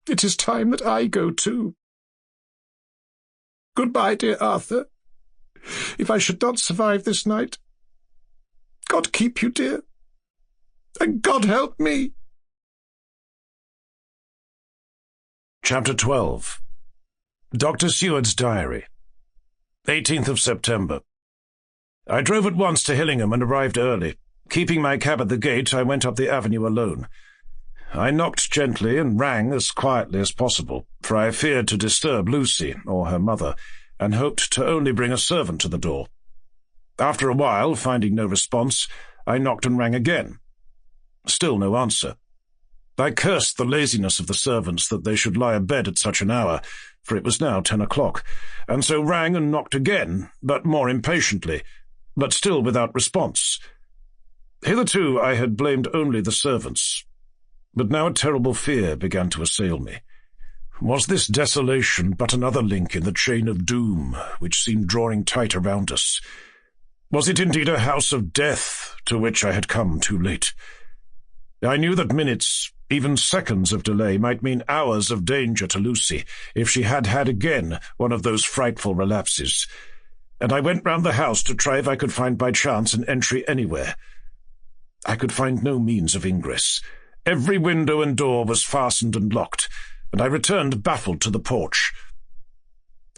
It is time that I go too. Goodbye, dear Arthur. If I should not survive this night, God keep you, dear, and God help me. Chapter 12. Dr. Seward's Diary. 18th of September. I drove at once to Hillingham and arrived early. Keeping my cab at the gate, I went up the avenue alone. I knocked gently and rang as quietly as possible, for I feared to disturb Lucy or her mother, and hoped to only bring a servant to the door. After a while, finding no response, I knocked and rang again. Still no answer. I cursed the laziness of the servants that they should lie abed at such an hour, for it was now 10 o'clock, and so rang and knocked again, but more impatiently, but still without response. Hitherto I had blamed only the servants, but now a terrible fear began to assail me. Was this desolation but another link in the chain of doom which seemed drawing tight around us? Was it indeed a house of death to which I had come too late? I knew that minutes, even seconds of delay might mean hours of danger to Lucy if she had had again one of those frightful relapses, and I went round the house to try if I could find by chance an entry anywhere. I could find no means of ingress. Every window and door was fastened and locked, and I returned baffled to the porch.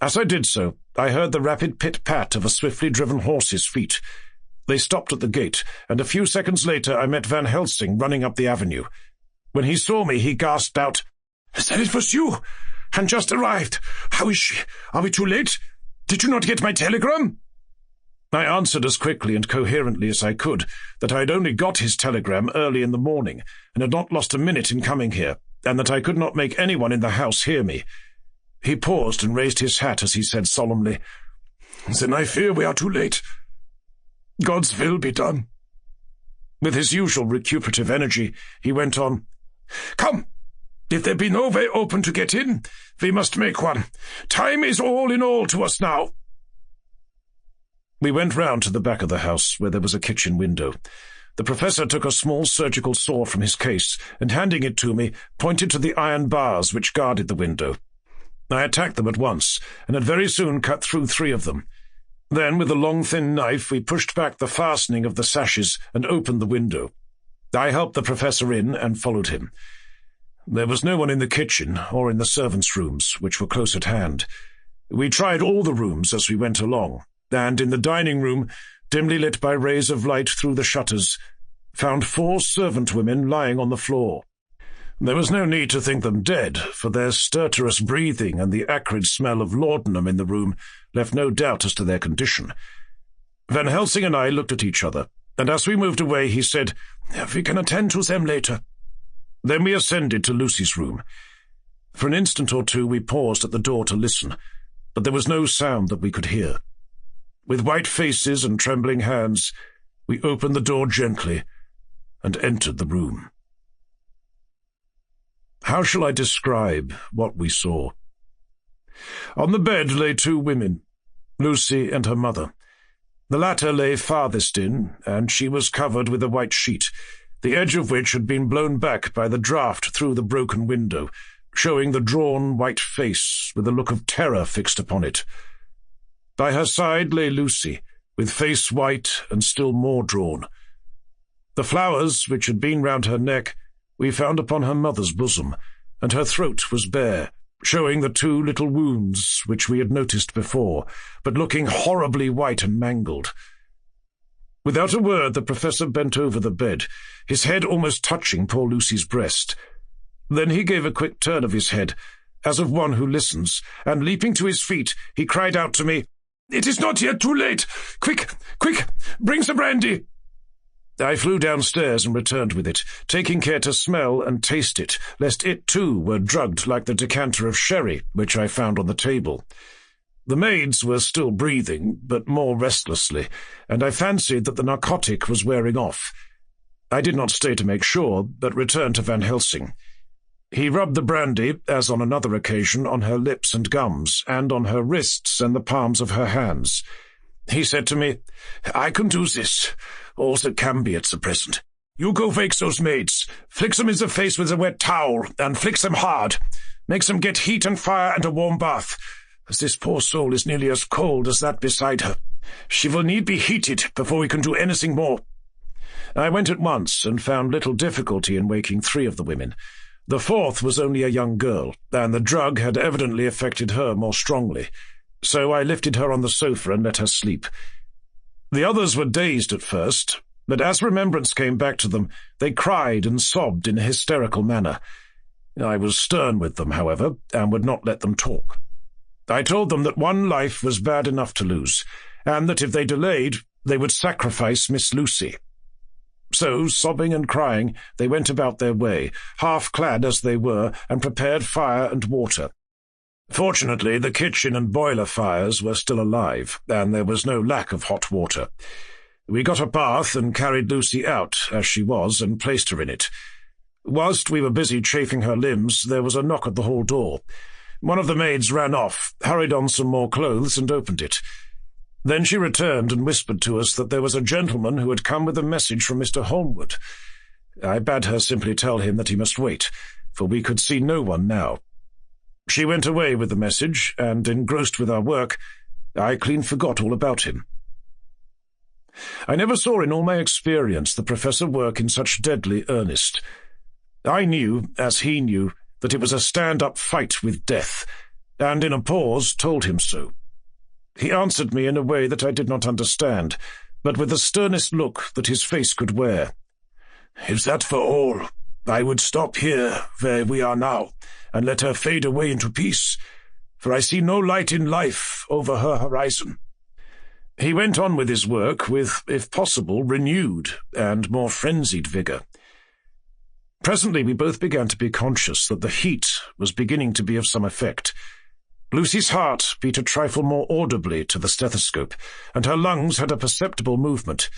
As I did so, I heard the rapid pit-pat of a swiftly driven horse's feet. They stopped at the gate, and a few seconds later I met Van Helsing running up the avenue. When he saw me, he gasped out, "Then it was you, and just arrived. How is she? Are we too late? Did you not get my telegram?" I answered as quickly and coherently as I could that I had only got his telegram early in the morning, and had not lost a minute in coming here, and that I could not make anyone in the house hear me. He paused and raised his hat as he said solemnly, "Then I fear we are too late. God's will be done." With his usual recuperative energy, he went on, "Come, if there be no way open to get in, we must make one. Time is all in all to us now." We went round to the back of the house, where there was a kitchen window. The professor took a small surgical saw from his case, and handing it to me, pointed to the iron bars which guarded the window. I attacked them at once, and had very soon cut through 3 of them. Then, with a long thin knife, we pushed back the fastening of the sashes and opened the window. I helped the professor in and followed him. There was no one in the kitchen or in the servants' rooms, which were close at hand. We tried all the rooms as we went along, and in the dining room, dimly lit by rays of light through the shutters, found 4 servant women lying on the floor. There was no need to think them dead, for their stertorous breathing and the acrid smell of laudanum in the room left no doubt as to their condition. Van Helsing and I looked at each other, and as we moved away he said, "We can attend to them later." Then we ascended to Lucy's room. For an instant or two we paused at the door to listen, but there was no sound that we could hear. With white faces and trembling hands, we opened the door gently and entered the room. How shall I describe what we saw? On the bed lay 2 women, Lucy and her mother. The latter lay farthest in, and she was covered with a white sheet, the edge of which had been blown back by the draught through the broken window, showing the drawn white face with a look of terror fixed upon it. By her side lay Lucy, with face white and still more drawn. The flowers, which had been round her neck, we found upon her mother's bosom, and her throat was bare, showing the 2 little wounds which we had noticed before, but looking horribly white and mangled. Without a word, the professor bent over the bed, his head almost touching poor Lucy's breast. Then he gave a quick turn of his head, as of one who listens, and leaping to his feet, he cried out to me, "It is not yet too late! Quick, quick, bring some brandy!" I flew downstairs and returned with it, taking care to smell and taste it, lest it too were drugged like the decanter of sherry which I found on the table. The maids were still breathing, but more restlessly, and I fancied that the narcotic was wearing off. I did not stay to make sure, but returned to Van Helsing. He rubbed the brandy, as on another occasion, on her lips and gums, and on her wrists and the palms of her hands. He said to me, "I can do this, all that can be at the present. You go wake those maids, flick them in the face with a wet towel, and flick them hard. Make some get heat and fire and a warm bath, as this poor soul is nearly as cold as that beside her. She will need be heated before we can do anything more." I went at once and found little difficulty in waking 3 of the women. The 4th was only a young girl, and the drug had evidently affected her more strongly, so I lifted her on the sofa and let her sleep. The others were dazed at first, but as remembrance came back to them, they cried and sobbed in a hysterical manner. I was stern with them, however, and would not let them talk. I told them that one life was bad enough to lose, and that if they delayed, they would sacrifice Miss Lucy. So, sobbing and crying, they went about their way, half-clad as they were, and prepared fire and water. Fortunately, the kitchen and boiler fires were still alive, and there was no lack of hot water. We got a bath and carried Lucy out, as she was, and placed her in it. Whilst we were busy chafing her limbs, there was a knock at the hall door. One of the maids ran off, hurried on some more clothes, and opened it. Then she returned and whispered to us that there was a gentleman who had come with a message from Mr. Holmwood. I bade her simply tell him that he must wait, for we could see no one now. She went away with the message, and, engrossed with our work, I clean forgot all about him. I never saw in all my experience the professor work in such deadly earnest. I knew, as he knew, that it was a stand-up fight with death, and in a pause told him so. He answered me in a way that I did not understand, but with the sternest look that his face could wear. "Is that for all? I would stop here, where we are now, and let her fade away into peace, for I see no light in life over her horizon." He went on with his work with, if possible, renewed and more frenzied vigour. Presently we both began to be conscious that the heat was beginning to be of some effect. Lucy's heart beat a trifle more audibly to the stethoscope, and her lungs had a perceptible movement.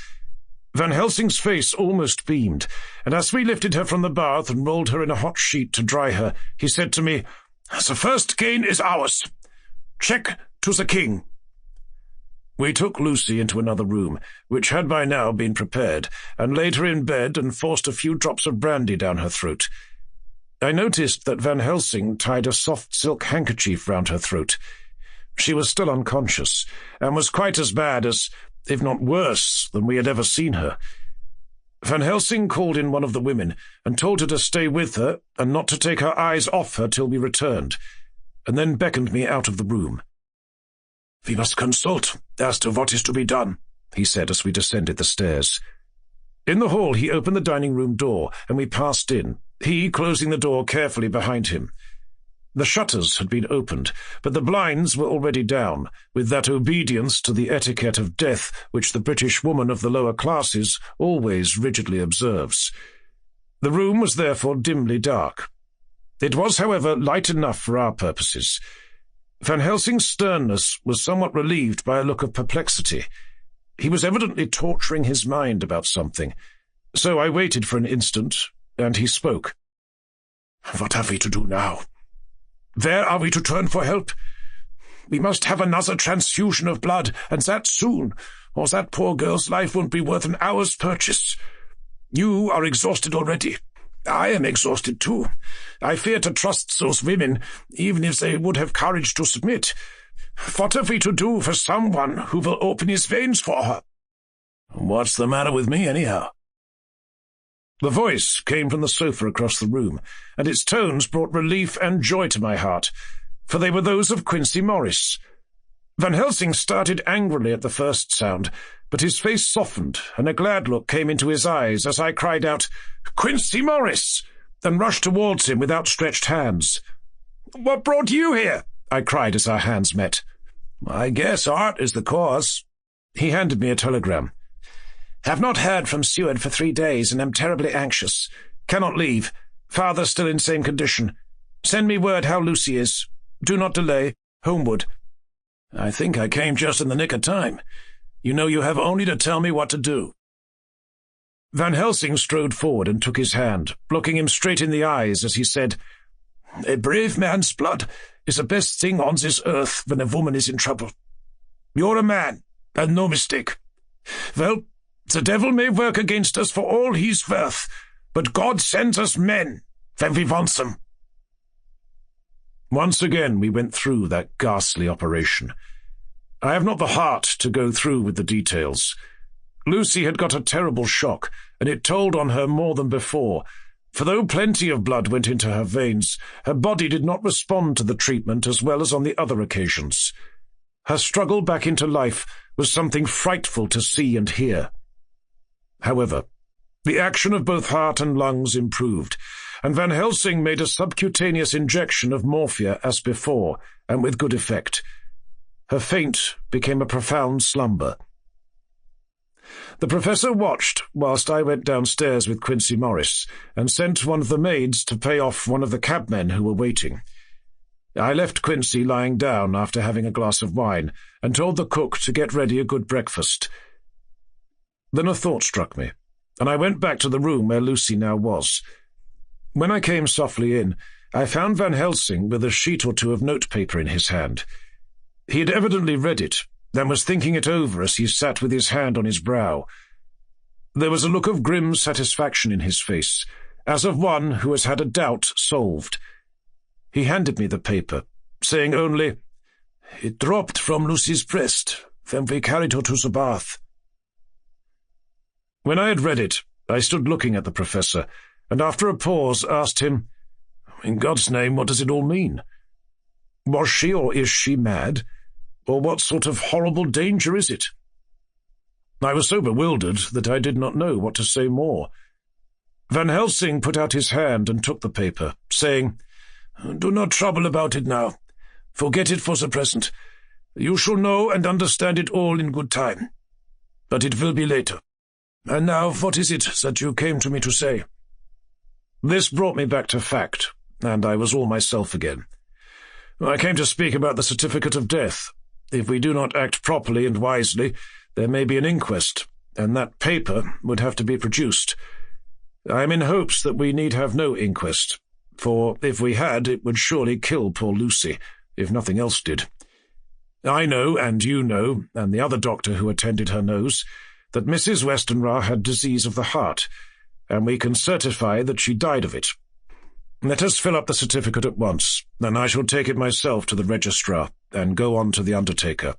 Van Helsing's face almost beamed, and as we lifted her from the bath and rolled her in a hot sheet to dry her, he said to me, "The first gain is ours. Check to the king." We took Lucy into another room, which had by now been prepared, and laid her in bed and forced a few drops of brandy down her throat. I noticed that Van Helsing tied a soft silk handkerchief round her throat. She was still unconscious, and was quite as bad as, if not worse, than we had ever seen her. Van Helsing called in one of the women, and told her to stay with her, and not to take her eyes off her till we returned, and then beckoned me out of the room. "We must consult as to what is to be done," he said as we descended the stairs. In the hall he opened the dining-room door, and we passed in, he closing the door carefully behind him. The shutters had been opened, but the blinds were already down, with that obedience to the etiquette of death which the British woman of the lower classes always rigidly observes. The room was therefore dimly dark. It was, however, light enough for our purposes. Van Helsing's sternness was somewhat relieved by a look of perplexity. He was evidently torturing his mind about something, so I waited for an instant, and he spoke. "What have we to do now? Where are we to turn for help? We must have another transfusion of blood, and that soon, or that poor girl's life won't be worth an hour's purchase. You are exhausted already. I am exhausted too. I fear to trust those women, even if they would have courage to submit. What have we to do for someone who will open his veins for her?" "What's the matter with me, anyhow?" The voice came from the sofa across the room, and its tones brought relief and joy to my heart, for they were those of Quincey Morris. Van Helsing started angrily at the first sound, but his face softened, and a glad look came into his eyes as I cried out, "Quincey Morris!" and rushed towards him with outstretched hands. "What brought you here?" I cried as our hands met. "I guess art is the cause." He handed me a telegram. "Have not heard from Seward for 3 days, and am terribly anxious. Cannot leave. Father still in same condition. Send me word how Lucy is. Do not delay. Holmwood." "I think I came just in the nick of time. You know you have only to tell me what to do." Van Helsing strode forward and took his hand, looking him straight in the eyes as he said, "A brave man's blood is the best thing on this earth when a woman is in trouble. You're a man, and no mistake. Well, the devil may work against us for all he's worth, but God sends us men when we want them." Once again we went through that ghastly operation. I have not the heart to go through with the details. Lucy had got a terrible shock, and it told on her more than before, for though plenty of blood went into her veins, her body did not respond to the treatment as well as on the other occasions. Her struggle back into life was something frightful to see and hear. However, the action of both heart and lungs improved, and Van Helsing made a subcutaneous injection of morphia as before, and with good effect. Her faint became a profound slumber. The professor watched whilst I went downstairs with Quincey Morris, and sent one of the maids to pay off one of the cabmen who were waiting. I left Quincey lying down after having a glass of wine, and told the cook to get ready a good breakfast. Then a thought struck me, and I went back to the room where Lucy now was. When I came softly in, I found Van Helsing with a sheet or two of notepaper in his hand. He had evidently read it, and was thinking it over as he sat with his hand on his brow. There was a look of grim satisfaction in his face, as of one who has had a doubt solved. He handed me the paper, saying only, "It dropped from Lucy's breast, when we carried her to the bath." When I had read it, I stood looking at the professor, and after a pause asked him, "In God's name, what does it all mean? Was she or is she mad? Or what sort of horrible danger is it?" I was so bewildered that I did not know what to say more. Van Helsing put out his hand and took the paper, saying, "Do not trouble about it now. Forget it for the present. You shall know and understand it all in good time. But it will be later. And now, what is it that you came to me to say?" This brought me back to fact, and I was all myself again. "I came to speak about the certificate of death. If we do not act properly and wisely, there may be an inquest, and that paper would have to be produced. I am in hopes that we need have no inquest, for if we had, it would surely kill poor Lucy, if nothing else did. I know, and you know, and the other doctor who attended her knows, that Mrs. Westenra had disease of the heart, and we can certify that she died of it. Let us fill up the certificate at once, and I shall take it myself to the registrar, and go on to the undertaker."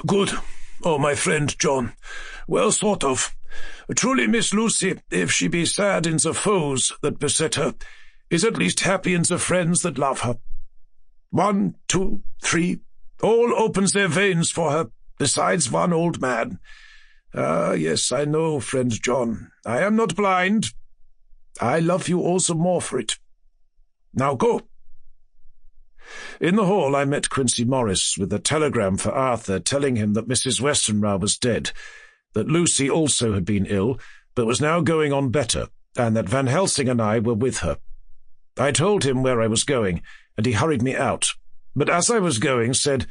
"Good. Oh, my friend John, well thought of. Truly Miss Lucy, if she be sad in the foes that beset her, is at least happy in the friends that love her. 1, 2, 3, all opens their veins for her, besides one old man. Ah, yes, I know, friend John. I am not blind. I love you all the more for it. Now go." In the hall I met Quincey Morris with a telegram for Arthur telling him that Mrs. Westenra was dead, that Lucy also had been ill, but was now going on better, and that Van Helsing and I were with her. I told him where I was going, and he hurried me out, but as I was going said,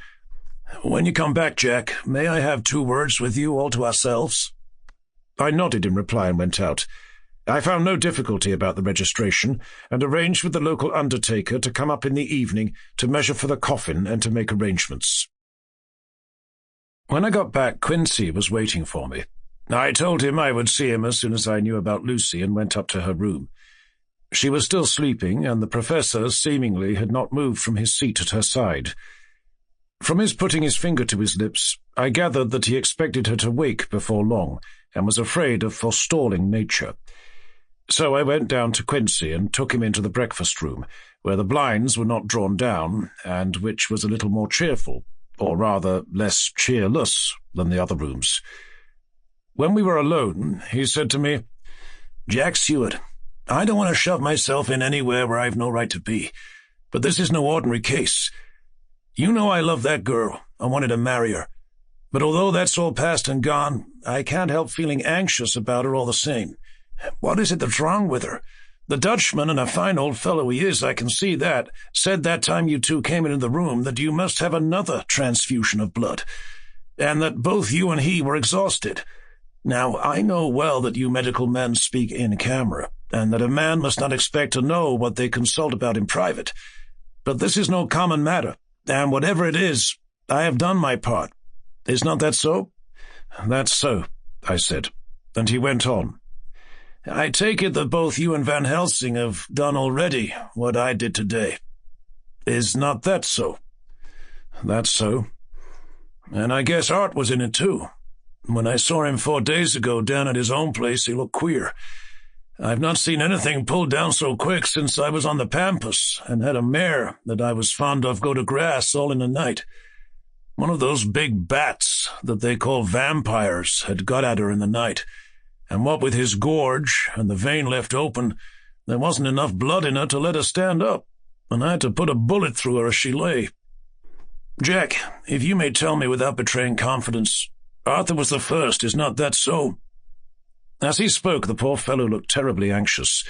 "When you come back, Jack, may I have 2 words with you all to ourselves?" I nodded in reply and went out. I found no difficulty about the registration, and arranged with the local undertaker to come up in the evening to measure for the coffin and to make arrangements. When I got back, Quincey was waiting for me. I told him I would see him as soon as I knew about Lucy, and went up to her room. She was still sleeping, and the professor seemingly had not moved from his seat at her side. From his putting his finger to his lips, I gathered that he expected her to wake before long, and was afraid of forestalling nature. So I went down to Quincey and took him into the breakfast room, where the blinds were not drawn down, and which was a little more cheerful, or rather less cheerless, than the other rooms. When we were alone, he said to me, "Jack Seward, I don't want to shove myself in anywhere where I've no right to be, but this is no ordinary case. You know I love that girl. I wanted to marry her. But although that's all past and gone, I can't help feeling anxious about her all the same. What is it that's wrong with her? The Dutchman, and a fine old fellow he is, I can see that, said that time you 2 came into the room that you must have another transfusion of blood, and that both you and he were exhausted. Now, I know well that you medical men speak in camera, and that a man must not expect to know what they consult about in private. But this is no common matter, and whatever it is, I have done my part. Is not that so?" "That's so," I said, and he went on. "I take it that both you and Van Helsing have done already what I did today. Is not that so? That's so. And I guess Art was in it too. When I saw him 4 days ago down at his own place, he looked queer. I've not seen anything pulled down so quick since I was on the pampas and had a mare that I was fond of go to grass all in a night. One of those big bats that they call vampires had got at her in the night, and what with his gorge and the vein left open, there wasn't enough blood in her to let her stand up, and I had to put a bullet through her as she lay. Jack, if you may tell me without betraying confidence, Arthur was the first, is not that so?" As he spoke, the poor fellow looked terribly anxious.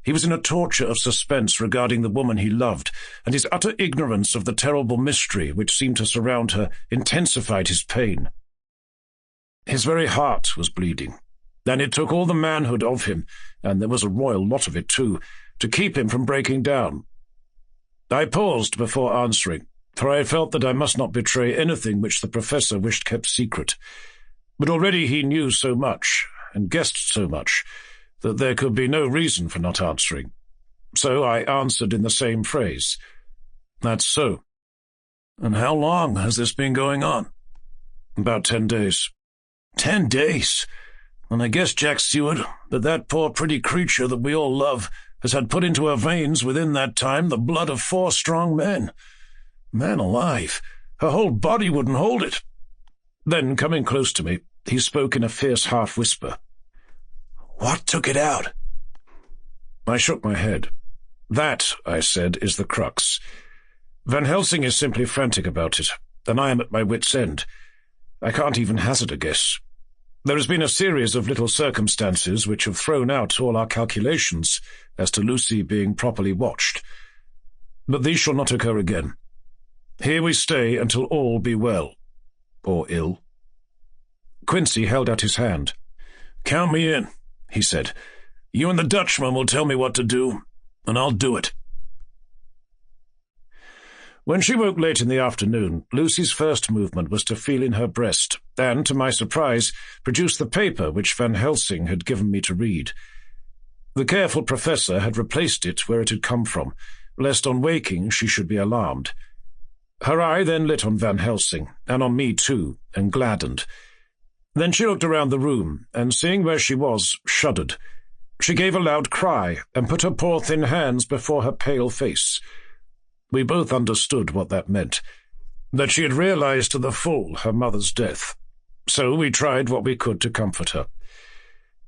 He was in a torture of suspense regarding the woman he loved, and his utter ignorance of the terrible mystery which seemed to surround her intensified his pain. His very heart was bleeding, and it took all the manhood of him, and there was a royal lot of it too, to keep him from breaking down. I paused before answering, for I felt that I must not betray anything which the professor wished kept secret. But already he knew so much, and guessed so much, that there could be no reason for not answering. So I answered in the same phrase. "That's so." "And how long has this been going on?" "About 10 days. 10 days? And I guess, Jack Seward, that poor pretty creature that we all love has had put into her veins within that time the blood of 4 strong men. Man alive, her whole body wouldn't hold it." Then, coming close to me, he spoke in a fierce half-whisper. "What took it out?" I shook my head. "That," I said, "is the crux. Van Helsing is simply frantic about it, and I am at my wit's end. I can't even hazard a guess. There has been a series of little circumstances which have thrown out all our calculations as to Lucy being properly watched. But these shall not occur again. Here we stay until all be well. Or ill." Quincy held out his hand. "Count me in," he said. "You and the Dutchman will tell me what to do, and I'll do it." When she woke late in the afternoon, Lucy's first movement was to feel in her breast, and, to my surprise, produce the paper which Van Helsing had given me to read. The careful professor had replaced it where it had come from, lest on waking she should be alarmed. Her eye then lit on Van Helsing, and on me too, and gladdened. Then she looked around the room, and seeing where she was, shuddered. She gave a loud cry, and put her poor thin hands before her pale face. We both understood what that meant, that she had realized to the full her mother's death. So we tried what we could to comfort her.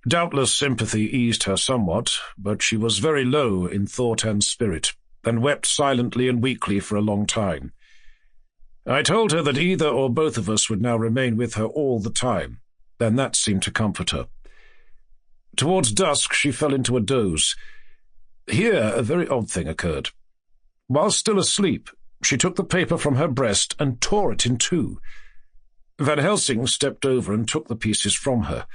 Doubtless sympathy eased her somewhat, but she was very low in thought and spirit, and wept silently and weakly for a long time. I told her that either or both of us would now remain with her all the time, and that seemed to comfort her. Towards dusk she fell into a doze. Here a very odd thing occurred. While still asleep, she took the paper from her breast and tore it in two. Van Helsing stepped over and took the pieces from her.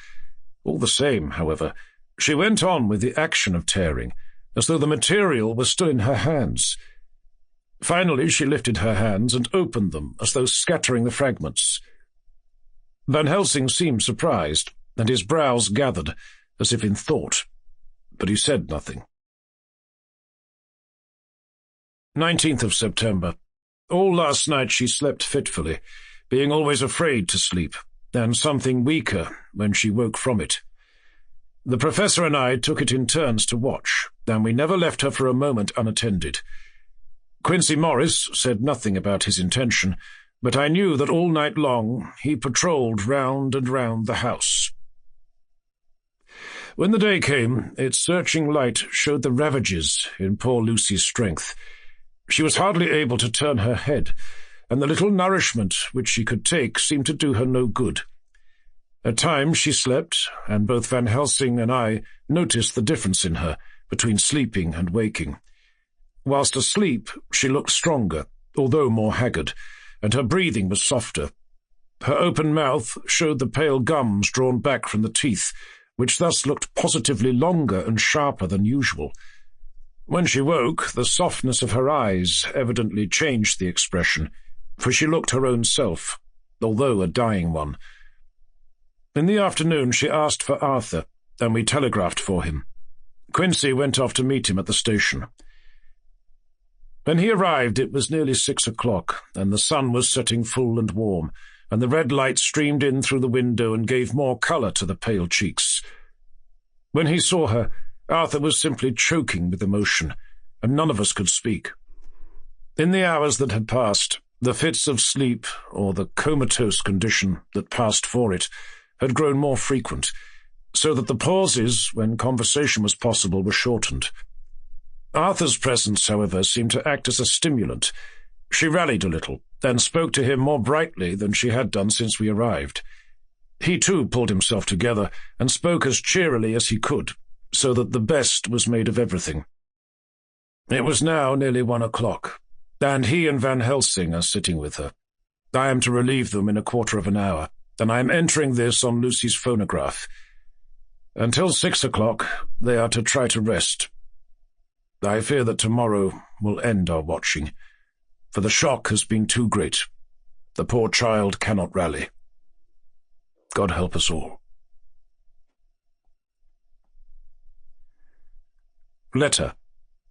All the same, however, she went on with the action of tearing, as though the material was still in her hands. Finally she lifted her hands and opened them, as though scattering the fragments. Van Helsing seemed surprised, and his brows gathered, as if in thought, but he said nothing. 19th of September. All last night she slept fitfully, being always afraid to sleep, and something weaker when she woke from it. The professor and I took it in turns to watch, and we never left her for a moment unattended. Quincy Morris said nothing about his intention, but I knew that all night long he patrolled round and round the house. When the day came, its searching light showed the ravages in poor Lucy's strength. She was hardly able to turn her head, and the little nourishment which she could take seemed to do her no good. At times she slept, and both Van Helsing and I noticed the difference in her between sleeping and waking. Whilst asleep, she looked stronger, although more haggard, and her breathing was softer. Her open mouth showed the pale gums drawn back from the teeth, which thus looked positively longer and sharper than usual. When she woke, the softness of her eyes evidently changed the expression, for she looked her own self, although a dying one. In the afternoon she asked for Arthur, and we telegraphed for him. Quincy went off to meet him at the station. When he arrived, it was nearly 6 o'clock, and the sun was setting full and warm, and the red light streamed in through the window and gave more colour to the pale cheeks. When he saw her, Arthur was simply choking with emotion, and none of us could speak. In the hours that had passed, the fits of sleep, or the comatose condition that passed for it, had grown more frequent, so that the pauses, when conversation was possible, were shortened. Arthur's presence, however, seemed to act as a stimulant. She rallied a little, and spoke to him more brightly than she had done since we arrived. He too pulled himself together, and spoke as cheerily as he could, so that the best was made of everything. It was now nearly 1 o'clock, and he and Van Helsing are sitting with her. I am to relieve them in a quarter of an hour, and I am entering this on Lucy's phonograph. Until 6 o'clock, they are to try to rest. I fear that tomorrow will end our watching, for the shock has been too great. The poor child cannot rally. God help us all. Letter.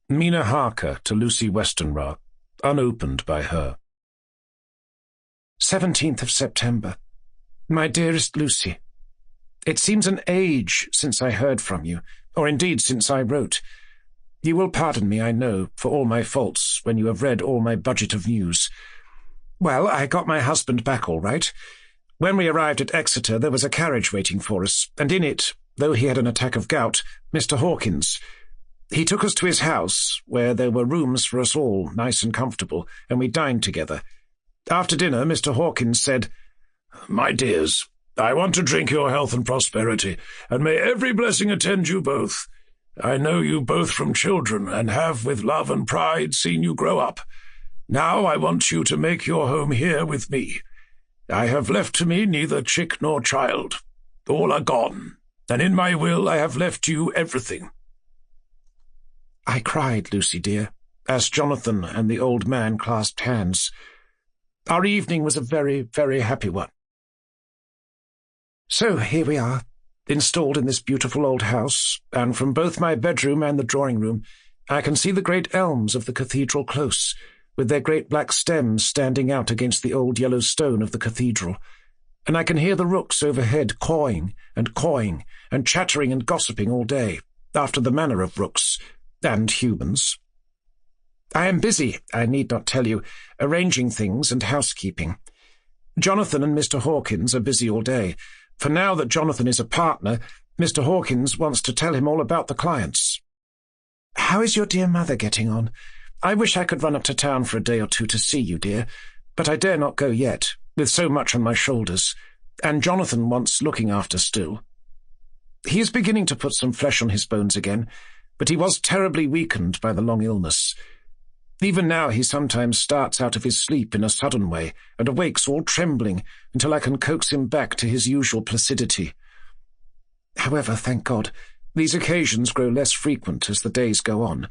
Mina Harker to Lucy Westenra, unopened by her. 17th of September. My dearest Lucy, it seems an age since I heard from you, or indeed since I wrote. You will pardon me, I know, for all my faults when you have read all my budget of news. Well, I got my husband back all right. When we arrived at Exeter, there was a carriage waiting for us, and in it, though he had an attack of gout, Mr. Hawkins. He took us to his house, where there were rooms for us all, nice and comfortable, and we dined together. After dinner, Mr. Hawkins said, "My dears, I want to drink your health and prosperity, and may every blessing attend you both. I know you both from children, and have with love and pride seen you grow up. Now I want you to make your home here with me. I have left to me neither chick nor child. All are gone, and in my will I have left you everything." I cried, Lucy dear, as Jonathan and the old man clasped hands. Our evening was a very, very happy one. So here we are, installed in this beautiful old house, and from both my bedroom and the drawing-room I can see the great elms of the cathedral close, with their great black stems standing out against the old yellow stone of the cathedral, and I can hear the rooks overhead cawing and chattering and gossiping all day, after the manner of rooks and humans. I am busy, I need not tell you, arranging things and housekeeping. Jonathan and Mr. Hawkins are busy all day, for now that Jonathan is a partner, Mr. Hawkins wants to tell him all about the clients. How is your dear mother getting on? I wish I could run up to town for a day or two to see you, dear, but I dare not go yet, with so much on my shoulders, and Jonathan wants looking after still. He is beginning to put some flesh on his bones again, but he was terribly weakened by the long illness. Even now he sometimes starts out of his sleep in a sudden way, and awakes all trembling, until I can coax him back to his usual placidity. However, thank God, these occasions grow less frequent as the days go on,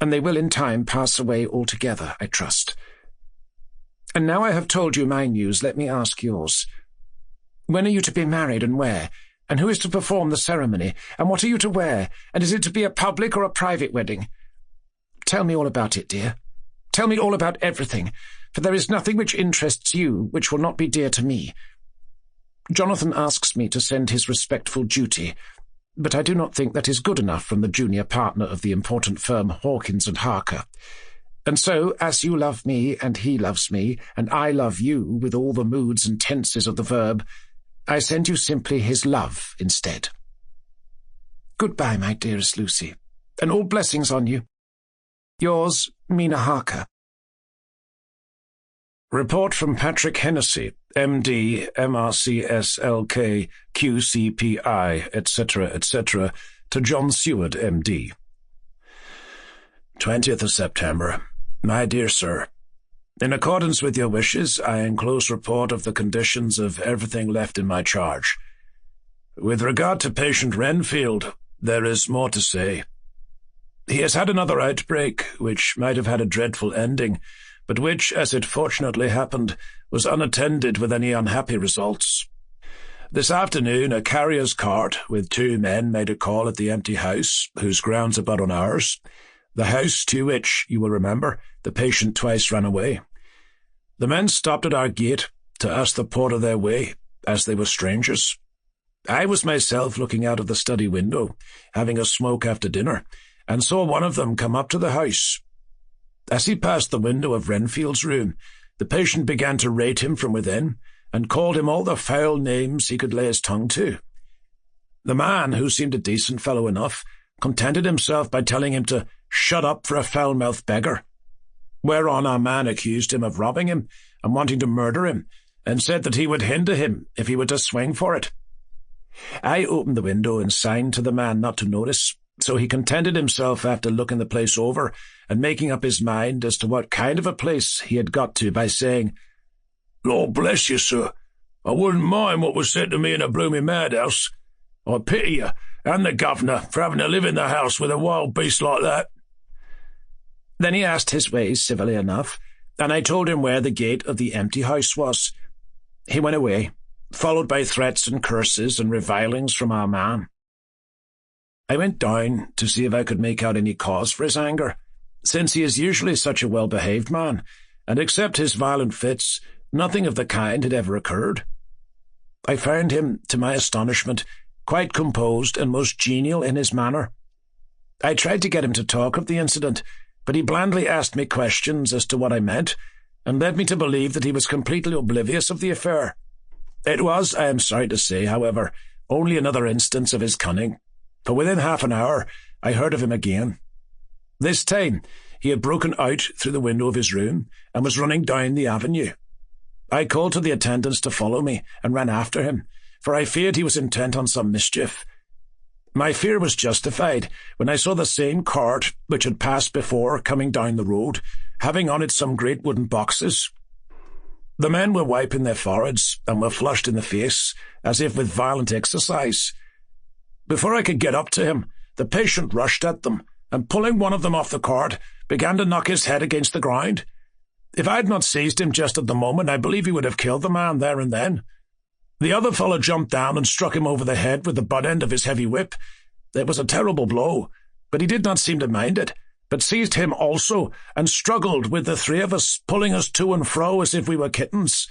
and they will in time pass away altogether, I trust. And now I have told you my news, let me ask yours. When are you to be married, and where? And who is to perform the ceremony? And what are you to wear? And is it to be a public or a private wedding? Tell me all about it, dear. Tell me all about everything, for there is nothing which interests you which will not be dear to me. Jonathan asks me to send his respectful duty, but I do not think that is good enough from the junior partner of the important firm Hawkins and Harker. And so, as you love me, and he loves me, and I love you with all the moods and tenses of the verb, I send you simply his love instead. Goodbye, my dearest Lucy, and all blessings on you. Yours, Mina Harker. Report from Patrick Hennessy, M.D., M.R.C.S.L.K., Q.C.P.I., etc., etc., to John Seward, M.D. 20th of September. My dear Sir, in accordance with your wishes, I enclose report of the conditions of everything left in my charge. With regard to patient Renfield, there is more to say. He has had another outbreak, which might have had a dreadful ending, but which, as it fortunately happened, was unattended with any unhappy results. This afternoon, a carrier's cart with 2 men made a call at the empty house, whose grounds abut on ours. The house to which, you will remember, the patient twice ran away. The men stopped at our gate to ask the porter their way, as they were strangers. I was myself looking out of the study window, having a smoke after dinner, and saw one of them come up to the house. As he passed the window of Renfield's room, the patient began to rate him from within, and called him all the foul names he could lay his tongue to. The man, who seemed a decent fellow enough, contented himself by telling him to shut up for a foul-mouthed beggar, whereon our man accused him of robbing him and wanting to murder him, and said that he would hinder him if he were to swing for it. I opened the window and signed to the man not to notice, so he contented himself after looking the place over and making up his mind as to what kind of a place he had got to by saying, "Lord bless you, sir, I wouldn't mind what was said to me in a blooming madhouse. I pity you and the governor for having to live in the house with a wild beast like that." Then he asked his ways civilly enough, and I told him where the gate of the empty house was. He went away, followed by threats and curses and revilings from our man. I went down to see if I could make out any cause for his anger, since he is usually such a well-behaved man, and except his violent fits, nothing of the kind had ever occurred. I found him, to my astonishment, quite composed and most genial in his manner. I tried to get him to talk of the incident, but he blandly asked me questions as to what I meant, and led me to believe that he was completely oblivious of the affair. It was, I am sorry to say, however, only another instance of his cunning, for within half an hour I heard of him again. This time he had broken out through the window of his room and was running down the avenue. I called to the attendants to follow me and ran after him, for I feared he was intent on some mischief. My fear was justified when I saw the same cart which had passed before coming down the road, having on it some great wooden boxes. The men were wiping their foreheads and were flushed in the face, as if with violent exercise. Before I could get up to him, the patient rushed at them, and pulling one of them off the cart, began to knock his head against the ground. If I had not seized him just at the moment, I believe he would have killed the man there and then. The other fellow jumped down and struck him over the head with the butt end of his heavy whip. It was a terrible blow, but he did not seem to mind it, but seized him also, and struggled with the three of us, pulling us to and fro as if we were kittens.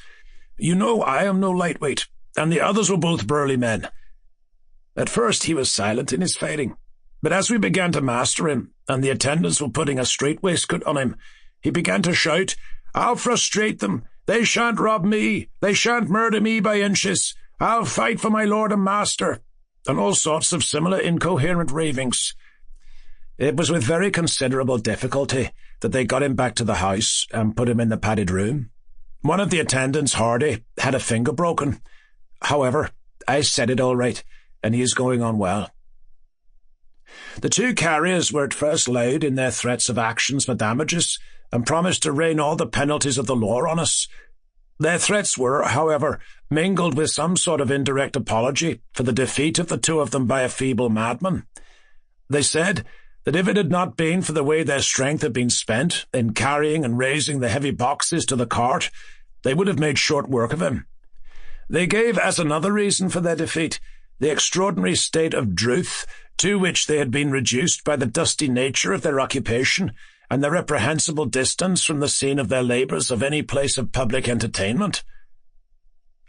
You know I am no lightweight, and the others were both burly men. At first he was silent in his fighting, but as we began to master him, and the attendants were putting a strait waistcoat on him, he began to shout, "I'll frustrate them! They shan't rob me! They shan't murder me by inches! I'll fight for my lord and master!" and all sorts of similar incoherent ravings. It was with very considerable difficulty that they got him back to the house and put him in the padded room. One of the attendants, Hardy, had a finger broken. However, I set it all right, and he is going on well. The two carriers were at first loud in their threats of actions for damages, and promised to rain all the penalties of the law on us. Their threats were, however, mingled with some sort of indirect apology for the defeat of the two of them by a feeble madman. They said that if it had not been for the way their strength had been spent in carrying and raising the heavy boxes to the cart, they would have made short work of him. They gave as another reason for their defeat the extraordinary state of drouth to which they had been reduced by the dusty nature of their occupation and the reprehensible distance from the scene of their labours of any place of public entertainment.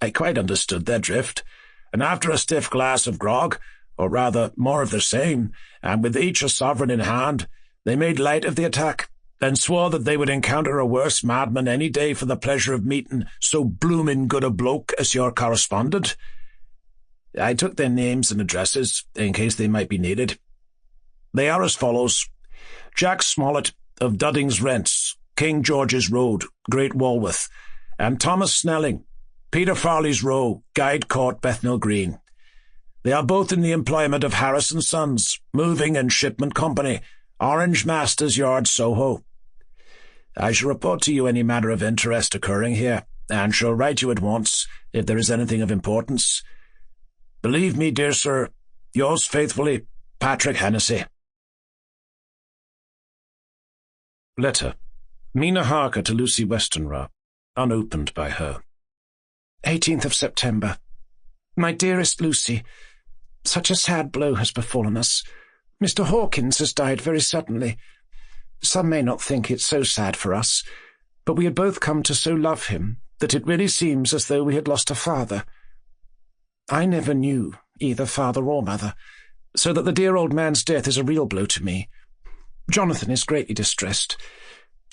I quite understood their drift, and after a stiff glass of grog, or rather more of the same, and with each a sovereign in hand, they made light of the attack, and swore that they would encounter a worse madman any day for the pleasure of meeting so bloomin' good a bloke as your correspondent. I took their names and addresses, in case they might be needed. They are as follows: Jack Smollett, of Dudding's Rents, King George's Road, Great Walworth, and Thomas Snelling, Peter Farley's Row, Guide Court, Bethnal Green. They are both in the employment of Harris & Sons, Moving and Shipment Company, Orange Masters Yard, Soho. I shall report to you any matter of interest occurring here, and shall write you at once if there is anything of importance. Believe me, dear sir, yours faithfully, Patrick Hennessy. Letter. Mina Harker to Lucy Westenra, unopened by her. 18th of September. My dearest Lucy, such a sad blow has befallen us. Mr. Hawkins has died very suddenly. Some may not think it so sad for us, but we had both come to so love him that it really seems as though we had lost a father. I never knew either father or mother, so that the dear old man's death is a real blow to me. Jonathan is greatly distressed.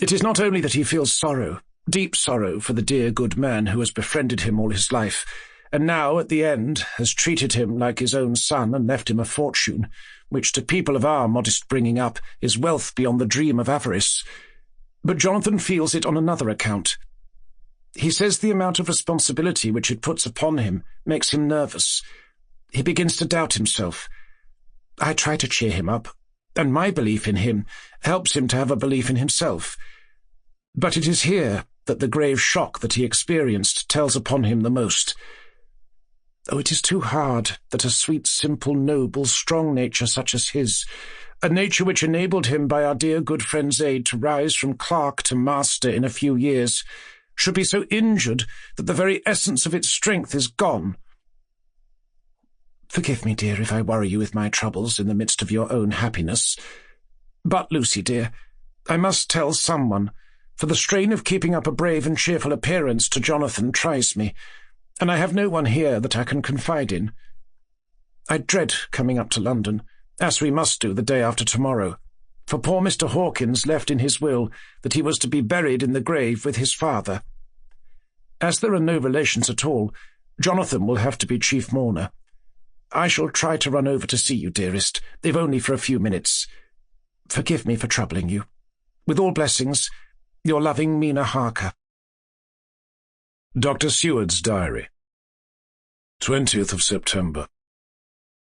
It is not only that he feels sorrow, deep sorrow for the dear good man who has befriended him all his life, and now, at the end, has treated him like his own son and left him a fortune, which to people of our modest bringing up is wealth beyond the dream of avarice. But Jonathan feels it on another account. He says the amount of responsibility which it puts upon him makes him nervous. He begins to doubt himself. I try to cheer him up, and my belief in him helps him to have a belief in himself. But it is here that the grave shock that he experienced tells upon him the most. Oh, it is too hard that a sweet, simple, noble, strong nature such as his, a nature which enabled him by our dear good friend's aid to rise from clerk to master in a few years, should be so injured that the very essence of its strength is gone. Forgive me, dear, if I worry you with my troubles in the midst of your own happiness. But, Lucy, dear, I must tell someone, for the strain of keeping up a brave and cheerful appearance to Jonathan tries me, and I have no one here that I can confide in. I dread coming up to London, as we must do the day after tomorrow, for poor Mr. Hawkins left in his will that he was to be buried in the grave with his father. As there are no relations at all, Jonathan will have to be chief mourner. I shall try to run over to see you, dearest, if only for a few minutes. Forgive me for troubling you. With all blessings, your loving Mina Harker. Dr. Seward's Diary. 20th of September.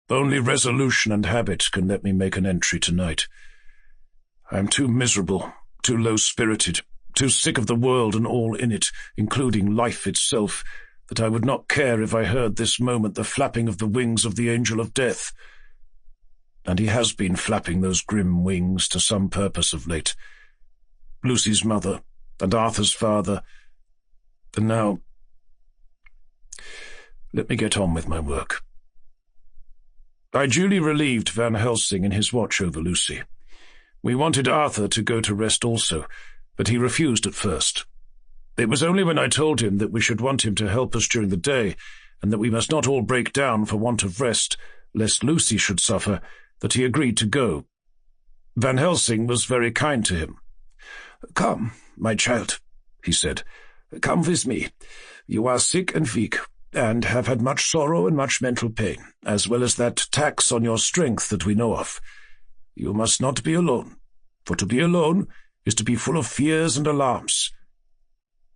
Only resolution and habit can let me make an entry tonight. I am too miserable, too low-spirited, too sick of the world and all in it, including life itself, that I would not care if I heard this moment the flapping of the wings of the angel of death. And he has been flapping those grim wings to some purpose of late. Lucy's mother, and Arthur's father, and now... Let me get on with my work. I duly relieved Van Helsing in his watch over Lucy. We wanted Arthur to go to rest also, but he refused at first. It was only when I told him that we should want him to help us during the day, and that we must not all break down for want of rest, lest Lucy should suffer, that he agreed to go. Van Helsing was very kind to him. "Come, my child," he said. "Come with me. You are sick and weak, and have had much sorrow and much mental pain, as well as that tax on your strength that we know of. You must not be alone, for to be alone is to be full of fears and alarms.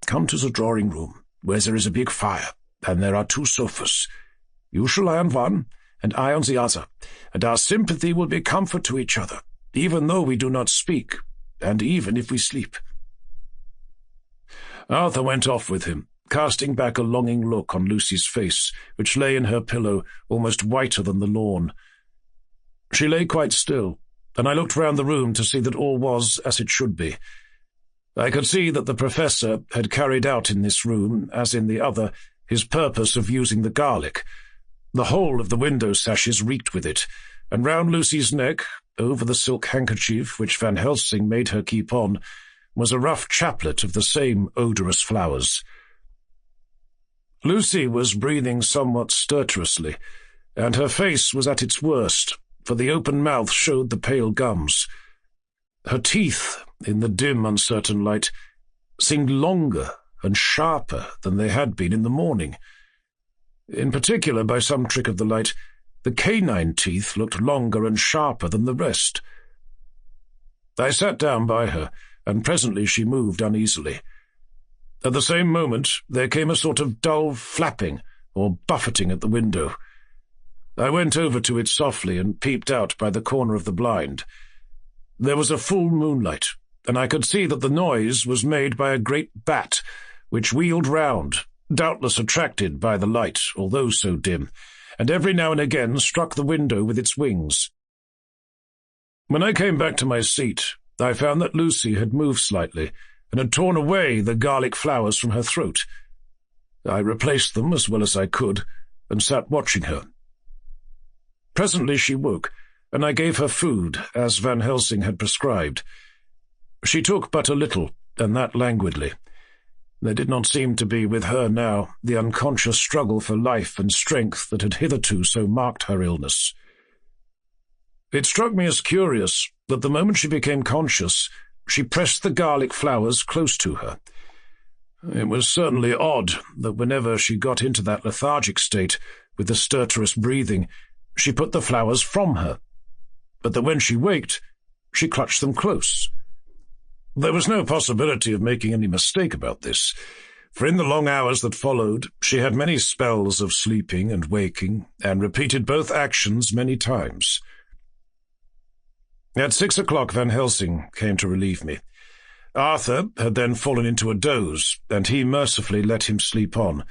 Come to the drawing-room, where there is a big fire, and there are 2 sofas. You shall lie on one, and I on the other, and our sympathy will be comfort to each other, even though we do not speak, and even if we sleep." Arthur went off with him, casting back a longing look on Lucy's face, which lay in her pillow almost whiter than the lawn. She lay quite still, and I looked round the room to see that all was as it should be. I could see that the professor had carried out in this room, as in the other, his purpose of using the garlic. The whole of the window sashes reeked with it, and round Lucy's neck, over the silk handkerchief which Van Helsing made her keep on, was a rough chaplet of the same odorous flowers. Lucy was breathing somewhat stertorously, and her face was at its worst, for the open mouth showed the pale gums. Her teeth, in the dim, uncertain light, seemed longer and sharper than they had been in the morning. In particular, by some trick of the light, the canine teeth looked longer and sharper than the rest. I sat down by her, and presently she moved uneasily. At the same moment there came a sort of dull flapping or buffeting at the window. I went over to it softly and peeped out by the corner of the blind. There was a full moonlight, and I could see that the noise was made by a great bat, which wheeled round, doubtless attracted by the light, although so dim, and every now and again struck the window with its wings. When I came back to my seat, I found that Lucy had moved slightly, and had torn away the garlic flowers from her throat. I replaced them as well as I could, and sat watching her. Presently she woke, and I gave her food, as Van Helsing had prescribed. She took but a little, and that languidly. There did not seem to be with her now the unconscious struggle for life and strength that had hitherto so marked her illness. It struck me as curious that the moment she became conscious, she pressed the garlic flowers close to her. It was certainly odd that whenever she got into that lethargic state, with the stertorous breathing, she put the flowers from her, but that when she waked, she clutched them close. There was no possibility of making any mistake about this, for in the long hours that followed, she had many spells of sleeping and waking, and repeated both actions many times. At 6 o'clock Van Helsing came to relieve me. Arthur had then fallen into a doze, and he mercifully let him sleep on.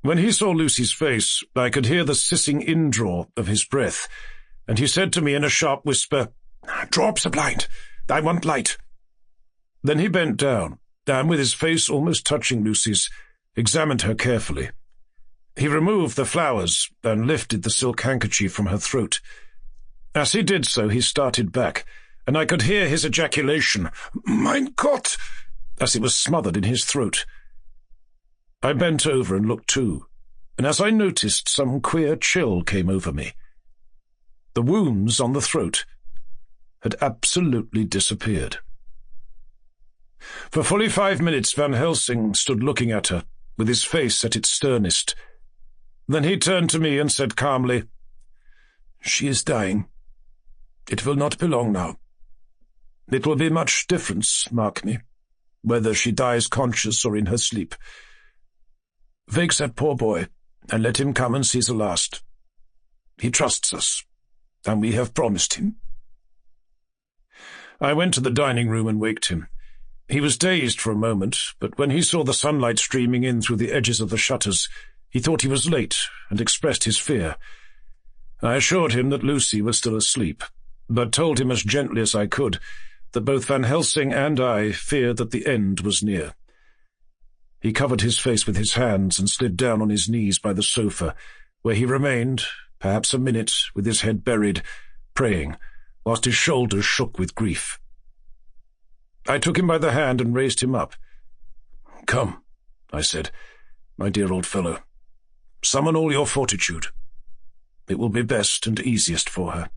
When he saw Lucy's face, I could hear the hissing indraw of his breath, and he said to me in a sharp whisper, "Draw up the blind. I want light." Then he bent down, and with his face almost touching Lucy's, examined her carefully. He removed the flowers and lifted the silk handkerchief from her throat. As he did so, he started back, and I could hear his ejaculation, "Mein Gott!" as it was smothered in his throat. I bent over and looked too, and as I noticed, some queer chill came over me. The wounds on the throat had absolutely disappeared. For fully 5 minutes Van Helsing stood looking at her, with his face at its sternest. Then he turned to me and said calmly, "She is dying. It will not be long now. It will be much difference, mark me, whether she dies conscious or in her sleep. Wake that poor boy, and let him come and see the last. He trusts us, and we have promised him." I went to the dining room and waked him. He was dazed for a moment, but when he saw the sunlight streaming in through the edges of the shutters, he thought he was late and expressed his fear. I assured him that Lucy was still asleep, but told him as gently as I could that both Van Helsing and I feared that the end was near. He covered his face with his hands and slid down on his knees by the sofa, where he remained, perhaps a minute, with his head buried, praying, whilst his shoulders shook with grief. I took him by the hand and raised him up. "Come," I said, "my dear old fellow. Summon all your fortitude. It will be best and easiest for her."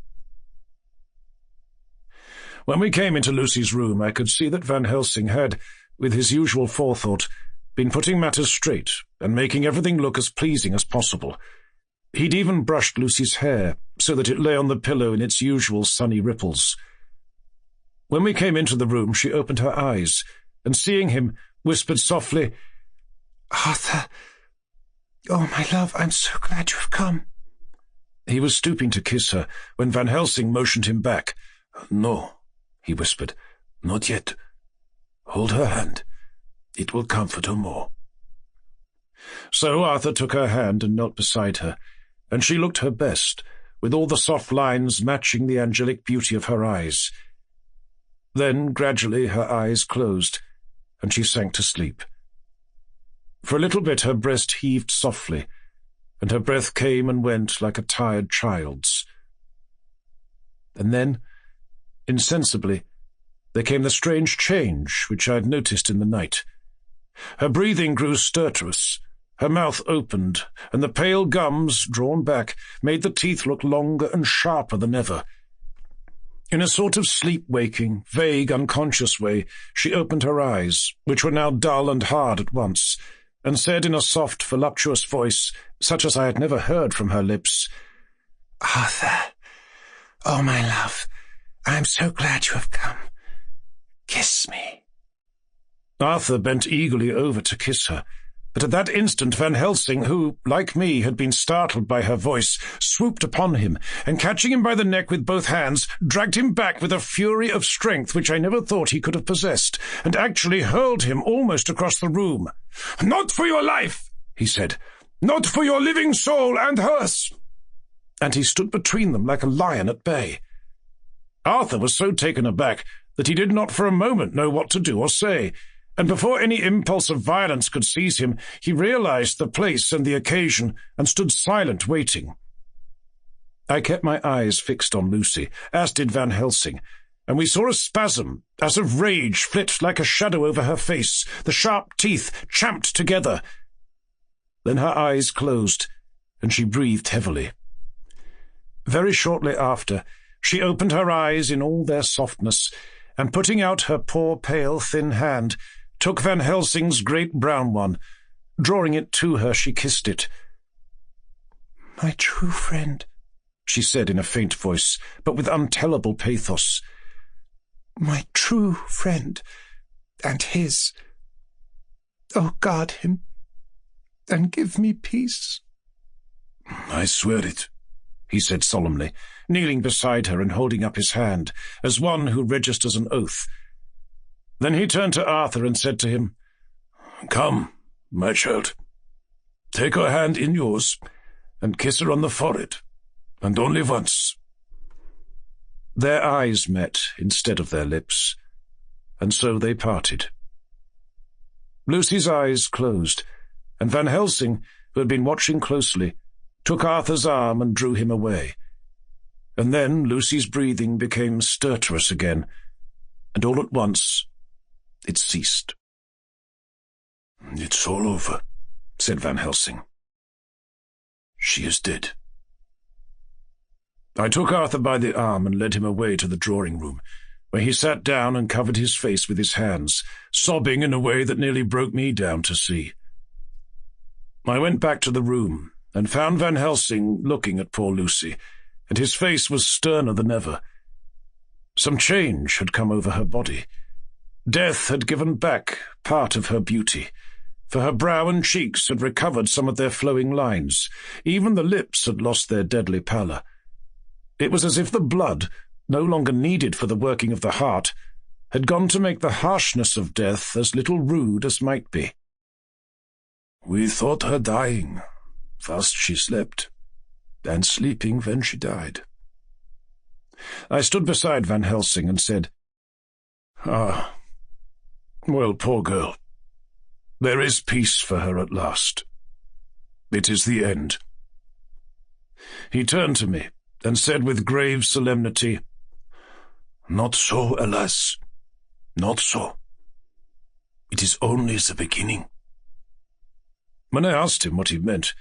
When we came into Lucy's room, I could see that Van Helsing had, with his usual forethought, been putting matters straight and making everything look as pleasing as possible. He'd even brushed Lucy's hair so that it lay on the pillow in its usual sunny ripples. When we came into the room, she opened her eyes, and seeing him, whispered softly, "Arthur, oh, my love, I'm so glad you've come." He was stooping to kiss her when Van Helsing motioned him back. "No," he whispered, "not yet. Hold her hand. It will comfort her more." So Arthur took her hand and knelt beside her, and she looked her best, with all the soft lines matching the angelic beauty of her eyes. Then, gradually, her eyes closed, and she sank to sleep. For a little bit her breast heaved softly, and her breath came and went like a tired child's. And then, insensibly, there came the strange change which I had noticed in the night. Her breathing grew stertorous, her mouth opened, and the pale gums, drawn back, made the teeth look longer and sharper than ever. In a sort of sleep-waking, vague, unconscious way, she opened her eyes, which were now dull and hard at once, and said in a soft, voluptuous voice, such as I had never heard from her lips, "Arthur, oh, my love, I am so glad you have come. Kiss me." Arthur bent eagerly over to kiss her, but at that instant Van Helsing, who, like me, had been startled by her voice, swooped upon him, and catching him by the neck with both hands, dragged him back with a fury of strength which I never thought he could have possessed, and actually hurled him almost across the room. "Not for your life," he said. "Not for your living soul and hers." And he stood between them like a lion at bay. Arthur was so taken aback that he did not for a moment know what to do or say, and before any impulse of violence could seize him, he realized the place and the occasion, and stood silent, waiting. I kept my eyes fixed on Lucy, as did Van Helsing, and we saw a spasm, as of rage, flit like a shadow over her face, the sharp teeth champed together. Then her eyes closed, and she breathed heavily. Very shortly after, she opened her eyes in all their softness, and putting out her poor, pale, thin hand, took Van Helsing's great brown one. Drawing it to her, she kissed it. "My true friend," she said in a faint voice, but with untellable pathos. "My true friend, and his. Oh, guard him, and give me peace." "I swear it," he said solemnly, kneeling beside her and holding up his hand, as one who registers an oath. Then he turned to Arthur and said to him, "Come, my child, take her hand in yours, and kiss her on the forehead, and only once." Their eyes met instead of their lips, and so they parted. Lucy's eyes closed, and Van Helsing, who had been watching closely, took Arthur's arm and drew him away. And then Lucy's breathing became stertorous again, and all at once it ceased. "It's all over," said Van Helsing. "She is dead." I took Arthur by the arm and led him away to the drawing-room, where he sat down and covered his face with his hands, sobbing in a way that nearly broke me down to see. I went back to the room and found Van Helsing looking at poor Lucy, and his face was sterner than ever. Some change had come over her body. Death had given back part of her beauty, for her brow and cheeks had recovered some of their flowing lines. Even the lips had lost their deadly pallor. It was as if the blood, no longer needed for the working of the heart, had gone to make the harshness of death as little rude as might be. "We thought her dying. First she slept, and sleeping when she died." I stood beside Van Helsing and said, "Ah, well, poor girl. There is peace for her at last. It is the end." He turned to me and said with grave solemnity, "Not so, alas, not so. It is only the beginning." When I asked him what he meant,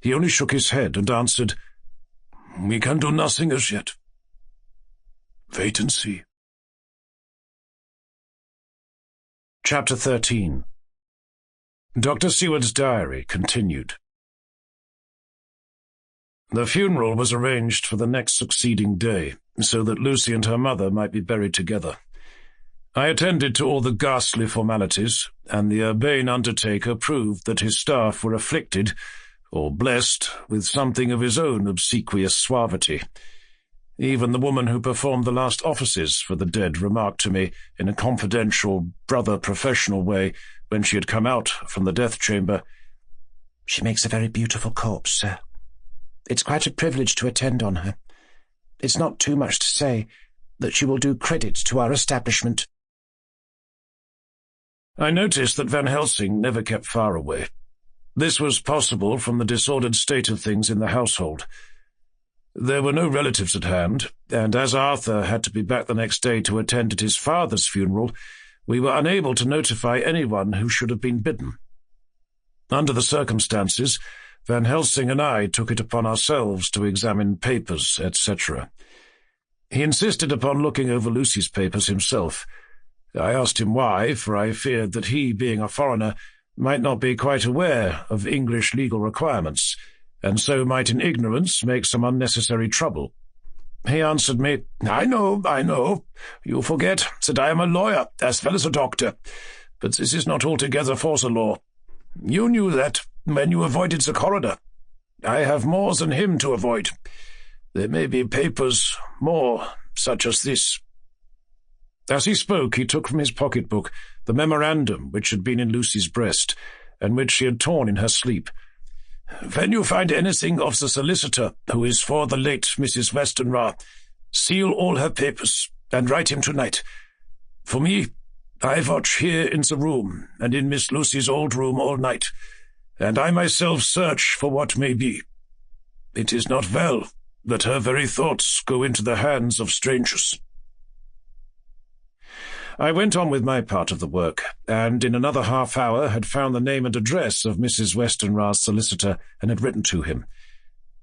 he only shook his head and answered, "We can do nothing as yet. Wait and see." Chapter 13. Dr. Seward's Diary continued. The funeral was arranged for the next succeeding day, so that Lucy and her mother might be buried together. I attended to all the ghastly formalities, and the urbane undertaker proved that his staff were afflicted, or blessed, with something of his own obsequious suavity. Even the woman who performed the last offices for the dead remarked to me, in a confidential, brother-professional way, when she had come out from the death-chamber, "She makes a very beautiful corpse, sir. It's quite a privilege to attend on her. It's not too much to say that she will do credit to our establishment." I noticed that Van Helsing never kept far away. This was possible from the disordered state of things in the household. There were no relatives at hand, and as Arthur had to be back the next day to attend at his father's funeral, we were unable to notify anyone who should have been bidden. Under the circumstances, Van Helsing and I took it upon ourselves to examine papers, etc. He insisted upon looking over Lucy's papers himself. I asked him why, for I feared that he, being a foreigner, might not be quite aware of English legal requirements, and so might in ignorance make some unnecessary trouble. He answered me, I know. You forget that I am a lawyer as well as a doctor, but this is not altogether for the law. You knew that when you avoided the coroner. I have more than him to avoid. There may be papers, more, such as this." As he spoke, he took from his pocket-book the memorandum which had been in Lucy's breast, and which she had torn in her sleep. "When you find anything of the solicitor who is for the late Mrs. Westenra, seal all her papers, and write him tonight. For me, I watch here in the room, and in Miss Lucy's old room all night, and I myself search for what may be. It is not well that her very thoughts go into the hands of strangers." I went on with my part of the work, and in another half-hour had found the name and address of Mrs. Westenra's solicitor and had written to him.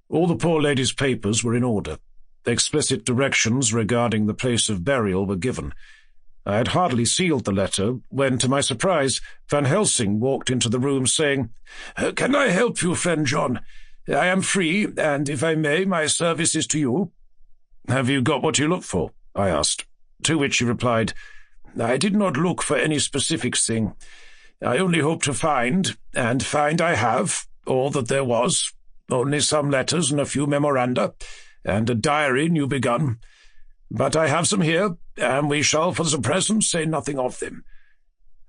All the poor lady's papers were in order. Explicit directions regarding the place of burial were given. I had hardly sealed the letter when, to my surprise, Van Helsing walked into the room saying, "Can I help you, friend John? I am free, and if I may, my service is to you." "Have you got what you look for?" I asked, to which he replied, "I did not look for any specific thing. I only hope to find, and find I have, all that there was, only some letters and a few memoranda, and a diary new begun. But I have some here, and we shall for the present say nothing of them.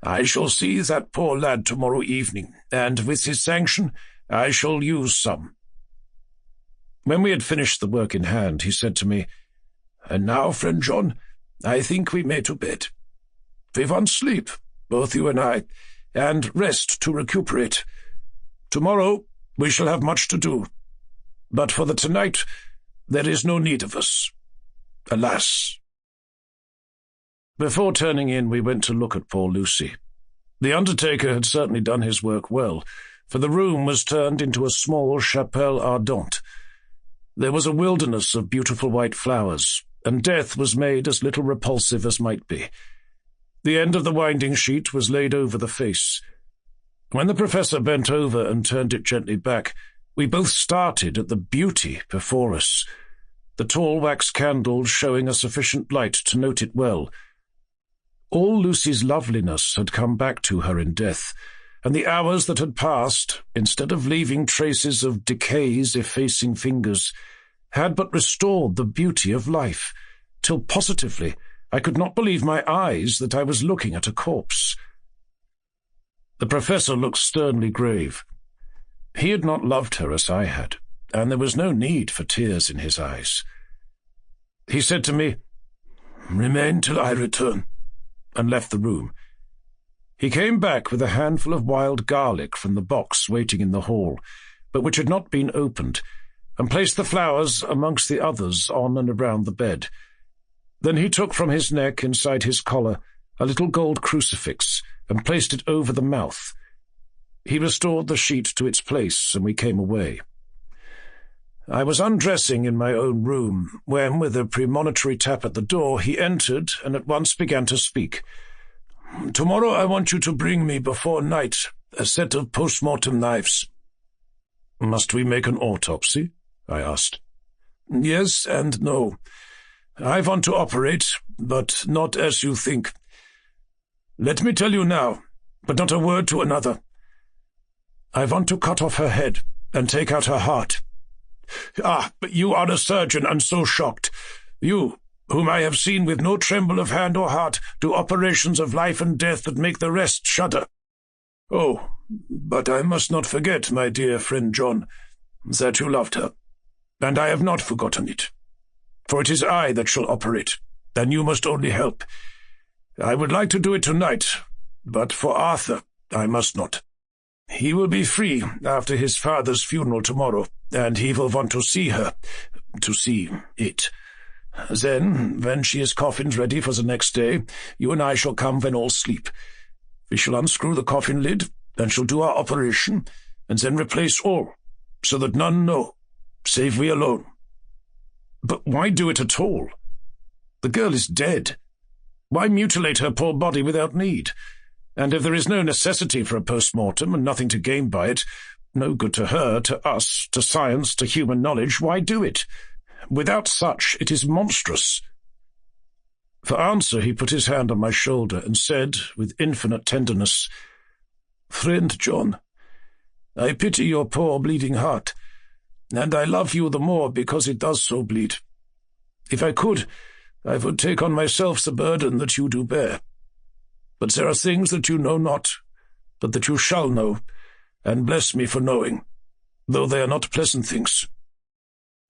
I shall see that poor lad tomorrow evening, and with his sanction I shall use some." When we had finished the work in hand, he said to me, "And now, friend John, I think we may to bed. We want sleep, both you and I, and rest to recuperate. Tomorrow we shall have much to do, but for the tonight there is no need of us. Alas." Before turning in, we went to look at poor Lucy. The undertaker had certainly done his work well, for the room was turned into a small chapelle ardente. There was a wilderness of beautiful white flowers, and death was made as little repulsive as might be. The end of the winding sheet was laid over the face. When the professor bent over and turned it gently back, we both started at the beauty before us, the tall wax candles showing a sufficient light to note it well. All Lucy's loveliness had come back to her in death, and the hours that had passed, instead of leaving traces of decay's effacing fingers, had but restored the beauty of life, till positively I could not believe my eyes that I was looking at a corpse. The professor looked sternly grave. He had not loved her as I had, and there was no need for tears in his eyes. He said to me, "Remain till I return," and left the room. He came back with a handful of wild garlic from the box waiting in the hall, but which had not been opened, and placed the flowers amongst the others on and around the bed. Then he took from his neck inside his collar a little gold crucifix and placed it over the mouth. He restored the sheet to its place, and we came away. I was undressing in my own room when, with a premonitory tap at the door, he entered and at once began to speak. "Tomorrow I want you to bring me before night a set of post-mortem knives." "Must we make an autopsy?" I asked. "Yes and no. I want to operate, but not as you think. Let me tell you now, but not a word to another. I want to cut off her head and take out her heart. Ah, but you are a surgeon and so shocked. You, whom I have seen with no tremble of hand or heart, do operations of life and death that make the rest shudder. Oh, but I must not forget, my dear friend John, that you loved her, and I have not forgotten it. For it is I that shall operate, and you must only help. I would like to do it tonight, but for Arthur I must not. He will be free after his father's funeral tomorrow, and he will want to see her, to see it. Then, when she is coffined ready for the next day, you and I shall come when all sleep. We shall unscrew the coffin lid, and shall do our operation, and then replace all, so that none know, save we alone." "But why do it at all? The girl is dead. Why mutilate her poor body without need? And if there is no necessity for a post-mortem and nothing to gain by it, no good to her, to us, to science, to human knowledge, why do it? Without such, it is monstrous." For answer, he put his hand on my shoulder and said, with infinite tenderness, "Friend John, I pity your poor bleeding heart, and I love you the more because it does so bleed. If I could, I would take on myself the burden that you do bear. But there are things that you know not, but that you shall know, and bless me for knowing, though they are not pleasant things.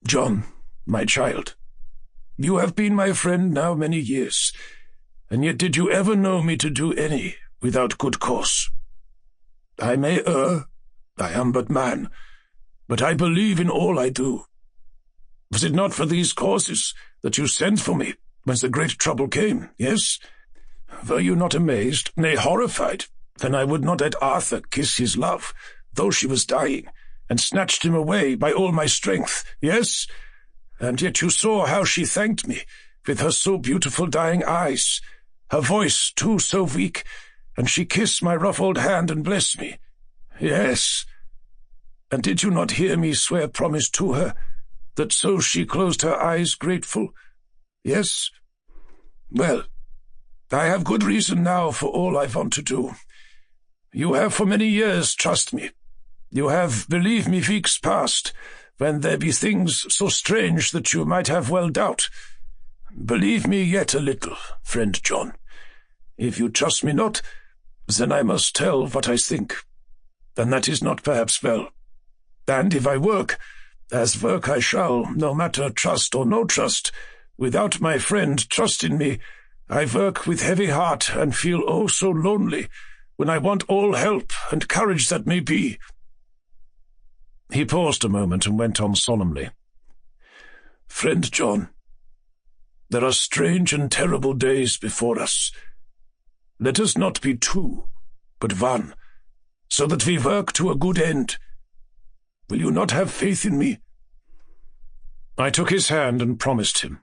John, my child, you have been my friend now many years, and yet did you ever know me to do any without good cause? I may err, I am but man, but I believe in all I do. Was it not for these causes that you sent for me when the great trouble came, yes? Were you not amazed, nay horrified, when I would not let Arthur kiss his love, though she was dying, and snatched him away by all my strength, yes? And yet you saw how she thanked me, with her so beautiful dying eyes, her voice too so weak, and she kissed my rough old hand and blessed me. Yes. And did you not hear me swear promise to her, that so she closed her eyes grateful? Yes? Well, I have good reason now for all I want to do. You have for many years trust me. You have believed me weeks past, when there be things so strange that you might have well doubt. Believe me yet a little, friend John. If you trust me not, then I must tell what I think, and that is not perhaps well. And if I work, as work I shall, no matter trust or no trust, without my friend trust in me, I work with heavy heart and feel oh so lonely, when I want all help and courage that may be. He paused a moment and went on solemnly. Friend John, there are strange and terrible days before us. Let us not be two, but one, so that we work to a good end. Will you not have faith in me? I took his hand and promised him.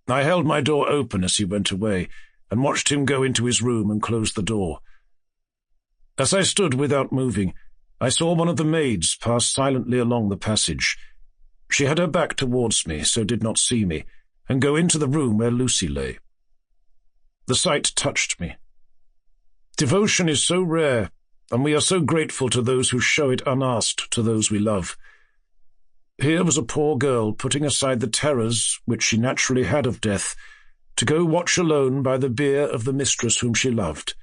I held my door open as he went away, and watched him go into his room and close the door. As I stood without moving, I saw one of the maids pass silently along the passage. She had her back towards me, so did not see me, and go into the room where Lucy lay. The sight touched me. Devotion is so rare, and we are so grateful to those who show it unasked to those we love. Here was a poor girl putting aside the terrors which she naturally had of death, to go watch alone by the bier of the mistress whom she loved,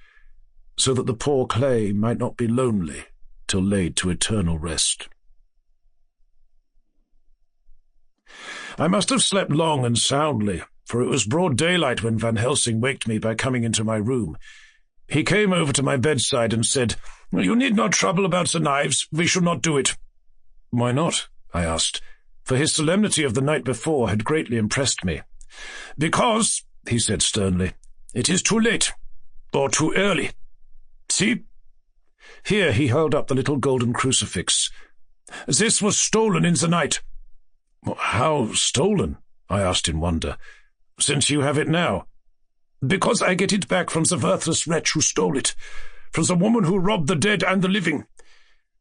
so that the poor clay might not be lonely till laid to eternal rest. I must have slept long and soundly, for it was broad daylight when Van Helsing waked me by coming into my room. He came over to my bedside and said, "You need not trouble about the knives. We shall not do it." "Why not?" I asked, for his solemnity of the night before had greatly impressed me. "Because," he said sternly, "it is too late, or too early. See?" Here he held up the little golden crucifix. "This was stolen in the night." "How stolen?" I asked in wonder, "since you have it now." "Because I get it back from the worthless wretch who stole it, from the woman who robbed the dead and the living.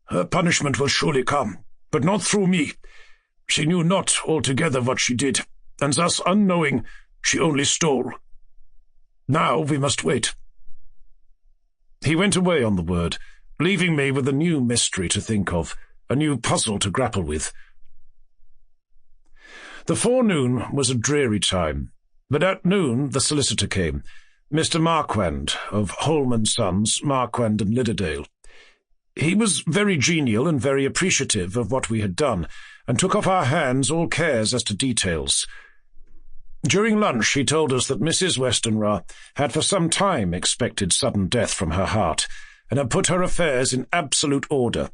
Her punishment will surely come, but not through me. She knew not altogether what she did, and thus unknowing, she only stole. Now we must wait." He went away on the word, leaving me with a new mystery to think of, a new puzzle to grapple with. The forenoon was a dreary time, but at noon the solicitor came, Mr. Marquand, of Holman Sons, Marquand and Lidderdale. He was very genial and very appreciative of what we had done, and took off our hands all cares as to details. During lunch he told us that Mrs. Westenra had for some time expected sudden death from her heart, and had put her affairs in absolute order.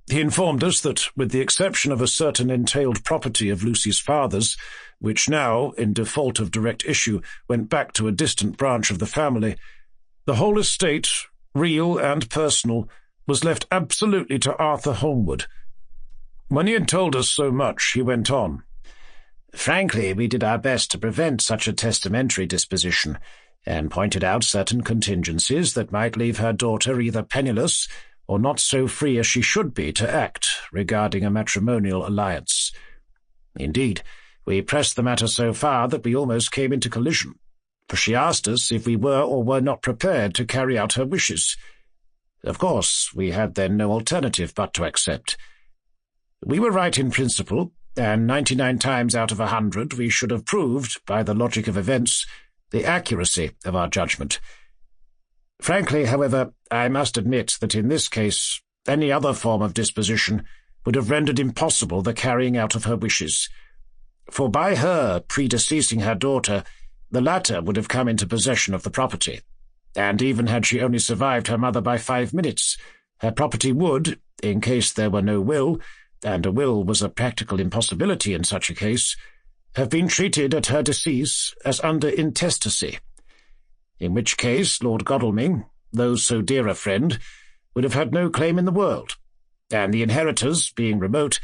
He informed us that, with the exception of a certain entailed property of Lucy's father's, which now, in default of direct issue, went back to a distant branch of the family, the whole estate, real and personal, was left absolutely to Arthur Holmwood. When he had told us so much, he went on. "Frankly, we did our best to prevent such a testamentary disposition, and pointed out certain contingencies that might leave her daughter either penniless or not so free as she should be to act regarding a matrimonial alliance. Indeed, we pressed the matter so far that we almost came into collision, for she asked us if we were or were not prepared to carry out her wishes. Of course, we had then no alternative but to accept. We were right in principle, and 99 times out of 100 we should have proved, by the logic of events, the accuracy of our judgment. Frankly, however, I must admit that in this case any other form of disposition would have rendered impossible the carrying out of her wishes. For by her predeceasing her daughter, the latter would have come into possession of the property, and even had she only survived her mother by 5 minutes, her property would, in case there were no will, and a will was a practical impossibility in such a case, have been treated at her decease as under intestacy. in which case Lord Godalming, though so dear a friend, would have had no claim in the world, and the inheritors, being remote,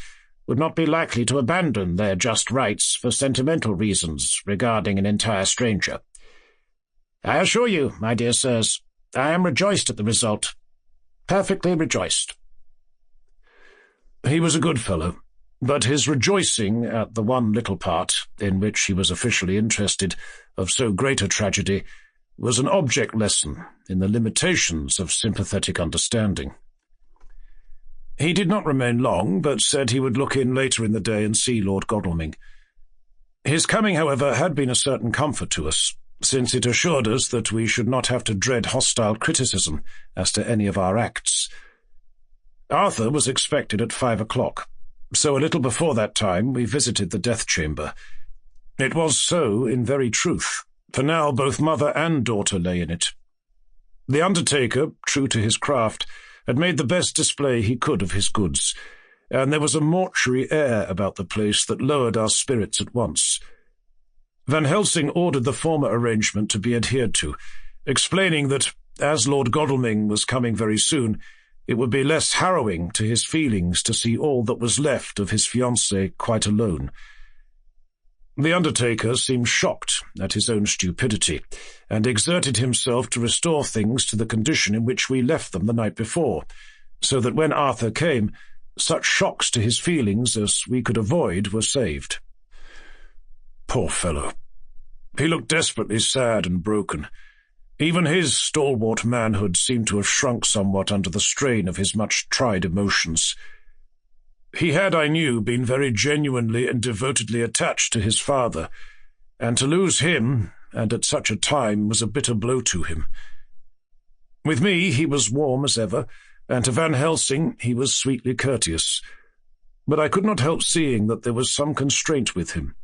would not be likely to abandon their just rights for sentimental reasons regarding an entire stranger. I assure you, my dear sirs, I am rejoiced at the result. Perfectly rejoiced." He was a good fellow, but his rejoicing at the one little part, in which he was officially interested, of so great a tragedy, was an object lesson in the limitations of sympathetic understanding. He did not remain long, but said he would look in later in the day and see Lord Godalming. His coming, however, had been a certain comfort to us, since it assured us that we should not have to dread hostile criticism as to any of our acts. Arthur was expected at 5 o'clock, so a little before that time we visited the death-chamber. It was so in very truth, for now both mother and daughter lay in it. The undertaker, true to his craft, had made the best display he could of his goods, and there was a mortuary air about the place that lowered our spirits at once. Van Helsing ordered the former arrangement to be adhered to, explaining that, as Lord Godalming was coming very soon, it would be less harrowing to his feelings to see all that was left of his fiancée quite alone. The undertaker seemed shocked at his own stupidity, and exerted himself to restore things to the condition in which we left them the night before, so that when Arthur came, such shocks to his feelings as we could avoid were saved. Poor fellow! He looked desperately sad and broken. Even his stalwart manhood seemed to have shrunk somewhat under the strain of his much-tried emotions. He had, I knew, been very genuinely and devotedly attached to his father, and to lose him, and at such a time, was a bitter blow to him. With me he was warm as ever, and to Van Helsing he was sweetly courteous, but I could not help seeing that there was some constraint with him.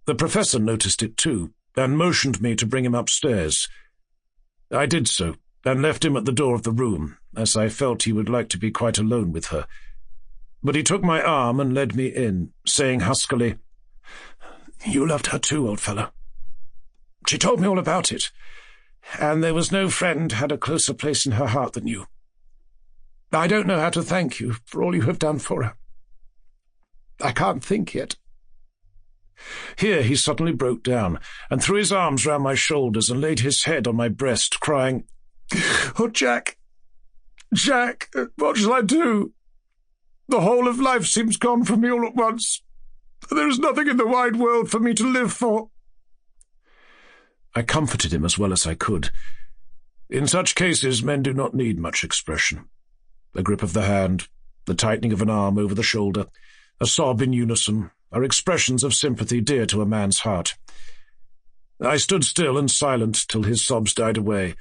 The professor noticed it too, and motioned me to bring him upstairs. I did so, and left him at the door of the room, as I felt he would like to be quite alone with her. But he took my arm and led me in, saying huskily, "You loved her too, old fellow. She told me all about it, and there was no friend had a closer place in her heart than you. I don't know how to thank you for all you have done for her. I can't think yet." Here he suddenly broke down, and threw his arms round my shoulders and laid his head on my breast, crying, "Oh, Jack! Jack, what shall I do? The whole of life seems gone from me all at once. There is nothing in the wide world for me to live for." I comforted him as well as I could. In such cases men do not need much expression. A grip of the hand, the tightening of an arm over the shoulder, a sob in unison, are expressions of sympathy dear to a man's heart. I stood still and silent till his sobs died away,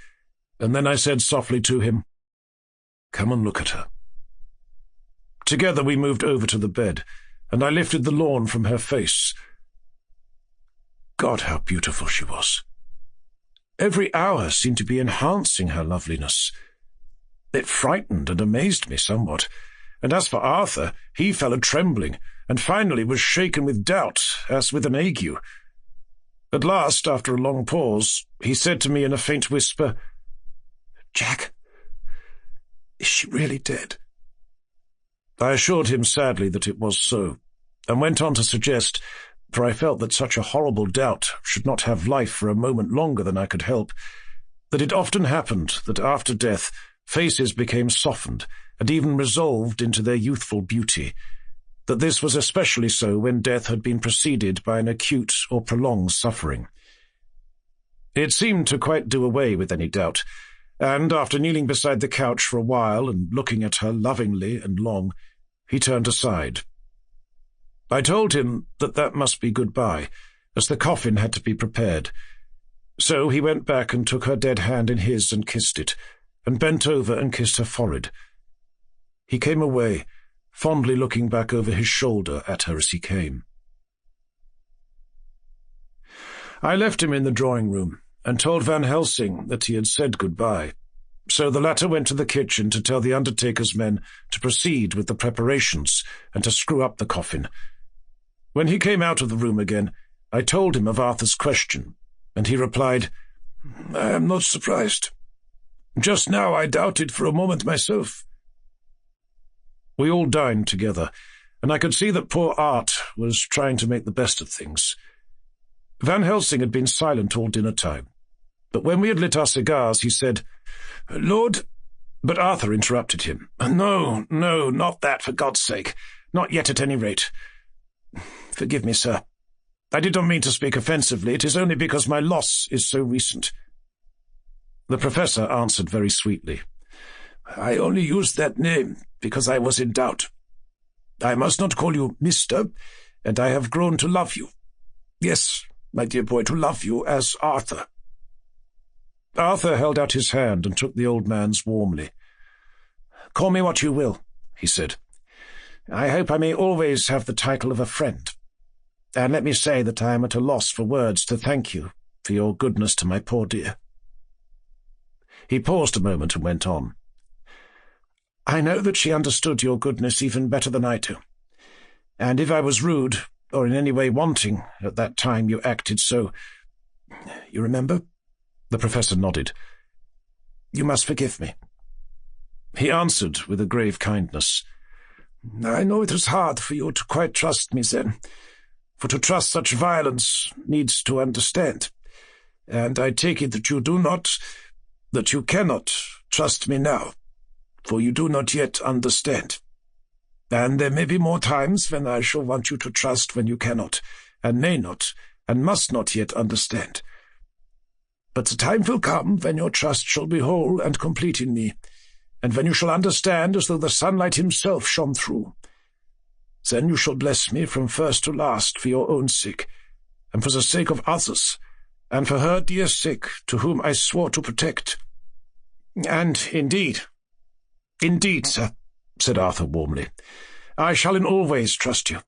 and then I said softly to him, "Come and look at her." Together we moved over to the bed, and I lifted the lawn from her face. God, how beautiful she was! Every hour seemed to be enhancing her loveliness. It frightened and amazed me somewhat, and as for Arthur, he fell a-trembling, and finally was shaken with doubt, as with an ague. At last, after a long pause, he said to me in a faint whisper, "Jack, is she really dead?" I assured him sadly that it was so, and went on to suggest, for I felt that such a horrible doubt should not have life for a moment longer than I could help, that it often happened that after death faces became softened and even resolved into their youthful beauty, that this was especially so when death had been preceded by an acute or prolonged suffering. It seemed to quite do away with any doubt, and after kneeling beside the couch for a while and looking at her lovingly and long, he turned aside. I told him that that must be goodbye, as the coffin had to be prepared. So he went back and took her dead hand in his and kissed it, and bent over and kissed her forehead. He came away, fondly looking back over his shoulder at her as he came. I left him in the drawing-room, and told Van Helsing that he had said goodbye, so the latter went to the kitchen to tell the undertaker's men to proceed with the preparations and to screw up the coffin. When he came out of the room again, I told him of Arthur's question, and he replied, I am not surprised. Just now I doubted for a moment myself. We all dined together, and I could see that poor Art was trying to make the best of things. Van Helsing had been silent all dinner time, but when we had lit our cigars, he said, "Lord—" But Arthur interrupted him. "No, not that, for God's sake. Not yet, at any rate. Forgive me, sir. I did not mean to speak offensively. It is only because my loss is so recent." The professor answered very sweetly. "I only used that name because I was in doubt. I must not call you Mr., and I have grown to love you. Yes, my dear boy, to love you as Arthur." Arthur held out his hand and took the old man's warmly. "Call me what you will," he said. "I hope I may always have the title of a friend. And let me say that I am at a loss for words to thank you for your goodness to my poor dear." He paused a moment and went on. "I know that she understood your goodness even better than I do. And if I was rude, or in any way wanting, at that time you acted so— You remember?" The professor nodded. "You must forgive me." He answered with a grave kindness. "I know it is hard for you to quite trust me then, for to trust such violence needs to understand. And I take it that you cannot trust me now, for you do not yet understand. And there may be more times when I shall want you to trust when you cannot, and may not, and must not yet understand. But the time will come when your trust shall be whole and complete in me, and when you shall understand as though the sunlight himself shone through. Then you shall bless me from first to last for your own sake, and for the sake of others, and for her dear sake, to whom I swore to protect. And indeed, sir," said Arthur warmly, "I shall in all ways trust you.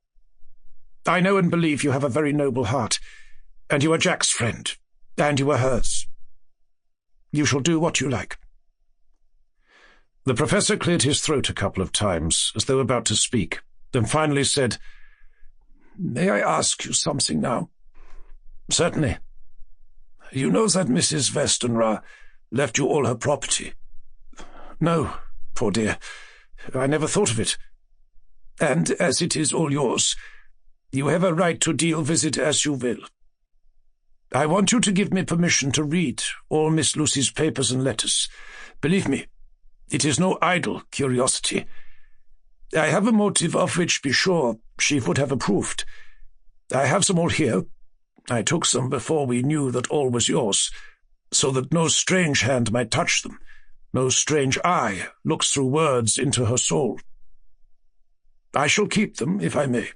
I know and believe you have a very noble heart, and you are Jack's friend, and you are hers. You shall do what you like." The professor cleared his throat a couple of times, as though about to speak, then finally said, "May I ask you something now?" "Certainly." "You know that Mrs. Westenra left you all her property?" "No, poor dear. I never thought of it." "And as it is all yours, you have a right to deal with it as you will. I want you to give me permission to read all Miss Lucy's papers and letters. Believe me, it is no idle curiosity. I have a motive of which, be sure, she would have approved. I have them all here. I took them before we knew that all was yours, so that no strange hand might touch them, no strange eye looks through words into her soul. I shall keep them, if I may.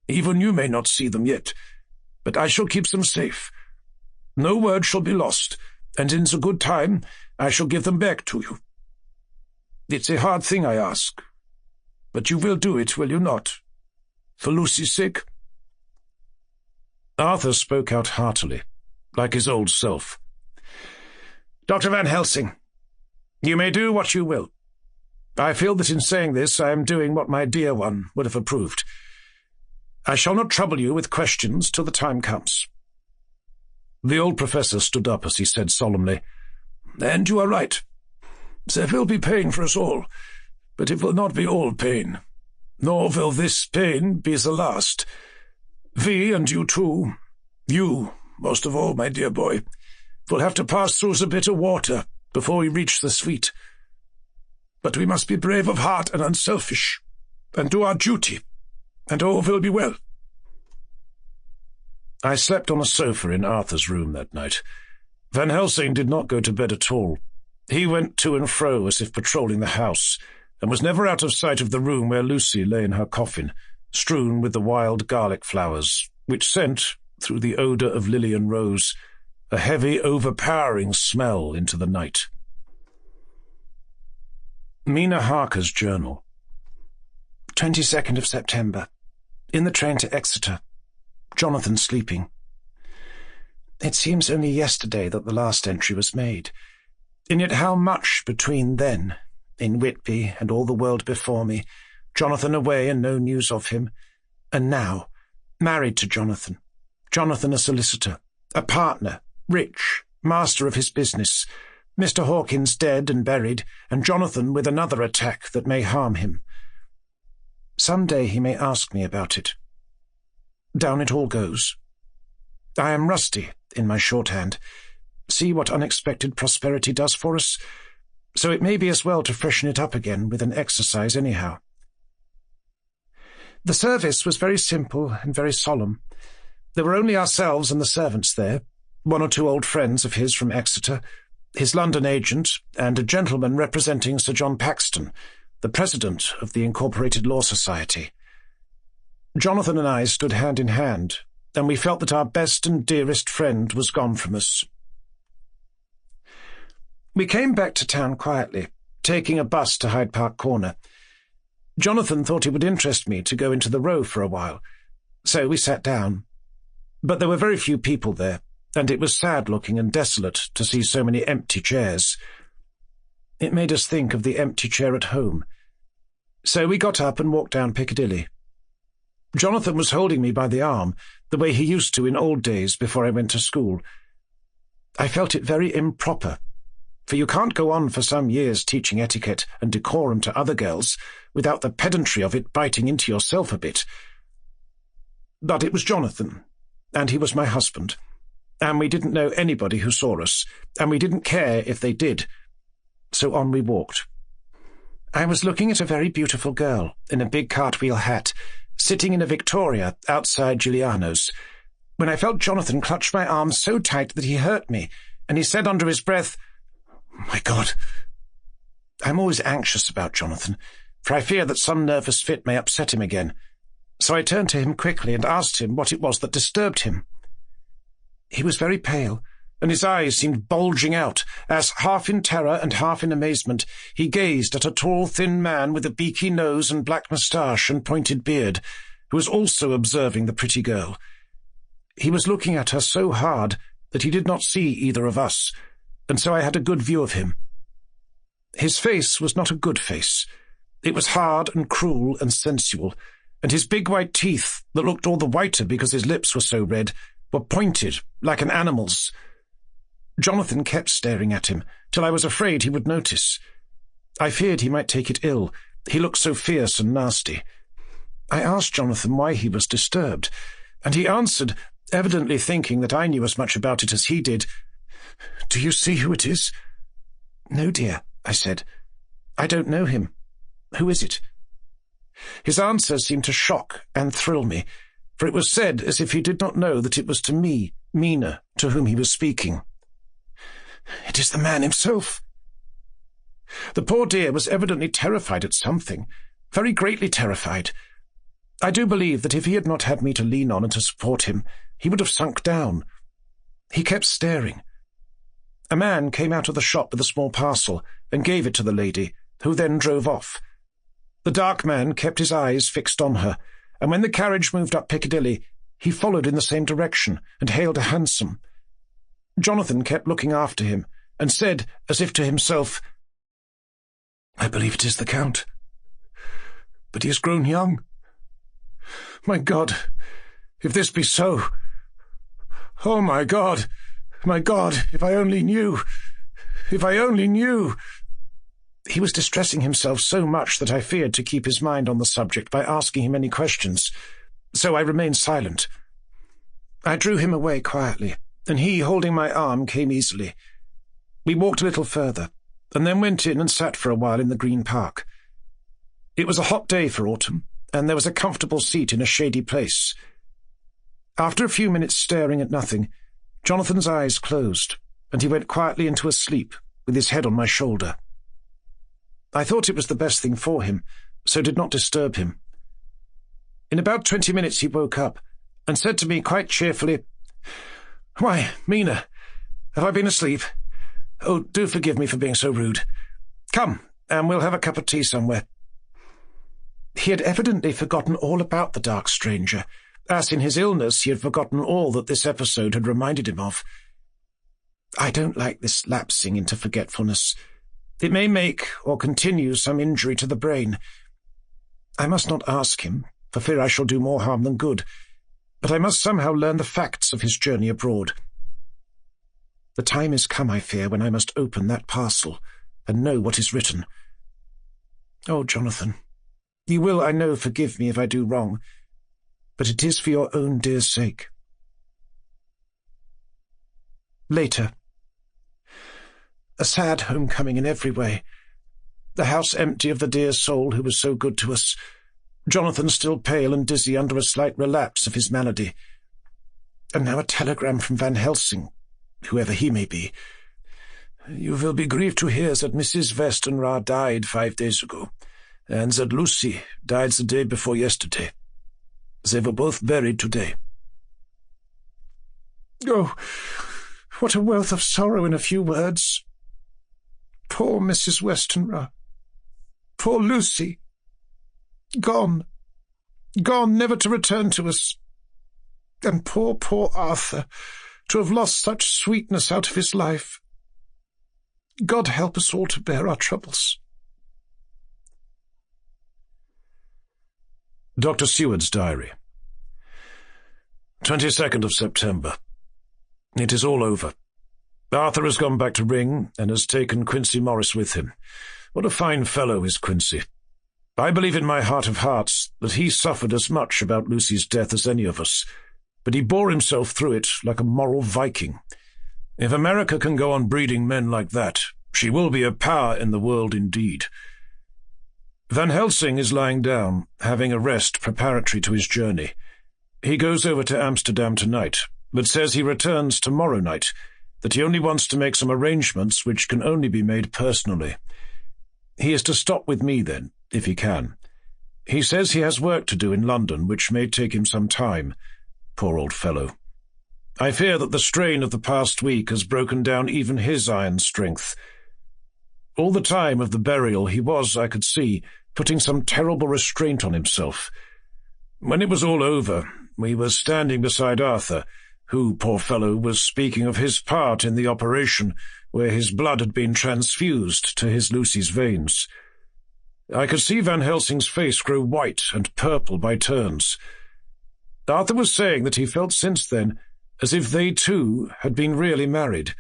Even you may not see them yet, but I shall keep them safe. No word shall be lost, and in the good time I shall give them back to you. It's a hard thing I ask, but you will do it, will you not? For Lucy's sake?" Arthur spoke out heartily, like his old self. "Dr. Van Helsing, you may do what you will. I feel that in saying this I am doing what my dear one would have approved. I shall not trouble you with questions till the time comes." The old professor stood up as he said solemnly, "And you are right. There will be pain for us all, but it will not be all pain, nor will this pain be the last. We, and you too, you, most of all, my dear boy, will have to pass through the bitter water before we reach the sweet. But we must be brave of heart and unselfish, and do our duty, and all will be well." I slept on a sofa in Arthur's room that night. Van Helsing did not go to bed at all. He went to and fro as if patrolling the house, and was never out of sight of the room where Lucy lay in her coffin, strewn with the wild garlic flowers, which sent, through the odour of lily and rose, a heavy, overpowering smell into the night. Mina Harker's journal. 22nd of September. In the train to Exeter. Jonathan sleeping. It seems only yesterday that the last entry was made, and yet how much between then, in Whitby and all the world before me, Jonathan away and no news of him, and now, married to Jonathan, Jonathan a solicitor, a partner, rich, master of his business, Mr. Hawkins dead and buried, and Jonathan with another attack that may harm him. Some day he may ask me about it. Down it all goes. I am rusty in my shorthand. See what unexpected prosperity does for us? So it may be as well to freshen it up again with an exercise anyhow. The service was very simple and very solemn. There were only ourselves and the servants there, one or two old friends of his from Exeter, his London agent, and a gentleman representing Sir John Paxton, the president of the Incorporated Law Society. Jonathan and I stood hand in hand, and we felt that our best and dearest friend was gone from us. We came back to town quietly, taking a bus to Hyde Park Corner. Jonathan thought it would interest me to go into the Row for a while, so we sat down. But there were very few people there, and it was sad-looking and desolate to see so many empty chairs. It made us think of the empty chair at home. So we got up and walked down Piccadilly. Jonathan was holding me by the arm, the way he used to in old days before I went to school. I felt it very improper, for you can't go on for some years teaching etiquette and decorum to other girls without the pedantry of it biting into yourself a bit. But it was Jonathan, and he was my husband, and we didn't know anybody who saw us, and we didn't care if they did. So on we walked. I was looking at a very beautiful girl in a big cartwheel hat, sitting in a Victoria outside Giuliano's, when I felt Jonathan clutch my arm so tight that he hurt me, and he said under his breath, "My God." I'm always anxious about Jonathan, for I fear that some nervous fit may upset him again. So I turned to him quickly and asked him what it was that disturbed him. He was very pale, and his eyes seemed bulging out, as, half in terror and half in amazement, he gazed at a tall, thin man with a beaky nose and black moustache and pointed beard, who was also observing the pretty girl. He was looking at her so hard that he did not see either of us, and so I had a good view of him. His face was not a good face. It was hard and cruel and sensual, and his big white teeth, that looked all the whiter because his lips were so red, were pointed like an animal's. Jonathan kept staring at him, till I was afraid he would notice. I feared he might take it ill. He looked so fierce and nasty. I asked Jonathan why he was disturbed, and he answered, evidently thinking that I knew as much about it as he did, "Do you see who it is?" "No, dear," I said. "I don't know him. Who is it?" His answer seemed to shock and thrill me, for it was said as if he did not know that it was to me, Mina, to whom he was speaking. "It is the man himself." The poor dear was evidently terrified at something, very greatly terrified. I do believe that if he had not had me to lean on and to support him, he would have sunk down. He kept staring. A man came out of the shop with a small parcel and gave it to the lady, who then drove off. The dark man kept his eyes fixed on her, and when the carriage moved up Piccadilly, he followed in the same direction and hailed a hansom. Jonathan kept looking after him, and said, as if to himself, "I believe it is the Count. But he has grown young. My God, if this be so! Oh, my God, if I only knew! If I only knew!" He was distressing himself so much that I feared to keep his mind on the subject by asking him any questions, so I remained silent. I drew him away quietly, and he, holding my arm, came easily. We walked a little further, and then went in and sat for a while in the Green Park. It was a hot day for autumn, and there was a comfortable seat in a shady place. After a few minutes staring at nothing, Jonathan's eyes closed, and he went quietly into a sleep, with his head on my shoulder. I thought it was the best thing for him, so did not disturb him. In about 20 minutes he woke up, and said to me quite cheerfully, "Why, Mina, have I been asleep? Oh, do forgive me for being so rude. Come, and we'll have a cup of tea somewhere." He had evidently forgotten all about the dark stranger, as in his illness he had forgotten all that this episode had reminded him of. I don't like this lapsing into forgetfulness. It may make or continue some injury to the brain. I must not ask him, for fear I shall do more harm than good, but I must somehow learn the facts of his journey abroad. The time is come, I fear, when I must open that parcel and know what is written. Oh, Jonathan, you will, I know, forgive me if I do wrong, but it is for your own dear sake. Later. A sad homecoming in every way. The house empty of the dear soul who was so good to us. Jonathan still pale and dizzy under a slight relapse of his malady. And now a telegram from Van Helsing, whoever he may be. You will be grieved to hear that Mrs. Westenra died 5 days ago, and that Lucy died the day before yesterday. They were both buried today. Oh, what a wealth of sorrow in a few words. Poor Mrs. Westenra. Poor Lucy. Gone. Gone, never to return to us. And poor Arthur, to have lost such sweetness out of his life. God help us all to bear our troubles. Dr. Seward's diary. 22nd of September. It is all over. Arthur has gone back to Ring and has taken Quincy Morris with him. What a fine fellow is Quincy. I believe in my heart of hearts that he suffered as much about Lucy's death as any of us, but he bore himself through it like a moral Viking. If America can go on breeding men like that, she will be a power in the world indeed. Van Helsing is lying down, having a rest preparatory to his journey. He goes over to Amsterdam tonight, but says he returns tomorrow night, that he only wants to make some arrangements which can only be made personally. He is to stop with me then, if he can. He says he has work to do in London, which may take him some time. Poor old fellow. I fear that the strain of the past week has broken down even his iron strength. All the time of the burial he was, I could see, putting some terrible restraint on himself. When it was all over, we were standing beside Arthur, who, poor fellow, was speaking of his part in the operation where his blood had been transfused to his Lucy's veins. I could see Van Helsing's face grow white and purple by turns. Arthur was saying that he felt since then as if they too had been really married,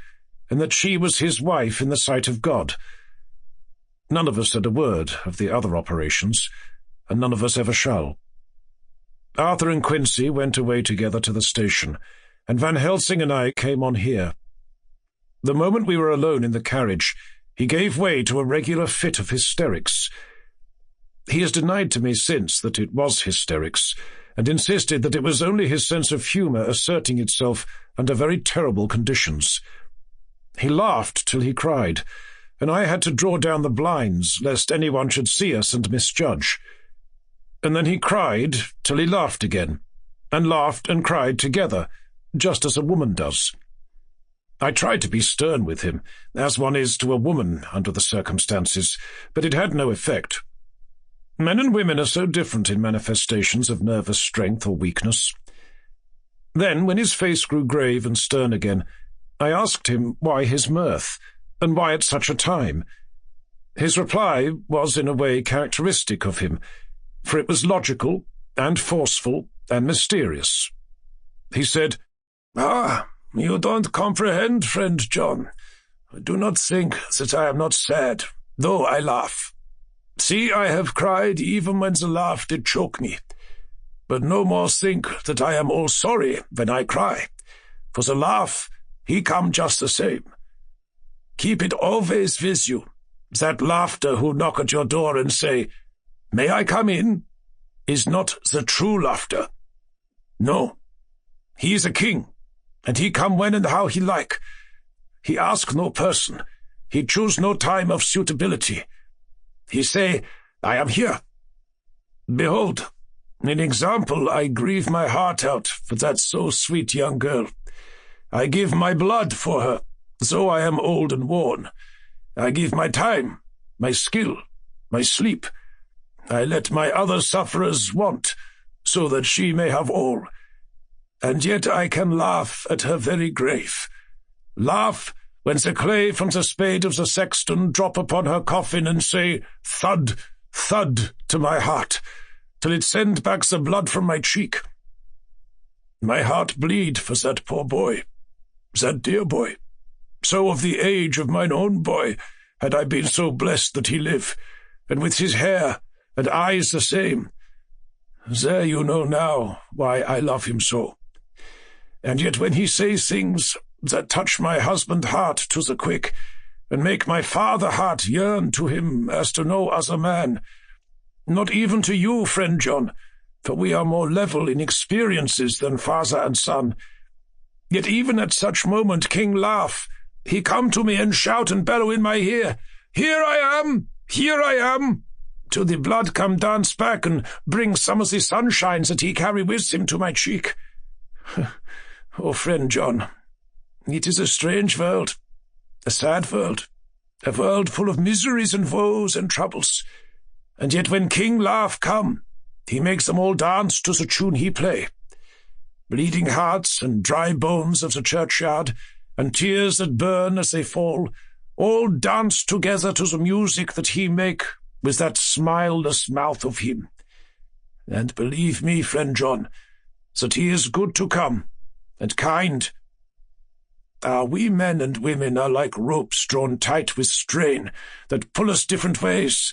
and that she was his wife in the sight of God. None of us said a word of the other operations, and none of us ever shall. Arthur and Quincy went away together to the station, and Van Helsing and I came on here. The moment we were alone in the carriage, he gave way to a regular fit of hysterics. He has denied to me since that it was hysterics, and insisted that it was only his sense of humour asserting itself under very terrible conditions. He laughed till he cried, and I had to draw down the blinds lest anyone should see us and misjudge. And then he cried till he laughed again, and laughed and cried together, just as a woman does. I tried to be stern with him, as one is to a woman under the circumstances, but it had no effect. Men and women are so different in manifestations of nervous strength or weakness. Then, when his face grew grave and stern again, I asked him why his mirth, and why at such a time. His reply was in a way characteristic of him, for it was logical and forceful and mysterious. He said, "Ah, you don't comprehend, friend John. Do not think that I am not sad, though I laugh. See, I have cried even when the laugh did choke me. But no more think that I am all sorry when I cry, for the laugh, he come just the same. Keep it always with you, that laughter who knock at your door and say, 'May I come in?' is not the true laughter. No, he is a king, and he come when and how he like. He ask no person, he choose no time of suitability. He say, 'I am here.' Behold, in example, I grieve my heart out for that so sweet young girl. I give my blood for her, though I am old and worn. I give my time, my skill, my sleep. I let my other sufferers want, so that she may have all. And yet I can laugh at her very grave. Laugh when the clay from the spade of the sexton drop upon her coffin and say, 'Thud, thud,' to my heart, till it send back the blood from my cheek. My heart bleed for that poor boy, that dear boy, So of the age of mine own boy, had I been so blessed that he live, and with his hair and eyes the same. There you know now why I love him so. And yet when he says things that touch my husband heart to the quick, and make my father heart yearn to him as to no other man, not even to you, friend John, for we are more level in experiences than father and son. Yet even at such moment King laugh, he come to me and shout and bellow in my ear, Here I am! Here I am! Till the blood come dance back and bring some of the sunshines that he carry with him to my cheek. Oh, friend John, it is a strange world, a sad world, a world full of miseries and woes and troubles. And yet when King laugh come, he makes them all dance to the tune he play. Bleeding hearts and dry bones of the churchyard, and tears that burn as they fall, all dance together to the music that he make with that smileless mouth of him. And believe me, friend John, that he is good to come, and kind. We men and women are like ropes drawn tight with strain, that pull us different ways.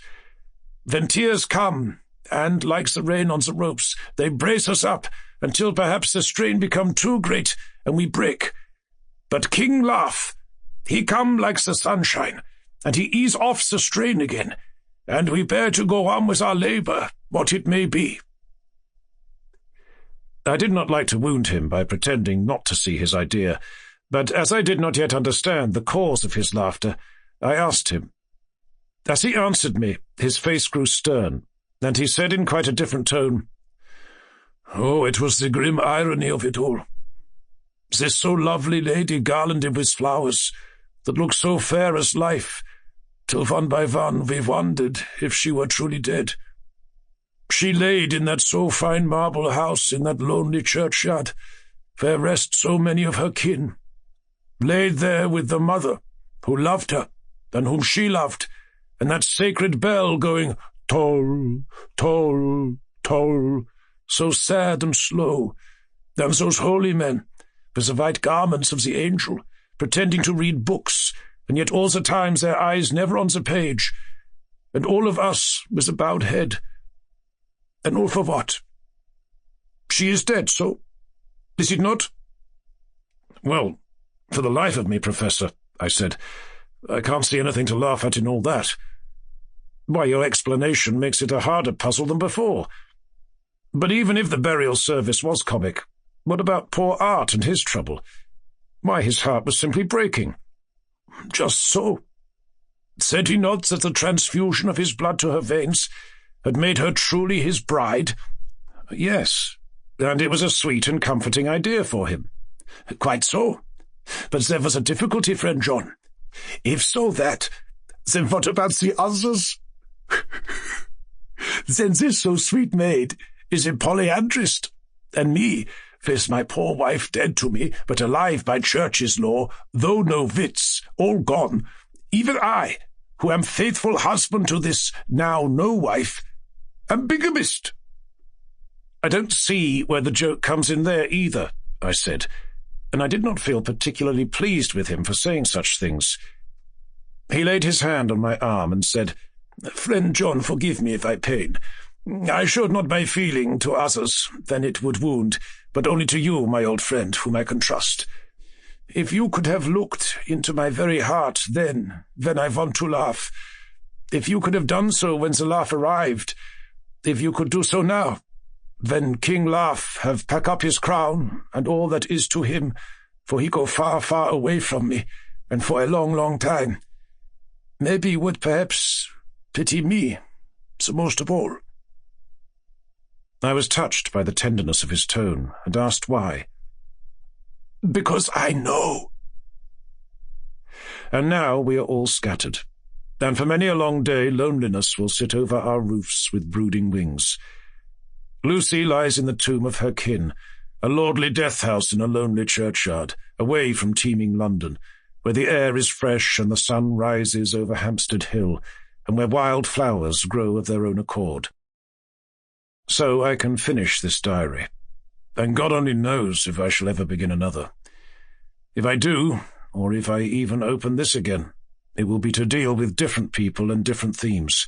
Then tears come, and, like the rain on the ropes, they brace us up, until perhaps the strain become too great, and we break. But King laugh, he come like the sunshine, and he ease off the strain again, and we bear to go on with our labour, what it may be. I did not like to wound him by pretending not to see his idea, but as I did not yet understand the cause of his laughter, I asked him. As he answered me, his face grew stern, and he said in quite a different tone, Oh, it was the grim irony of it all. This so lovely lady garlanded with flowers, that looked so fair as life, till one by one we wondered if she were truly dead. She laid in that so fine marble house in that lonely churchyard, where rest so many of her kin, laid there with the mother, who loved her, and whom she loved, and that sacred bell going toll, toll, toll, so sad and slow, and those holy men, with the white garments of the angel, pretending to read books, and yet all the times their eyes never on the page, and all of us with a bowed head. And all for what? She is dead, so is it not? Well, for the life of me, Professor, I said, I can't see anything to laugh at in all that. Why, your explanation makes it a harder puzzle than before. But even if the burial service was comic, what about poor Art and his trouble? Why, his heart was simply breaking. Just so. Said he not that the transfusion of his blood to her veins had made her truly his bride? Yes, and it was a sweet and comforting idea for him. Quite so. But there was a difficulty, friend John. If so that, then what about the others? Then this so sweet maid is a polyandrist, and me, with my poor wife dead to me, but alive by church's law, though no wits, all gone, even I, who am faithful husband to this now no wife, am bigamist. I don't see where the joke comes in there either, I said, and I did not feel particularly pleased with him for saying such things. He laid his hand on my arm and said, Friend John, forgive me if I pain. I showed not my feeling to others, then it would wound, but only to you, my old friend, whom I can trust. If you could have looked into my very heart then, when I want to laugh, if you could have done so when the laugh arrived, if you could do so now, when King Laugh have pack up his crown and all that is to him, for he go far, far away from me, and for a long, long time, maybe you would perhaps pity me, the most of all. I was touched by the tenderness of his tone, and asked why. Because I know. And now we are all scattered, and for many a long day loneliness will sit over our roofs with brooding wings. Lucy lies in the tomb of her kin, a lordly death-house in a lonely churchyard, away from teeming London, where the air is fresh and the sun rises over Hampstead Hill, and where wild flowers grow of their own accord. So I can finish this diary, and God only knows if I shall ever begin another. If I do, or if I even open this again, it will be to deal with different people and different themes.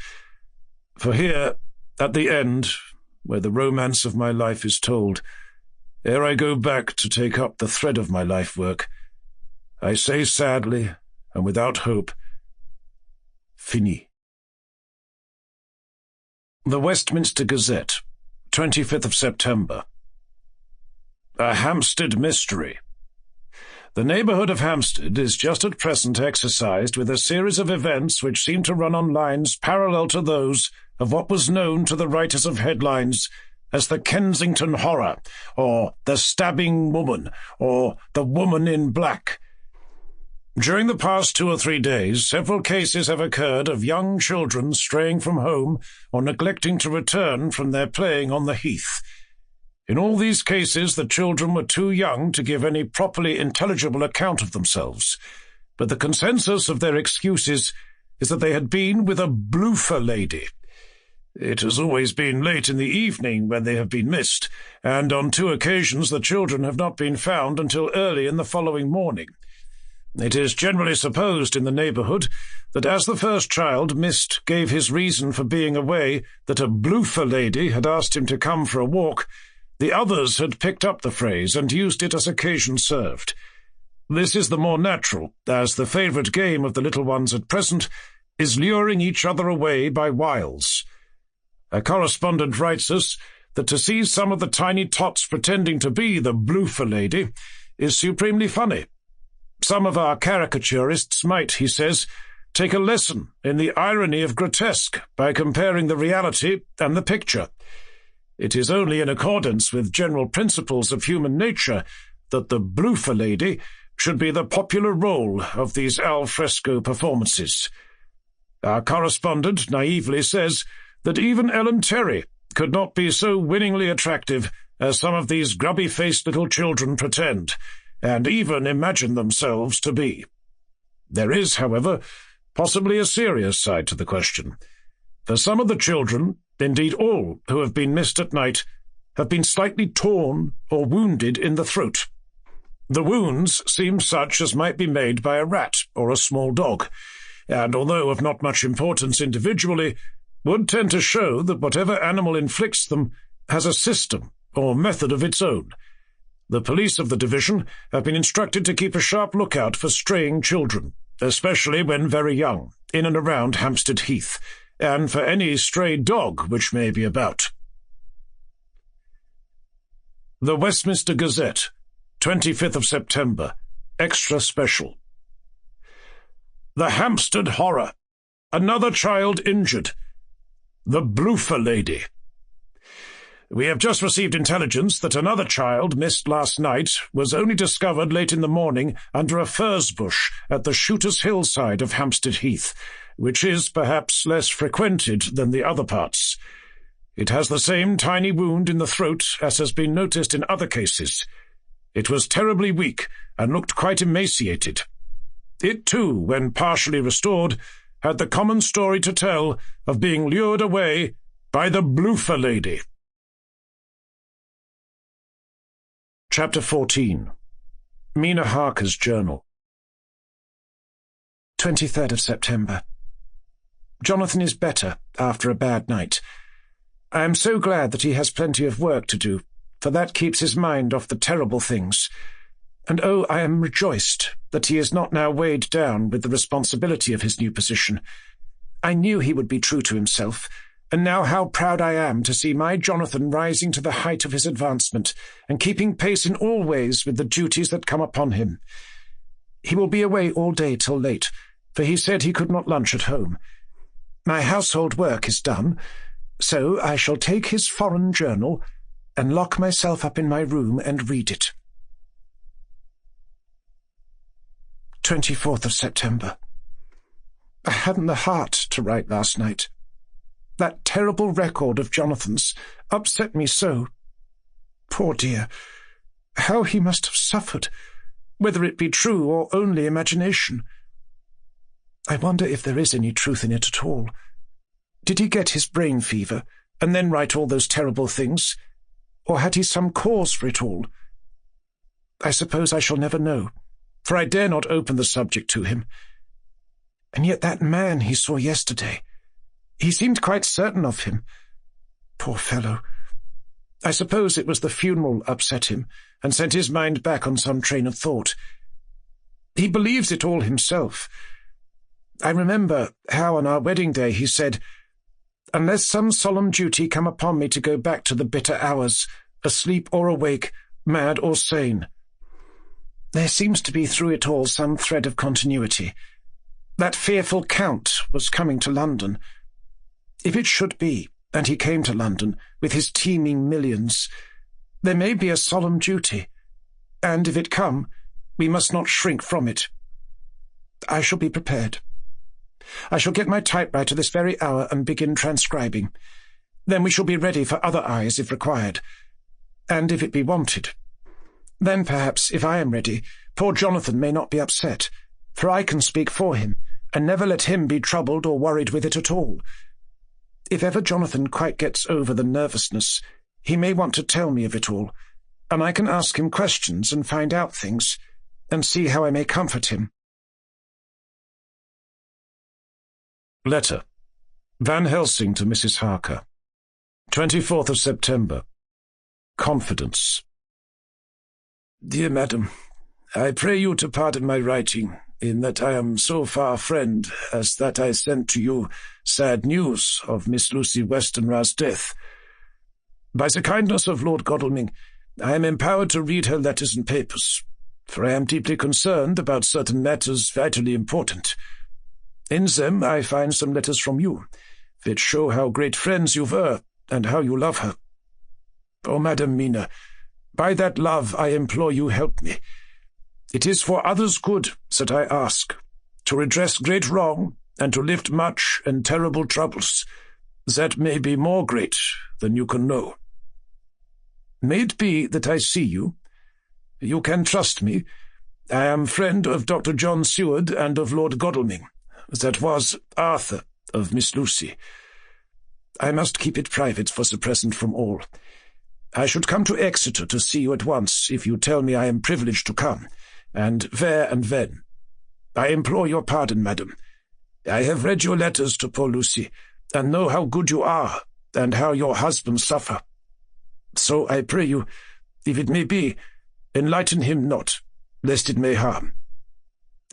For here, at the end, where the romance of my life is told, ere I go back to take up the thread of my life work, I say sadly and without hope, fini. The Westminster Gazette, 25th of September. A Hampstead Mystery. The neighbourhood of Hampstead is just at present exercised with a series of events which seem to run on lines parallel to those of what was known to the writers of headlines as the Kensington Horror, or the Stabbing Woman, or the Woman in Black. During the past 2 or 3 days, several cases have occurred of young children straying from home or neglecting to return from their playing on the heath. In all these cases, the children were too young to give any properly intelligible account of themselves, but the consensus of their excuses is that they had been with a bloofer lady. It has always been late in the evening when they have been missed, and on 2 occasions the children have not been found until early in the following morning. It is generally supposed in the neighbourhood that as the first child missed gave his reason for being away that a bloofer lady had asked him to come for a walk, the others had picked up the phrase and used it as occasion served. This is the more natural, as the favourite game of the little ones at present is luring each other away by wiles. A correspondent writes us that to see some of the tiny tots pretending to be the bloofer lady is supremely funny. Some of our caricaturists might, he says, take a lesson in the irony of grotesque by comparing the reality and the picture. It is only in accordance with general principles of human nature that the bloofer lady should be the popular role of these al fresco performances. Our correspondent naively says that even Ellen Terry could not be so winningly attractive as some of these grubby-faced little children pretend, and even imagine themselves to be. There is, however, possibly a serious side to the question. For some of the children, indeed all who have been missed at night, have been slightly torn or wounded in the throat. The wounds seem such as might be made by a rat or a small dog, and although of not much importance individually, would tend to show that whatever animal inflicts them has a system or method of its own. The police of the division have been instructed to keep a sharp lookout for straying children, especially when very young, in and around Hampstead Heath, and for any stray dog which may be about. The Westminster Gazette, 25th of September, Extra Special. The Hampstead Horror. Another child injured. The bloofer lady. We have just received intelligence that another child missed last night was only discovered late in the morning under a furze bush at the Shooter's Hill side of Hampstead Heath, which is perhaps less frequented than the other parts. It has the same tiny wound in the throat as has been noticed in other cases. It was terribly weak and looked quite emaciated. It too, when partially restored, had the common story to tell of being lured away by the bloofer lady. Chapter 14. Mina Harker's Journal. 23rd of September. Jonathan is better after a bad night. I am so glad that he has plenty of work to do, for that keeps his mind off the terrible things. And oh, I am rejoiced that he is not now weighed down with the responsibility of his new position. I knew he would be true to himself, and now how proud I am to see my Jonathan rising to the height of his advancement, and keeping pace in all ways with the duties that come upon him. He will be away all day till late, for he said he could not lunch at home. My household work is done, so I shall take his foreign journal and lock myself up in my room and read it. 24th of September. I hadn't the heart to write last night. That terrible record of Jonathan's upset me so. Poor dear, how he must have suffered, whether it be true or only imagination. I wonder if there is any truth in it at all. Did he get his brain fever, and then write all those terrible things? Or had he some cause for it all? I suppose I shall never know. for I dare not open the subject to him. And yet that man he saw yesterday, he seemed quite certain of him. Poor fellow. I suppose it was the funeral upset him and sent his mind back on some train of thought. He believes it all himself. I remember how on our wedding day he said, "Unless some solemn duty come upon me to go back to the bitter hours, asleep or awake, mad or sane." There seems to be through it all some thread of continuity. That fearful Count was coming to London. If it should be, and he came to London with his teeming millions, there may be a solemn duty, and if it come, we must not shrink from it. I shall be prepared. I shall get my typewriter this very hour and begin transcribing. Then we shall be ready for other eyes if required, and if it be wanted. Then perhaps, if I am ready, poor Jonathan may not be upset, for I can speak for him, and never let him be troubled or worried with it at all. If ever Jonathan quite gets over the nervousness, he may want to tell me of it all, and I can ask him questions and find out things, and see how I may comfort him. Letter. Van Helsing to Mrs. Harker. 24th of September. Confidence. Dear Madam, I pray you to pardon my writing, in that I am so far friend as that I sent to you sad news of Miss Lucy Westenra's death. By the kindness of Lord Godalming, I am empowered to read her letters and papers, for I am deeply concerned about certain matters vitally important. In them I find some letters from you, which show how great friends you were, and how you love her. Oh, Madam Mina, by that love I implore you help me. It is for others' good that I ask, to redress great wrong, and to lift much and terrible troubles, that may be more great than you can know. May it be that I see you. You can trust me. I am friend of Dr. John Seward and of Lord Godalming, that was Arthur of Miss Lucy. I must keep it private for the present from all. I should come to Exeter to see you at once, if you tell me I am privileged to come, and where and when. I implore your pardon, madam. I have read your letters to poor Lucy, and know how good you are, and how your husband suffer. So I pray you, if it may be, enlighten him not, lest it may harm.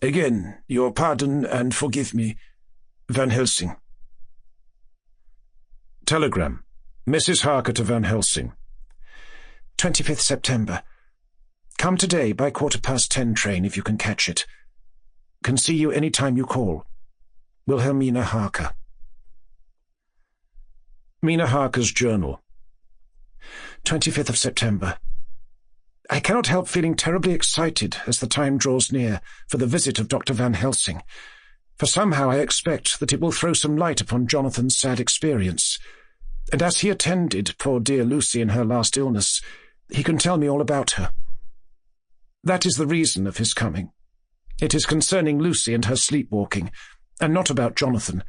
Again, your pardon and forgive me, Van Helsing. Telegram. Mrs. Harker to Van Helsing. 25th September. Come today by 10:15 train if you can catch it. Can see you any time you call. Wilhelmina Harker. Mina Harker's Journal. 25th of September. I cannot help feeling terribly excited as the time draws near for the visit of Dr. Van Helsing, for somehow I expect that it will throw some light upon Jonathan's sad experience, and as he attended poor dear Lucy in her last illness, he can tell me all about her. That is the reason of his coming. It is concerning Lucy and her sleepwalking, and not about Jonathan.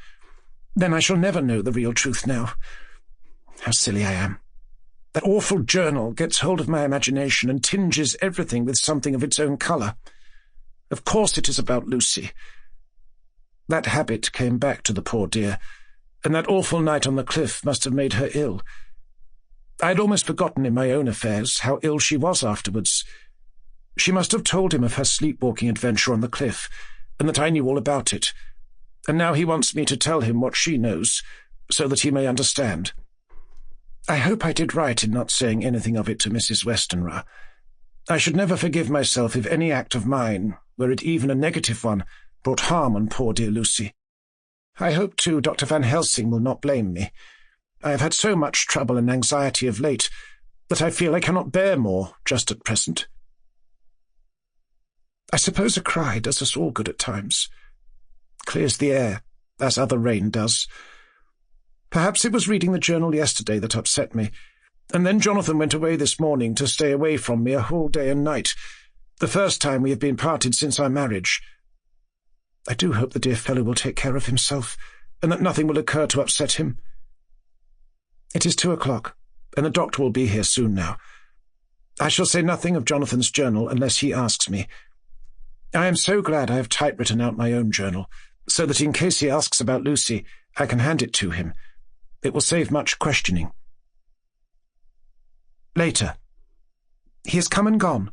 Then I shall never know the real truth now. How silly I am. That awful journal gets hold of my imagination and tinges everything with something of its own colour. Of course it is about Lucy. That habit came back to the poor dear, and that awful night on the cliff must have made her ill. I had almost forgotten in my own affairs how ill she was afterwards. She must have told him of her sleepwalking adventure on the cliff, and that I knew all about it, and now he wants me to tell him what she knows, so that he may understand. I hope I did right in not saying anything of it to Mrs. Westenra. I should never forgive myself if any act of mine, were it even a negative one, brought harm on poor dear Lucy. I hope, too, Dr. Van Helsing will not blame me. I have had so much trouble and anxiety of late that I feel I cannot bear more just at present. I suppose a cry does us all good at times. Clears the air, as other rain does. Perhaps it was reading the journal yesterday that upset me, and then Jonathan went away this morning to stay away from me a whole day and night, the first time we have been parted since our marriage. I do hope the dear fellow will take care of himself, and that nothing will occur to upset him. It is 2:00, and the doctor will be here soon now. I shall say nothing of Jonathan's journal unless he asks me. I am so glad I have typewritten out my own journal, so that in case he asks about Lucy, I can hand it to him. It will save much questioning. Later. He has come and gone.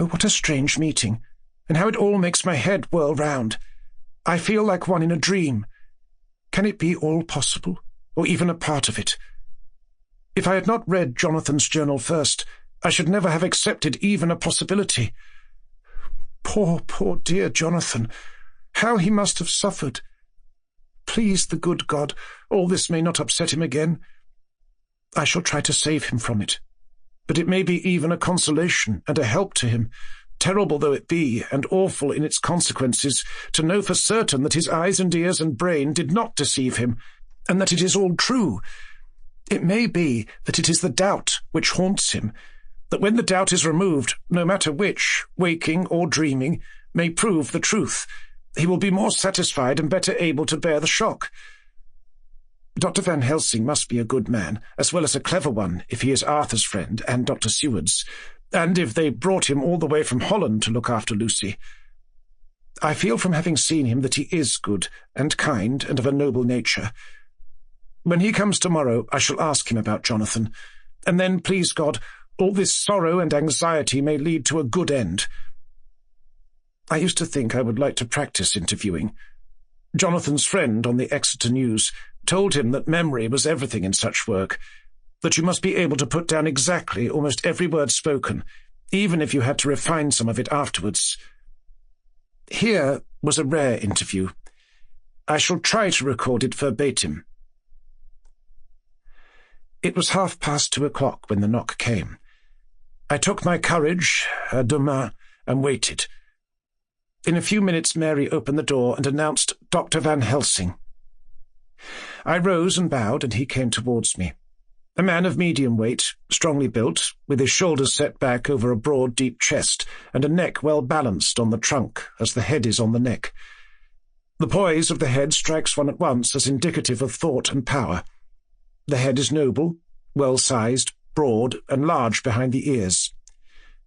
Oh, what a strange meeting, and how it all makes my head whirl round. I feel like one in a dream. Can it be all possible, or even a part of it? If I had not read Jonathan's journal first, I should never have accepted even a possibility. Poor, poor dear Jonathan! How he must have suffered! Please the good God, all this may not upset him again. I shall try to save him from it. But it may be even a consolation and a help to him, terrible though it be, and awful in its consequences, to know for certain that his eyes and ears and brain did not deceive him, and that it is all true. It may be that it is the doubt which haunts him, that when the doubt is removed, no matter which, waking or dreaming, may prove the truth, he will be more satisfied and better able to bear the shock. Dr. Van Helsing must be a good man, as well as a clever one, if he is Arthur's friend and Dr. Seward's, and if they brought him all the way from Holland to look after Lucy. I feel from having seen him that he is good and kind and of a noble nature. When he comes tomorrow, I shall ask him about Jonathan, and then, please God, all this sorrow and anxiety may lead to a good end. I used to think I would like to practice interviewing. Jonathan's friend on the Exeter News told him that memory was everything in such work, that you must be able to put down exactly almost every word spoken, even if you had to refine some of it afterwards. Here was a rare interview. I shall try to record it verbatim. It was 2:30 when the knock came. I took my courage, à deux mains, and waited. In a few minutes Mary opened the door and announced Dr. Van Helsing. I rose and bowed, and he came towards me. A man of medium weight, strongly built, with his shoulders set back over a broad, deep chest, and a neck well balanced on the trunk, as the head is on the neck. The poise of the head strikes one at once as indicative of thought and power. The head is noble, well-sized, broad, and large behind the ears.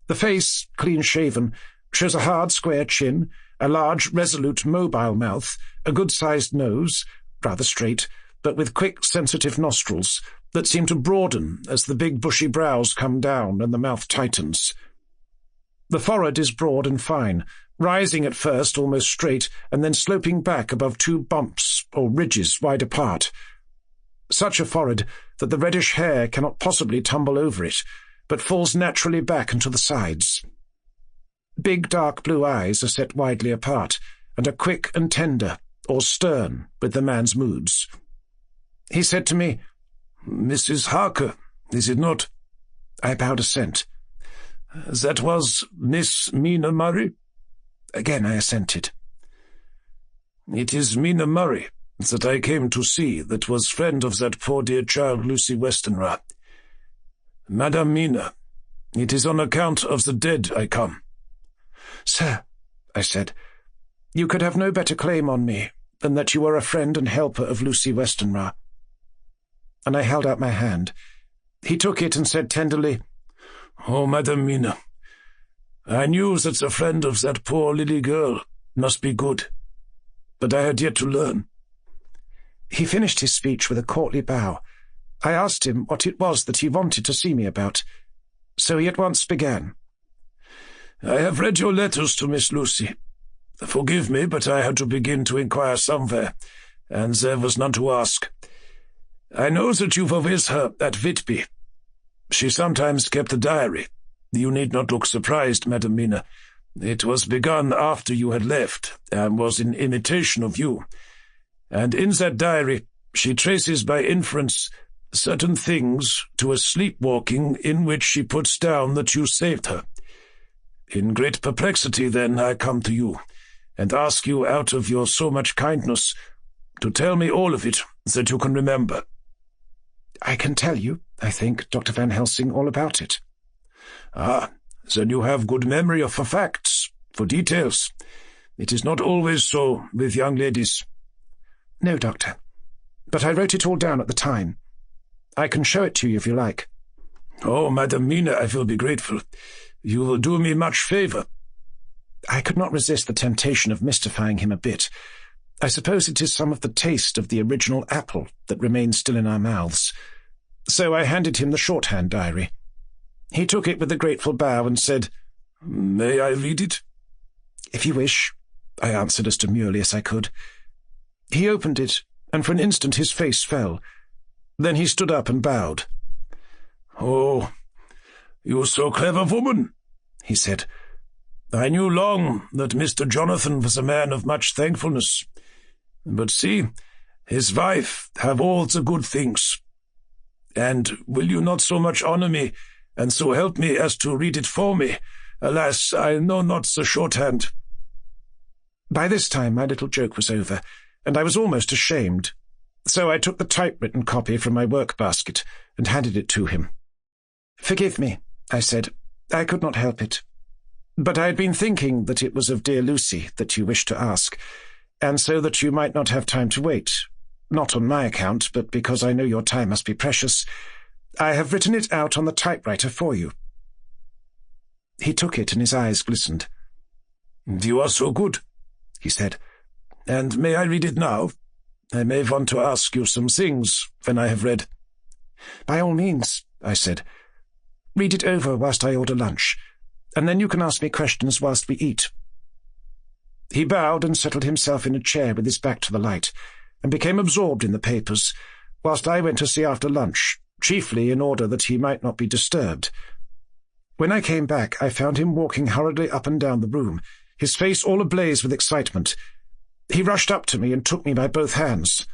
The face, clean-shaven, shows a hard, square chin, a large, resolute, mobile mouth, a good-sized nose, rather straight, but with quick, sensitive nostrils that seem to broaden as the big, bushy brows come down and the mouth tightens. The forehead is broad and fine, rising at first almost straight and then sloping back above two bumps or ridges wide apart. Such a forehead that the reddish hair cannot possibly tumble over it, but falls naturally back and to the sides. Big dark blue eyes are set widely apart, and are quick and tender, or stern, with the man's moods. He said to me, "Mrs. Harker, is it not?" I bowed assent. "That was Miss Mina Murray?" Again I assented. "It is Mina Murray that I came to see, that was friend of that poor dear child Lucy Westenra. Madame Mina, it is on account of the dead I come." "Sir," I said, "you could have no better claim on me than that you are a friend and helper of Lucy Westenra." And I held out my hand. He took it and said tenderly, "Oh, Madame Mina, I knew that the friend of that poor little girl must be good, but I had yet to learn." He finished his speech with a courtly bow. I asked him what it was that he wanted to see me about, so he at once began. "I have read your letters to Miss Lucy. Forgive me, but I had to begin to inquire somewhere, and there was none to ask. I know that you were with her at Whitby. She sometimes kept a diary. You need not look surprised, Madame Mina. It was begun after you had left, and was in imitation of you. And in that diary she traces by inference certain things to a sleepwalking in which she puts down that you saved her. In great perplexity, then, I come to you, and ask you out of your so much kindness to tell me all of it that you can remember." "I can tell you, I think, Dr. Van Helsing, all about it." "Ah, then you have good memory for facts, for details. It is not always so with young ladies." "No, Doctor, but I wrote it all down at the time. I can show it to you if you like." "Oh, Madame Mina, I will be grateful. You will do me much favour." I could not resist the temptation of mystifying him a bit. I suppose it is some of the taste of the original apple that remains still in our mouths. So I handed him the shorthand diary. He took it with a grateful bow and said, "May I read it?" "If you wish," I answered as demurely as I could. He opened it, and for an instant his face fell. Then he stood up and bowed. "Oh, you so clever woman," he said. "I knew long that Mr. Jonathan was a man of much thankfulness. But see, his wife have all the good things. And will you not so much honour me, and so help me as to read it for me? Alas, I know not the shorthand." By this time my little joke was over, and I was almost ashamed. So I took the typewritten copy from my work-basket and handed it to him. "Forgive me," I said. "I could not help it. But I had been thinking that it was of dear Lucy that you wished to ask, and so that you might not have time to wait, not on my account, but because I know your time must be precious, I have written it out on the typewriter for you." He took it, and his eyes glistened. "You are so good," he said. "And may I read it now? I may want to ask you some things when I have read." "By all means," I said. "Read it over whilst I order lunch, and then you can ask me questions whilst we eat." He bowed and settled himself in a chair with his back to the light, and became absorbed in the papers, whilst I went to see after lunch, chiefly in order that he might not be disturbed. When I came back, I found him walking hurriedly up and down the room, his face all ablaze with excitement. He rushed up to me and took me by both hands.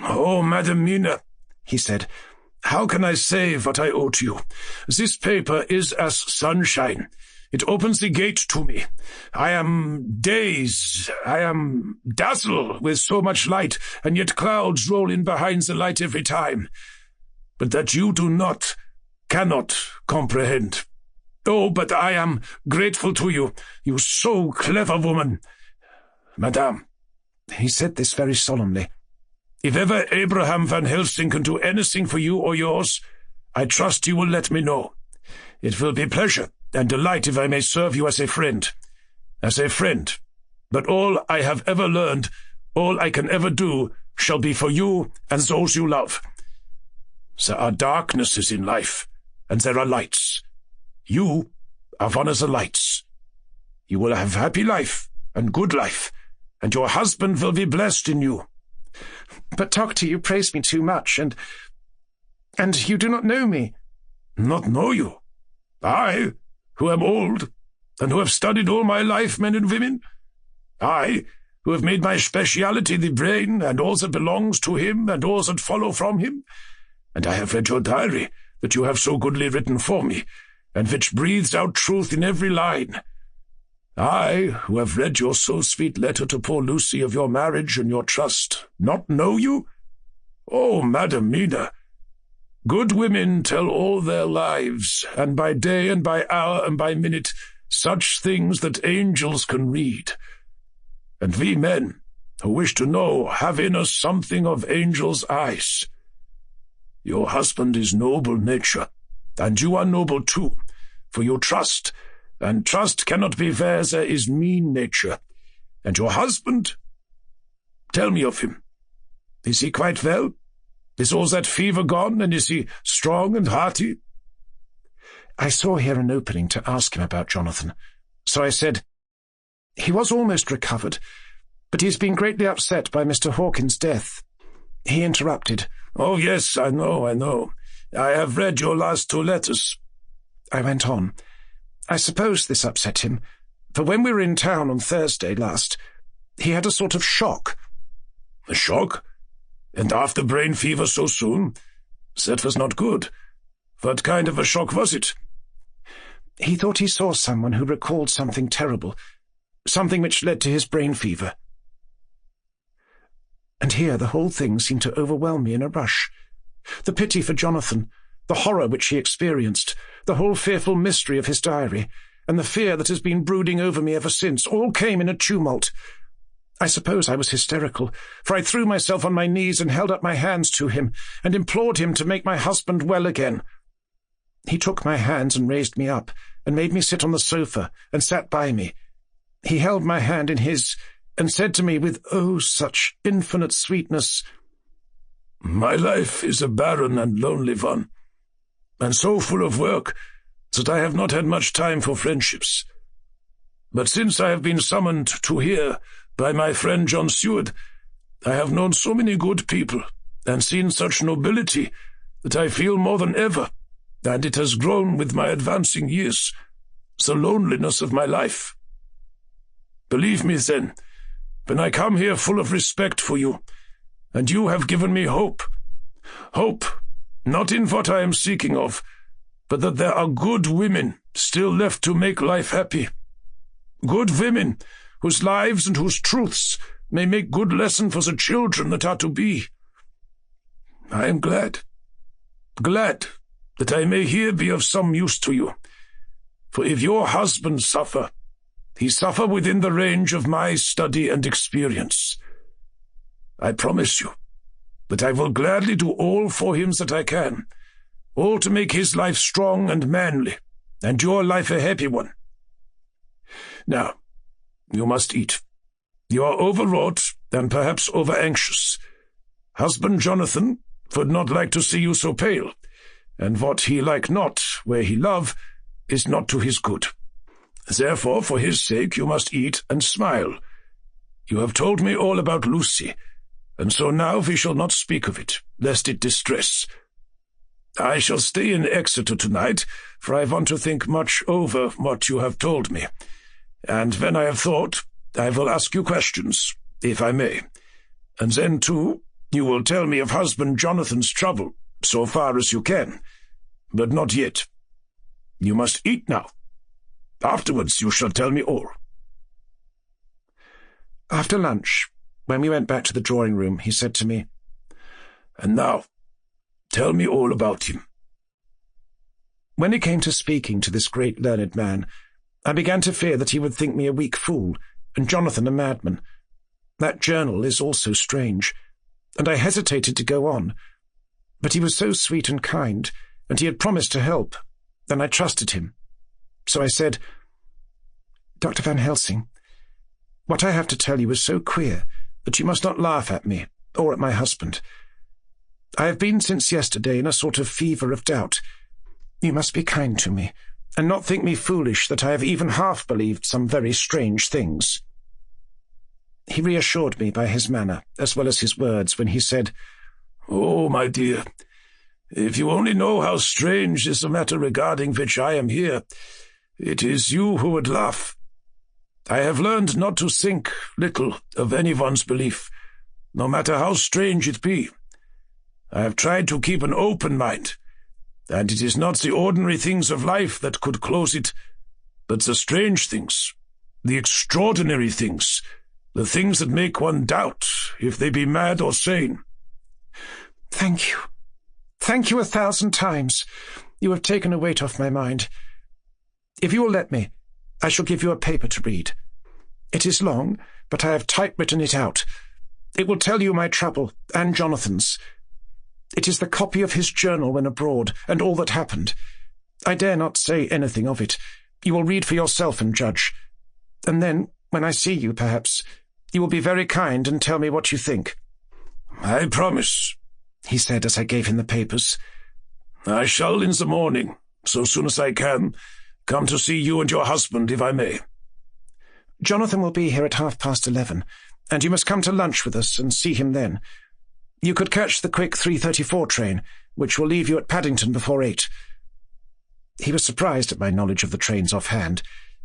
"Oh, Madam Mina," he said, "how can I say what I owe to you? This paper is as sunshine. It opens the gate to me. I am dazed, I am dazzled with so much light, and yet clouds roll in behind the light every time. But that you cannot comprehend. Oh, but I am grateful to you, you so clever woman. Madame," he said this very solemnly, "if ever Abraham Van Helsing can do anything for you or yours, I trust you will let me know. It will be pleasure and delight if I may serve you as a friend. But all I have ever learned, all I can ever do, shall be for you and those you love. There are darknesses in life, and there are lights. You are one of the lights. You will have happy life and good life, and your husband will be blessed in you." "But, Doctor, you praise me too much, and you do not know me." "Not know you? I, who am old, and who have studied all my life men and women? I, who have made my speciality the brain, and all that belongs to him, and all that follow from him? And I have read your diary, that you have so goodly written for me, and which breathes out truth in every line. I, who have read your so sweet letter to poor Lucy of your marriage and your trust, not know you? Oh, Madam Mina, good women tell all their lives, and by day and by hour and by minute, such things that angels can read. And we men, who wish to know, have in us something of angels' eyes. Your husband is noble nature, and you are noble too, for you trust, and trust cannot be where there is mean nature. And your husband? Tell me of him. Is he quite well? Is all that fever gone, and is he strong and hearty?" I saw here an opening to ask him about Jonathan, so I said, "He was almost recovered, but he has been greatly upset by Mr. Hawkins's death." He interrupted. "Oh, yes, I know. I have read your last 2 letters. I went on. "I suppose this upset him, for when we were in town on Thursday last, he had a sort of shock." "A shock? And after brain fever so soon? That was not good. What kind of a shock was it?" "He thought he saw someone who recalled something terrible, something which led to his brain fever." And here the whole thing seemed to overwhelm me in a rush. The pity for Jonathan, the horror which he experienced, the whole fearful mystery of his diary, and the fear that has been brooding over me ever since, all came in a tumult. I suppose I was hysterical, for I threw myself on my knees and held up my hands to him, and implored him to make my husband well again. He took my hands and raised me up, and made me sit on the sofa, and sat by me. He held my hand in his and said to me with, oh, such infinite sweetness, "My life is a barren and lonely one, and so full of work that I have not had much time for friendships. But since I have been summoned to here by my friend John Seward, I have known so many good people and seen such nobility that I feel more than ever, and it has grown with my advancing years, the loneliness of my life. Believe me, then, when I come here full of respect for you, and you have given me hope, not in what I am seeking of, but that there are good women still left to make life happy. Good women whose lives and whose truths may make good lesson for the children that are to be. I am glad that I may here be of some use to you. For if your husband suffer, he suffer within the range of my study and experience. I promise you that I will gladly do all for him that I can, all to make his life strong and manly, and your life a happy one. Now, you must eat. You are overwrought and perhaps over-anxious. Husband Jonathan would not like to see you so pale, and what he like not, where he love, is not to his good. Therefore, for his sake, you must eat and smile. You have told me all about Lucy, and so now we shall not speak of it, lest it distress. I shall stay in Exeter tonight, for I want to think much over what you have told me, and when I have thought, I will ask you questions, if I may, and then, too, you will tell me of husband Jonathan's trouble, so far as you can, but not yet. You must eat now. Afterwards you shall tell me all." After lunch, when we went back to the drawing-room, he said to me, "And now, tell me all about him." When it came to speaking to this great learned man, I began to fear that he would think me a weak fool, and Jonathan a madman. That journal is also strange, and I hesitated to go on. But he was so sweet and kind, and he had promised to help, and I trusted him. So I said, "Dr. Van Helsing, what I have to tell you is so queer that you must not laugh at me, or at my husband. I have been since yesterday in a sort of fever of doubt. You must be kind to me, and not think me foolish that I have even half believed some very strange things." He reassured me by his manner, as well as his words, when he said, "Oh, my dear, if you only know how strange is the matter regarding which I am here, it is you who would laugh. I have learned not to think little of anyone's belief, no matter how strange it be. I have tried to keep an open mind, and it is not the ordinary things of life that could close it, but the strange things, the extraordinary things, the things that make one doubt if they be mad or sane." "Thank you. Thank you 1,000 times. You have taken a weight off my mind. If you will let me, I shall give you a paper to read. It is long, but I have typewritten it out. It will tell you my trouble, and Jonathan's. It is the copy of his journal when abroad, and all that happened. I dare not say anything of it. You will read for yourself and judge. And then, when I see you, perhaps, you will be very kind and tell me what you think." "I promise," he said as I gave him the papers. "I shall in the morning, so soon as I can, come to see you and your husband, if I may." "Jonathan will be here at 11:30, and you must come to lunch with us and see him then. You could catch the quick 3:34 train, which will leave you at Paddington before 8. He was surprised at my knowledge of the trains offhand,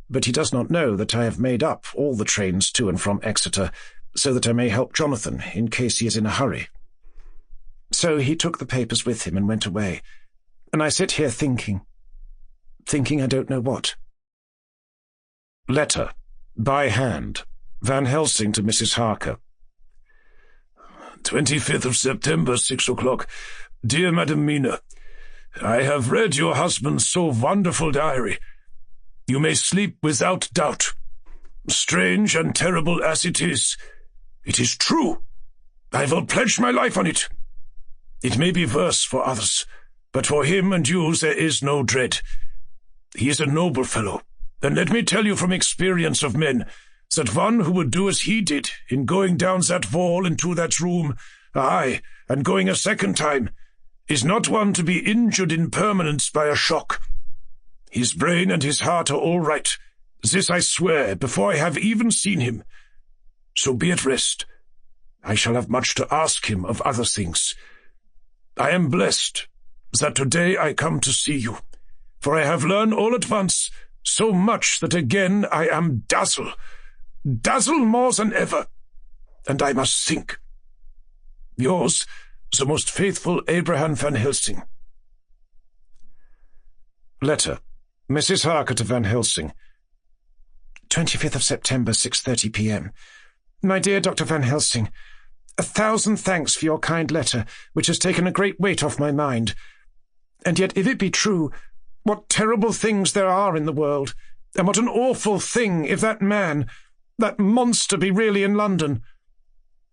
but he does not know that I have made up all the trains to and from Exeter, so that I may help Jonathan in case he is in a hurry. So he took the papers with him and went away, and I sit here thinking I don't know what. Letter. By hand. Van Helsing to Mrs. Harker. 25th of September, 6 o'clock. Dear Madam Mina, I have read your husband's so wonderful diary. You may sleep without doubt. Strange and terrible as it is true. I will pledge my life on it. It may be worse for others, but for him and you there is no dread. He is a noble fellow, and let me tell you from experience of men that one who would do as he did in going down that wall into that room, aye, and going a second time, is not one to be injured in permanence by a shock. His brain and his heart are all right. This I swear, before I have even seen him. So be at rest. I shall have much to ask him of other things. I am blessed that today I come to see you, for I have learned all at once so much that again I am dazzled more than ever, and I must think. Yours, the most faithful Abraham Van Helsing. Letter. Mrs. Harker to Van Helsing. 25th of September, 6:30 p.m. My dear Dr. Van Helsing, 1,000 thanks for your kind letter, which has taken a great weight off my mind. And yet, if it be true, what terrible things there are in the world, and what an awful thing if that man, that monster, be really in London.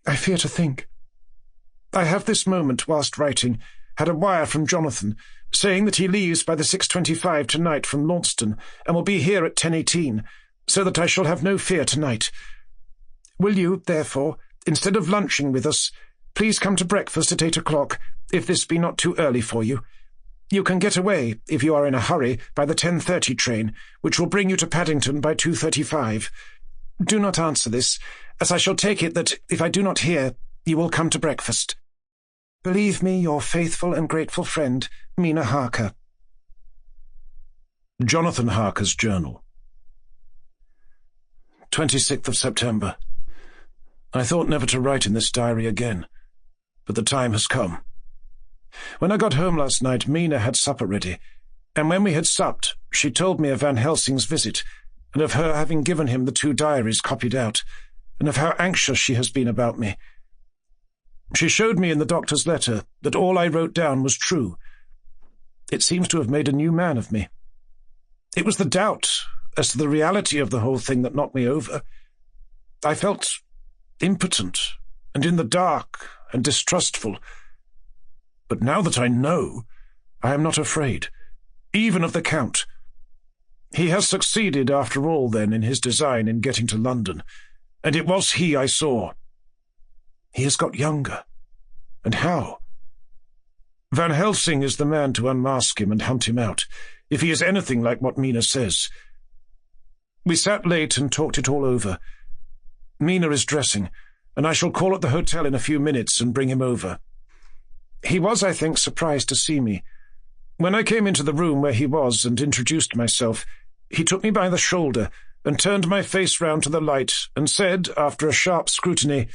I fear to think. I have this moment, whilst writing, had a wire from Jonathan, saying that he leaves by the 6:25 tonight from Launceston, and will be here at 10:18, so that I shall have no fear tonight. Will you, therefore, instead of lunching with us, please come to breakfast at 8 o'clock, if this be not too early for you. You can get away, if you are in a hurry, by the 10:30 train, which will bring you to Paddington by 2:35. Do not answer this, as I shall take it that, if I do not hear, you will come to breakfast. Believe me, your faithful and grateful friend, Mina Harker. Jonathan Harker's Journal. 26th of September. I thought never to write in this diary again, but the time has come. When I got home last night, Mina had supper ready, and when we had supped, she told me of Van Helsing's visit, and of her having given him the 2 diaries copied out, and of how anxious she has been about me. She showed me in the doctor's letter that all I wrote down was true. It seems to have made a new man of me. It was the doubt as to the reality of the whole thing that knocked me over. I felt impotent and in the dark and distrustful. But now that I know, I am not afraid, even of the Count. He has succeeded, after all, then, in his design in getting to London, and it was he I saw. He has got younger. And how? Van Helsing is the man to unmask him and hunt him out, if he is anything like what Mina says. We sat late and talked it all over. Mina is dressing, and I shall call at the hotel in a few minutes and bring him over. He was, I think, surprised to see me. When I came into the room where he was and introduced myself, he took me by the shoulder and turned my face round to the light and said, after a sharp scrutiny,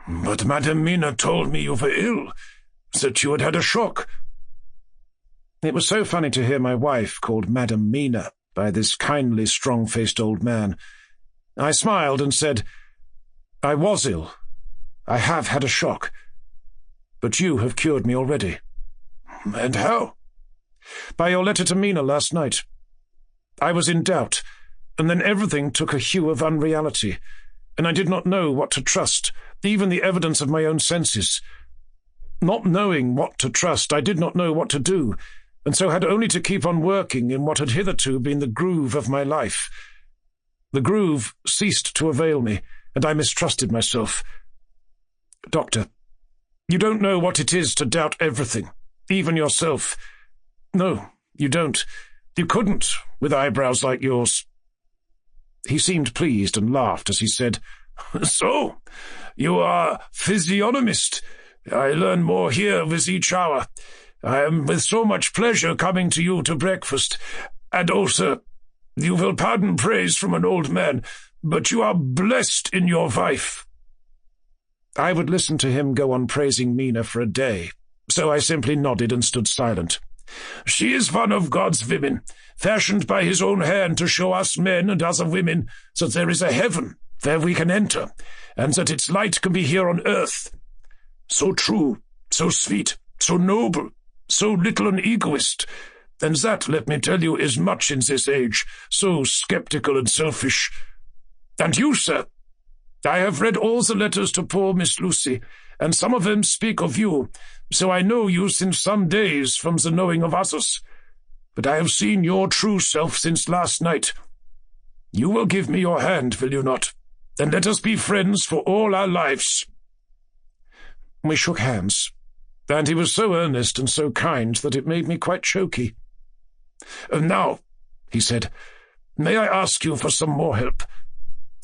"But Madame Mina told me you were ill, that you had had a shock." It was so funny to hear my wife called Madame Mina by this kindly, strong-faced old man. I smiled and said, "I was ill. I have had a shock. But you have cured me already." "And how?" "By your letter to Mina last night. I was in doubt, and then everything took a hue of unreality, and I did not know what to trust, even the evidence of my own senses. Not knowing what to trust, I did not know what to do, and so had only to keep on working in what had hitherto been the groove of my life. The groove ceased to avail me, and I mistrusted myself. Doctor, you don't know what it is to doubt everything, even yourself. No, you don't. You couldn't, with eyebrows like yours." He seemed pleased and laughed as he said, "So, you are physiognomist. I learn more here with each hour. I am with so much pleasure coming to you to breakfast. And also, you will pardon praise from an old man, but you are blessed in your wife." I would listen to him go on praising Mina for a day, so I simply nodded and stood silent. "She is one of God's women, fashioned by his own hand to show us men and other women that there is a heaven where we can enter, and that its light can be here on earth. So true, so sweet, so noble, so little an egoist, and that, let me tell you, is much in this age, so sceptical and selfish. And you, sir, I have read all the letters to poor Miss Lucy, and some of them speak of you, so I know you since some days from the knowing of others. But I have seen your true self since last night. You will give me your hand, will you not, and let us be friends for all our lives." We shook hands, and he was so earnest and so kind that it made me quite choky. "And now," he said, "may I ask you for some more help?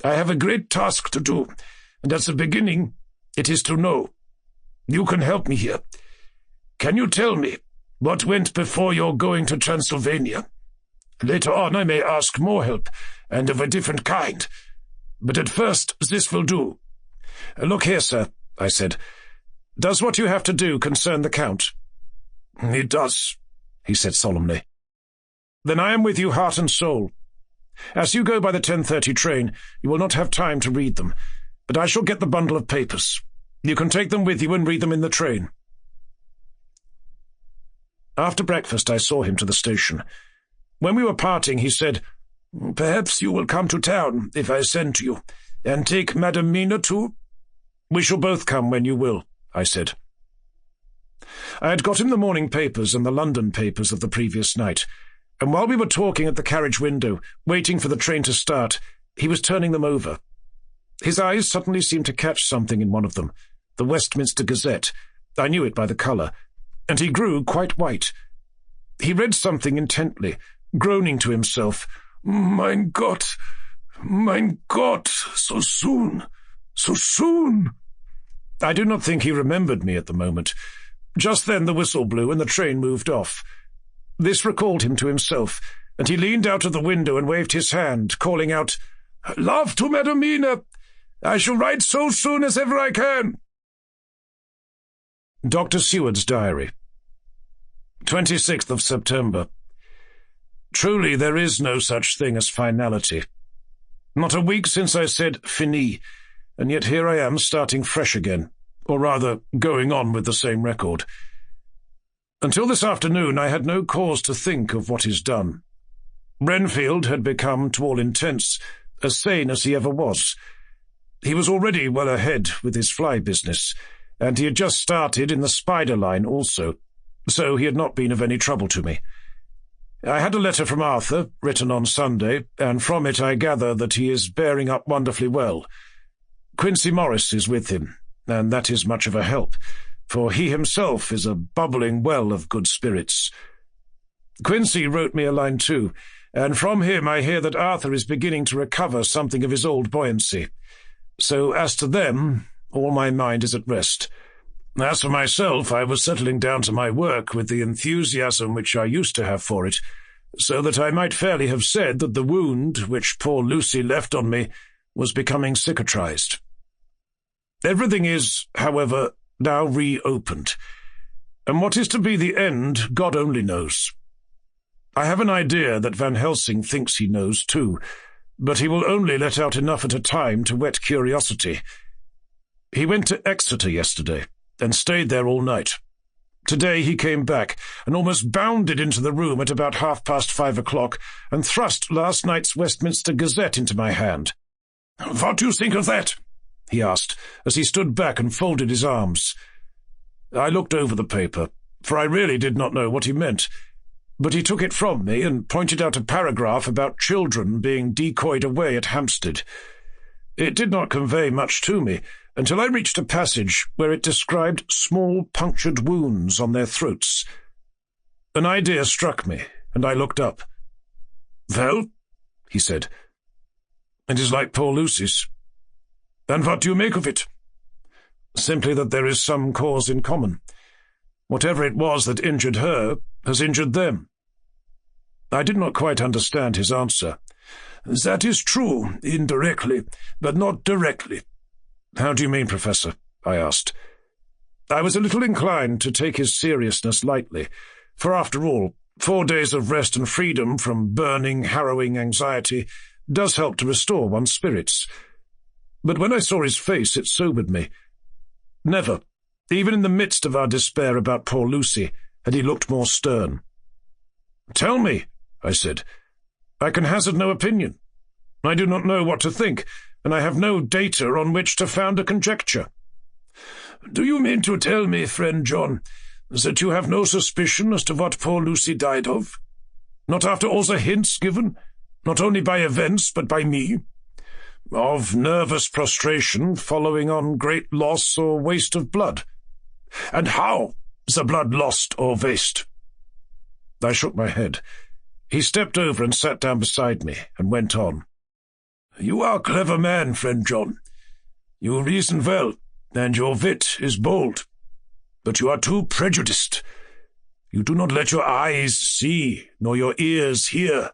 I have a great task to do, and at the beginning it is to know. You can help me here. Can you tell me what went before your going to Transylvania? Later on I may ask more help, and of a different kind. But at first this will do." "Look here, sir," I said. "Does what you have to do concern the Count?" "It does," he said solemnly. "Then I am with you heart and soul. As you go by the 10:30 train, you will not have time to read them, but I shall get the bundle of papers. You can take them with you and read them in the train." After breakfast I saw him to the station. When we were parting, he said, "Perhaps you will come to town if I send to you, and take Madam Mina too?" "We shall both come when you will," I said. I had got him the morning papers and the London papers of the previous night, and while we were talking at the carriage window, waiting for the train to start, he was turning them over. His eyes suddenly seemed to catch something in one of them, the Westminster Gazette. I knew it by the colour, and he grew quite white. He read something intently, groaning to himself, Mein Gott, so soon, so soon." I do not think he remembered me at the moment. Just then the whistle blew and the train moved off. This recalled him to himself, and he leaned out of the window and waved his hand, calling out, "Love to Madam Mina! I shall write so soon as ever I can." Dr. Seward's Diary. 26th of September. Truly there is no such thing as finality. Not a week since I said fini, and yet here I am starting fresh again, or rather going on with the same record. Until this afternoon I had no cause to think of what is done. Renfield had become, to all intents, as sane as he ever was. He was already well ahead with his fly business, and he had just started in the spider line also, so he had not been of any trouble to me. I had a letter from Arthur, written on Sunday, and from it I gather that he is bearing up wonderfully well. Quincy Morris is with him, and that is much of a help, for he himself is a bubbling well of good spirits. Quincy wrote me a line too, and from him I hear that Arthur is beginning to recover something of his old buoyancy. So as to them, all my mind is at rest. As for myself, I was settling down to my work with the enthusiasm which I used to have for it, so that I might fairly have said that the wound which poor Lucy left on me was becoming cicatrized. Everything is, however, now reopened, and what is to be the end, God only knows. I have an idea that Van Helsing thinks he knows too, but he will only let out enough at a time to whet curiosity. He went to Exeter yesterday, and stayed there all night. Today he came back, and almost bounded into the room at about 5:30 o'clock, and thrust last night's Westminster Gazette into my hand. "What do you think of that?" he asked, as he stood back and folded his arms. I looked over the paper, for I really did not know what he meant, but he took it from me and pointed out a paragraph about children being decoyed away at Hampstead. It did not convey much to me, until I reached a passage where it described small punctured wounds on their throats. An idea struck me, and I looked up. "Well," he said, "it is like poor Lucy's." "And what do you make of it?" "Simply that there is some cause in common. Whatever it was that injured her has injured them." I did not quite understand his answer. "That is true, indirectly, but not directly." "How do you mean, Professor?" I asked. I was a little inclined to take his seriousness lightly, for after all, 4 days of rest and freedom from burning, harrowing anxiety does help to restore one's spirits. But when I saw his face, it sobered me. Never, even in the midst of our despair about poor Lucy, had he looked more stern. "Tell me," I said. "I can hazard no opinion. I do not know what to think, and I have no data on which to found a conjecture." "Do you mean to tell me, friend John, that you have no suspicion as to what poor Lucy died of? Not after all the hints given, not only by events, but by me? of nervous prostration following on great loss or waste of blood. And how the blood lost or waste? I shook my head. He stepped over and sat down beside me, and went on. You are a clever man, friend John. You reason well, and your wit is bold. But you are too prejudiced. You do not let your eyes see, nor your ears hear,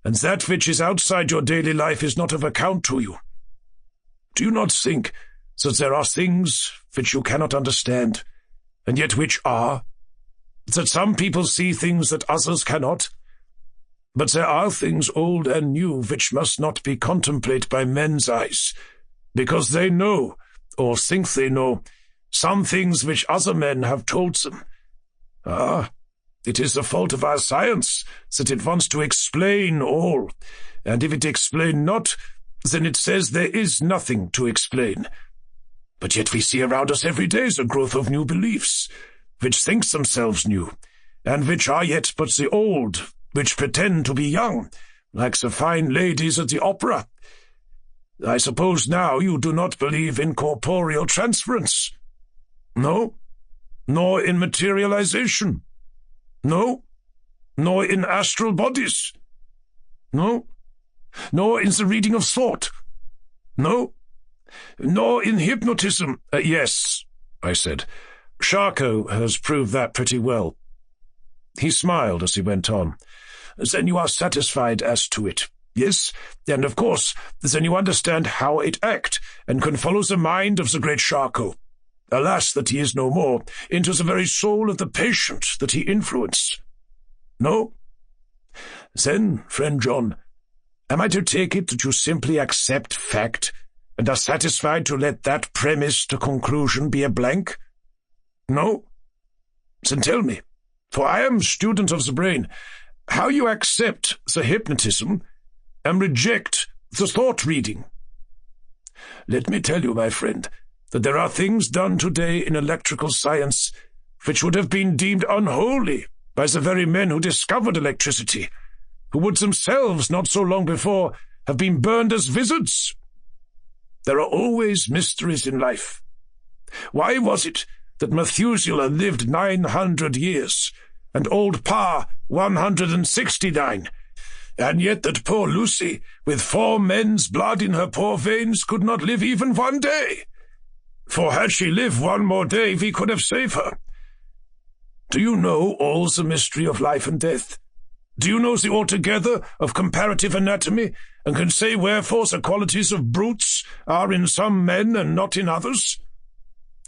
and that which is outside your daily life is not of account to you. Do you not think that there are things which you cannot understand, and yet which are? That some people see things that others cannot? But there are things old and new which must not be contemplated by men's eyes, because they know, or think they know, some things which other men have told them. Ah, it is the fault of our science that it wants to explain all, and if it explain not, then it says there is nothing to explain. But yet we see around us every day the growth of new beliefs, which think themselves new, and which are yet but the old, which pretend to be young, like the fine ladies at the opera. I suppose now you do not believe in corporeal transference? No? Nor in materialization? No? Nor in astral bodies? No? Nor in the reading of thought? No? Nor in hypnotism? Yes, I said. Charcot has proved that pretty well. He smiled as he went on. Then you are satisfied as to it. Yes, and of course, then you understand how it act, and can follow the mind of the great Charcot. Alas that he is no more, into the very soul of the patient that he influenced. No? Then, friend John, am I to take it that you simply accept fact, and are satisfied to let that premise to conclusion be a blank? No? Then tell me, for I am student of the brain, how you accept the hypnotism and reject the thought-reading. Let me tell you, my friend, that there are things done today in electrical science which would have been deemed unholy by the very men who discovered electricity, who would themselves not so long before have been burned as wizards. There are always mysteries in life. Why was it that Methuselah lived 900 years, and old Pa 169, and yet that poor Lucy, with 4 men's blood in her poor veins, could not live even 1 day? For had she lived 1 more day, we could have saved her. Do you know all the mystery of life and death? Do you know the altogether of comparative anatomy, and can say wherefore the qualities of brutes are in some men and not in others?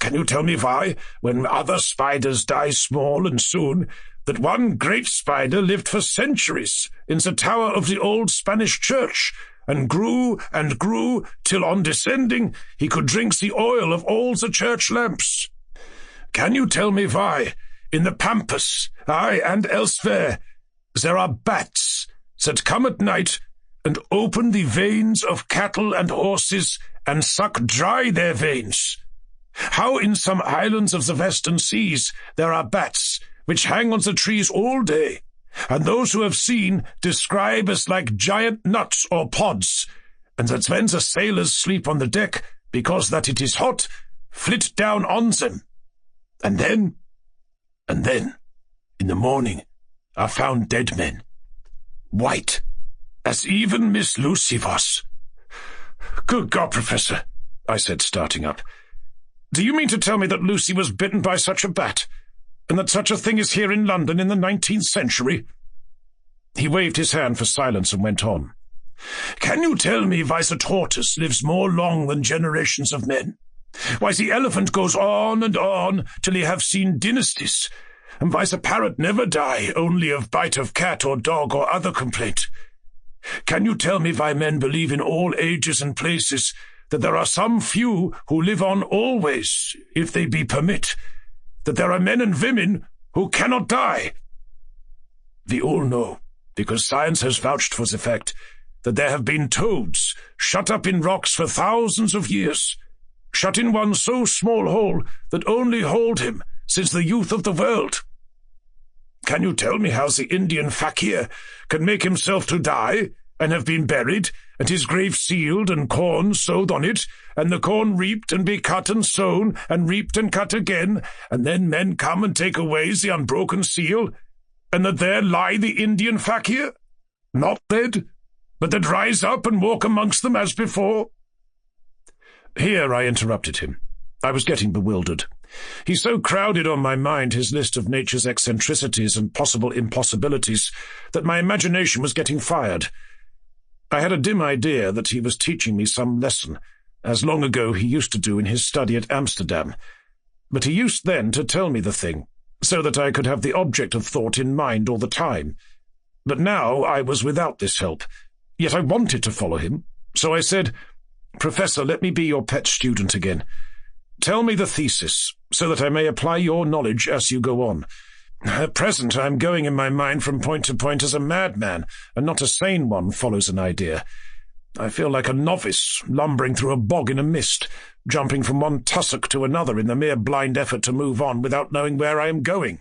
Can you tell me why, when other spiders die small and soon, that one great spider lived for centuries in the tower of the old Spanish church, and grew, till on descending he could drink the oil of all the church lamps? Can you tell me why, in the pampas, aye, and elsewhere, there are bats that come at night and open the veins of cattle and horses and suck dry their veins? How in some islands of the western seas there are bats which hang on the trees all day, and those who have seen describe as like giant nuts or pods, and that when the sailors sleep on the deck, because that it is hot, flit down on them. And then, in the morning, are found dead men, white, as even Miss Lucy was. Good God, Professor, I said, starting up. Do you mean to tell me that Lucy was bitten by such a bat, and that such a thing is here in London in the 19th century? He waved his hand for silence and went on. Can you tell me why the tortoise lives more long than generations of men? Why the elephant goes on and on till he have seen dynasties, and why the parrot never die only of bite of cat or dog or other complaint? Can you tell me why men believe in all ages and places that there are some few who live on always, if they be permit, that there are men and women who cannot die? We all know, because science has vouched for the fact, that there have been toads shut up in rocks for thousands of years, shut in one so small hole that only hold him since the youth of the world. Can you tell me how the Indian fakir can make himself to die, and have been buried, and his grave sealed, and corn sowed on it, and the corn reaped, and be cut and sown, and reaped and cut again, and then men come and take away the unbroken seal, and that there lie the Indian fakir, not dead, but that rise up and walk amongst them as before?" Here I interrupted him. I was getting bewildered. He so crowded on my mind his list of nature's eccentricities and possible impossibilities that my imagination was getting fired. I had a dim idea that he was teaching me some lesson, as long ago he used to do in his study at Amsterdam. But he used then to tell me the thing, so that I could have the object of thought in mind all the time. But now I was without this help, yet I wanted to follow him, so I said, "Professor, let me be your pet student again. Tell me the thesis, so that I may apply your knowledge as you go on. At present I am going in my mind from point to point as a madman, and not a sane one follows an idea. I feel like a novice lumbering through a bog in a mist, jumping from one tussock to another in the mere blind effort to move on without knowing where I am going."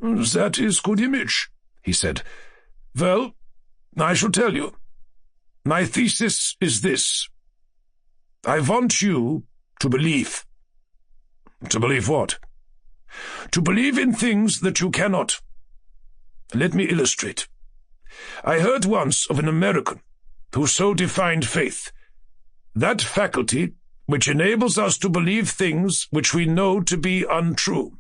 "That is good image," he said. "Well, I shall tell you. My thesis is this. I want you to believe." "To believe what?" "To believe in things that you cannot. Let me illustrate. I heard once of an American who so defined faith: that faculty which enables us to believe things which we know to be untrue.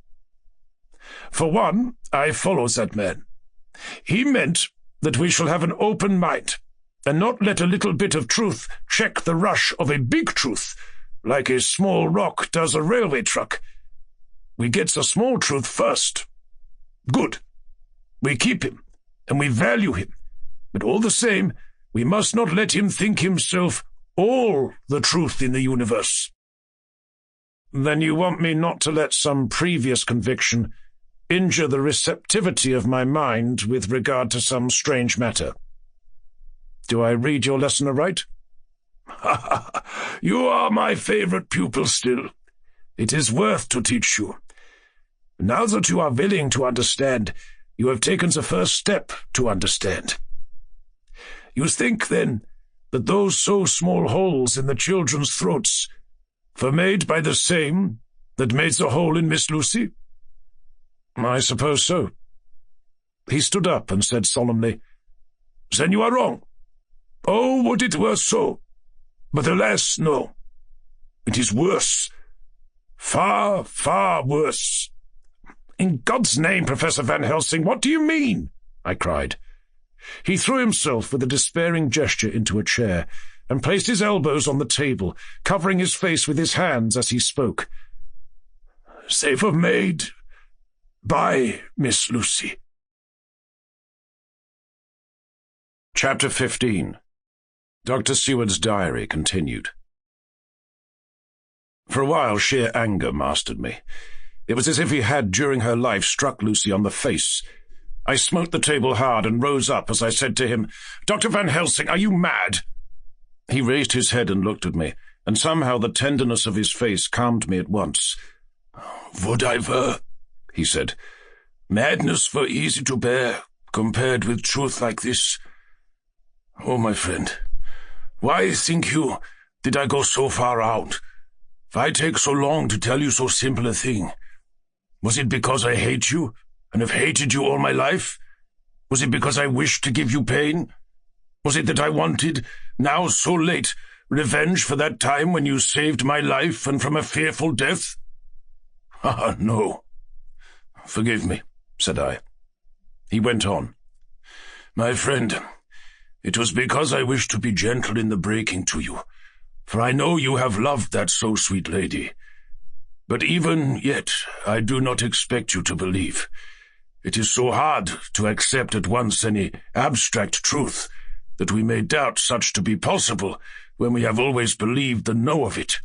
For one, I follow that man. He meant that we shall have an open mind, and not let a little bit of truth check the rush of a big truth, like a small rock does a railway truck. We get the small truth first. Good. We keep him, and we value him, but all the same, we must not let him think himself all the truth in the universe." "Then you want me not to let some previous conviction injure the receptivity of my mind with regard to some strange matter. Do I read your lesson aright?" "You are my favorite pupil still. It is worth to teach you. Now that you are willing to understand, you have taken the first step to understand. You think, then, that those so small holes in the children's throats were made by the same that made the hole in Miss Lucy?" "I suppose so." He stood up and said solemnly, "Then you are wrong. Oh, would it were so! But alas, no. It is worse. Far, far worse." "In God's name, Professor Van Helsing, what do you mean?" I cried. He threw himself with a despairing gesture into a chair, and placed his elbows on the table, covering his face with his hands as he spoke. "They were made by Miss Lucy." Chapter 15. Dr. Seward's diary continued. For a while sheer anger mastered me. It was as if he had, during her life, struck Lucy on the face. I smote the table hard and rose up as I said to him, "Dr. Van Helsing, are you mad?" He raised his head and looked at me, and somehow the tenderness of his face calmed me at once. "Would I were," he said. "Madness were easy to bear, compared with truth like this. Oh, my friend, why, think you, did I go so far out? Why take so long to tell you so simple a thing? Was it because I hate you, and have hated you all my life? Was it because I wished to give you pain? Was it that I wanted, now so late, revenge for that time when you saved my life and from a fearful death? Ah, no. Forgive me, said I. He went on. My friend, it was because I wished to be gentle in the breaking to you, for I know you have loved that so sweet lady. But even yet, I do not expect you to believe. It is so hard to accept at once any abstract truth that we may doubt such to be possible when we have always believed and know of it.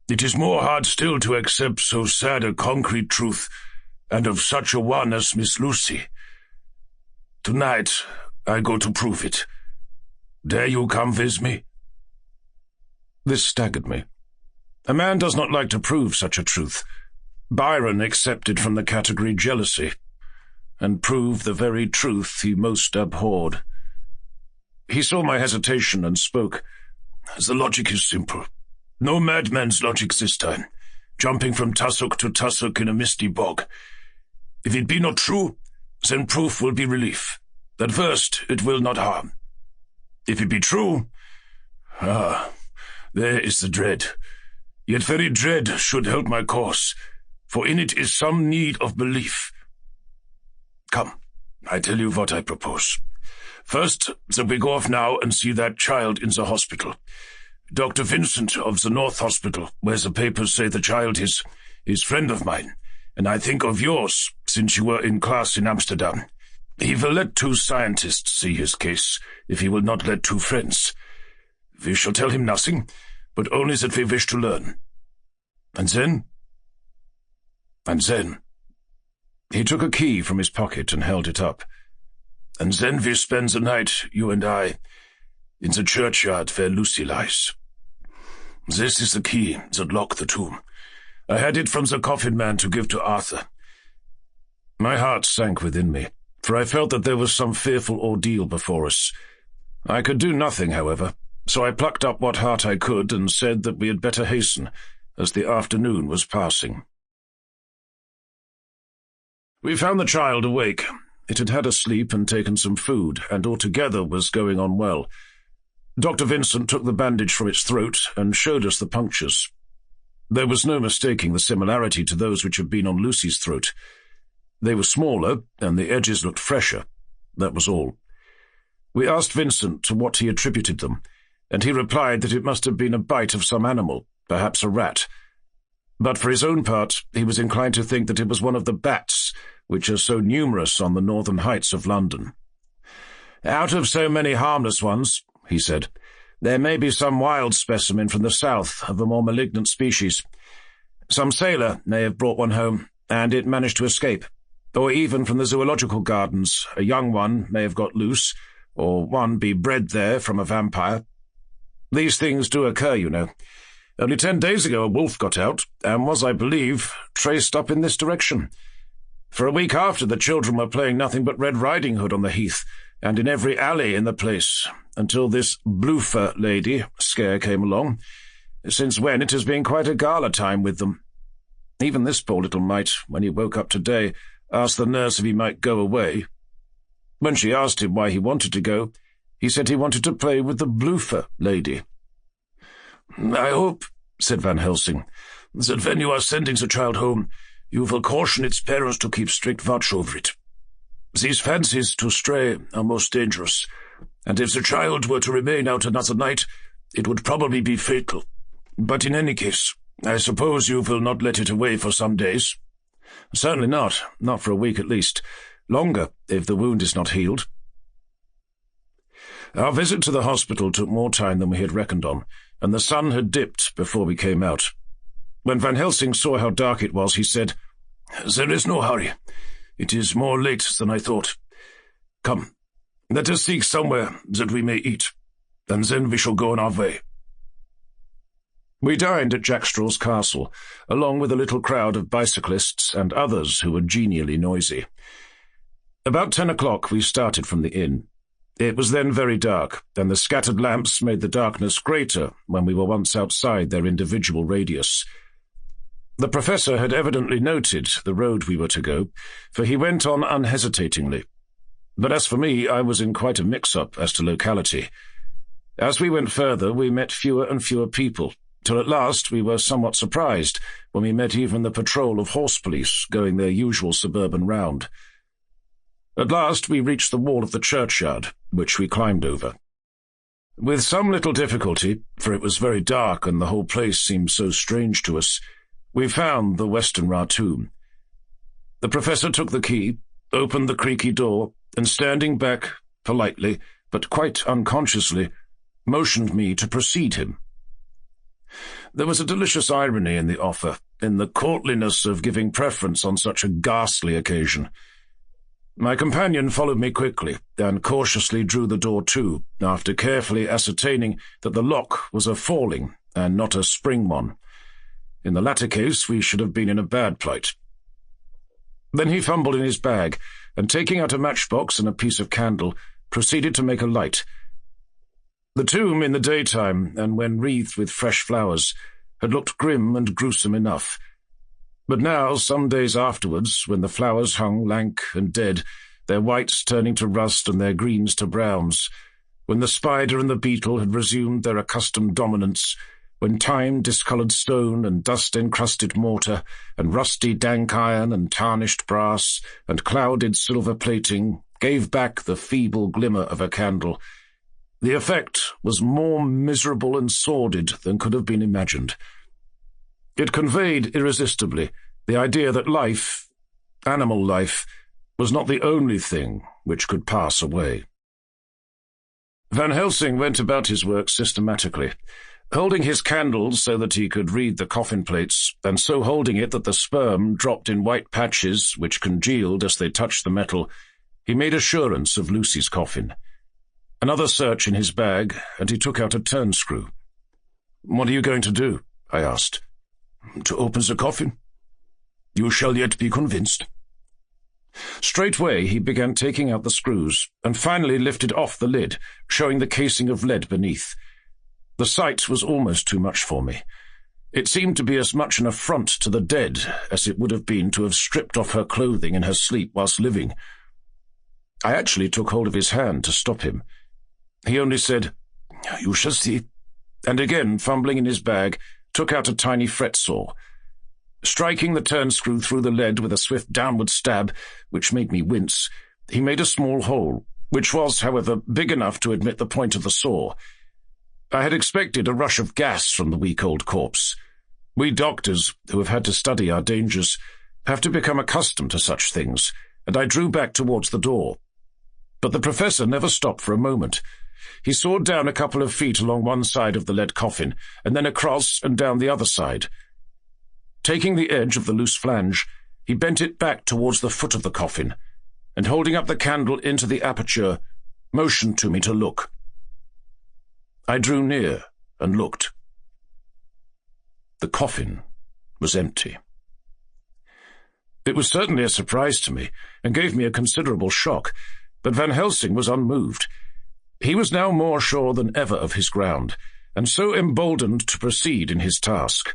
It is more hard still to accept so sad a concrete truth, and of such a one as Miss Lucy. Tonight, I go to prove it. Dare you come with me? This staggered me. A man does not like to prove such a truth. Byron accepted from the category jealousy, and proved the very truth he most abhorred. He saw my hesitation and spoke. The logic is simple. No madman's logic this time, jumping from tussock to tussock in a misty bog. If it be not true, then proof will be relief. At first, it will not harm. If it be true, there is the dread. Yet very dread should help my cause, for in it is some need of belief. Come, I tell you what I propose. First, that we go off now and see that child in the hospital. Dr. Vincent of the North Hospital, where the papers say the child is friend of mine, and I think of yours, since you were in class in Amsterdam. He will let 2 scientists see his case, if he will not let 2 friends. We shall tell him nothing, but only that we wish to learn. And then... He took a key from his pocket and held it up. And then we spend the night, you and I, in the churchyard where Lucy lies. This is the key that locked the tomb. I had it from the coffin man to give to Arthur. My heart sank within me, for I felt that there was some fearful ordeal before us. I could do nothing, however, so I plucked up what heart I could and said that we had better hasten, as the afternoon was passing. We found the child awake. It had had a sleep and taken some food, and altogether was going on well. Dr. Vincent took the bandage from its throat and showed us the punctures. There was no mistaking the similarity to those which had been on Lucy's throat. They were smaller, and the edges looked fresher. That was all. We asked Vincent to what he attributed them, and he replied that it must have been a bite of some animal, perhaps a rat. But for his own part, he was inclined to think that it was one of the bats, which are so numerous on the northern heights of London. "Out of so many harmless ones," he said, "there may be some wild specimen from the south of a more malignant species. Some sailor may have brought one home, and it managed to escape. Or even from the zoological gardens, a young one may have got loose, or one be bred there from a vampire. These things do occur, you know. Only 10 days ago a wolf got out, and was, I believe, traced up in this direction. For a week after, the children were playing nothing but Red Riding Hood on the heath, and in every alley in the place, until this Bloofer lady scare came along, since when it has been quite a gala time with them. Even this poor little mite, when he woke up today, asked the nurse if he might go away. When she asked him why he wanted to go, he said he wanted to play with the Bloofer lady." "I hope," said Van Helsing, "that when you are sending the child home, you will caution its parents to keep strict watch over it. These fancies to stray are most dangerous, and if the child were to remain out another night, it would probably be fatal. But in any case, I suppose you will not let it away for some days?" "Certainly not for a week at least. Longer, if the wound is not healed." Our visit to the hospital took more time than we had reckoned on, and the sun had dipped before we came out. When Van Helsing saw how dark it was, he said, "There is no hurry. It is more late than I thought. Come, let us seek somewhere that we may eat, and then we shall go on our way." We dined at Jack Straw's castle, along with a little crowd of bicyclists and others who were genially noisy. About 10 o'clock we started from the inn. It was then very dark, and the scattered lamps made the darkness greater when we were once outside their individual radius. The professor had evidently noted the road we were to go, for he went on unhesitatingly. But as for me, I was in quite a mix-up as to locality. As we went further, we met fewer and fewer people, till at last we were somewhat surprised when we met even the patrol of horse police going their usual suburban round. At last we reached the wall of the churchyard, which we climbed over. With some little difficulty, for it was very dark and the whole place seemed so strange to us, we found the Westenra tomb. The professor took the key, opened the creaky door, and standing back, politely, but quite unconsciously, motioned me to precede him. There was a delicious irony in the offer, in the courtliness of giving preference on such a ghastly occasion. My companion followed me quickly, and cautiously drew the door to, after carefully ascertaining that the lock was a falling and not a spring one. In the latter case, we should have been in a bad plight. Then he fumbled in his bag, and taking out a matchbox and a piece of candle, proceeded to make a light. The tomb in the daytime, and when wreathed with fresh flowers, had looked grim and gruesome enough. But now, some days afterwards, when the flowers hung lank and dead, their whites turning to rust and their greens to browns, when the spider and the beetle had resumed their accustomed dominance, when time-discoloured stone and dust-encrusted mortar, and rusty dank iron and tarnished brass, and clouded silver plating gave back the feeble glimmer of a candle, the effect was more miserable and sordid than could have been imagined. It conveyed irresistibly the idea that life, animal life, was not the only thing which could pass away. Van Helsing went about his work systematically, holding his candle so that he could read the coffin plates, and so holding it that the sperm dropped in white patches which congealed as they touched the metal. He made assurance of Lucy's coffin. Another search in his bag, and he took out a turnscrew. "What are you going to do?" I asked. "To open the coffin. You shall yet be convinced." Straightway he began taking out the screws, and finally lifted off the lid, showing the casing of lead beneath. The sight was almost too much for me. It seemed to be as much an affront to the dead as it would have been to have stripped off her clothing in her sleep whilst living. I actually took hold of his hand to stop him. He only said, "You shall see," and again, fumbling in his bag, took out a tiny fret saw. Striking the turnscrew through the lead with a swift downward stab, which made me wince, he made a small hole, which was, however, big enough to admit the point of the saw. I had expected a rush of gas from the weak old corpse. We doctors, who have had to study our dangers, have to become accustomed to such things, and I drew back towards the door. But the professor never stopped for a moment. He sawed down a couple of feet along one side of the lead coffin, and then across and down the other side. Taking the edge of the loose flange, he bent it back towards the foot of the coffin, and holding up the candle into the aperture, motioned to me to look. I drew near and looked. The coffin was empty. It was certainly a surprise to me, and gave me a considerable shock, but Van Helsing was unmoved. He was now more sure than ever of his ground, and so emboldened to proceed in his task.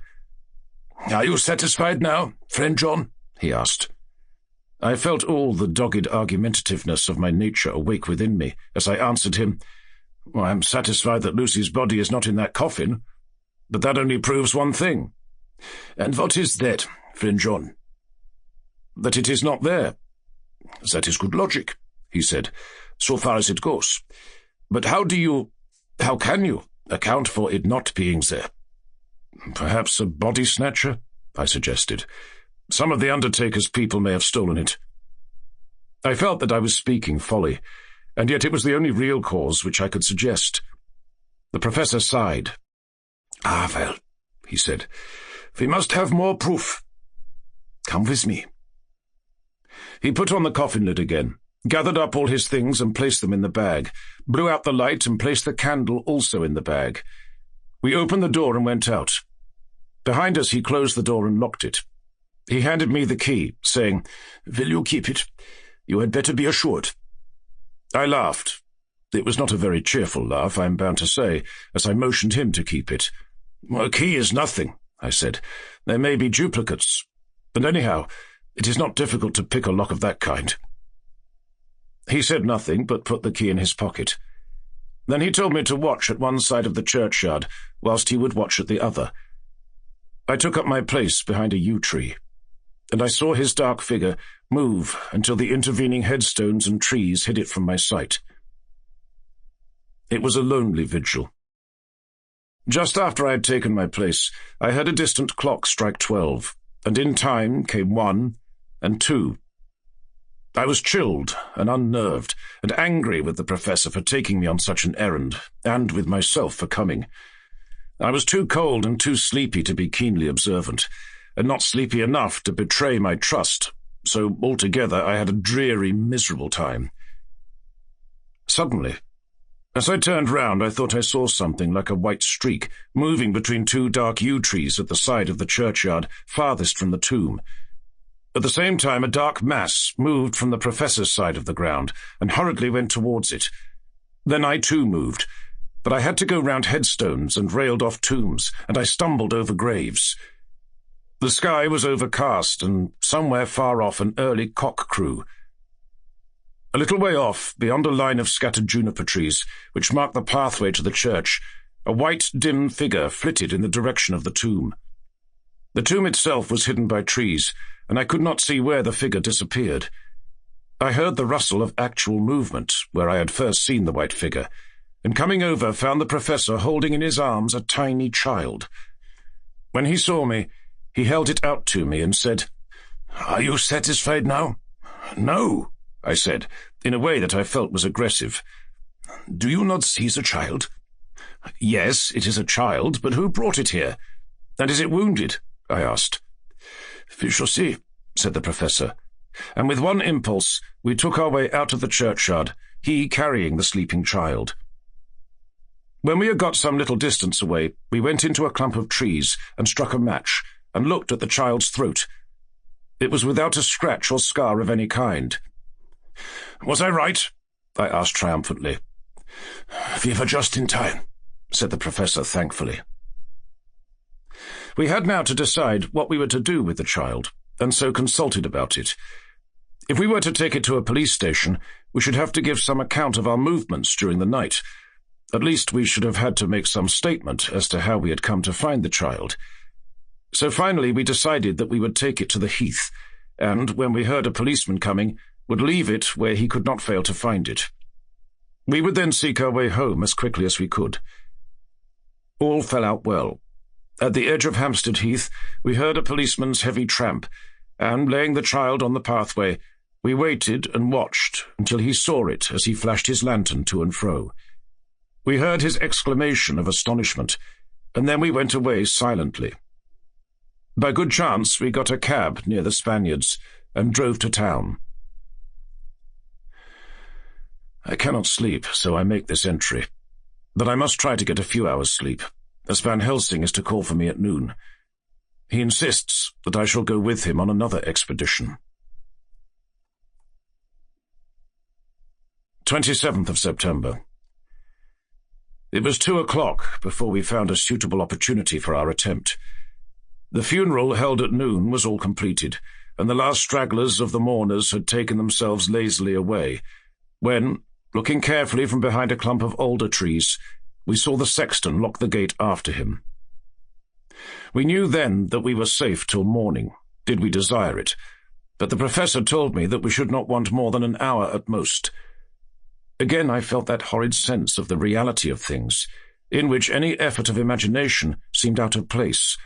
"Are you satisfied now, friend John?" he asked. I felt all the dogged argumentativeness of my nature awake within me as I answered him, "I am satisfied that Lucy's body is not in that coffin, but that only proves one thing." "And what is that, friend John?" "That it is not there." "That is good logic," he said, "so far as it goes. But how can you account for it not being there?" "Perhaps a body snatcher," I suggested. "Some of the undertaker's people may have stolen it." I felt that I was speaking folly, and yet it was the only real cause which I could suggest. The professor sighed. "Ah, well," he said, "we must have more proof. Come with me." He put on the coffin lid again, gathered up all his things and placed them in the bag, blew out the light and placed the candle also in the bag. We opened the door and went out. Behind us he closed the door and locked it. He handed me the key, saying, "Will you keep it? You had better be assured." I laughed. It was not a very cheerful laugh, I am bound to say, as I motioned him to keep it. "A key is nothing," I said. "There may be duplicates. And anyhow, it is not difficult to pick a lock of that kind." He said nothing, but put the key in his pocket. Then he told me to watch at one side of the churchyard, whilst he would watch at the other. I took up my place behind a yew tree, and I saw his dark figure move until the intervening headstones and trees hid it from my sight. It was a lonely vigil. Just after I had taken my place, I heard a distant clock strike 12, and in time came 1 and 2. I was chilled and unnerved, and angry with the professor for taking me on such an errand, and with myself for coming. I was too cold and too sleepy to be keenly observant, and not sleepy enough to betray my trust, so altogether I had a dreary, miserable time. Suddenly, as I turned round, I thought I saw something like a white streak moving between 2 dark yew trees at the side of the churchyard, farthest from the tomb. At the same time, a dark mass moved from the professor's side of the ground, and hurriedly went towards it. Then I too moved, but I had to go round headstones and railed-off tombs, and I stumbled over graves. The sky was overcast, and somewhere far off an early cock crew. A little way off, beyond a line of scattered juniper trees, which marked the pathway to the church, a white, dim figure flitted in the direction of the tomb. The tomb itself was hidden by trees, and I could not see where the figure disappeared. I heard the rustle of actual movement, where I had first seen the white figure, and coming over found the professor holding in his arms a tiny child. When he saw me, he held it out to me and said, "Are you satisfied now?" "No," I said, in a way that I felt was aggressive. "Do you not see the child?" "Yes, it is a child, but who brought it here? And is it wounded?" I asked. "We shall see," said the professor, and with one impulse we took our way out of the churchyard, he carrying the sleeping child. When we had got some little distance away, we went into a clump of trees and struck a match, and looked at the child's throat. It was without a scratch or scar of any kind. "Was I right?" I asked triumphantly. "We were just in time," said the professor thankfully. We had now to decide what we were to do with the child, and so consulted about it. If we were to take it to a police station, we should have to give some account of our movements during the night. At least we should have had to make some statement as to how we had come to find the child. So finally we decided that we would take it to the heath, and, when we heard a policeman coming, would leave it where he could not fail to find it. We would then seek our way home as quickly as we could. All fell out well. At the edge of Hampstead Heath, we heard a policeman's heavy tramp, and, laying the child on the pathway, we waited and watched until he saw it as he flashed his lantern to and fro. We heard his exclamation of astonishment, and then we went away silently. By good chance, we got a cab near the Spaniards and drove to town. I cannot sleep, so I make this entry. But I must try to get a few hours' sleep, as Van Helsing is to call for me at noon. He insists that I shall go with him on another expedition. 27th of September. It was 2:00 before we found a suitable opportunity for our attempt. The funeral held at noon was all completed, and the last stragglers of the mourners had taken themselves lazily away, when, looking carefully from behind a clump of alder trees, we saw the sexton lock the gate after him. We knew then that we were safe till morning, did we desire it, but the professor told me that we should not want more than an hour at most. Again I felt that horrid sense of the reality of things, in which any effort of imagination seemed out of place,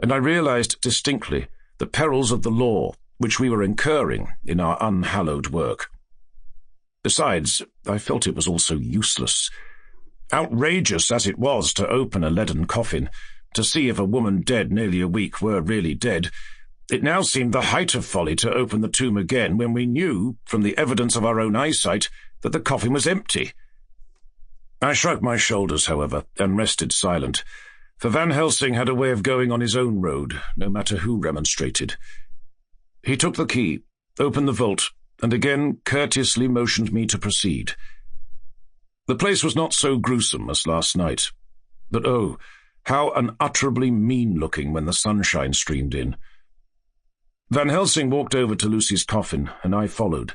and I realized distinctly the perils of the law which we were incurring in our unhallowed work. Besides, I felt it was also useless. Outrageous as it was to open a leaden coffin, to see if a woman dead nearly a week were really dead, it now seemed the height of folly to open the tomb again when we knew, from the evidence of our own eyesight, that the coffin was empty. I shrugged my shoulders, however, and rested silent, for Van Helsing had a way of going on his own road, no matter who remonstrated. He took the key, opened the vault, and again courteously motioned me to proceed. The place was not so gruesome as last night, but oh, how unutterably mean-looking when the sunshine streamed in. Van Helsing walked over to Lucy's coffin, and I followed.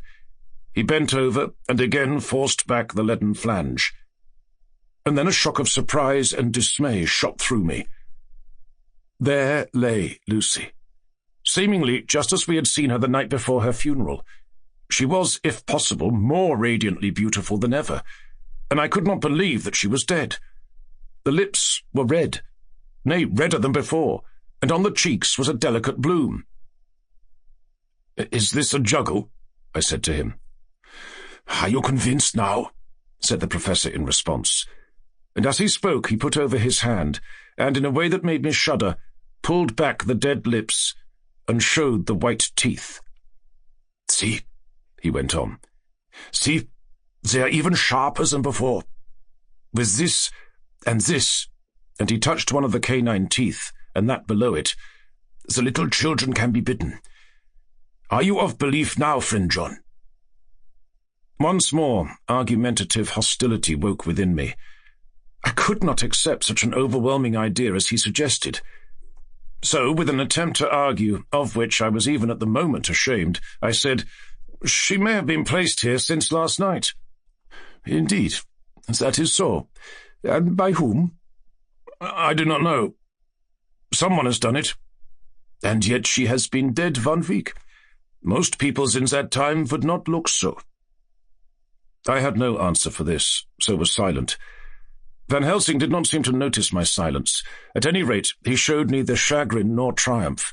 He bent over and again forced back the leaden flange. And then a shock of surprise and dismay shot through me. There lay Lucy, seemingly just as we had seen her the night before her funeral. She was, if possible, more radiantly beautiful than ever, and I could not believe that she was dead. The lips were red, nay, redder than before, and on the cheeks was a delicate bloom. "Is this a juggle?" I said to him. "Are you convinced now?" said the professor in response, and as he spoke he put over his hand, and in a way that made me shudder, pulled back the dead lips and showed the white teeth. "See," he went on, "see, they are even sharper than before. With this, and he touched one of the canine teeth, and that below it, the little children can be bitten. Are you of belief now, friend John?" Once more, argumentative hostility woke within me. I could not accept such an overwhelming idea as he suggested. So, with an attempt to argue, of which I was even at the moment ashamed, I said, "She may have been placed here since last night." "Indeed, that is so. And by whom?" "I do not know. Someone has done it." "And yet she has been dead 1 week. Most people since that time would not look so." I had no answer for this, so was silent. Van Helsing did not seem to notice my silence. At any rate, he showed neither chagrin nor triumph.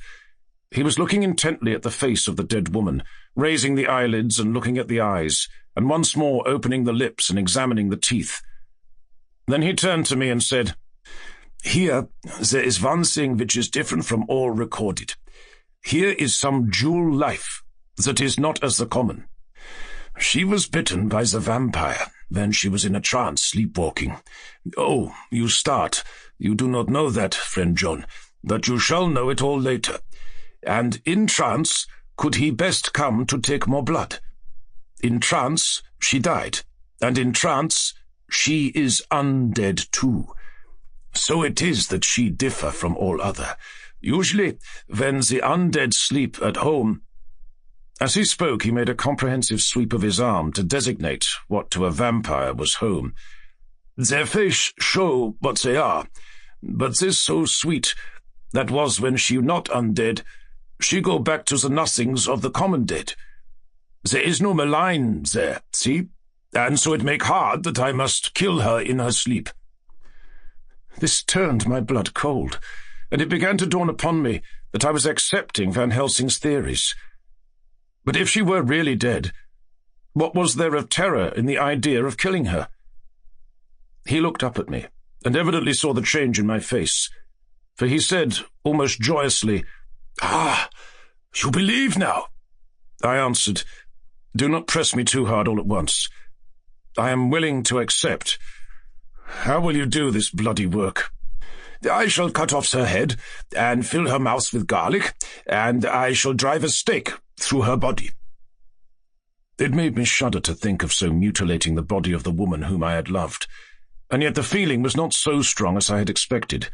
He was looking intently at the face of the dead woman, raising the eyelids and looking at the eyes, and once more opening the lips and examining the teeth. Then he turned to me and said, "Here there is one thing which is different from all recorded. Here is some dual life that is not as the common. She was bitten by the vampire when she was in a trance sleepwalking. Oh, you start. You do not know that, friend John, but you shall know it all later. And in trance could he best come to take more blood. In trance she died, and in trance she is undead too. So it is that she differ from all other. Usually, when the undead sleep at home—" As he spoke, he made a comprehensive sweep of his arm to designate what to a vampire was home. "Their face show what they are, but this so sweet, that was when she not undead, she go back to the nothings of the common dead. There is no malign there, see? And so it make hard that I must kill her in her sleep." This turned my blood cold, and it began to dawn upon me that I was accepting Van Helsing's theories. But if she were really dead, what was there of terror in the idea of killing her? He looked up at me, and evidently saw the change in my face, for he said, almost joyously, "Ah, you believe now?" I answered, "Do not press me too hard all at once. I am willing to accept. How will you do this bloody work?" "I shall cut off her head, and fill her mouth with garlic, and I shall drive a stake through her body." It made me shudder to think of so mutilating the body of the woman whom I had loved, and yet the feeling was not so strong as I had expected.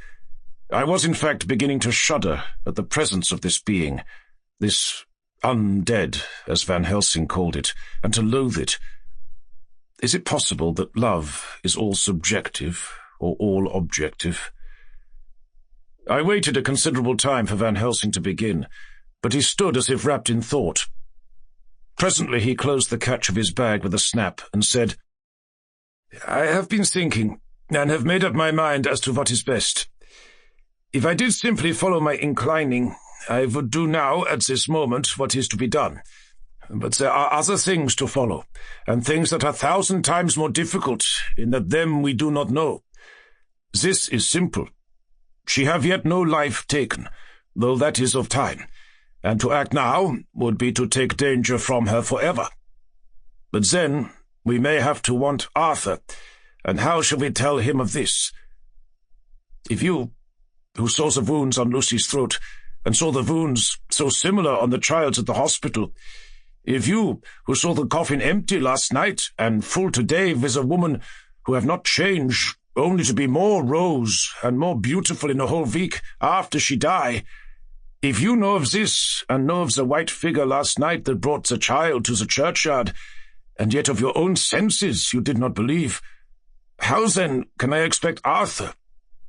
I was in fact beginning to shudder at the presence of this being, this undead, as Van Helsing called it, and to loathe it. Is it possible that love is all subjective, or all objective? I waited a considerable time for Van Helsing to begin, but he stood as if wrapped in thought. Presently he closed the catch of his bag with a snap and said, "I have been thinking, and have made up my mind as to what is best. If I did simply follow my inclining, I would do now, at this moment, what is to be done. But there are other things to follow, and things that are 1,000 times more difficult, in that them we do not know. This is simple. She have yet no life taken, though that is of time, and to act now would be to take danger from her forever. But then we may have to want Arthur, and how shall we tell him of this? If you, who saw the wounds on Lucy's throat, and saw the wounds so similar on the child's at the hospital, if you, who saw the coffin empty last night, and full today with a woman who have not changed, only to be more rose and more beautiful in a whole week after she die, if you know of this, and know of the white figure last night that brought the child to the churchyard, and yet of your own senses you did not believe, how then can I expect Arthur,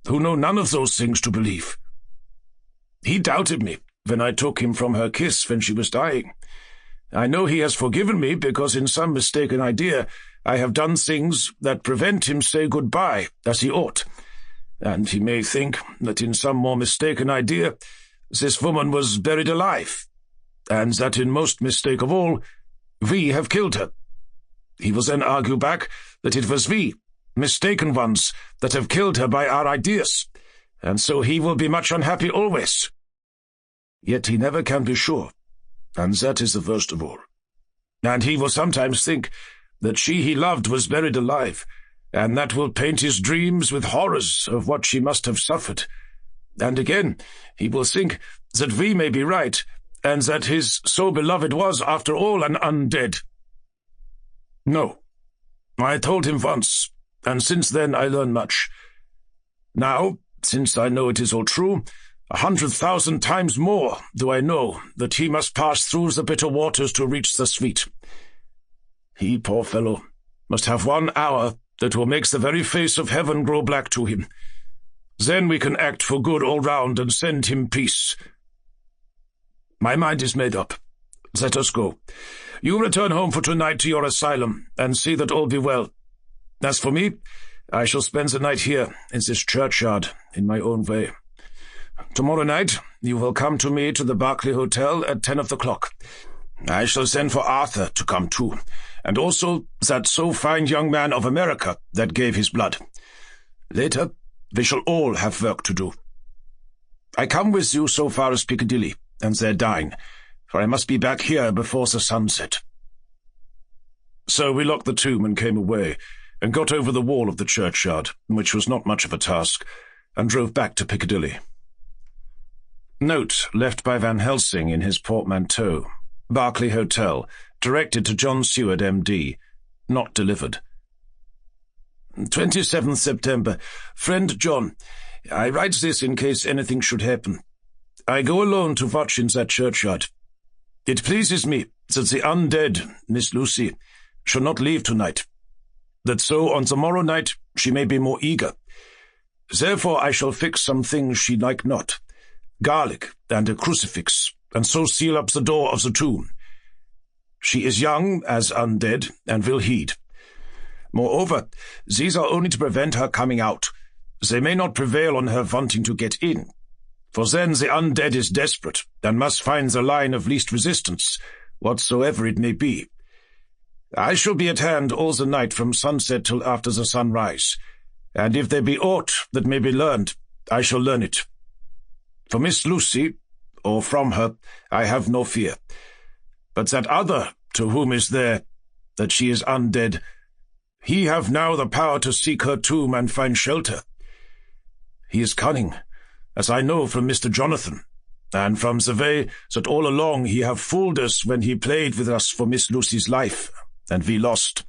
who know none of those things, to believe? He doubted me when I took him from her kiss when she was dying. I know he has forgiven me because in some mistaken idea I have done things that prevent him say goodbye as he ought, and he may think that in some more mistaken idea this woman was buried alive, and that in most mistake of all, we have killed her. He will then argue back that it was we, mistaken ones, that have killed her by our ideas, and so he will be much unhappy always. Yet he never can be sure, and that is the worst of all. And he will sometimes think that she he loved was buried alive, and that will paint his dreams with horrors of what she must have suffered. And again, he will think that we may be right, and that his so beloved was, after all, an undead. No, I told him once, and since then I learn much. Now, since I know it is all true, 100,000 times more do I know that he must pass through the bitter waters to reach the sweet. He, poor fellow, must have 1 hour that will make the very face of heaven grow black to him. Then we can act for good all round and send him peace. My mind is made up. Let us go. You return home for tonight to your asylum, and see that all be well. As for me, I shall spend the night here, in this churchyard, in my own way. Tomorrow night you will come to me to the Berkeley Hotel at 10 o'clock. I shall send for Arthur to come too, and also that so fine young man of America that gave his blood. Later, we shall all have work to do. I come with you so far as Piccadilly, and there dine, for I must be back here before the sunset. So we locked the tomb and came away, and got over the wall of the churchyard, which was not much of a task, and drove back to Piccadilly. Note left by Van Helsing in his portmanteau. Berkeley Hotel, directed to John Seward, M.D., not delivered. 27th September. Friend John, I write this in case anything should happen. I go alone to watch in that churchyard. It pleases me that the undead, Miss Lucy, shall not leave tonight, that so on the morrow night she may be more eager. Therefore I shall fix some things she like not, garlic and a crucifix, and so seal up the door of the tomb. She is young as undead, and will heed. Moreover, these are only to prevent her coming out. They may not prevail on her wanting to get in, for then the undead is desperate, and must find the line of least resistance, whatsoever it may be. I shall be at hand all the night from sunset till after the sunrise, and if there be aught that may be learned, I shall learn it. For Miss Lucy, or from her, I have no fear. But that other, to whom is there, that she is undead, he have now the power to seek her tomb and find shelter. He is cunning, as I know from Mr. Jonathan, and from the way that all along he have fooled us when he played with us for Miss Lucy's life, and we lost.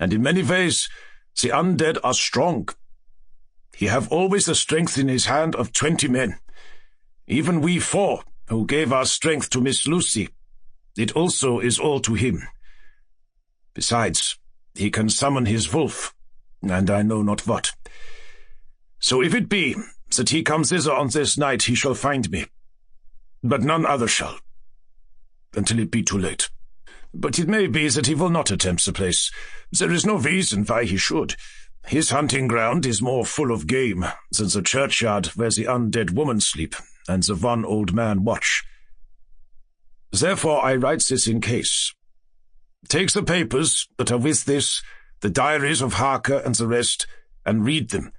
And in many ways the undead are strong. He have always the strength in his hand of 20 men. Even we 4, who gave our strength to Miss Lucy, it also is all to him. Besides, he can summon his wolf, and I know not what. So if it be that he comes thither on this night, he shall find me, but none other shall, until it be too late. But it may be that he will not attempt the place. There is no reason why he should. His hunting ground is more full of game than the churchyard where the undead woman sleep, and the one old man watch. Therefore I write this in case. Take the papers that are with this, the diaries of Harker and the rest, and read them,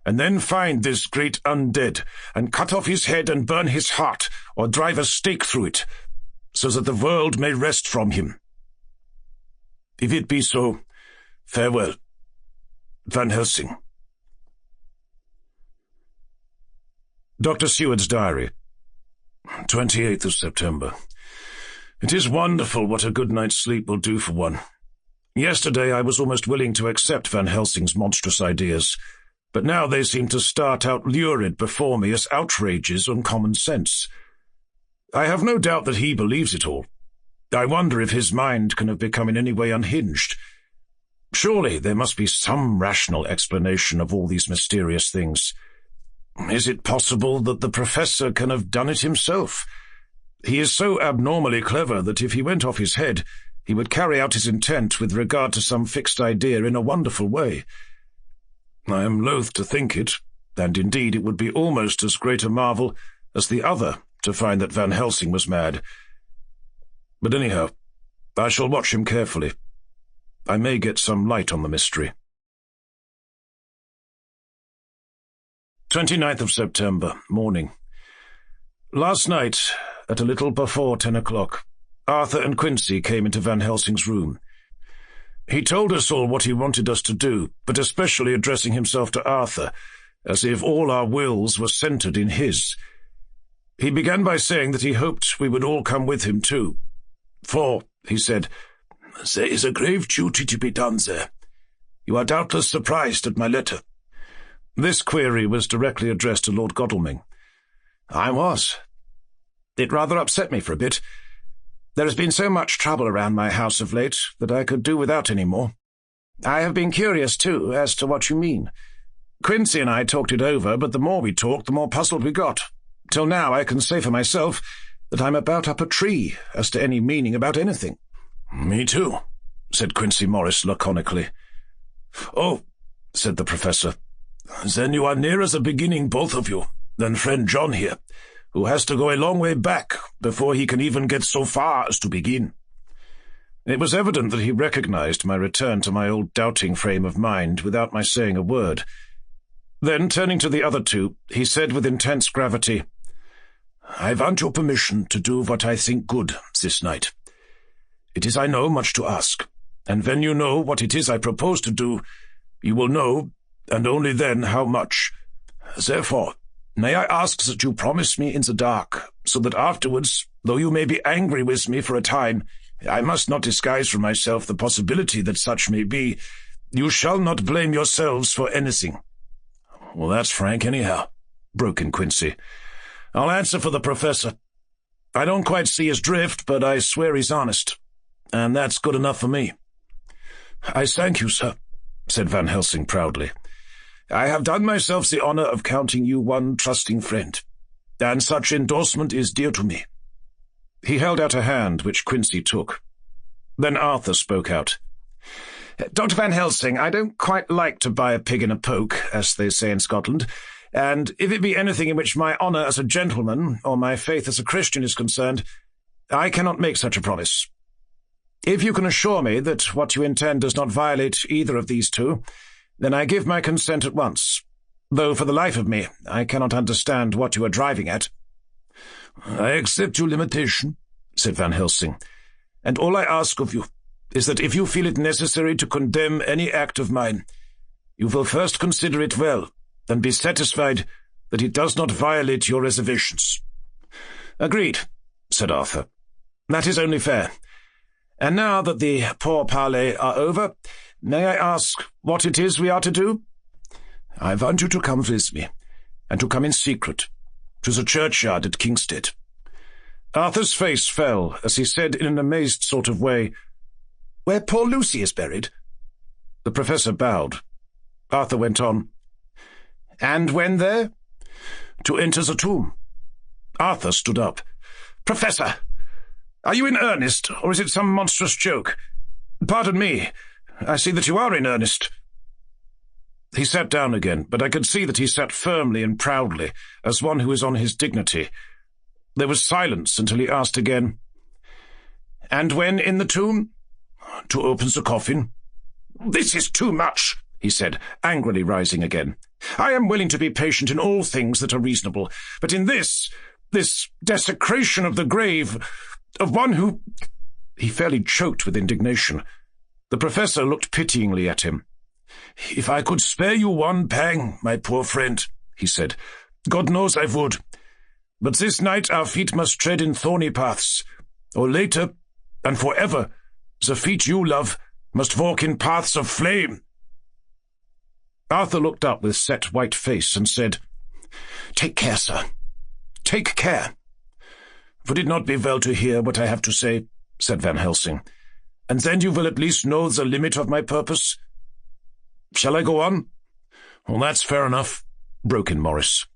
and then find this great undead, and cut off his head and burn his heart, or drive a stake through it, so that the world may rest from him. If it be so, farewell. Van Helsing. Dr. Seward's Diary. 28th of September. It is wonderful what a good night's sleep will do for one. Yesterday I was almost willing to accept Van Helsing's monstrous ideas, but now they seem to start out lurid before me as outrages on common sense. I have no doubt that he believes it all. I wonder if his mind can have become in any way unhinged. Surely there must be some rational explanation of all these mysterious things. Is it possible that the professor can have done it himself? He is so abnormally clever that if he went off his head, he would carry out his intent with regard to some fixed idea in a wonderful way. I am loath to think it, and indeed it would be almost as great a marvel as the other to find that Van Helsing was mad. But anyhow, I shall watch him carefully. I may get some light on the mystery. 29th of September, morning. Last night, at a little before 10 o'clock, Arthur and Quincy came into Van Helsing's room. He told us all what he wanted us to do, but especially addressing himself to Arthur, as if all our wills were centred in his. He began by saying that he hoped we would all come with him too. For, he said, there is a grave duty to be done there. You are doubtless surprised at my letter." This query was directly addressed to Lord Godalming. "I was. It rather upset me for a bit. There has been so much trouble around my house of late that I could do without any more. I have been curious, too, as to what you mean. Quincy and I talked it over, but the more we talked, the more puzzled we got. Till now I can say for myself that I'm about up a tree as to any meaning about anything." "Me too," said Quincy Morris laconically. "Oh," said the professor, "then you are nearer the beginning, both of you, than friend John here, who has to go a long way back before he can even get so far as to begin." It was evident that he recognized my return to my old doubting frame of mind without my saying a word. Then, turning to the other two, he said with intense gravity, "I want your permission to do what I think good this night. It is, I know, much to ask, and when you know what it is I propose to do, you will know, and only then, how much. Therefore, may I ask that you promise me in the dark, so that afterwards, though you may be angry with me for a time, I must not disguise from myself the possibility that such may be, you shall not blame yourselves for anything." "Well, that's frank anyhow," broke in Quincy. "I'll answer for the professor. I don't quite see his drift, but I swear he's honest, and that's good enough for me." "I thank you, sir," said Van Helsing proudly. "I have done myself the honor of counting you one trusting friend, and such endorsement is dear to me." He held out a hand, which Quincy took. Then Arthur spoke out. "Dr. Van Helsing, I don't quite like to buy a pig in a poke, as they say in Scotland, and if it be anything in which my honour as a gentleman, or my faith as a Christian is concerned, I cannot make such a promise. If you can assure me that what you intend does not violate either of these two, then I give my consent at once, though for the life of me I cannot understand what you are driving at." "I accept your limitation," said Van Helsing, "and all I ask of you is that if you feel it necessary to condemn any act of mine, you will first consider it well, and be satisfied that it does not violate your reservations." "Agreed," said Arthur. "That is only fair. And now that the pourparlers are over, may I ask what it is we are to do?" "I want you to come with me, and to come in secret, to the churchyard at Kingstead." Arthur's face fell as he said in an amazed sort of way, "Where poor Lucy is buried?" The professor bowed. Arthur went on, "And when there?" "To enter the tomb." Arthur stood up. "Professor, are you in earnest, or is it some monstrous joke? Pardon me, I see that you are in earnest." He sat down again, but I could see that he sat firmly and proudly, as one who is on his dignity. There was silence until he asked again, "And when in the tomb?" "To open the coffin." "This is too much," he said, angrily rising again. "I am willing to be patient in all things that are reasonable, but in this desecration of the grave of one who—" He fairly choked with indignation. The professor looked pityingly at him. "If I could spare you one pang, my poor friend," he said, "God knows I would. But this night our feet must tread in thorny paths, or later, and forever, the feet you love must walk in paths of flame." Arthur looked up with set white face and said, "Take care, sir. Take care." "Would it not be well to hear what I have to say?" said Van Helsing. "And then you will at least know the limit of my purpose. Shall I go on?" "Well, that's fair enough," broke in Morris.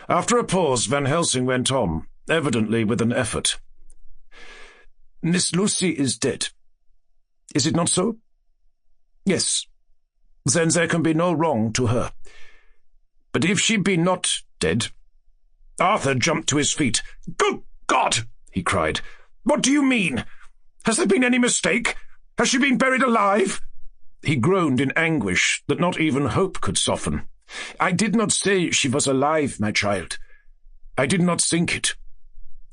After a pause, Van Helsing went on, evidently with an effort. "Miss Lucy is dead. Is it not so?" "Yes." "Then there can be no wrong to her. But if she be not dead—" Arthur jumped to his feet. "Good God!" he cried. "What do you mean? Has there been any mistake? Has she been buried alive?" He groaned in anguish that not even hope could soften. "I did not say she was alive, my child. I did not think it.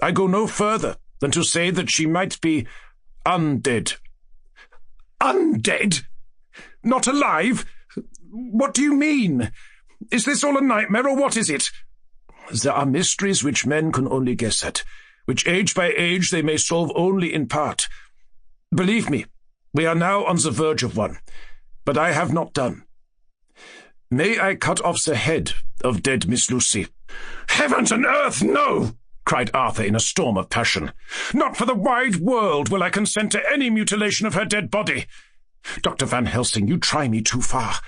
I go no further than to say that she might be undead." "Undead? Not alive? What do you mean? Is this all a nightmare, or what is it?" "There are mysteries which men can only guess at, which age by age they may solve only in part. Believe me, we are now on the verge of one. but I have not done. May I cut off the head of dead Miss Lucy?" "Heavens and earth, no!" cried Arthur in a storm of passion. "Not for the wide world will I consent to any mutilation of her dead body. Dr. Van Helsing, you try me too far.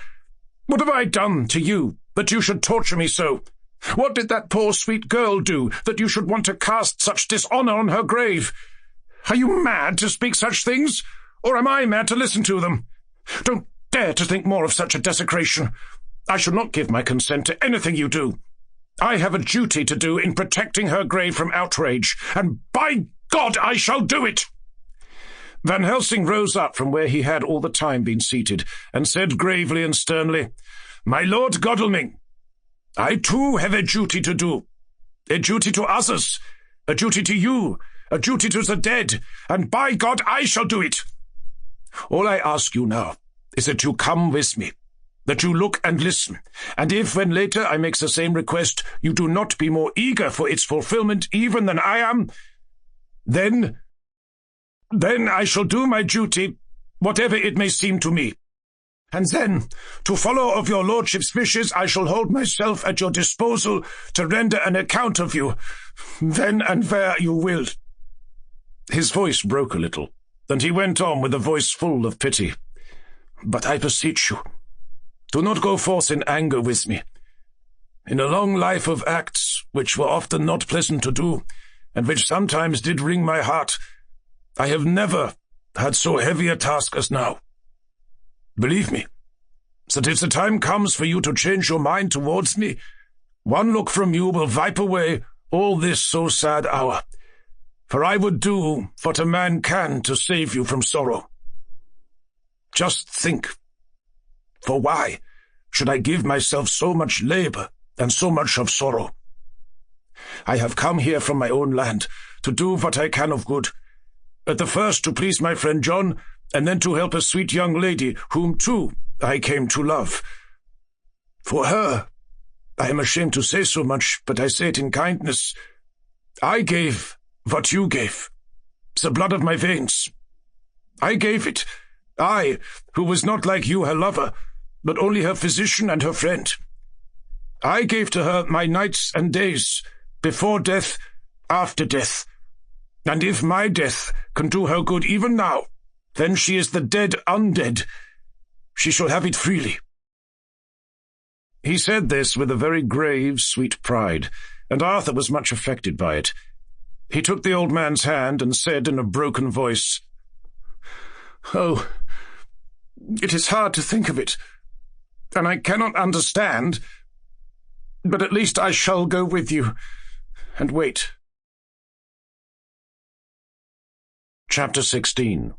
What have I done to you that you should torture me so? What did that poor sweet girl do that you should want to cast such dishonour on her grave? Are you mad to speak such things, or am I mad to listen to them? Don't dare to think more of such a desecration. I shall not give my consent to anything you do. I have a duty to do in protecting her grave from outrage, and by God I shall do it!" Van Helsing rose up from where he had all the time been seated, and said gravely and sternly, "My Lord Godalming, I too have a duty to do, a duty to others, a duty to you, a duty to the dead, and by God I shall do it. All I ask you now is that you come with me, that you look and listen, and if, when later I make the same request, you do not be more eager for its fulfillment even than I am, then I shall do my duty, whatever it may seem to me. And then, to follow of your lordship's wishes, I shall hold myself at your disposal to render an account of you, when and where you will." His voice broke a little, and he went on with a voice full of pity. "But I beseech you, do not go forth in anger with me. In a long life of acts, which were often not pleasant to do, and which sometimes did wring my heart, I have never had so heavy a task as now. Believe me, that if the time comes for you to change your mind towards me, one look from you will wipe away all this so sad hour, for I would do what a man can to save you from sorrow. Just think, for why should I give myself so much labour and so much of sorrow? I have come here from my own land to do what I can of good, at the first to please my friend John, and then to help a sweet young lady whom, too, I came to love. For her, I am ashamed to say so much, but I say it in kindness, I gave what you gave, the blood of my veins. I gave it, I, who was not like you her lover, but only her physician and her friend. I gave to her my nights and days, before death, after death. And if my death can do her good even now, then she is the dead undead. She shall have it freely." He said this with a very grave, sweet pride, and Arthur was much affected by it. He took the old man's hand and said in a broken voice, "Oh, it is hard to think of it, and I cannot understand, but at least I shall go with you and wait." Chapter 16.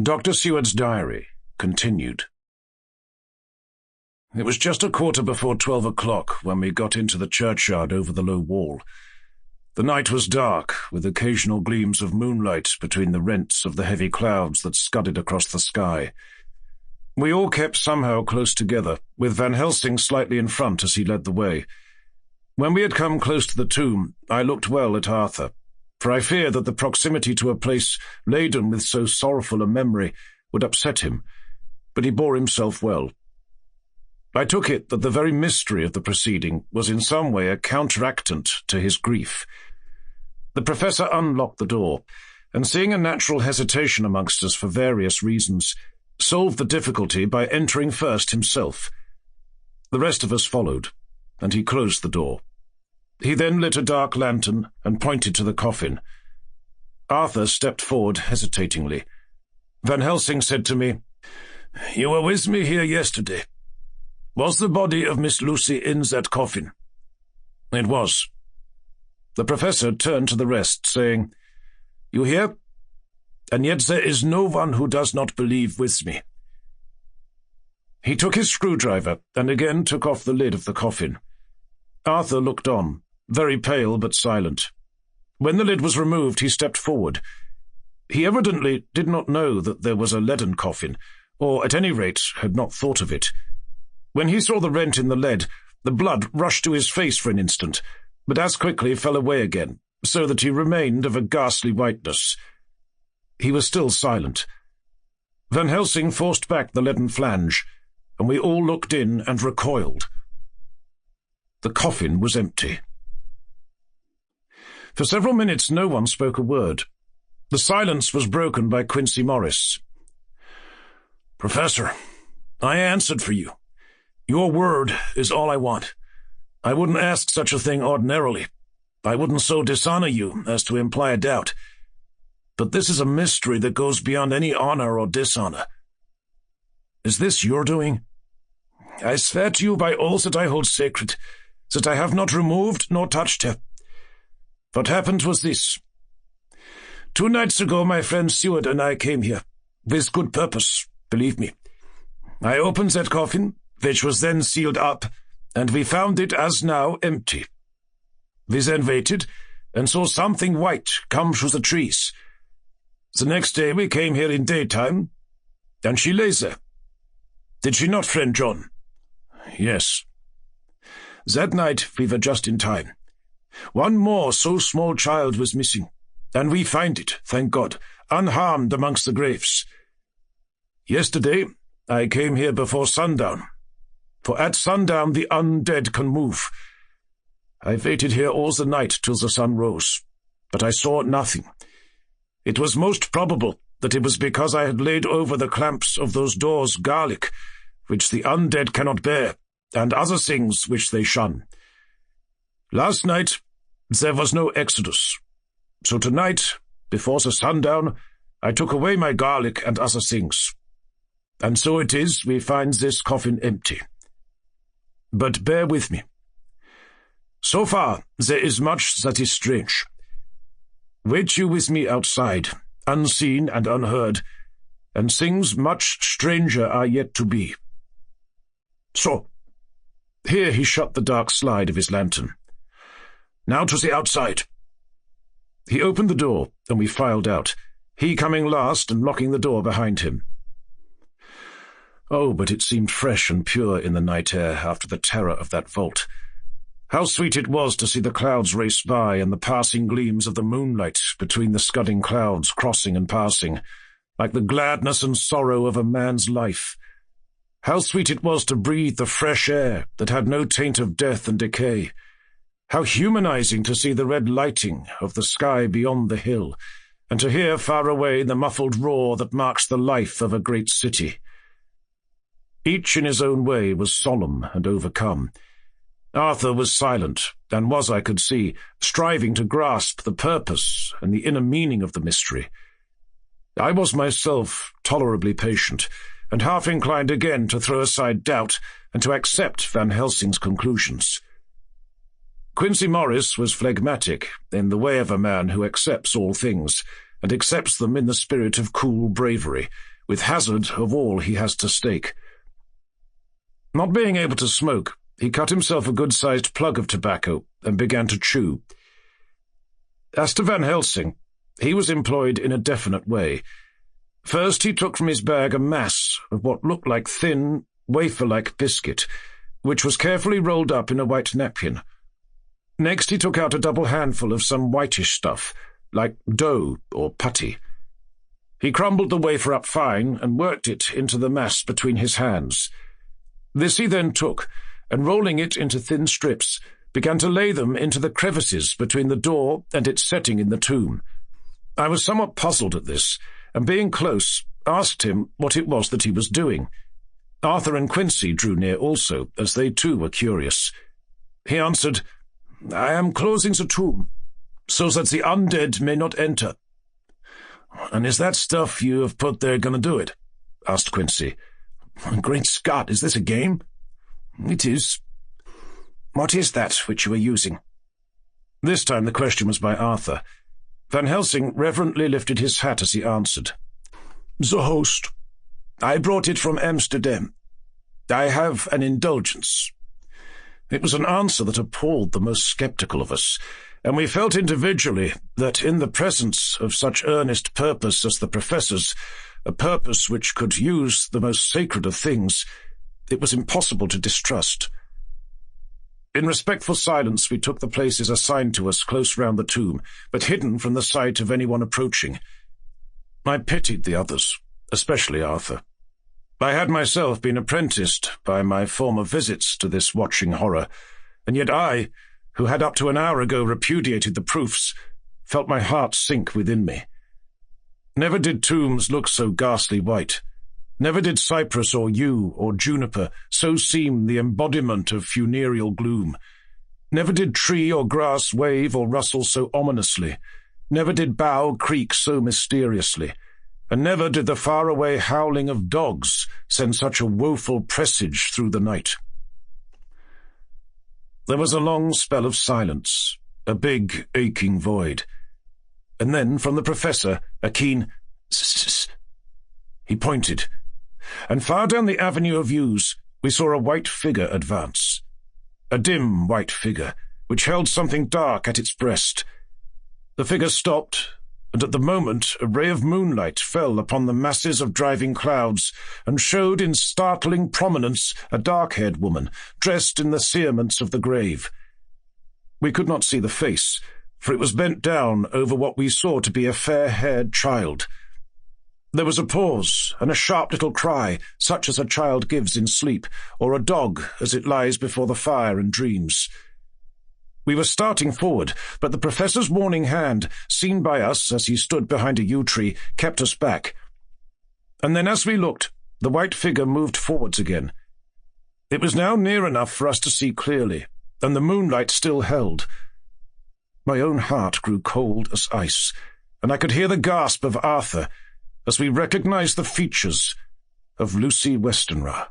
Dr. Seward's Diary, continued. It was just 12:15 when we got into the churchyard over the low wall. The night was dark, with occasional gleams of moonlight between the rents of the heavy clouds that scudded across the sky. We all kept somehow close together, with Van Helsing slightly in front as he led the way. When we had come close to the tomb, I looked well at Arthur, for I feared that the proximity to a place laden with so sorrowful a memory would upset him, but he bore himself well. I took it that the very mystery of the proceeding was in some way a counteractant to his grief. The professor unlocked the door, and seeing a natural hesitation amongst us for various reasons, solved the difficulty by entering first himself. The rest of us followed, and he closed the door. He then lit a dark lantern and pointed to the coffin. Arthur stepped forward hesitatingly. Van Helsing said to me, "You were with me here yesterday. Was the body of Miss Lucy in that coffin?" "It was." The professor turned to the rest, saying, "You hear? And yet there is no one who does not believe with me." He took his screwdriver and again took off the lid of the coffin. Arthur looked on, very pale but silent. When the lid was removed, he stepped forward. He evidently did not know that there was a leaden coffin, or at any rate had not thought of it. When he saw the rent in the lead, the blood rushed to his face for an instant, but as quickly fell away again, so that he remained of a ghastly whiteness. He was still silent. Van Helsing forced back the leaden flange, and we all looked in and recoiled. The coffin was empty. For several minutes no one spoke a word. The silence was broken by Quincey Morris. "Professor, I answered for you. Your word is all I want. I wouldn't ask such a thing ordinarily. I wouldn't so dishonor you as to imply a doubt. But this is a mystery that goes beyond any honor or dishonor. Is this your doing? I swear to you by all that I hold sacred, that I have not removed nor touched her. What happened was this. 2 nights ago my friend Seward and I came here, with good purpose, believe me. I opened that coffin, which was then sealed up, and we found it as now empty. We then waited, and saw something white come through the trees. The next day we came here in daytime, and she lay there. Did she not, friend John?" "Yes." "That night we were just in time. One more so small child was missing, and we find it, thank God, unharmed amongst the graves. Yesterday I came here before sundown, for at sundown the undead can move. I waited here all the night till the sun rose, but I saw nothing. It was most probable that it was because I had laid over the clamps of those doors garlic, which the undead cannot bear, and other things which they shun. Last night there was no exodus, so tonight, before the sundown, I took away my garlic and other things. And so it is we find this coffin empty. But bear with me. So far there is much that is strange. Wait you with me outside, unseen and unheard, and things much stranger are yet to be. So." Here he shut the dark slide of his lantern. "Now to the outside." He opened the door, and we filed out, he coming last and locking the door behind him. Oh, but it seemed fresh and pure in the night air after the terror of that vault. How sweet it was to see the clouds race by and the passing gleams of the moonlight between the scudding clouds crossing and passing, like the gladness and sorrow of a man's life. How sweet it was to breathe the fresh air that had no taint of death and decay. How humanizing to see the red lighting of the sky beyond the hill, and to hear far away the muffled roar that marks the life of a great city. Each in his own way was solemn and overcome. Arthur was silent, and was, I could see, striving to grasp the purpose and the inner meaning of the mystery. I was myself tolerably patient, and half inclined again to throw aside doubt and to accept Van Helsing's conclusions. Quincey Morris was phlegmatic, in the way of a man who accepts all things, and accepts them in the spirit of cool bravery, with hazard of all he has to stake. Not being able to smoke, he cut himself a good-sized plug of tobacco and began to chew. As to Van Helsing, he was employed in a definite way. First he took from his bag a mass of what looked like thin, wafer-like biscuit, which was carefully rolled up in a white napkin. Next he took out a double handful of some whitish stuff, like dough or putty. He crumbled the wafer up fine and worked it into the mass between his hands. This he then took, and rolling it into thin strips, began to lay them into the crevices between the door and its setting in the tomb. I was somewhat puzzled at this, and being close, asked him what it was that he was doing. Arthur and Quincey drew near also, as they too were curious. He answered, "I am closing the tomb, so that the undead may not enter." "And is that stuff you have put there going to do it?" asked Quincey. "Great Scott, is this a game?" "It is." "What is that which you are using?" This time the question was by Arthur. Van Helsing reverently lifted his hat as he answered. "The host. I brought it from Amsterdam. I have an indulgence." It was an answer that appalled the most sceptical of us, and we felt individually that in the presence of such earnest purpose as the Professor's, a purpose which could use the most sacred of things, it was impossible to distrust. In respectful silence we took the places assigned to us close round the tomb, but hidden from the sight of anyone approaching. I pitied the others, especially Arthur. I had myself been apprenticed by my former visits to this watching horror, and yet I, who had up to an hour ago repudiated the proofs, felt my heart sink within me. Never did tombs look so ghastly white. Never did cypress or yew or juniper so seem the embodiment of funereal gloom. Never did tree or grass wave or rustle so ominously. Never did bough creak so mysteriously. And never did the faraway howling of dogs send such a woeful presage through the night. There was a long spell of silence, a big, aching void. And then, from the professor, a keen "ss." He pointed, and far down the avenue of yews we saw a white figure advance. A dim white figure, which held something dark at its breast. The figure stopped, and at the moment a ray of moonlight fell upon the masses of driving clouds and showed in startling prominence a dark-haired woman, dressed in the cerements of the grave. We could not see the face, for it was bent down over what we saw to be a fair-haired child. There was a pause, and a sharp little cry, such as a child gives in sleep, or a dog as it lies before the fire and dreams. We were starting forward, but the professor's warning hand, seen by us as he stood behind a yew tree, kept us back. And then as we looked, the white figure moved forwards again. It was now near enough for us to see clearly, and the moonlight still held. My own heart grew cold as ice, and I could hear the gasp of Arthur as we recognized the features of Lucy Westenra.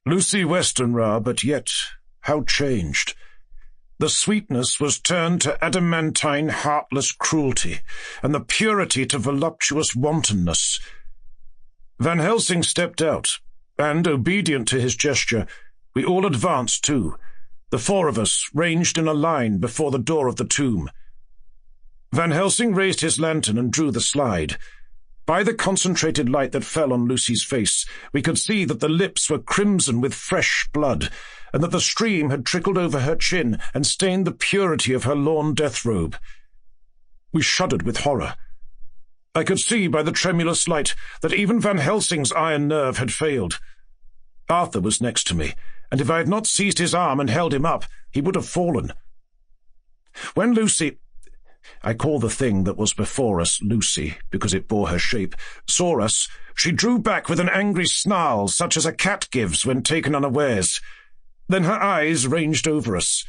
Lucy Westenra, but yet how changed! The sweetness was turned to adamantine, heartless cruelty, and the purity to voluptuous wantonness. Van Helsing stepped out, and, obedient to his gesture, we all advanced too, the four of us ranged in a line before the door of the tomb. Van Helsing raised his lantern and drew the slide. By the concentrated light that fell on Lucy's face, we could see that the lips were crimson with fresh blood, and that the stream had trickled over her chin and stained the purity of her lawn death-robe. We shuddered with horror. I could see by the tremulous light that even Van Helsing's iron nerve had failed. Arthur was next to me, and if I had not seized his arm and held him up, he would have fallen. When Lucy— I call the thing that was before us Lucy, because it bore her shape— saw us, she drew back with an angry snarl such as a cat gives when taken unawares. Then her eyes ranged over us.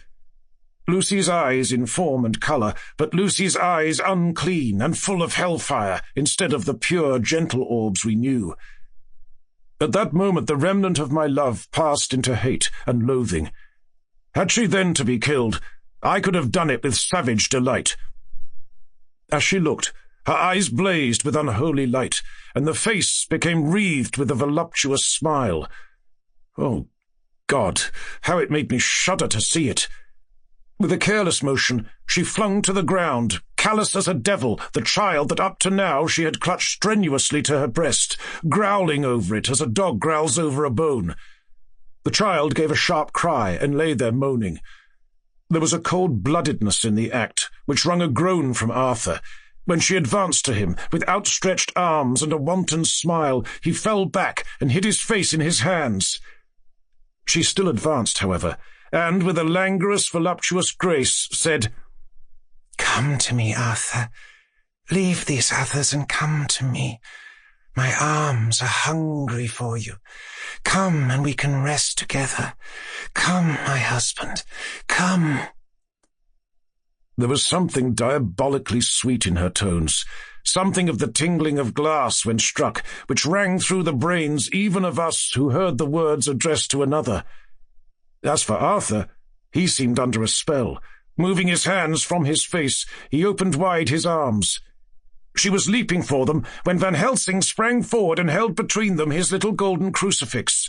Lucy's eyes in form and colour, but Lucy's eyes unclean and full of hellfire instead of the pure, gentle orbs we knew. At that moment the remnant of my love passed into hate and loathing. Had she then to be killed, I could have done it with savage delight. As she looked, her eyes blazed with unholy light, and the face became wreathed with a voluptuous smile. Oh, God, how it made me shudder to see it! With a careless motion, she flung to the ground, callous as a devil, the child that up to now she had clutched strenuously to her breast, growling over it as a dog growls over a bone. The child gave a sharp cry and lay there moaning. There was a cold-bloodedness in the act, which wrung a groan from Arthur. When she advanced to him, with outstretched arms and a wanton smile, he fell back and hid his face in his hands. She still advanced, however, and, with a languorous, voluptuous grace, said, "Come to me, Arthur. Leave these others and come to me. My arms are hungry for you. Come, and we can rest together. Come, my husband, come." There was something diabolically sweet in her tones, something of the tingling of glass when struck, which rang through the brains even of us who heard the words addressed to another. As for Arthur, he seemed under a spell. Moving his hands from his face, he opened wide his arms. She was leaping for them when Van Helsing sprang forward and held between them his little golden crucifix.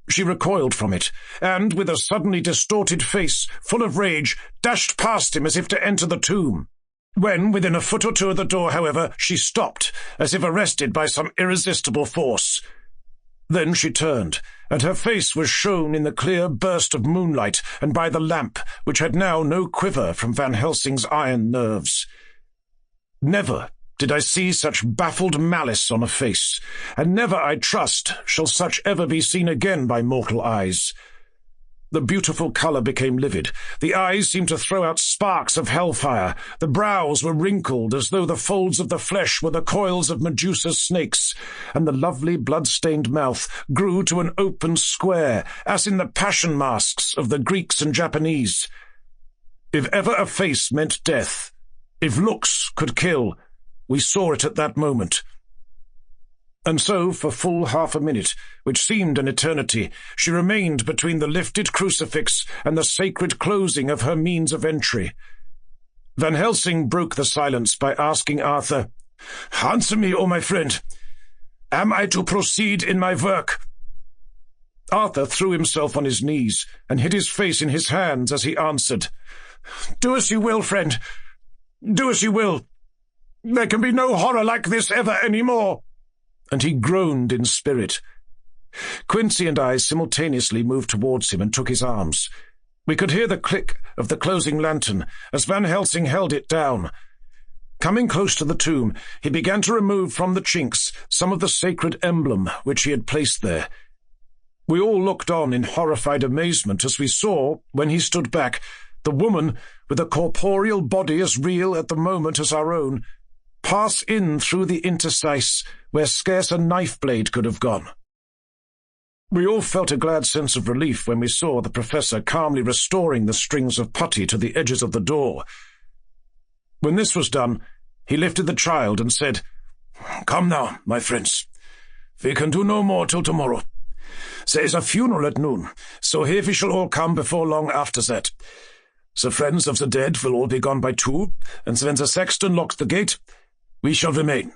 She recoiled from it, and, with a suddenly distorted face, full of rage, dashed past him as if to enter the tomb. When, within a foot or two of the door, however, she stopped, as if arrested by some irresistible force. Then she turned, and her face was shown in the clear burst of moonlight and by the lamp, which had now no quiver from Van Helsing's iron nerves. Never did I see such baffled malice on a face, and never, I trust, shall such ever be seen again by mortal eyes. The beautiful colour became livid. The eyes seemed to throw out sparks of hellfire. The brows were wrinkled as though the folds of the flesh were the coils of Medusa's snakes, and the lovely blood-stained mouth grew to an open square, as in the passion masks of the Greeks and Japanese. If ever a face meant death, if looks could kill, we saw it at that moment. And so, for full half a minute, which seemed an eternity, she remained between the lifted crucifix and the sacred closing of her means of entry. Van Helsing broke the silence by asking Arthur, "Answer me, O my friend. Am I to proceed in my work?" Arthur threw himself on his knees and hid his face in his hands as he answered, "Do as you will, friend. Do as you will. There can be no horror like this ever any more." And he groaned in spirit. Quincy and I simultaneously moved towards him and took his arms. We could hear the click of the closing lantern as Van Helsing held it down. Coming close to the tomb, he began to remove from the chinks some of the sacred emblem which he had placed there. We all looked on in horrified amazement as we saw, when he stood back, the woman, with a corporeal body as real at the moment as our own, pass in through the interstice where scarce a knife blade could have gone. We all felt a glad sense of relief when we saw the professor calmly restoring the strings of putty to the edges of the door. When this was done, he lifted the child and said, "Come now, my friends. We can do no more till tomorrow. There is a funeral at noon, so here we shall all come before long after that. The friends of the dead will all be gone by 2, and when the sexton locks the gate, we shall remain.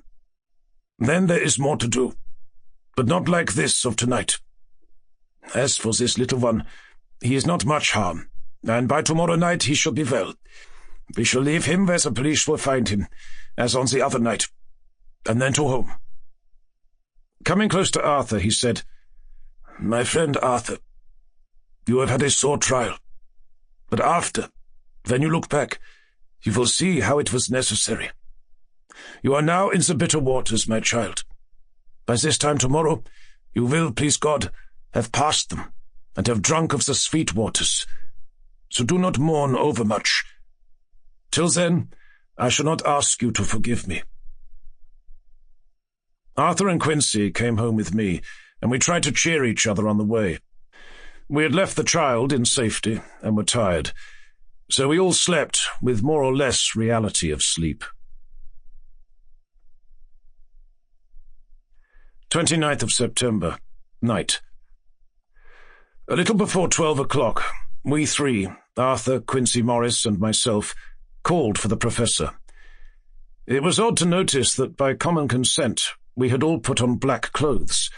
Then there is more to do, but not like this of tonight. As for this little one, he is not much harm, and by tomorrow night he shall be well. We shall leave him where the police will find him, as on the other night, and then to home." Coming close to Arthur, he said, "My friend Arthur, you have had a sore trial, but after, when you look back, you will see how it was necessary. You are now in the bitter waters, my child. By this time tomorrow, you will, please God, have passed them, and have drunk of the sweet waters. So do not mourn overmuch. Till then, I shall not ask you to forgive me." Arthur and Quincy came home with me, and we tried to cheer each other on the way. We had left the child in safety, and were tired, so we all slept with more or less reality of sleep. 29th of September, night. A little before 12 o'clock, we 3, Arthur, Quincy Morris, and myself, called for the professor. It was odd to notice that by common consent we had all put on black clothes.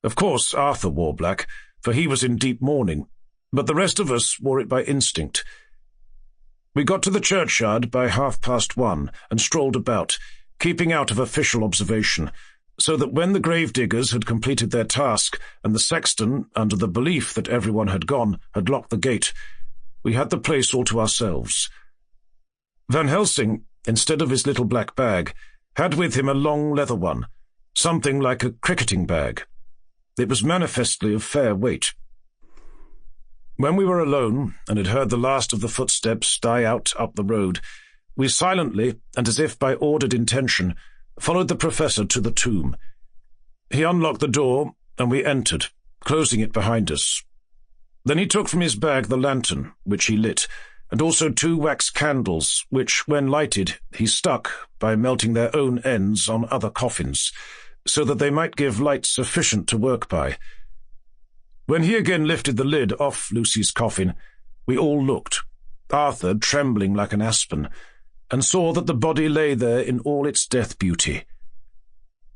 Of course Arthur wore black, for he was in deep mourning, but the rest of us wore it by instinct. We got to the churchyard by 1:30 and strolled about, keeping out of official observation, so that when the gravediggers had completed their task and the sexton, under the belief that everyone had gone, had locked the gate, we had the place all to ourselves. Van Helsing, instead of his little black bag, had with him a long leather one, something like a cricketing bag. It was manifestly of fair weight. When we were alone and had heard the last of the footsteps die out up the road, we silently, and as if by ordered intention, followed the professor to the tomb. He unlocked the door, and we entered, closing it behind us. Then he took from his bag the lantern, which he lit, and also 2 wax candles, which, when lighted, he stuck, by melting their own ends, on other coffins, so that they might give light sufficient to work by. When he again lifted the lid off Lucy's coffin, we all looked, Arthur trembling like an aspen, and saw that the body lay there in all its death beauty.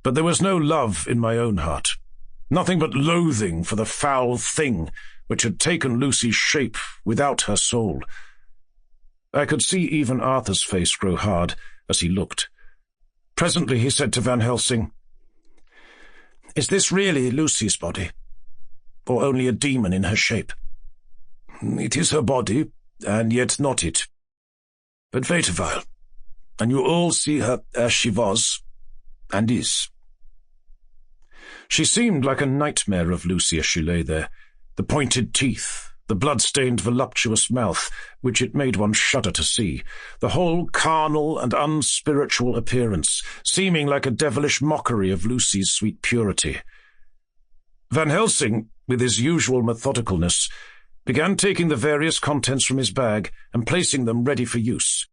But there was no love in my own heart, nothing but loathing for the foul thing which had taken Lucy's shape without her soul. I could see even Arthur's face grow hard as he looked. Presently he said to Van Helsing, "Is this really Lucy's body, or only a demon in her shape?" "It is her body, and yet not it. But wait a while. and you all see her as she was, and is. She seemed like a nightmare of Lucy as she lay there, the pointed teeth, the blood-stained voluptuous mouth, which it made one shudder to see, the whole carnal and unspiritual appearance, seeming like a devilish mockery of Lucy's sweet purity. Van Helsing, with his usual methodicalness, began taking the various contents from his bag and placing them ready for use.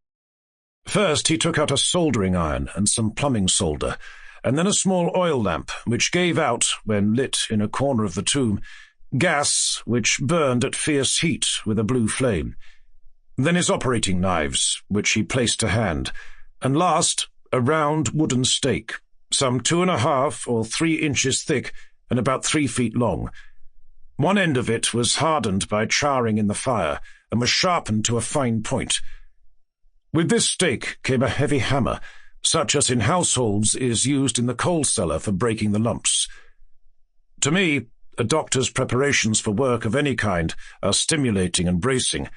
First he took out a soldering iron and some plumbing solder, and then a small oil lamp, which gave out, when lit in a corner of the tomb, gas which burned at fierce heat with a blue flame. Then his operating knives, which he placed to hand, and last, a round wooden stake, some 2.5 or 3 inches thick and about 3 feet long. One end of it was hardened by charring in the fire, and was sharpened to a fine point. With this stake came a heavy hammer, such as in households is used in the coal cellar for breaking the lumps. To me, a doctor's preparations for work of any kind are stimulating and bracing,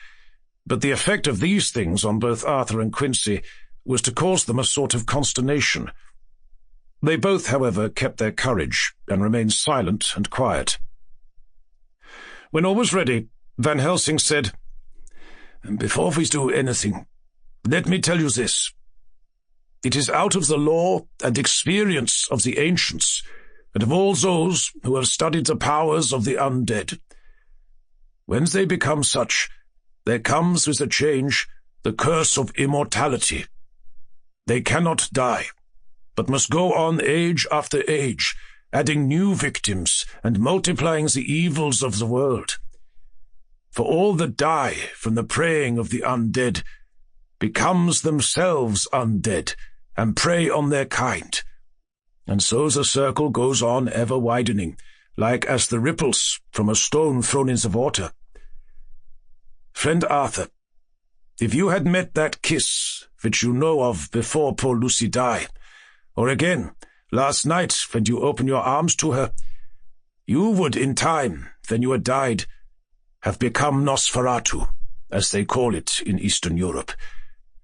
but the effect of these things on both Arthur and Quincy was to cause them a sort of consternation. They both, however, kept their courage and remained silent and quiet. When all was ready, Van Helsing said, "Before we do anything, let me tell you this. It is out of the law and experience of the ancients, and of all those who have studied the powers of the undead. When they become such, there comes with the change the curse of immortality. They cannot die, but must go on age after age, adding new victims and multiplying the evils of the world. For all that die from the preying of the undead becomes themselves undead and prey on their kind. And so the circle goes on ever widening, like as the ripples from a stone thrown in the water. Friend Arthur, if you had met that kiss which you know of before poor Lucy died, or again, last night when you opened your arms to her, you would in time, when you had died, have become Nosferatu, as they call it in Eastern Europe,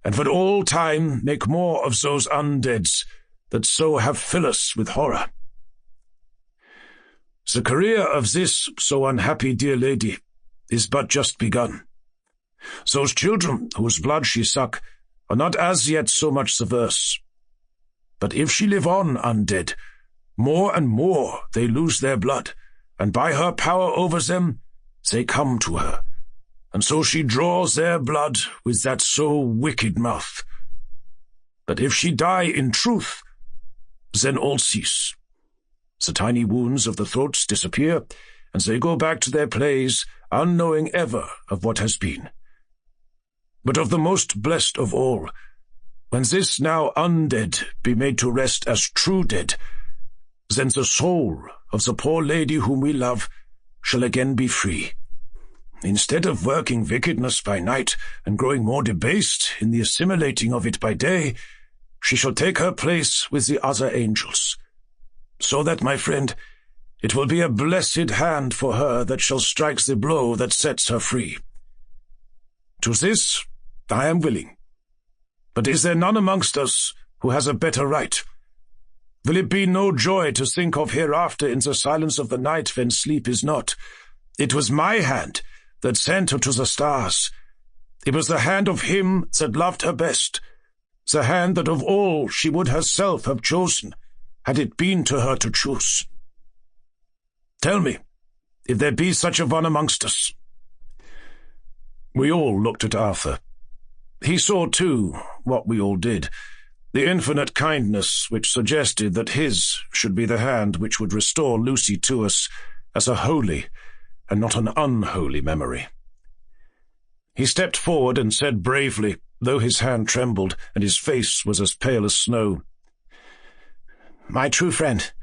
and would all time make more of those undeads that so have filled us with horror. The career of this so unhappy dear lady is but just begun. Those children whose blood she suck are not as yet so much the worse. But if she live on undead, more and more they lose their blood, and by her power over them they come to her, and so she draws their blood with that so wicked mouth. But if she die in truth, then all cease. The tiny wounds of the throats disappear, and they go back to their plays, unknowing ever of what has been. But of the most blessed of all, when this now undead be made to rest as true dead, then the soul of the poor lady whom we love shall again be free. Instead of working wickedness by night and growing more debased in the assimilating of it by day, she shall take her place with the other angels. So that, my friend, it will be a blessed hand for her that shall strike the blow that sets her free. To this I am willing. But is there none amongst us who has a better right? Will it be no joy to think of hereafter in the silence of the night when sleep is not? It was my hand that sent her to the stars. It was the hand of him that loved her best, the hand that of all she would herself have chosen, had it been to her to choose. Tell me, if there be such a one amongst us." We all looked at Arthur. He saw, too, what we all did, the infinite kindness which suggested that his should be the hand which would restore Lucy to us as a holy and not an unholy memory. He stepped forward and said bravely, though his hand trembled and his face was as pale as snow, "My true friend,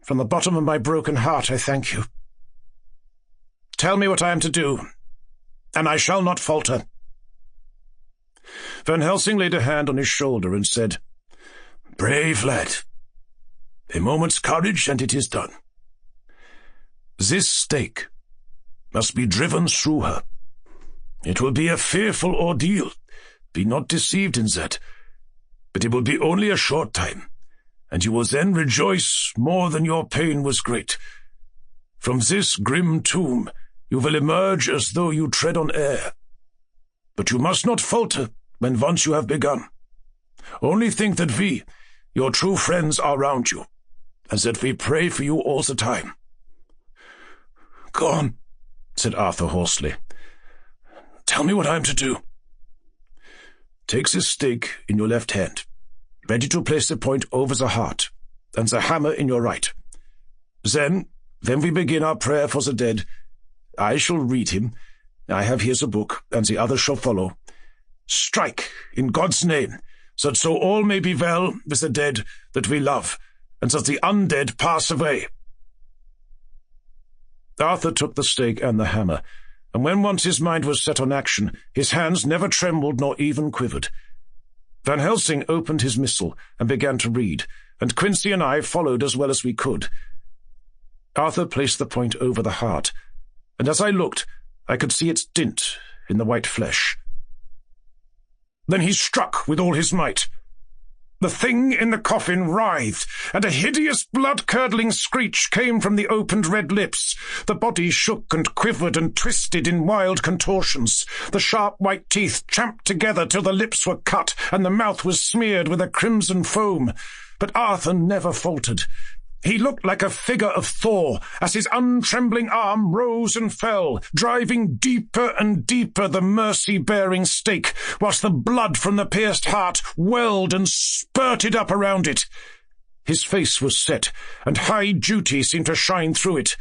from the bottom of my broken heart I thank you. Tell me what I am to do, and I shall not falter." Van Helsing laid a hand on his shoulder and said, "Brave lad. A moment's courage and it is done. This stake must be driven through her. It will be a fearful ordeal, be not deceived in that, But it will be only a short time, and you will then rejoice more than your pain was great. From this grim tomb you will emerge as though you tread on air. But you must not falter when once you have begun. Only think that we, your true friends, are round you, and that we pray for you all the time." "Go on," said Arthur hoarsely. "Tell me what I am to do." "Take this stake in your left hand, ready to place the point over the heart, and the hammer in your right. Then, when we begin our prayer for the dead, I shall read him. I have here the book, and the others shall follow. Strike, in God's name, that so all may be well with the dead that we love, and that the undead pass away." Arthur took the stake and the hammer, and when once his mind was set on action, his hands never trembled nor even quivered. Van Helsing opened his missal and began to read, and Quincy and I followed as well as we could. Arthur placed the point over the heart, and as I looked, I could see its dint in the white flesh. Then he struck with all his might. The thing in the coffin writhed, and a hideous blood-curdling screech came from the opened red lips. The body shook and quivered and twisted in wild contortions. The sharp white teeth champed together till the lips were cut, and the mouth was smeared with a crimson foam. But Arthur never faltered. He looked like a figure of Thor as his untrembling arm rose and fell, driving deeper and deeper the mercy-bearing stake, whilst the blood from the pierced heart welled and spurted up around it. His face was set, and high duty seemed to shine through it.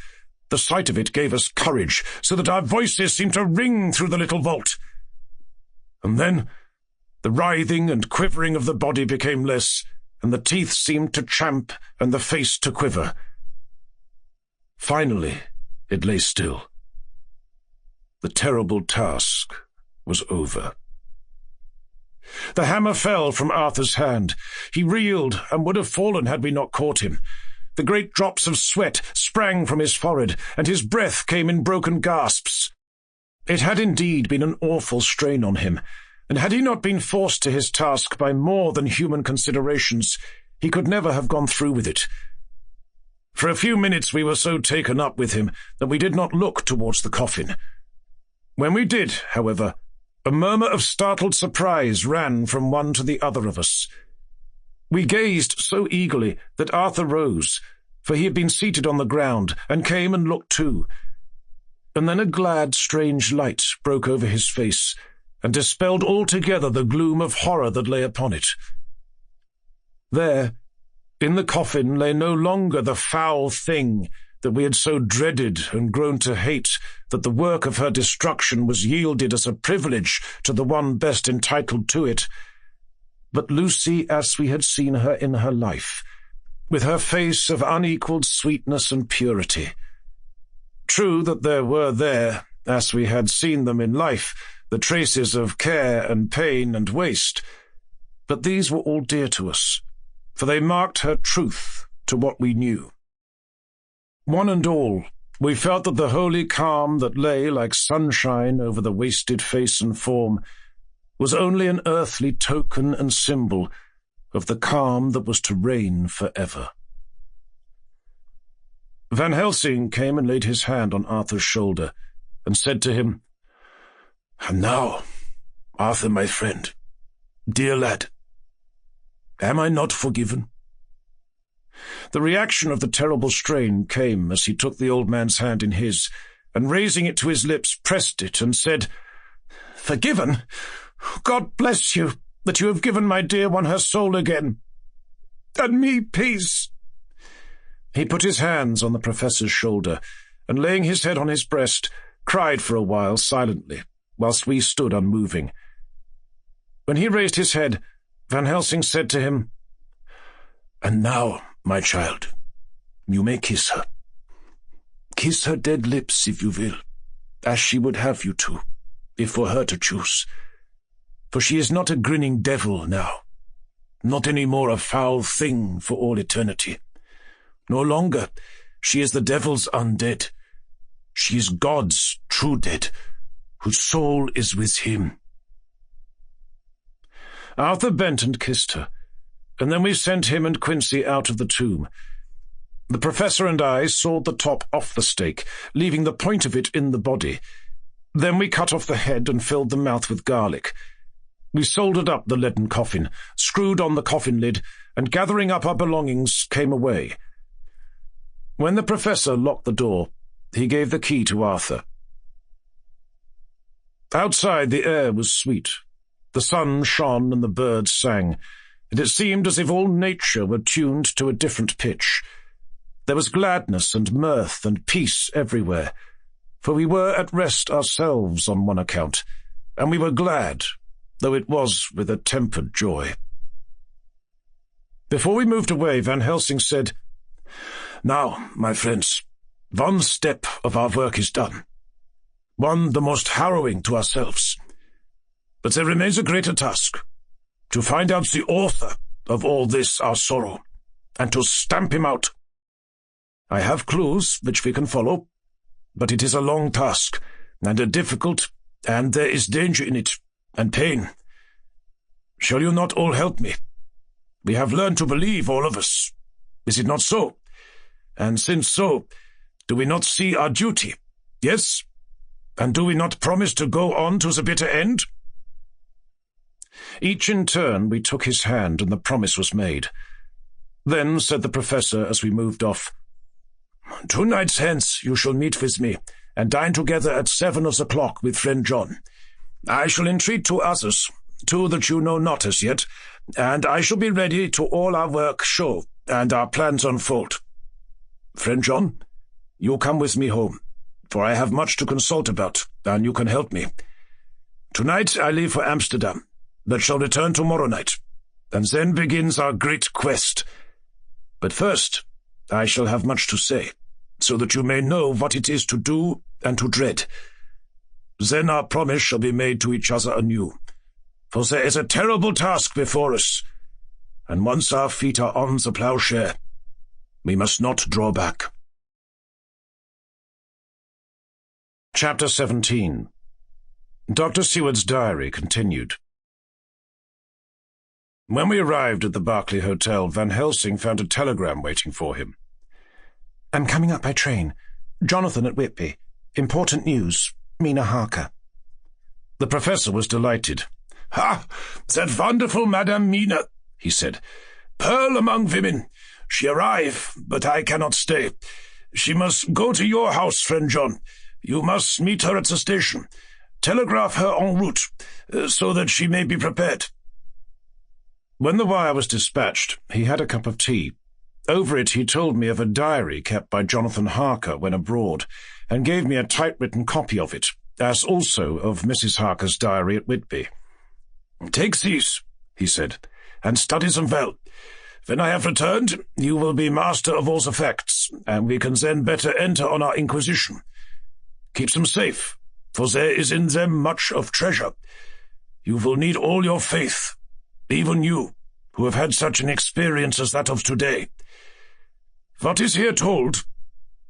The sight of it gave us courage, so that our voices seemed to ring through the little vault. And then the writhing and quivering of the body became less, and the teeth seemed to champ and the face to quiver. Finally, it lay still. The terrible task was over. The hammer fell from Arthur's hand. He reeled and would have fallen had we not caught him. The great drops of sweat sprang from his forehead, and his breath came in broken gasps. It had indeed been an awful strain on him, and had he not been forced to his task by more than human considerations, he could never have gone through with it. For a few minutes we were so taken up with him that we did not look towards the coffin. When we did, however, a murmur of startled surprise ran from one to the other of us. We gazed so eagerly that Arthur rose, for he had been seated on the ground, and came and looked too. And then a glad, strange light broke over his face, and dispelled altogether the gloom of horror that lay upon it. There, in the coffin, lay no longer the foul thing that we had so dreaded and grown to hate, that the work of her destruction was yielded as a privilege to the one best entitled to it, but Lucy as we had seen her in her life, with her face of unequalled sweetness and purity. True that there were there, as we had seen them in life, the traces of care and pain and waste, but these were all dear to us, for they marked her truth to what we knew. One and all, we felt that the holy calm that lay like sunshine over the wasted face and form was only an earthly token and symbol of the calm that was to reign forever. Van Helsing came and laid his hand on Arthur's shoulder, and said to him, "And now, Arthur, my friend, dear lad, am I not forgiven?" The reaction of the terrible strain came as he took the old man's hand in his, and raising it to his lips, pressed it and said, "Forgiven? God bless you, that you have given my dear one her soul again. And me peace." He put his hands on the professor's shoulder, and laying his head on his breast, cried for a while silently, whilst we stood unmoving. When he raised his head, Van Helsing said to him, "And now, my child, you may kiss her. Kiss her dead lips, if you will, as she would have you to, if for her to choose. For she is not a grinning devil now, not any more a foul thing for all eternity. No longer, she is the devil's undead. She is God's true dead, whose soul is with him." Arthur bent and kissed her, and then we sent him and Quincy out of the tomb. The professor and I sawed the top off the stake, leaving the point of it in the body. Then we cut off the head and filled the mouth with garlic. We soldered up the leaden coffin, screwed on the coffin lid, and gathering up our belongings, came away. When the professor locked the door, he gave the key to Arthur. Outside the air was sweet. The sun shone and the birds sang, and it seemed as if all nature were tuned to a different pitch. There was gladness and mirth and peace everywhere, for we were at rest ourselves on one account, and we were glad, though it was with a tempered joy. Before we moved away, Van Helsing said, "Now, my friends, one step of our work is done, one the most harrowing to ourselves. But there remains a greater task, to find out the author of all this our sorrow, and to stamp him out. I have clues which we can follow, but it is a long task, and a difficult, and there is danger in it, and pain. Shall you not all help me? We have learned to believe, all of us. Is it not so? And since so, do we not see our duty? Yes? And do we not promise to go on to the bitter end?" Each in turn we took his hand, and the promise was made. Then said the professor as we moved off, "2 nights hence you shall meet with me, and dine together at 7 of the clock with friend John. I shall entreat 2 others, 2 that you know not as yet, and I shall be ready to all our work show, and our plans unfold. Friend John, you come with me home, for I have much to consult about, and you can help me. Tonight I leave for Amsterdam, but shall return tomorrow night, and then begins our great quest. But first, I shall have much to say, so that you may know what it is to do and to dread. Then our promise shall be made to each other anew, for there is a terrible task before us, and once our feet are on the ploughshare, we must not draw back." Chapter 17. Dr. Seward's diary continued. When we arrived at the Berkeley Hotel, Van Helsing found a telegram waiting for him. "I'm coming up by train. Jonathan at Whitby. Important news. Mina Harker." The professor was delighted. "Ha! That wonderful Madame Mina," he said. "Pearl among women. She arrive, but I cannot stay. She must go to your house, friend John. You must meet her at the station. Telegraph her en route, so that she may be prepared." When the wire was dispatched, he had a cup of tea. Over it he told me of a diary kept by Jonathan Harker when abroad, and gave me a typewritten copy of it, as also of Mrs. Harker's diary at Whitby. "Take these," he said, "and study them well. When I have returned, you will be master of all the facts, and we can then better enter on our inquisition. Keep them safe, for there is in them much of treasure. You will need all your faith, even you, who have had such an experience as that of today. What is here told—"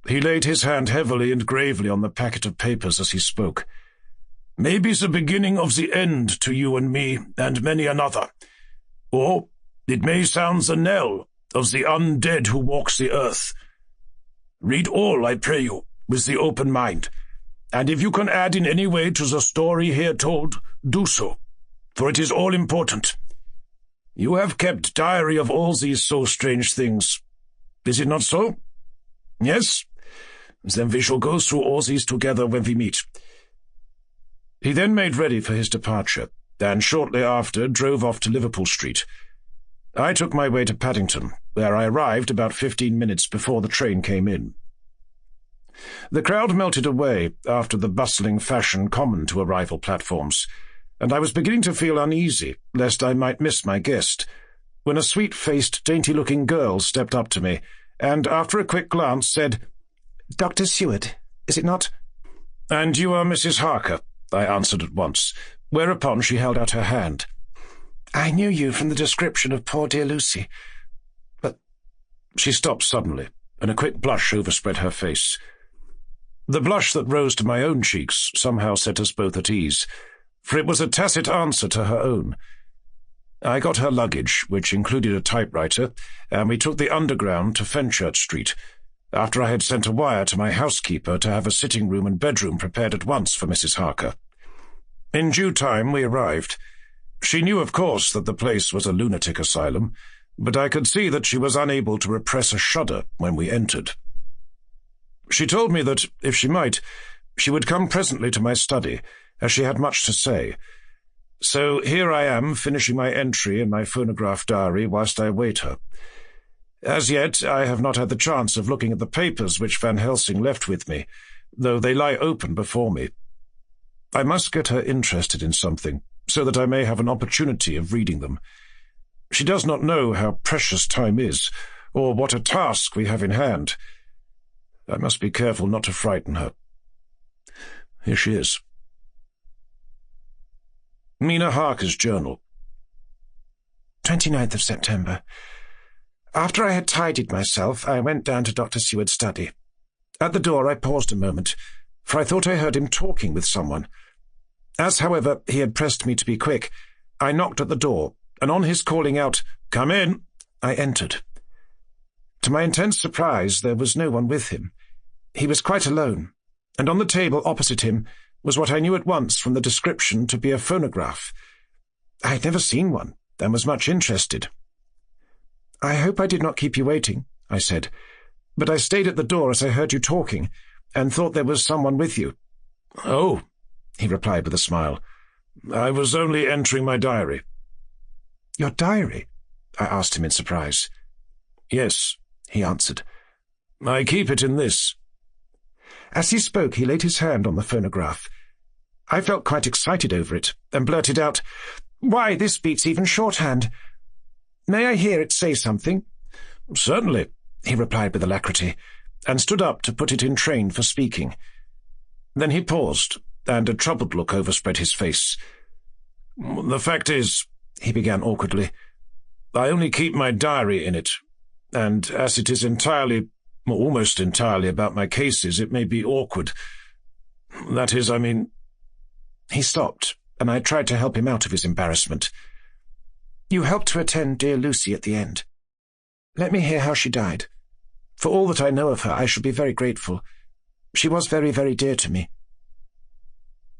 He laid his hand heavily and gravely on the packet of papers as he spoke. "May be the beginning of the end to you and me and many another. Or it may sound the knell of the undead who walks the earth. Read all, I pray you, with the open mind, and if you can add in any way to the story here told, do so, for it is all important. You have kept diary of all these so strange things. Is it not so? Yes? Then we shall go through all these together when we meet." He then made ready for his departure, and shortly after drove off to Liverpool Street. I took my way to Paddington, where I arrived about 15 minutes before the train came in. The crowd melted away after the bustling fashion common to arrival platforms, and I was beginning to feel uneasy lest I might miss my guest, when a sweet-faced, dainty-looking girl stepped up to me, and, after a quick glance, said, "Dr. Seward, is it not?" "And you are Mrs. Harker," I answered at once, whereupon she held out her hand. "I knew you from the description of poor dear Lucy, but—" She stopped suddenly, and a quick blush overspread her face. The blush that rose to my own cheeks somehow set us both at ease, for it was a tacit answer to her own. I got her luggage, which included a typewriter, and we took the Underground to Fenchurch Street, after I had sent a wire to my housekeeper to have a sitting room and bedroom prepared at once for Mrs. Harker. In due time we arrived. She knew, of course, that the place was a lunatic asylum, but I could see that she was unable to repress a shudder when we entered. She told me that, if she might, she would come presently to my study, as she had much to say. So here I am, finishing my entry in my phonograph diary whilst I wait her. As yet, I have not had the chance of looking at the papers which Van Helsing left with me, though they lie open before me. I must get her interested in something, so that I may have an opportunity of reading them. She does not know how precious time is, or what a task we have in hand. I must be careful not to frighten her. Here she is. Mina Harker's journal. 29th of September. After I had tidied myself, I went down to Dr. Seward's study. At the door I paused a moment, for I thought I heard him talking with someone. As, however, he had pressed me to be quick, I knocked at the door, and on his calling out, "Come in," I entered. To my intense surprise, there was no one with him. He was quite alone, and on the table opposite him was what I knew at once from the description to be a phonograph. I had never seen one, and was much interested. "I hope I did not keep you waiting," I said, "but I stayed at the door as I heard you talking, and thought there was someone with you." "Oh," he replied with a smile, "I was only entering my diary." "Your diary?" I asked him in surprise. "Yes," he answered. I keep it in this." As he spoke, he laid his hand on the phonograph. I felt quite excited over it, and blurted out, "Why, this beats even shorthand. May I hear it say something?" "Certainly," he replied with alacrity, and stood up to put it in train for speaking. Then he paused, and a troubled look overspread his face. "The fact is," he began awkwardly, "I only keep my diary in it, and as it is entirely, or almost entirely, about my cases, it may be awkward. That is, I mean—" He stopped, and I tried to help him out of his embarrassment. "You helped to attend dear Lucy at the end. Let me hear how she died. For all that I know of her, I shall be very grateful. She was very, very dear to me."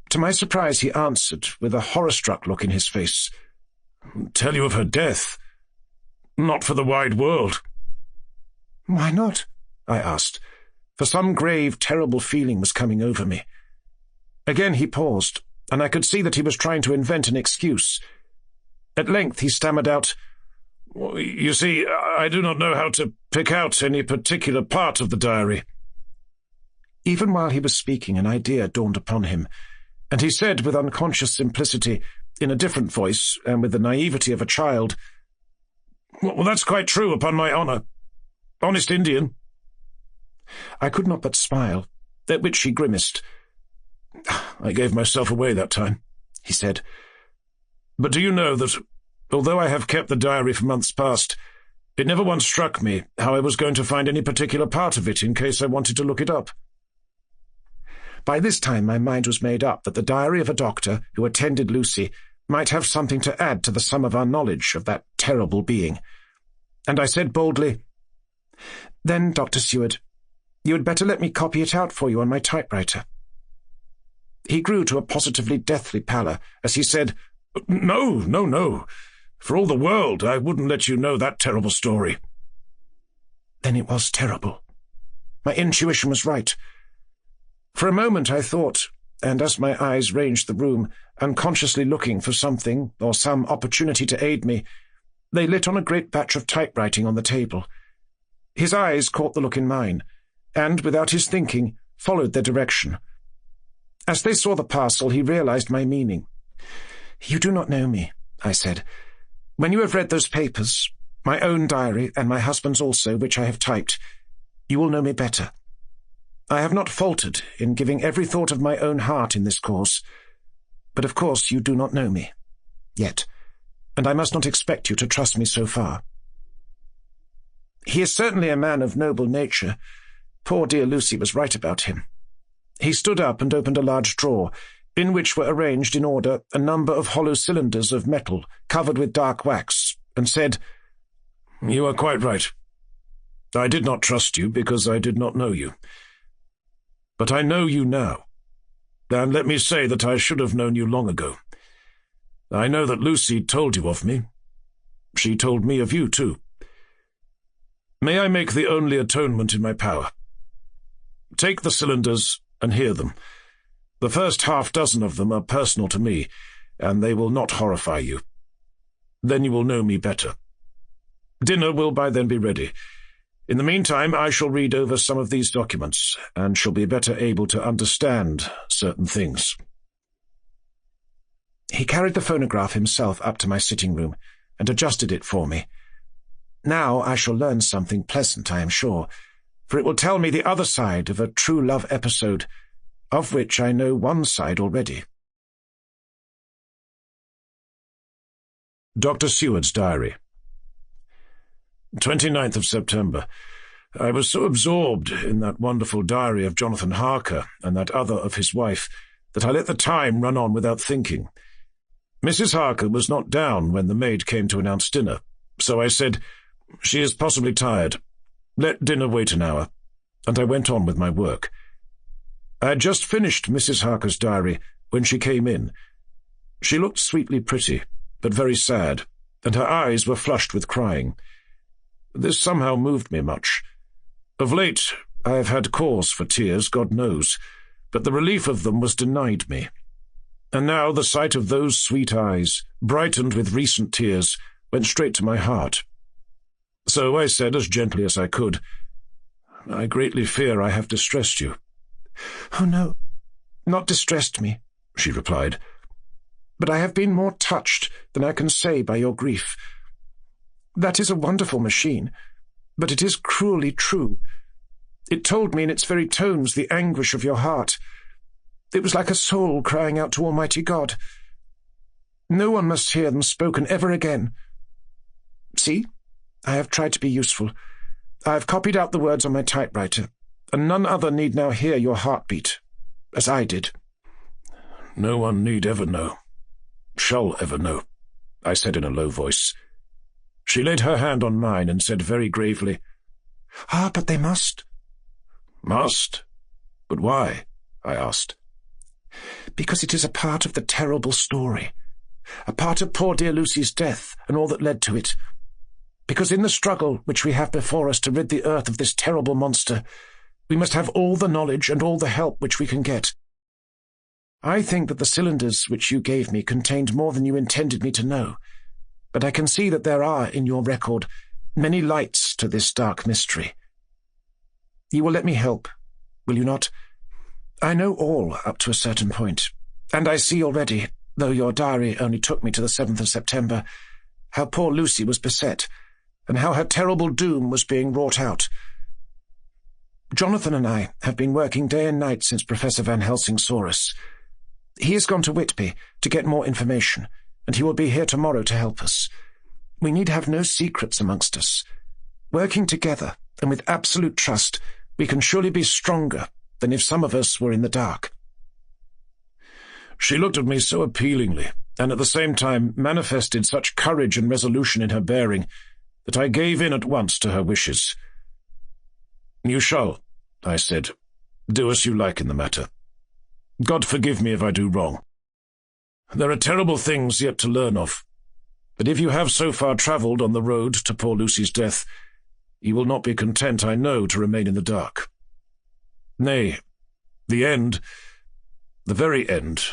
To my surprise, he answered, with a horror-struck look in his face, "Tell you of her death? Not for the wide world." "Why not?" I asked, for some grave, terrible feeling was coming over me. Again he paused, and I could see that he was trying to invent an excuse. At length he stammered out, "You see, I do not know how to pick out any particular part of the diary." Even while he was speaking, an idea dawned upon him, and he said with unconscious simplicity, in a different voice, and with the naivety of a child, "Well, that's quite true, upon my honour. Honest Indian." I could not but smile, at which he grimaced. "I gave myself away that time," he said. "But do you know that, although I have kept the diary for months past, it never once struck me how I was going to find any particular part of it in case I wanted to look it up?" By this time my mind was made up that the diary of a doctor who attended Lucy might have something to add to the sum of our knowledge of that terrible being. And I said boldly, "Then, Dr. Seward, you had better let me copy it out for you on my typewriter." He grew to a positively deathly pallor as he said, No, no, no. For all the world, I wouldn't let you know that terrible story." Then it was terrible. My intuition was right. For a moment I thought, and as my eyes ranged the room, unconsciously looking for something or some opportunity to aid me, they lit on a great batch of typewriting on the table. His eyes caught the look in mine, and, without his thinking, followed their direction. As they saw the parcel, he realized my meaning. "You do not know me," I said. "When you have read those papers, my own diary and my husband's also, which I have typed, you will know me better. I have not faltered in giving every thought of my own heart in this cause, but of course you do not know me, yet, and I must not expect you to trust me so far. He is certainly a man of noble nature. Poor dear Lucy was right about him." He stood up and opened a large drawer, in which were arranged in order a number of hollow cylinders of metal covered with dark wax, and said, "You are quite right. I did not trust you because I did not know you. But I know you now, and let me say that I should have known you long ago. I know that Lucy told you of me. She told me of you, too. May I make the only atonement in my power? Take the cylinders and hear them. The first half-dozen of them are personal to me, and they will not horrify you. Then you will know me better. Dinner will by then be ready. In the meantime, I shall read over some of these documents, and shall be better able to understand certain things." He carried the phonograph himself up to my sitting-room, and adjusted it for me. Now I shall learn something pleasant, I am sure, for it will tell me the other side of a true love episode, of which I know one side already. Dr. Seward's Diary. 29th of September. I was so absorbed in that wonderful diary of Jonathan Harker and that other of his wife that I let the time run on without thinking. Mrs. Harker was not down when the maid came to announce dinner, so I said, "She is possibly tired. Let dinner wait an hour," and I went on with my work. I had just finished Mrs. Harker's diary when she came in. She looked sweetly pretty, but very sad, and her eyes were flushed with crying. This somehow moved me much. Of late, I have had cause for tears, God knows, but the relief of them was denied me. And now the sight of those sweet eyes, brightened with recent tears, went straight to my heart. So I said as gently as I could, "I greatly fear I have distressed you." "Oh, no, not distressed me," she replied. "But I have been more touched than I can say by your grief. That is a wonderful machine, but it is cruelly true. It told me in its very tones the anguish of your heart. It was like a soul crying out to Almighty God. No one must hear them spoken ever again. See, I have tried to be useful. I have copied out the words on my typewriter, and none other need now hear your heartbeat, as I did." "No one need ever know, shall ever know," I said in a low voice. She laid her hand on mine and said very gravely, "Ah, but they must." "Must? But why?" I asked. "Because it is a part of the terrible story, a part of poor dear Lucy's death and all that led to it. Because in the struggle which we have before us to rid the earth of this terrible monster, we must have all the knowledge and all the help which we can get. I think that the cylinders which you gave me contained more than you intended me to know, but I can see that there are, in your record, many lights to this dark mystery. You will let me help, will you not? I know all up to a certain point, and I see already, though your diary only took me to the 7th of September, how poor Lucy was beset, and how her terrible doom was being wrought out. Jonathan and I have been working day and night since Professor Van Helsing saw us. He has gone to Whitby to get more information, and he will be here tomorrow to help us. We need have no secrets amongst us. Working together, and with absolute trust, we can surely be stronger than if some of us were in the dark." She looked at me so appealingly, and at the same time manifested such courage and resolution in her bearing, that I gave in at once to her wishes. "You shall," I said, "do as you like in the matter. God forgive me if I do wrong. There are terrible things yet to learn of, but if you have so far travelled on the road to poor Lucy's death, you will not be content, I know, to remain in the dark. Nay, the end, the very end,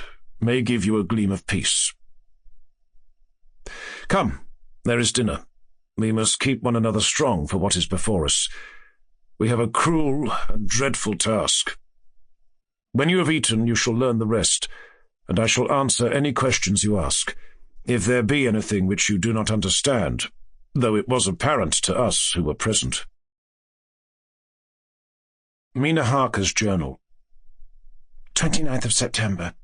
may give you a gleam of peace. Come, there is dinner. We must keep one another strong for what is before us. We have a cruel and dreadful task. When you have eaten, you shall learn the rest, and I shall answer any questions you ask, if there be anything which you do not understand, though it was apparent to us who were present." Mina Harker's Journal. 29th of September.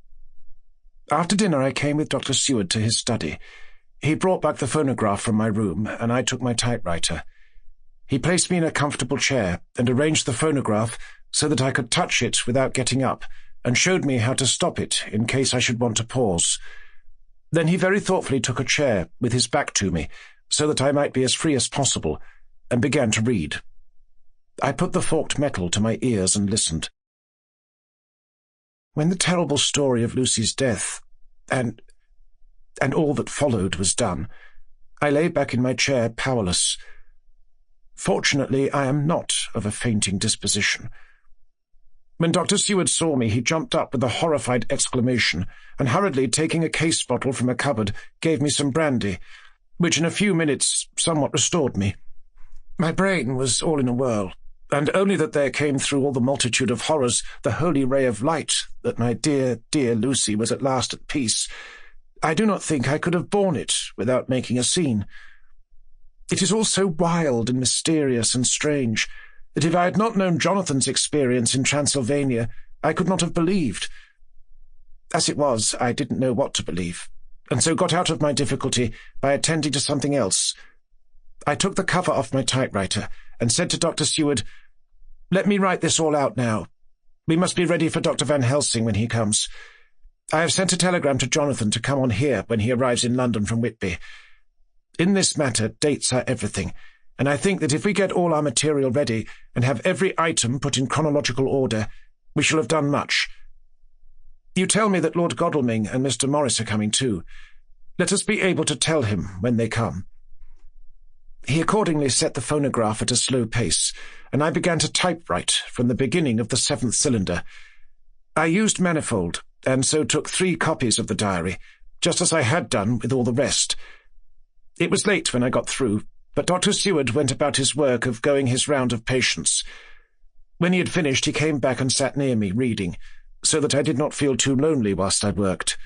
After dinner I came with Dr. Seward to his study. He brought back the phonograph from my room, and I took my typewriter. He placed me in a comfortable chair and arranged the phonograph so that I could touch it without getting up, and showed me how to stop it in case I should want to pause. Then he very thoughtfully took a chair with his back to me, so that I might be as free as possible, and began to read. I put the forked metal to my ears and listened. When the terrible story of Lucy's death, and all that followed, was done, I lay back in my chair powerless. Fortunately, I am not of a fainting disposition. When Dr. Seward saw me, he jumped up with a horrified exclamation, and hurriedly taking a case bottle from a cupboard, gave me some brandy, which in a few minutes somewhat restored me. My brain was all in a whirl, and only that there came through all the multitude of horrors the holy ray of light that my dear, dear Lucy was at last at peace. I do not think I could have borne it without making a scene. It is all so wild and mysterious and strange that if I had not known Jonathan's experience in Transylvania, I could not have believed. As it was, I didn't know what to believe, and so got out of my difficulty by attending to something else. I took the cover off my typewriter and said to Dr. Seward, "Let me write this all out now. We must be ready for Dr. Van Helsing when he comes. I have sent a telegram to Jonathan to come on here when he arrives in London from Whitby. In this matter, dates are everything, and I think that if we get all our material ready and have every item put in chronological order, we shall have done much. You tell me that Lord Godalming and Mr. Morris are coming too. Let us be able to tell him when they come." He accordingly set the phonograph at a slow pace, and I began to typewrite from the beginning of the 7th cylinder. I used manifold, and so took 3 copies of the diary, just as I had done with all the rest. It was late when I got through, but Dr. Seward went about his work of going his round of patients. When he had finished, he came back and sat near me, reading, so that I did not feel too lonely whilst I worked.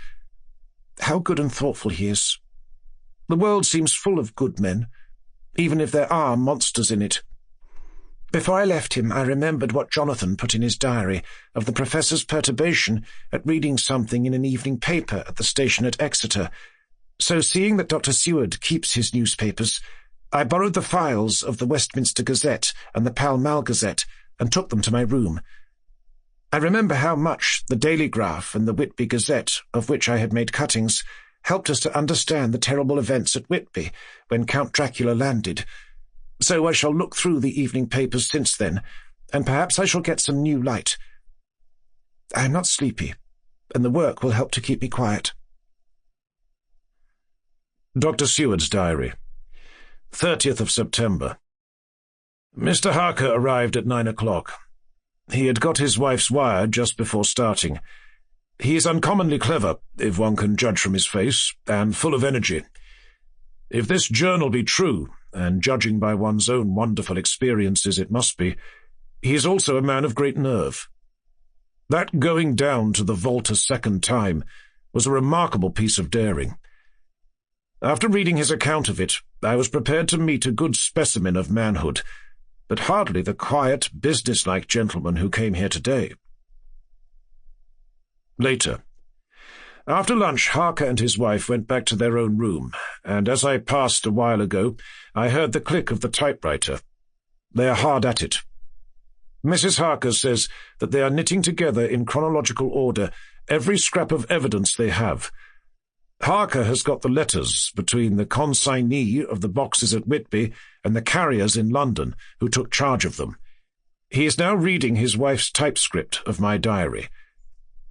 How good and thoughtful he is. The world seems full of good men, even if there are monsters in it. Before I left him, I remembered what Jonathan put in his diary of the professor's perturbation at reading something in an evening paper at the station at Exeter. So, seeing that Dr. Seward keeps his newspapers, I borrowed the files of the Westminster Gazette and the Pall Mall Gazette and took them to my room. I remember how much the Daily Graph and the Whitby Gazette, of which I had made cuttings, helped us to understand the terrible events at Whitby when Count Dracula landed. So I shall look through the evening papers since then, and perhaps I shall get some new light. I am not sleepy, and the work will help to keep me quiet. Dr. Seward's Diary, 30th of September. Mr. Harker arrived at 9 o'clock. He had got his wife's wire just before starting. He is uncommonly clever, if one can judge from his face, and full of energy. If this journal be true, and judging by one's own wonderful experiences it must be, he is also a man of great nerve. That going down to the vault a second time was a remarkable piece of daring. After reading his account of it, I was prepared to meet a good specimen of manhood, but hardly the quiet, businesslike gentleman who came here today. Later. After lunch, Harker and his wife went back to their own room, and as I passed a while ago, I heard the click of the typewriter. They are hard at it. Mrs. Harker says that they are knitting together in chronological order every scrap of evidence they have. Harker has got the letters between the consignee of the boxes at Whitby and the carriers in London who took charge of them. He is now reading his wife's typescript of my diary.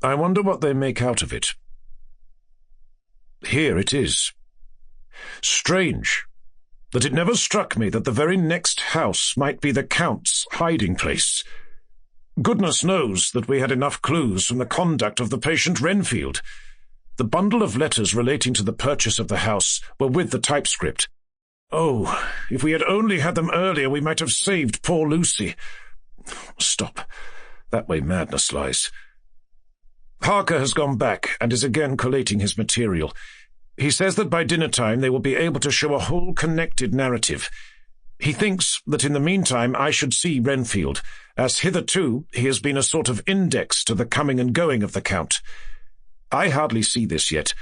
I wonder what they make out of it. Here it is. Strange that it never struck me that the very next house might be the Count's hiding place. Goodness knows that we had enough clues from the conduct of the patient Renfield. The bundle of letters relating to the purchase of the house were with the typescript. Oh, if we had only had them earlier, we might have saved poor Lucy. Stop. That way madness lies. Harker has gone back and is again collating his material. He says that by dinner-time they will be able to show a whole connected narrative. He thinks that in the meantime I should see Renfield, as hitherto he has been a sort of index to the coming and going of the Count. I hardly see this yet,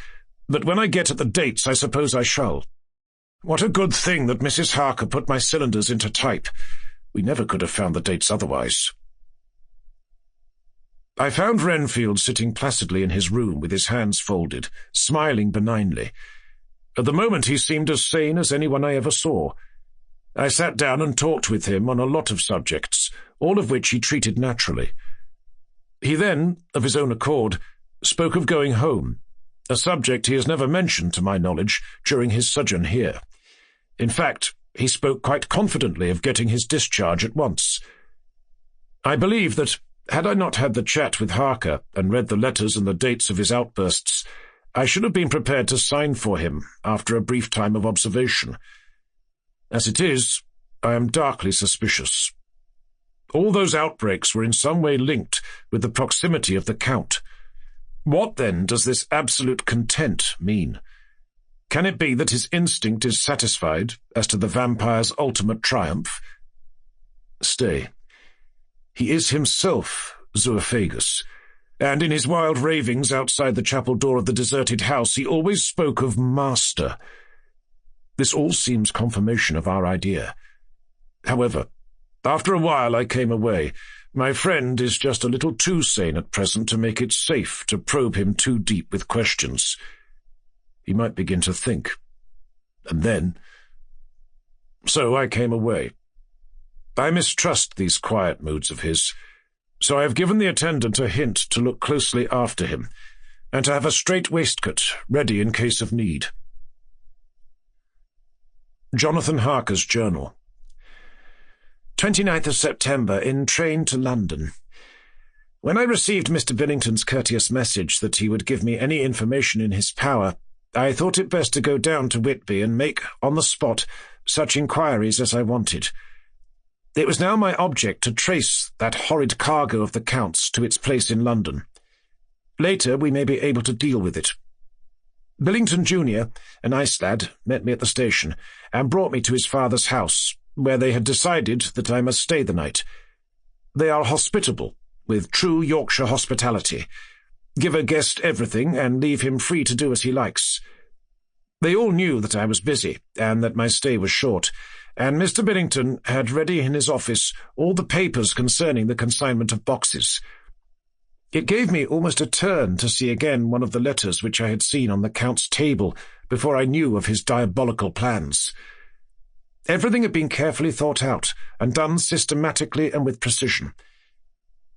but when I get at the dates I suppose I shall. What a good thing that Mrs. Harker put my cylinders into type. We never could have found the dates otherwise. I found Renfield sitting placidly in his room with his hands folded, smiling benignly. At the moment he seemed as sane as anyone I ever saw. I sat down and talked with him on a lot of subjects, all of which he treated naturally. He then, of his own accord, spoke of going home, a subject he has never mentioned, to my knowledge, during his sojourn here. In fact, he spoke quite confidently of getting his discharge at once. I believe that, had I not had the chat with Harker and read the letters and the dates of his outbursts, I should have been prepared to sign for him after a brief time of observation. As it is, I am darkly suspicious. All those outbreaks were in some way linked with the proximity of the Count. What, then, does this absolute content mean? Can it be that his instinct is satisfied as to the vampire's ultimate triumph? Stay. He is himself Zoophagus, and in his wild ravings outside the chapel door of the deserted house he always spoke of Master. This all seems confirmation of our idea. However, after a while I came away. My friend is just a little too sane at present to make it safe to probe him too deep with questions. He might begin to think. And then... So I came away. I mistrust these quiet moods of his, so I have given the attendant a hint to look closely after him, and to have a strait waistcoat ready in case of need. Jonathan Harker's Journal. 29th of September, in train to London. When I received Mr. Billington's courteous message that he would give me any information in his power, I thought it best to go down to Whitby and make, on the spot, such inquiries as I wanted. It was now my object to trace that horrid cargo of the Count's to its place in London. Later we may be able to deal with it. Billington Jr., a nice lad, met me at the station, and brought me to his father's house, where they had decided that I must stay the night. They are hospitable, with true Yorkshire hospitality, give a guest everything and leave him free to do as he likes. They all knew that I was busy, and that my stay was short, and Mr. Billington had ready in his office all the papers concerning the consignment of boxes. It gave me almost a turn to see again one of the letters which I had seen on the Count's table before I knew of his diabolical plans. Everything had been carefully thought out, and done systematically and with precision.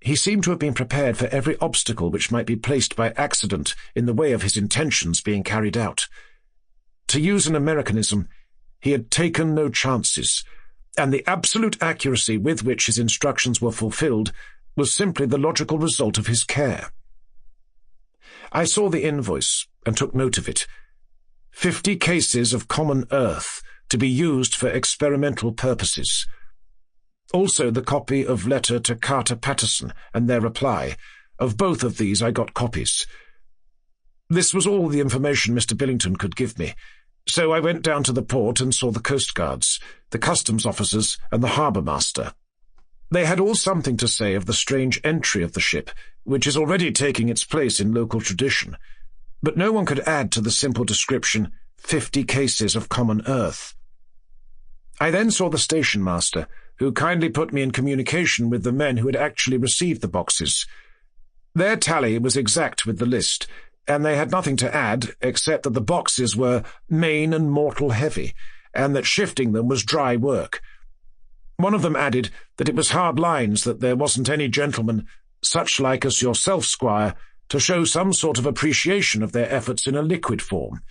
He seemed to have been prepared for every obstacle which might be placed by accident in the way of his intentions being carried out. To use an Americanism, he had taken no chances, and the absolute accuracy with which his instructions were fulfilled was simply the logical result of his care. I saw the invoice, and took note of it. 50 cases of common earth, to be used for experimental purposes. Also the copy of letter to Carter Patterson and their reply. Of both of these I got copies. This was all the information Mr. Billington could give me, so I went down to the port and saw the coastguards, the customs officers, and the harbour master. They had all something to say of the strange entry of the ship, which is already taking its place in local tradition, but no one could add to the simple description 50 cases of common earth. I then saw the station master, who kindly put me in communication with the men who had actually received the boxes. Their tally was exact with the list, and they had nothing to add except that the boxes were main and mortal heavy, and that shifting them was dry work. One of them added that it was hard lines that there wasn't any gentleman, such like as yourself, squire, to show some sort of appreciation of their efforts in a liquid form.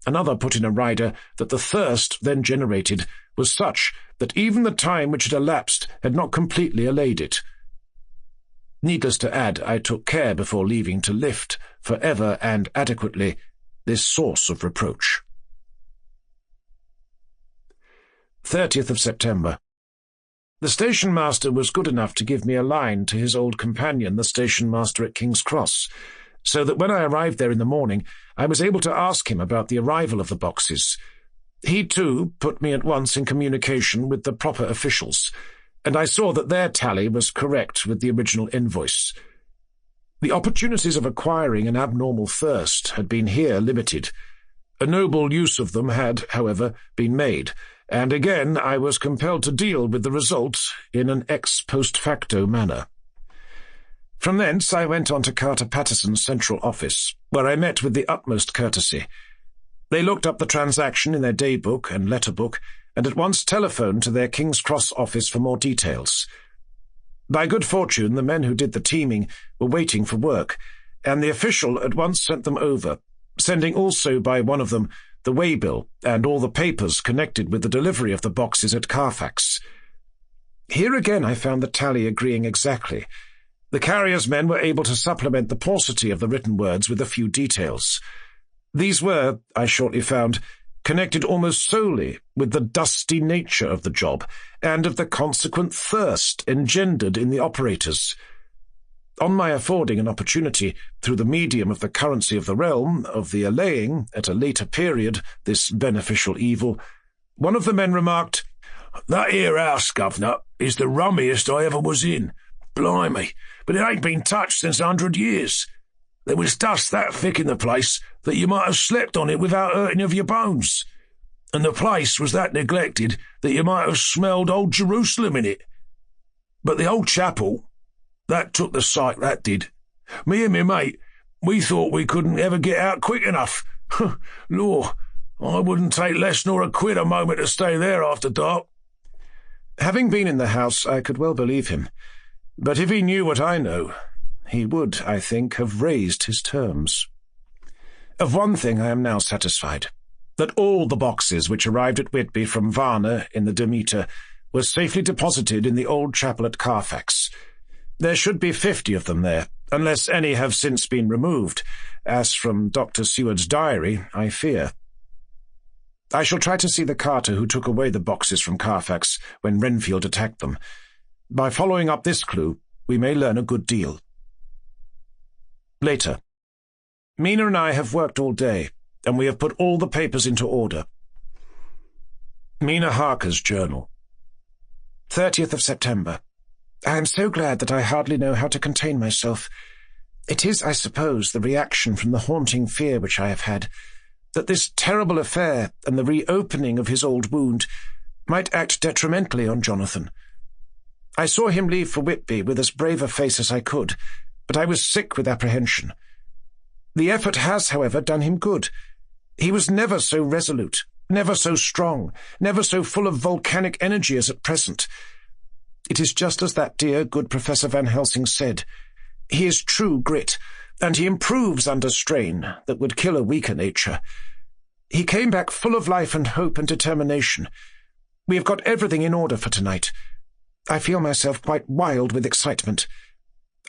Another put in a rider that the thirst then generated was such that even the time which had elapsed had not completely allayed it. Needless to add, I took care before leaving to lift, for ever and adequately, this source of reproach. 30th of September. The station-master was good enough to give me a line to his old companion, the station-master at King's Cross, so that when I arrived there in the morning, I was able to ask him about the arrival of the boxes. He, too, put me at once in communication with the proper officials, and I saw that their tally was correct with the original invoice. The opportunities of acquiring an abnormal thirst had been here limited. A noble use of them had, however, been made, and again I was compelled to deal with the result in an ex post facto manner. From thence I went on to Carter Patterson's central office, where I met with the utmost courtesy. They looked up the transaction in their day-book and letter-book, and at once telephoned to their King's Cross office for more details. By good fortune, the men who did the teaming were waiting for work, and the official at once sent them over, sending also by one of them the waybill and all the papers connected with the delivery of the boxes at Carfax. Here again I found the tally agreeing exactly. The carrier's men were able to supplement the paucity of the written words with a few details. These were, I shortly found, connected almost solely with the dusty nature of the job and of the consequent thirst engendered in the operators. On my affording an opportunity, through the medium of the currency of the realm, of the allaying, at a later period, this beneficial evil, one of the men remarked, "That here house, governor, is the rummiest I ever was in. Blimey, but it ain't been touched since 100 years. There was dust that thick in the place that you might have slept on it without hurting of your bones. And the place was that neglected that you might have smelled old Jerusalem in it. But the old chapel, that took the sight, that did. Me and me mate, we thought we couldn't ever get out quick enough. Lord, I wouldn't take less nor £1 a moment to stay there after dark." Having been in the house, I could well believe him. But if he knew what I know, he would, I think, have raised his terms. Of one thing I am now satisfied, that all the boxes which arrived at Whitby from Varna in the Demeter were safely deposited in the old chapel at Carfax. There should be 50 of them there, unless any have since been removed, as from Dr. Seward's diary, I fear. I shall try to see the carter who took away the boxes from Carfax when Renfield attacked them. By following up this clue, we may learn a good deal. Later. Mina and I have worked all day, and we have put all the papers into order. Mina Harker's journal. 30th of September. I am so glad that I hardly know how to contain myself. It is, I suppose, the reaction from the haunting fear which I have had, that this terrible affair and the reopening of his old wound might act detrimentally on Jonathan. I saw him leave for Whitby with as brave a face as I could, but I was sick with apprehension. The effort has, however, done him good. He was never so resolute, never so strong, never so full of volcanic energy as at present. It is just as that dear, good Professor Van Helsing said. He is true grit, and he improves under strain that would kill a weaker nature. He came back full of life and hope and determination. We have got everything in order for tonight. I feel myself quite wild with excitement.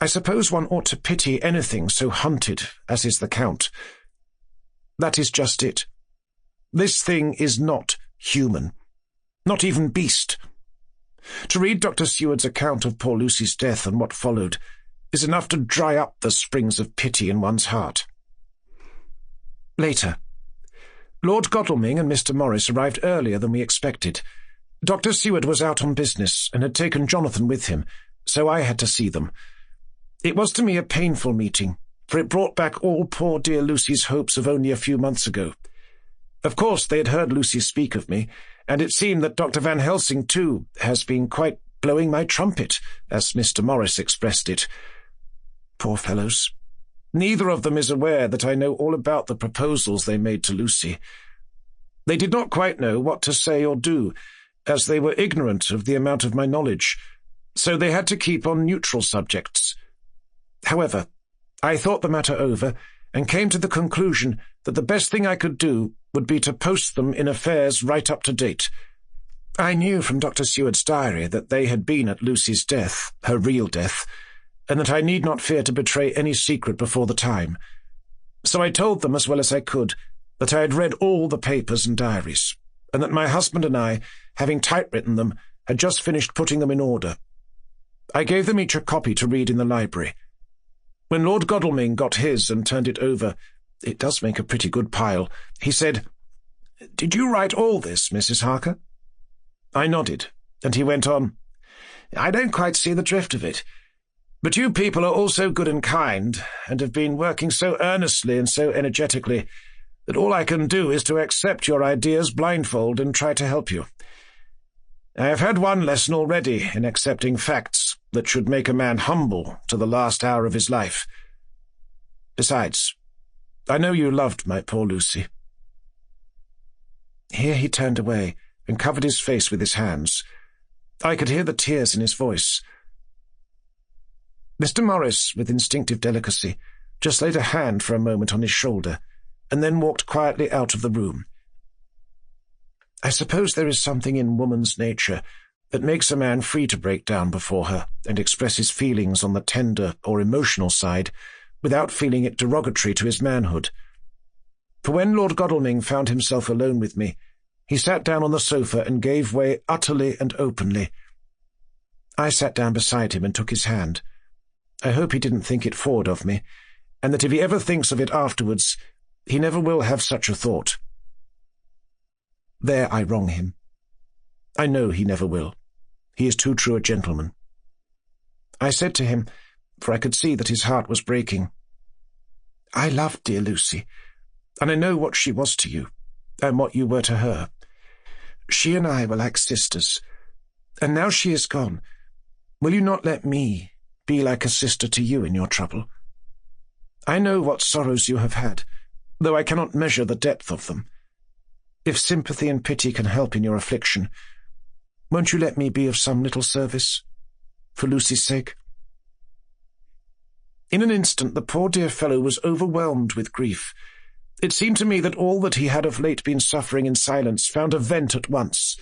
I suppose one ought to pity anything so hunted as is the Count. That is just it. This thing is not human, not even beast. To read Dr. Seward's account of poor Lucy's death and what followed is enough to dry up the springs of pity in one's heart. Later. Lord Godalming and Mr. Morris arrived earlier than we expected. Dr. Seward was out on business and had taken Jonathan with him, so I had to see them. It was to me a painful meeting, for it brought back all poor dear Lucy's hopes of only a few months ago. Of course they had heard Lucy speak of me, and it seemed that Dr. Van Helsing, too, has been quite blowing my trumpet, as Mr. Morris expressed it. Poor fellows. Neither of them is aware that I know all about the proposals they made to Lucy. They did not quite know what to say or do, as they were ignorant of the amount of my knowledge, so they had to keep on neutral subjects. However, I thought the matter over, and came to the conclusion that the best thing I could do would be to post them in affairs right up to date. I knew from Dr. Seward's diary that they had been at Lucy's death, her real death, and that I need not fear to betray any secret before the time. So I told them as well as I could that I had read all the papers and diaries, and that my husband and I, having typewritten them, had just finished putting them in order. I gave them each a copy to read in the library. When Lord Godalming got his and turned it over, it does make a pretty good pile, he said, "Did you write all this, Mrs. Harker?" I nodded, and he went on, "I don't quite see the drift of it. But you people are all so good and kind, and have been working so earnestly and so energetically, that all I can do is to accept your ideas blindfold and try to help you. I have had one lesson already in accepting facts, that should make a man humble to the last hour of his life. Besides, I know you loved my poor Lucy." Here he turned away and covered his face with his hands. I could hear the tears in his voice. Mr. Morris, with instinctive delicacy, just laid a hand for a moment on his shoulder, and then walked quietly out of the room. I suppose there is something in woman's nature that makes a man free to break down before her and express his feelings on the tender or emotional side without feeling it derogatory to his manhood. For when Lord Godalming found himself alone with me, he sat down on the sofa and gave way utterly and openly. I sat down beside him and took his hand. I hope he didn't think it forward of me, and that if he ever thinks of it afterwards, he never will have such a thought. There I wrong him. I know he never will. He is too true a gentleman. I said to him, for I could see that his heart was breaking, "I loved dear Lucy, and I know what she was to you, and what you were to her. She and I were like sisters, and now she is gone. Will you not let me be like a sister to you in your trouble? I know what sorrows you have had, though I cannot measure the depth of them. If sympathy and pity can help in your affliction, won't you let me be of some little service, for Lucy's sake?" In an instant the poor dear fellow was overwhelmed with grief. It seemed to me that all that he had of late been suffering in silence found a vent at once.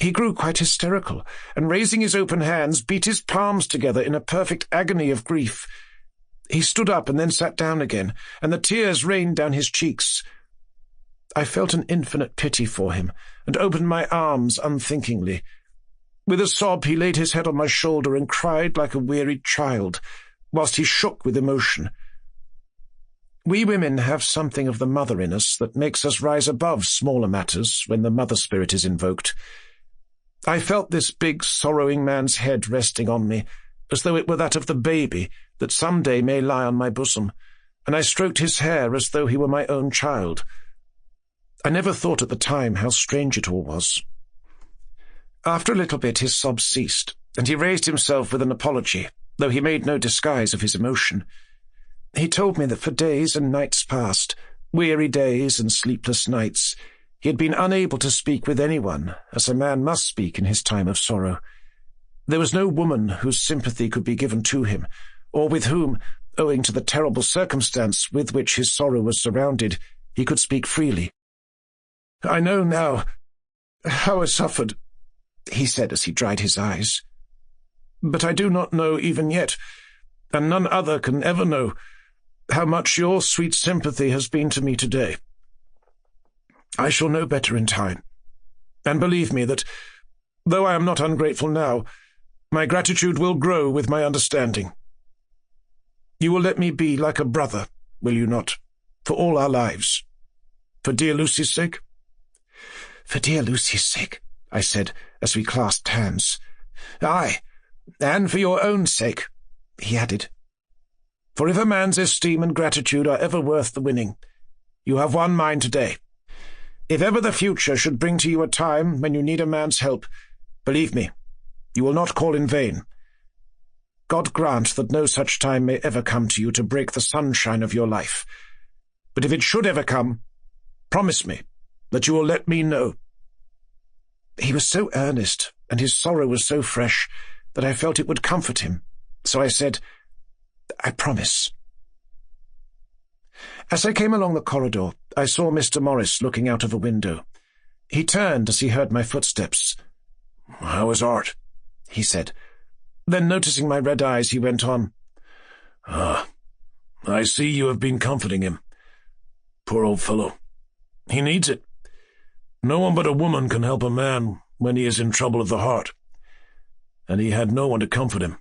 He grew quite hysterical, and raising his open hands, beat his palms together in a perfect agony of grief. He stood up and then sat down again, and the tears rained down his cheeks. I felt an infinite pity for him, and opened my arms unthinkingly. With a sob he laid his head on my shoulder and cried like a wearied child, whilst he shook with emotion. We women have something of the mother in us that makes us rise above smaller matters when the mother spirit is invoked. I felt this big, sorrowing man's head resting on me, as though it were that of the baby that some day may lie on my bosom, and I stroked his hair as though he were my own child. I never thought at the time how strange it all was. After a little bit his sobs ceased, and he raised himself with an apology, though he made no disguise of his emotion. He told me that for days and nights past, weary days and sleepless nights, he had been unable to speak with anyone, as a man must speak in his time of sorrow. There was no woman whose sympathy could be given to him, or with whom, owing to the terrible circumstance with which his sorrow was surrounded, he could speak freely. "I know now how I suffered," he said as he dried his eyes. "But I do not know even yet, and none other can ever know, how much your sweet sympathy has been to me today. I shall know better in time, and believe me that, though I am not ungrateful now, my gratitude will grow with my understanding. You will let me be like a brother, will you not, for all our lives? For dear Lucy's sake?" "For dear Lucy's sake," I said, as we clasped hands. "Aye, and for your own sake," he added. "For if a man's esteem and gratitude are ever worth the winning, you have won mine today. If ever the future should bring to you a time when you need a man's help, believe me, you will not call in vain. God grant that no such time may ever come to you to break the sunshine of your life. But if it should ever come, promise me that you will let me know." He was so earnest, and his sorrow was so fresh, that I felt it would comfort him, so I said, "I promise." As I came along the corridor, I saw Mr. Morris looking out of a window. He turned as he heard my footsteps. "How is Art?" he said. Then, noticing my red eyes, he went on, I see you have been comforting him. Poor old fellow. He needs it. No one but a woman can help a man when he is in trouble of the heart. And he had no one to comfort him."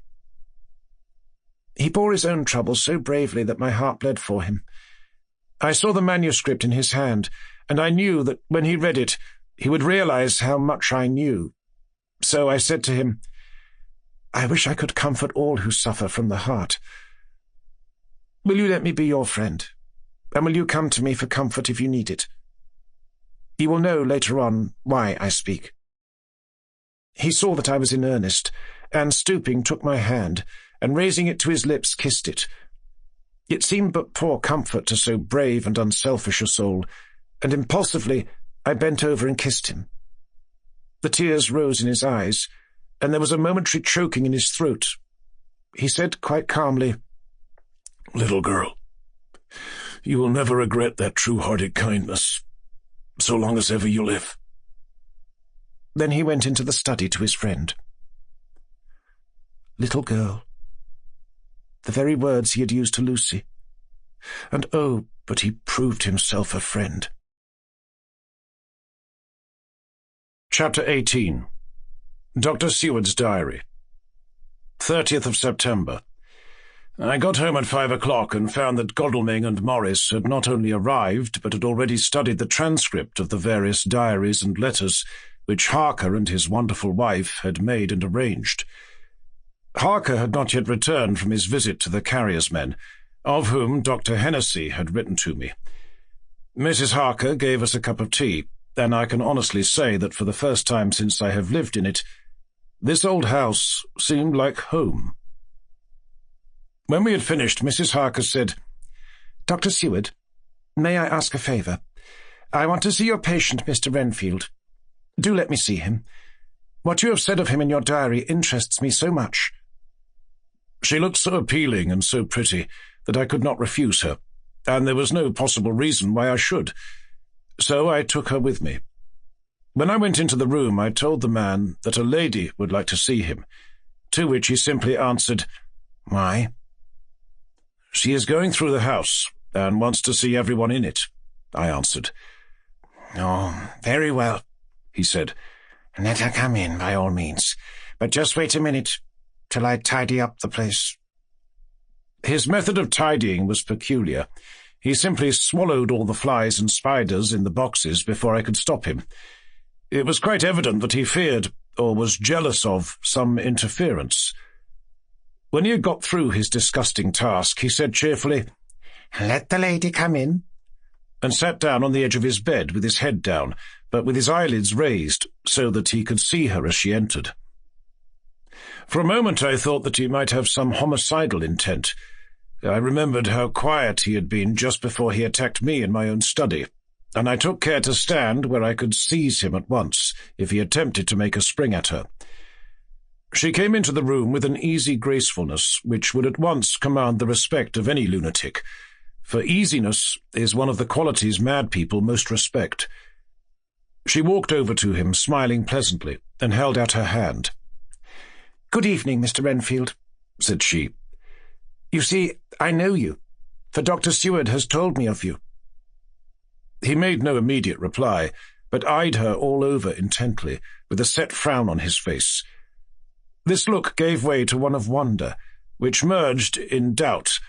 He bore his own trouble so bravely that my heart bled for him. I saw the manuscript in his hand, and I knew that when he read it, he would realize how much I knew. So I said to him, "I wish I could comfort all who suffer from the heart. Will you let me be your friend, and will you come to me for comfort if you need it? You will know later on why I speak." He saw that I was in earnest, and stooping took my hand, and raising it to his lips kissed it. It seemed but poor comfort to so brave and unselfish a soul, and impulsively I bent over and kissed him. The tears rose in his eyes, and there was a momentary choking in his throat. He said quite calmly, "Little girl, you will never regret that true-hearted kindness, so long as ever you live." Then he went into the study to his friend. Little girl. The very words he had used to Lucy. And oh, but he proved himself a friend. Chapter 18. Dr. Seward's Diary. 30th of September. I got home at 5 o'clock and found that Godalming and Morris had not only arrived, but had already studied the transcript of the various diaries and letters which Harker and his wonderful wife had made and arranged. Harker had not yet returned from his visit to the carrier's men, of whom Dr. Hennessy had written to me. Mrs. Harker gave us a cup of tea, and I can honestly say that for the first time since I have lived in it, this old house seemed like home. When we had finished, Mrs. Harker said, "Dr. Seward, may I ask a favour? I want to see your patient, Mr. Renfield. Do let me see him. What you have said of him in your diary interests me so much." She looked so appealing and so pretty that I could not refuse her, and there was no possible reason why I should. So I took her with me. When I went into the room, I told the man that a lady would like to see him, to which he simply answered, "Why?" "She is going through the house, and wants to see everyone in it," I answered. "Oh, very well," he said. "Let her come in, by all means. But just wait a minute, till I tidy up the place." His method of tidying was peculiar. He simply swallowed all the flies and spiders in the boxes before I could stop him. It was quite evident that he feared, or was jealous of, some interference. When he had got through his disgusting task, he said cheerfully, "Let the lady come in," and sat down on the edge of his bed with his head down, but with his eyelids raised, so that he could see her as she entered. For a moment I thought that he might have some homicidal intent. I remembered how quiet he had been just before he attacked me in my own study, and I took care to stand where I could seize him at once, if he attempted to make a spring at her. She came into the room with an easy gracefulness which would at once command the respect of any lunatic, for easiness is one of the qualities mad people most respect. She walked over to him, smiling pleasantly, and held out her hand. "Good evening, Mr. Renfield," said she. "You see, I know you, for Dr. Seward has told me of you." He made no immediate reply, but eyed her all over intently, with a set frown on his face. This look gave way to one of wonder, which merged in doubt.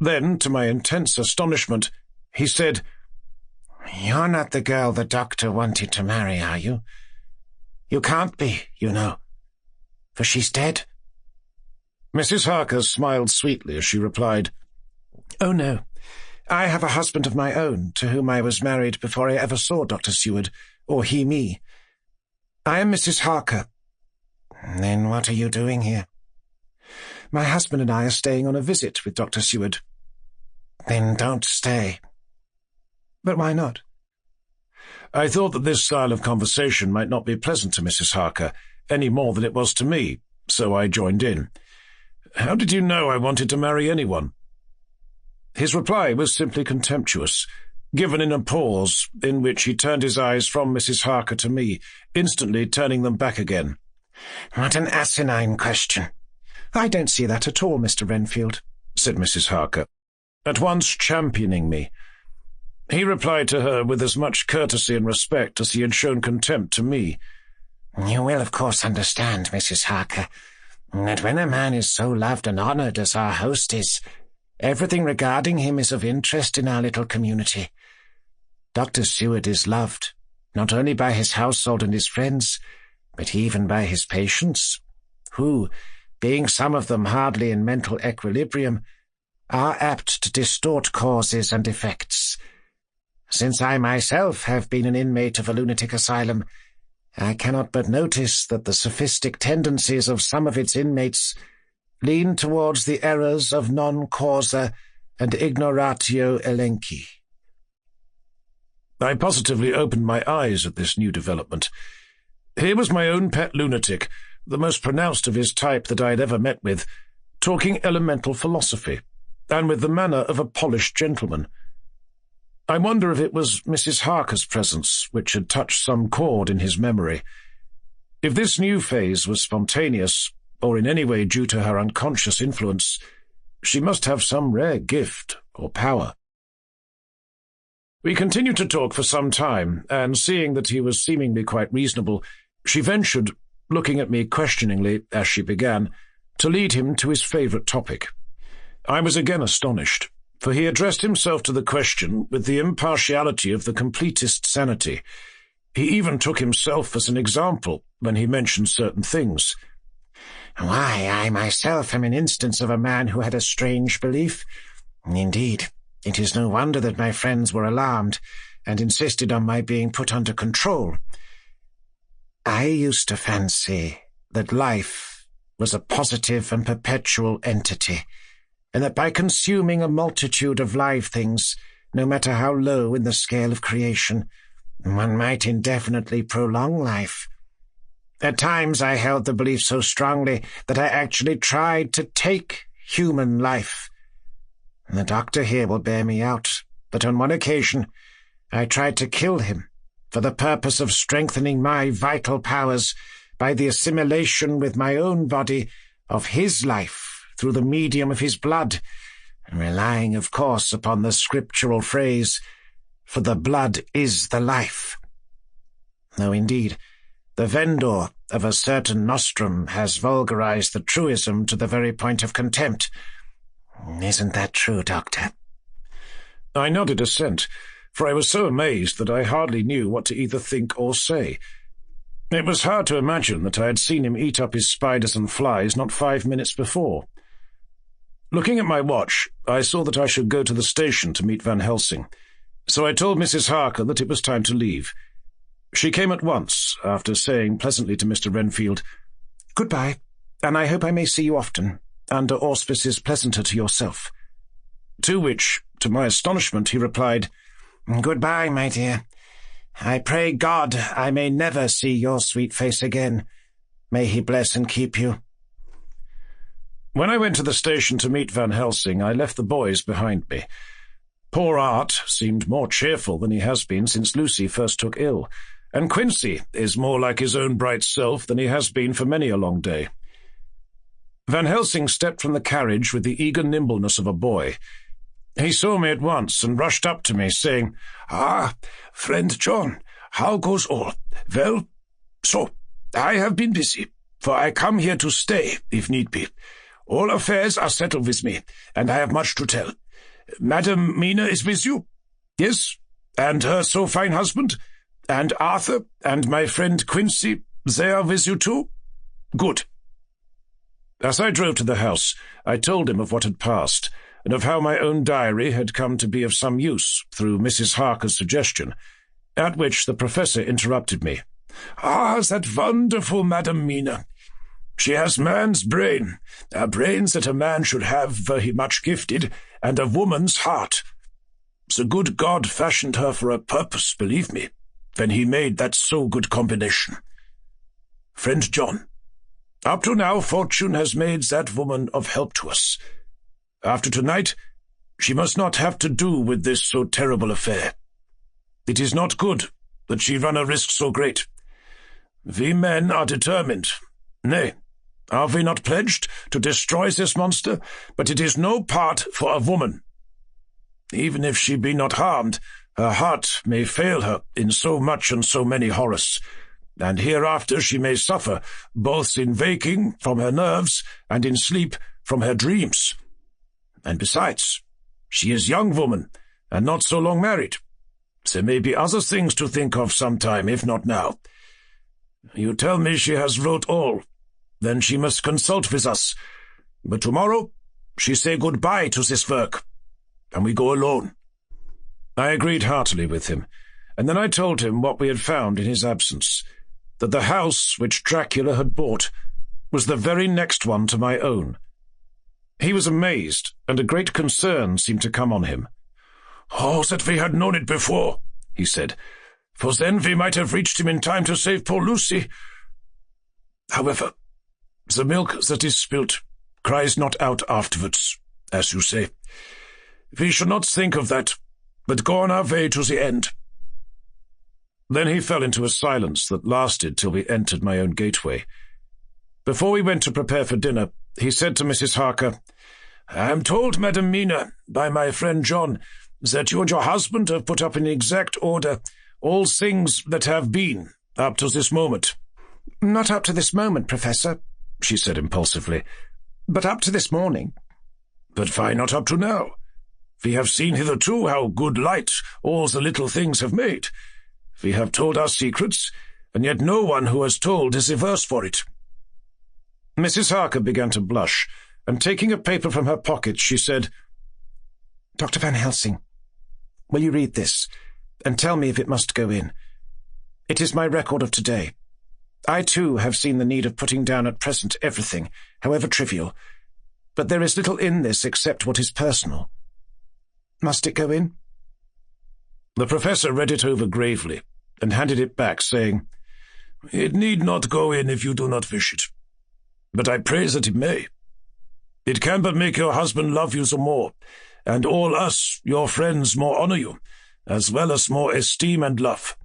Then, to my intense astonishment, he said, "You're not the girl the doctor wanted to marry, are you? You can't be, you know, for she's dead." Mrs. Harker smiled sweetly as she replied, "Oh, no. I have a husband of my own, to whom I was married before I ever saw Dr. Seward, or he me. I am Mrs. Harker." "Then what are you doing here?" "My husband and I are staying on a visit with Dr. Seward." "Then don't stay." "But why not?" I thought that this style of conversation might not be pleasant to Mrs. Harker, any more than it was to me, so I joined in. "How did you know I wanted to marry anyone?" His reply was simply contemptuous, given in a pause, in which he turned his eyes from Mrs. Harker to me, instantly turning them back again. "What an asinine question." "I don't see that at all, Mr. Renfield," said Mrs. Harker, at once championing me. He replied to her with as much courtesy and respect as he had shown contempt to me. "You will, of course, understand, Mrs. Harker, that when a man is so loved and honoured as our host is, everything regarding him is of interest in our little community. Dr. Seward is loved, not only by his household and his friends, but even by his patients, who, being some of them hardly in mental equilibrium, are apt to distort causes and effects. Since I myself have been an inmate of a lunatic asylum, I cannot but notice that the sophistic tendencies of some of its inmates lean towards the errors of non causa and ignoratio elenchi." I positively opened my eyes at this new development. Here was my own pet lunatic, the most pronounced of his type that I had ever met with, talking elemental philosophy, and with the manner of a polished gentleman. I wonder if it was Mrs. Harker's presence which had touched some chord in his memory. If this new phase was spontaneous, or in any way due to her unconscious influence, she must have some rare gift or power. We continued to talk for some time, and seeing that he was seemingly quite reasonable, she ventured, looking at me questioningly as she began, to lead him to his favourite topic. I was again astonished, for he addressed himself to the question with the impartiality of the completest sanity. He even took himself as an example when he mentioned certain things. "Why, I myself am an instance of a man who had a strange belief. Indeed, it is no wonder that my friends were alarmed, and insisted on my being put under control. I used to fancy that life was a positive and perpetual entity, and that by consuming a multitude of live things, no matter how low in the scale of creation, one might indefinitely prolong life. At times I held the belief so strongly that I actually tried to take human life. The doctor here will bear me out, but on one occasion I tried to kill him for the purpose of strengthening my vital powers by the assimilation with my own body of his life through the medium of his blood, relying, of course, upon the scriptural phrase, "For the blood is the life." Though, indeed, the vendor of a certain nostrum has vulgarized the truism to the very point of contempt. Isn't that true, Doctor? I nodded assent, for I was so amazed that I hardly knew what to either think or say. It was hard to imagine that I had seen him eat up his spiders and flies not 5 minutes before. Looking at my watch, I saw that I should go to the station to meet Van Helsing, so I told Mrs. Harker that it was time to leave. She came at once, after saying pleasantly to Mr. Renfield, "Goodbye, and I hope I may see you often, under auspices pleasanter to yourself." To which, to my astonishment, he replied, "Goodbye, my dear. I pray God I may never see your sweet face again. May he bless and keep you." When I went to the station to meet Van Helsing, I left the boys behind me. Poor Art seemed more cheerful than he has been since Lucy first took ill, and Quincy is more like his own bright self than he has been for many a long day. Van Helsing stepped from the carriage with the eager nimbleness of a boy. He saw me at once and rushed up to me, saying, "Ah, friend John, how goes all? Well, so, I have been busy, for I come here to stay, if need be. All affairs are settled with me, and I have much to tell. Madam Mina is with you? Yes, and her so fine husband? And Arthur, and my friend Quincy, they are with you too? Good." As I drove to the house, I told him of what had passed, and of how my own diary had come to be of some use through Mrs. Harker's suggestion, at which the professor interrupted me. "Ah, that wonderful Madam Mina! She has man's brain, brains that a man should have were he much gifted, and a woman's heart. The good God fashioned her for a purpose, believe me, when he made that so good combination. Friend John, up to now fortune has made that woman of help to us. After tonight, she must not have to do with this so terrible affair. It is not good that she run a risk so great. We men are determined, nay, are we not pledged to destroy this monster? But it is no part for a woman. Even if she be not harmed, her heart may fail her in so much and so many horrors, and hereafter she may suffer, both in waking from her nerves and in sleep from her dreams. And besides, she is young woman, and not so long married. There may be other things to think of sometime, if not now. You tell me she has wrote all. Then she must consult with us. But tomorrow she say goodbye to this work, and we go alone." I agreed heartily with him, and then I told him what we had found in his absence, that the house which Dracula had bought was the very next one to my own. He was amazed, and a great concern seemed to come on him. "Oh, that we had known it before," he said, "for then we might have reached him in time to save poor Lucy. However, the milk that is spilt cries not out afterwards, as you say. We should not think of that, but go on our way to the end." Then he fell into a silence that lasted till we entered my own gateway. Before we went to prepare for dinner, he said to Mrs. Harker, "I am told, Madam Mina, by my friend John, that you and your husband have put up in exact order all things that have been up to this moment." "Not up to this moment, Professor," she said impulsively, "but up to this morning." "But why not up to now? We have seen hitherto how good light all the little things have made. We have told our secrets, and yet no one who has told is the worse for it." Mrs. Harker began to blush, and taking a paper from her pocket, she said, "Dr. Van Helsing, will you read this, and tell me if it must go in? It is my record of today. I, too, have seen the need of putting down at present everything, however trivial, but there is little in this except what is personal. Must it go in?" The professor read it over gravely, and handed it back, saying, "It need not go in if you do not wish it, but I pray that it may. It can but make your husband love you the more, and all us, your friends, more honour you, as well as more esteem and love."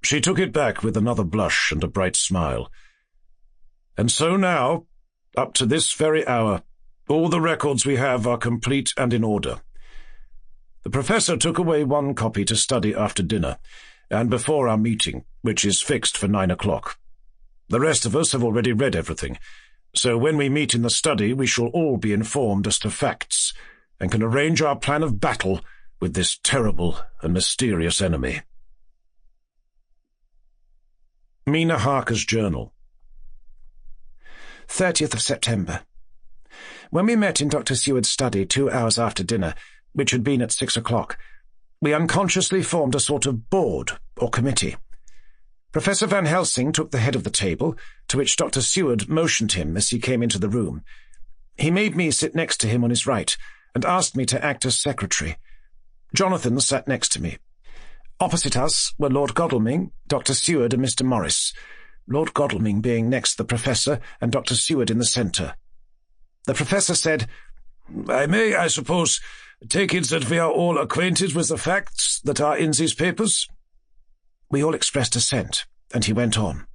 She took it back with another blush and a bright smile. And so now, up to this very hour, all the records we have are complete and in order. The professor took away one copy to study after dinner, and before our meeting, which is fixed for 9 o'clock. The rest of us have already read everything, so when we meet in the study we shall all be informed as to facts, and can arrange our plan of battle with this terrible and mysterious enemy. Mina Harker's Journal. 30th of September. When we met in Dr. Seward's study 2 hours after dinner, which had been at 6 o'clock, we unconsciously formed a sort of board or committee. Professor Van Helsing took the head of the table, to which Dr. Seward motioned him as he came into the room. He made me sit next to him on his right, and asked me to act as secretary. Jonathan sat next to me. Opposite us were Lord Godalming, Dr. Seward, and Mr. Morris, Lord Godalming being next the professor, and Dr. Seward in the centre. The professor said, "I may, I suppose, take it that we are all acquainted with the facts that are in these papers?" We all expressed assent, and he went on.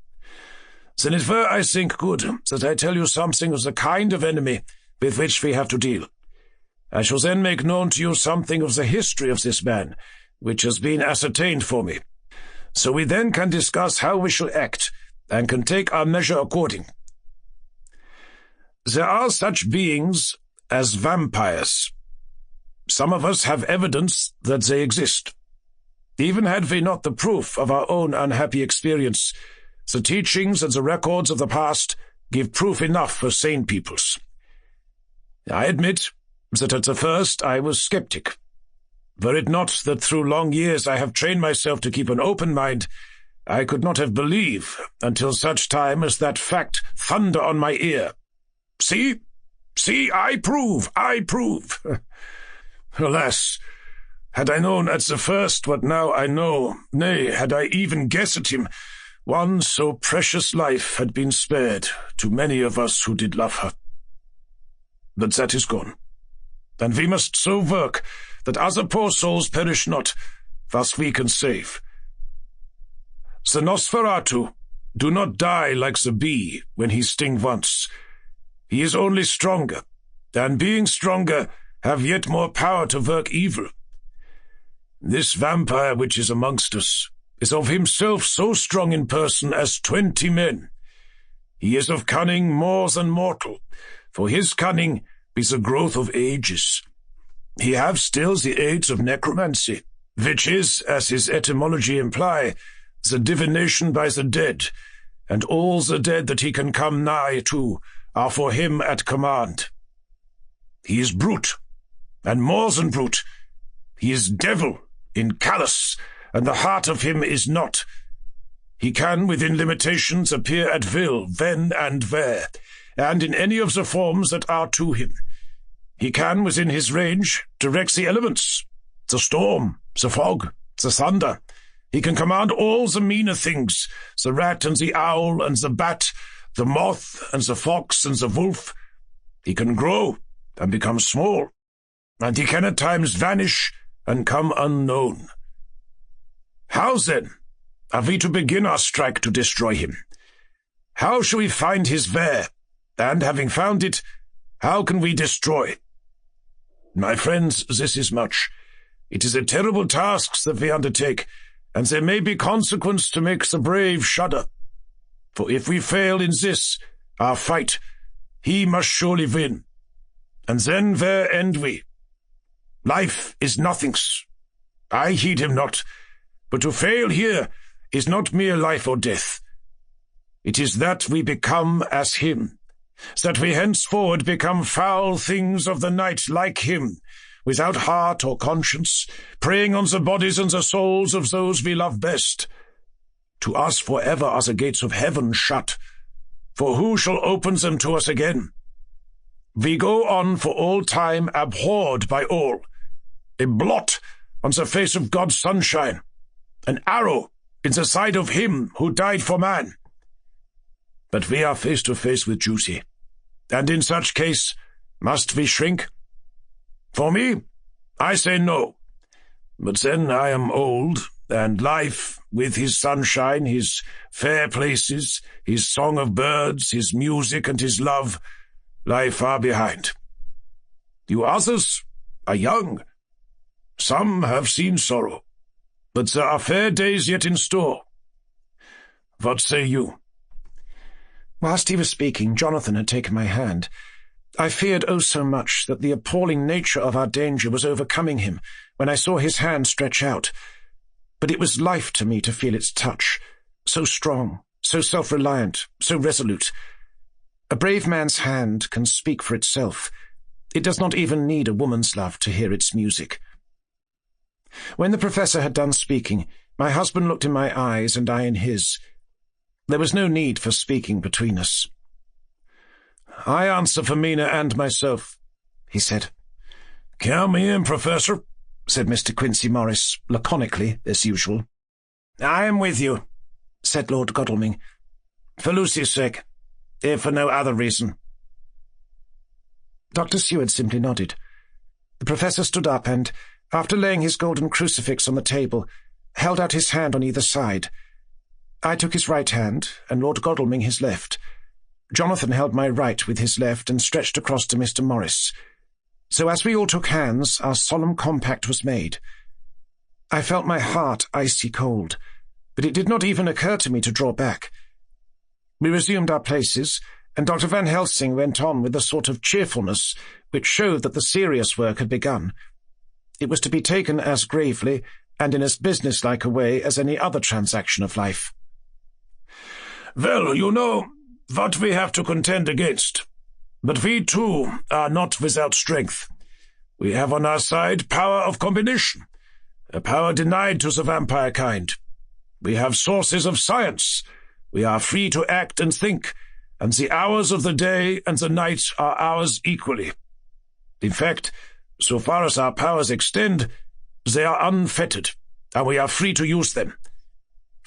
"Then it were, I think, good that I tell you something of the kind of enemy with which we have to deal. I shall then make known to you something of the history of this man, which has been ascertained for me. So we then can discuss how we shall act, and can take our measure according. There are such beings as vampires. Some of us have evidence that they exist. Even had we not the proof of our own unhappy experience, the teachings and the records of the past give proof enough for sane peoples. I admit that at the first I was skeptic. Were it not that through long years I have trained myself to keep an open mind, I could not have believed until such time as that fact thunder on my ear. See, I prove. Alas, had I known at the first what now I know, nay, had I even guessed at him, one so precious life had been spared to many of us who did love her. But that is gone, and we must so work that other poor souls perish not, thus we can save. The Nosferatu do not die like the bee when he sting once. He is only stronger, and being stronger, have yet more power to work evil. This vampire which is amongst us is of himself so strong in person as 20 men. He is of cunning more than mortal, for his cunning is the growth of ages. He have still the aids of necromancy, which is, as his etymology imply, the divination by the dead, and all the dead that he can come nigh to are for him at command. He is brute, and more than brute. He is devil in callous, and the heart of him is not. He can, within limitations, appear at will, when and where, and in any of the forms that are to him. He can, within his range, direct the elements, the storm, the fog, the thunder. He can command all the meaner things, the rat and the owl and the bat, the moth and the fox and the wolf. He can grow and become small, and he can at times vanish and come unknown. How, then, are we to begin our strike to destroy him? How shall we find his where, and, having found it, how can we destroy? My friends, this is much. It is a terrible task that we undertake, and there may be consequence to make the brave shudder. For if we fail in this, our fight, he must surely win. And then where end we? Life is nothings. I heed him not, but to fail here is not mere life or death. It is that we become as him, that we henceforward become foul things of the night like him, without heart or conscience, preying on the bodies and the souls of those we love best. To us forever are the gates of heaven shut, for who shall open them to us again? We go on for all time abhorred by all, a blot on the face of God's sunshine, an arrow in the side of him who died for man. But we are face to face with duty, and in such case must we shrink? For me, I say no, but then I am old, and life, with his sunshine, his fair places, his song of birds, his music and his love, lie far behind. You others are young. Some have seen sorrow, but there are fair days yet in store. What say you? Whilst he was speaking, Jonathan had taken my hand. I feared oh so much that the appalling nature of our danger was overcoming him when I saw his hand stretch out. But it was life to me to feel its touch, so strong, so self-reliant, so resolute. A brave man's hand can speak for itself. It does not even need a woman's love to hear its music. When the professor had done speaking, my husband looked in my eyes and I in his. There was no need for speaking between us. I answer for Mina and myself, he said. Count me in, Professor, said Mr. Quincy Morris, laconically, as usual. I am with you, said Lord Godalming, for Lucy's sake, if for no other reason. Dr. Seward simply nodded. The professor stood up and, after laying his golden crucifix on the table, held out his hand on either side. I took his right hand, and Lord Godalming his left. Jonathan held my right with his left and stretched across to Mr. Morris. So as we all took hands, our solemn compact was made. I felt my heart icy cold, but it did not even occur to me to draw back. We resumed our places, and Dr. Van Helsing went on with a sort of cheerfulness which showed that the serious work had begun. It was to be taken as gravely and in as businesslike a way as any other transaction of life. Well, you know what we have to contend against. But we, too, are not without strength. We have on our side power of combination, a power denied to the vampire kind. We have sources of science. We are free to act and think, and the hours of the day and the night are ours equally. In fact, so far as our powers extend, they are unfettered, and we are free to use them.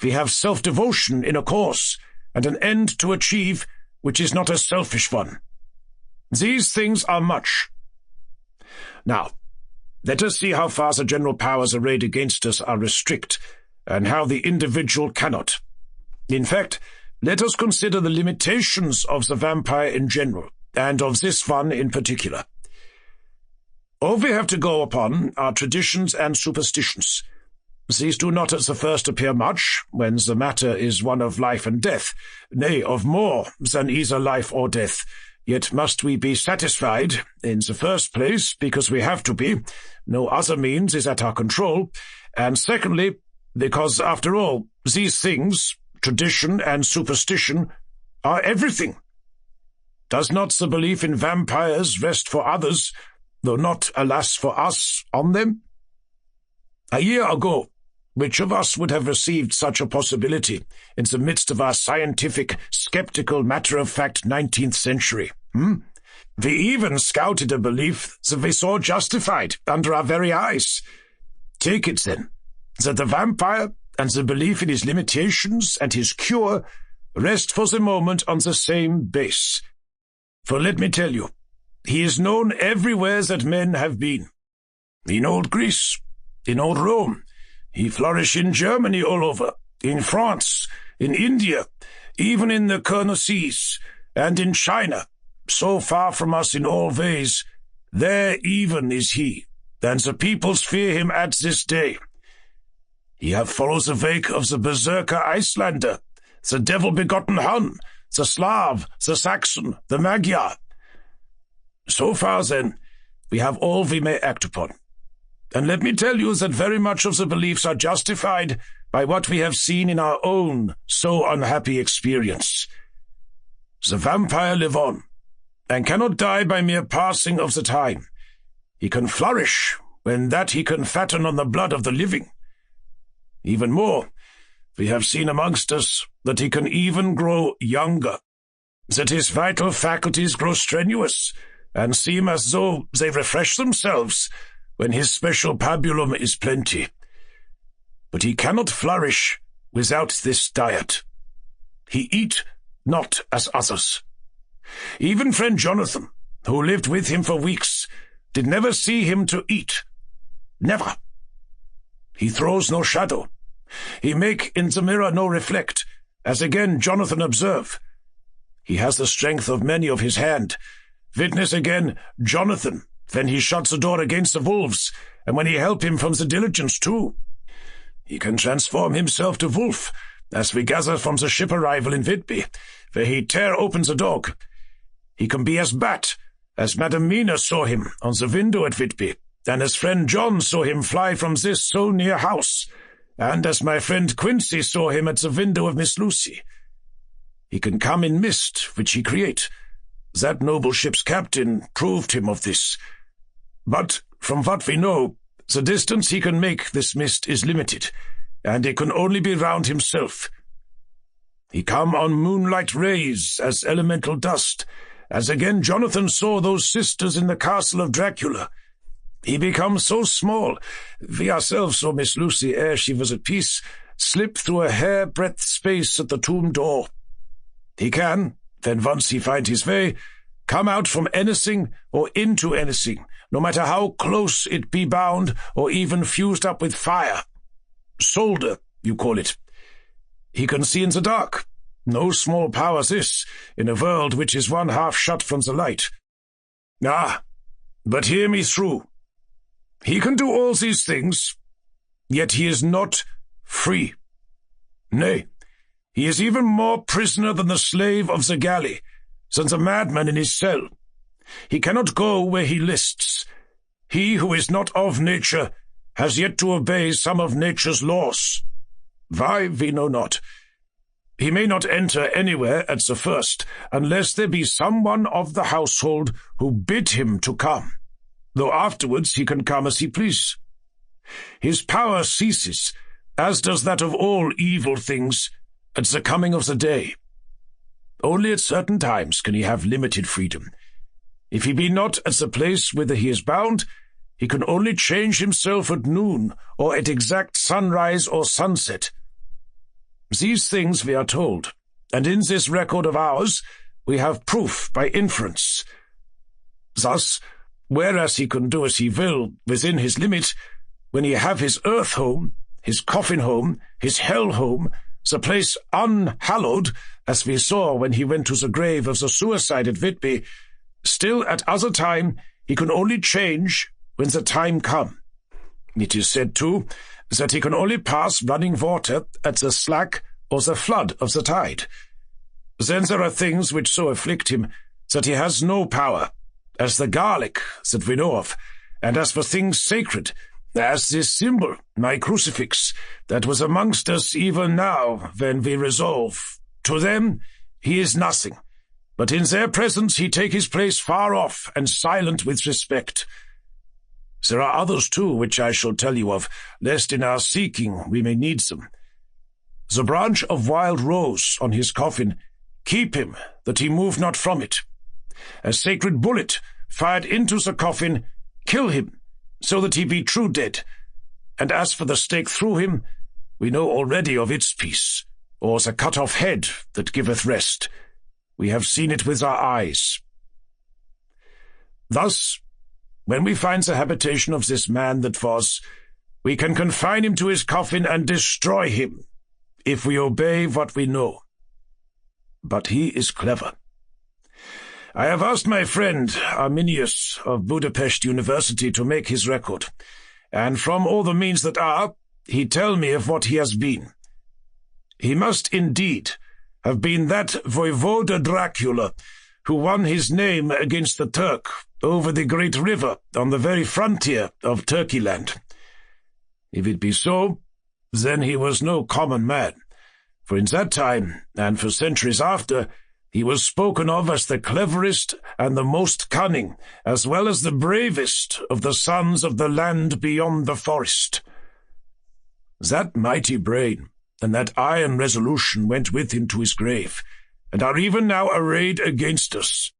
We have self-devotion in a course, and an end to achieve which is not a selfish one. These things are much. Now, let us see how far the general powers arrayed against us are restrict, and how the individual cannot. In fact, let us consider the limitations of the vampire in general, and of this one in particular. All we have to go upon are traditions and superstitions. These do not at the first appear much, when the matter is one of life and death, nay, of more than either life or death. Yet must we be satisfied, in the first place, because we have to be, no other means is at our control, and secondly, because, after all, these things, tradition and superstition, are everything. Does not the belief in vampires rest for others, though not, alas, for us, on them? A year ago, which of us would have received such a possibility in the midst of our scientific, skeptical, matter-of-fact 19th century? We even scouted a belief that we saw justified under our very eyes. Take it, then, that the vampire and the belief in his limitations and his cure rest for the moment on the same base. For let me tell you, he is known everywhere that men have been. In old Greece, in old Rome, he flourished in Germany all over, in France, in India, even in the Colonel Seas, and in China, so far from us in all ways. There even is he, and the peoples fear him at this day. He have followed the wake of the berserker Icelander, the devil-begotten Hun, the Slav, the Saxon, the Magyar. So far, then, we have all we may act upon. And let me tell you that very much of the beliefs are justified by what we have seen in our own so unhappy experience. The vampire live on, and cannot die by mere passing of the time. He can flourish when that he can fatten on the blood of the living. Even more, we have seen amongst us that he can even grow younger, that his vital faculties grow strenuous, and seem as though they refresh themselves when his special pabulum is plenty. But he cannot flourish without this diet. He eat not as others. Even friend Jonathan, who lived with him for weeks, did never see him to eat. Never. He throws no shadow. He make in the mirror no reflect, as again Jonathan observe. He has the strength of many of his hand. Witness again Jonathan, when he shuts the door against the wolves, and when he help him from the diligence too. He can transform himself to wolf, as we gather from the ship arrival in Whitby, where he tear open the dog. He can be as bat, as Madam Mina saw him on the window at Whitby, and as friend John saw him fly from this so near house, and as my friend Quincy saw him at the window of Miss Lucy. He can come in mist, which he create. That noble ship's captain proved him of this. But, from what we know, the distance he can make this mist is limited, and it can only be round himself. He come on moonlight rays as elemental dust, as again Jonathan saw those sisters in the castle of Dracula. He becomes so small, we ourselves saw Miss Lucy, ere she was at peace, slip through a hair-breadth space at the tomb door. He can, when once he find his way, come out from anything or into anything, no matter how close it be bound or even fused up with fire. Solder, you call it. He can see in the dark. No small power this, in a world which is one half shut from the light. Ah, but hear me through. He can do all these things, yet he is not free. Nay, he is even more prisoner than the slave of the galley, than the madman in his cell. He cannot go where he lists. He who is not of nature has yet to obey some of nature's laws. Why, we know not. He may not enter anywhere at the first, unless there be someone of the household who bid him to come, though afterwards he can come as he please. His power ceases, as does that of all evil things, at the coming of the day. Only at certain times can he have limited freedom. If he be not at the place whither he is bound, he can only change himself at noon, or at exact sunrise or sunset. These things we are told, and in this record of ours we have proof by inference. Thus, whereas he can do as he will within his limit, when he have his earth home, his coffin home, his hell home, the place unhallowed, as we saw when he went to the grave of the suicide at Whitby, still at other time he can only change when the time come. It is said, too, that he can only pass running water at the slack or the flood of the tide. Then there are things which so afflict him that he has no power, as the garlic that we know of, and as for things sacred, as this symbol, my crucifix, that was amongst us even now when we resolve. To them he is nothing, but in their presence he take his place far off and silent with respect. There are others too, which I shall tell you of, lest in our seeking we may need them. The branch of wild rose on his coffin, keep him, that he move not from it. A sacred bullet, fired into the coffin, kill him, so that he be true dead. And as for the stake through him, we know already of its piece, or the cut-off head that giveth rest. We have seen it with our eyes. Thus, when we find the habitation of this man that was, we can confine him to his coffin and destroy him, if we obey what we know. But he is clever. I have asked my friend Arminius of Budapest University to make his record, and from all the means that are, he tell me of what he has been. He must indeed have been that voivoda Dracula who won his name against the Turk over the great river on the very frontier of Turkeyland. If it be so, then he was no common man, for in that time, and for centuries after, he was spoken of as the cleverest and the most cunning, as well as the bravest of the sons of the land beyond the forest. That mighty brain and that iron resolution went with him to his grave, and are even now arrayed against us.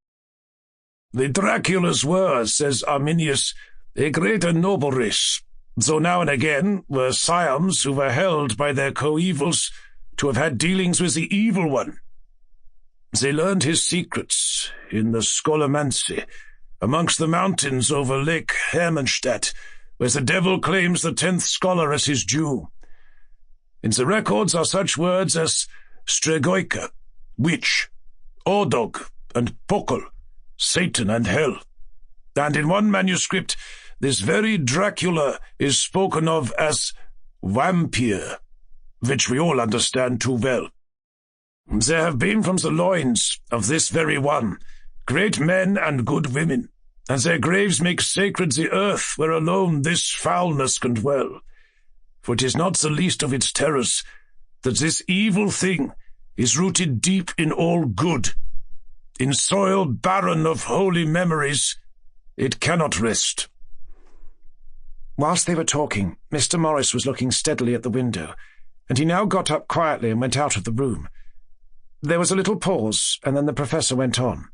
The Draculas were, says Arminius, a great and noble race, though now and again were scions who were held by their coevals to have had dealings with the evil one. They learned his secrets in the Scolomancy, amongst the mountains over Lake Hermannstadt, where the devil claims the 10th scholar as his due. In the records are such words as Stregoica, witch, Ordog, and Pokol, Satan and hell. And in one manuscript, this very Dracula is spoken of as vampire, which we all understand too well. There have been from the loins of this very one great men and good women, and their graves make sacred the earth where alone this foulness can dwell. For it is not the least of its terrors that this evil thing is rooted deep in all good. In soil barren of holy memories, it cannot rest. Whilst they were talking, Mr. Morris was looking steadily at the window, and he now got up quietly and went out of the room. There was a little pause, and then the professor went on.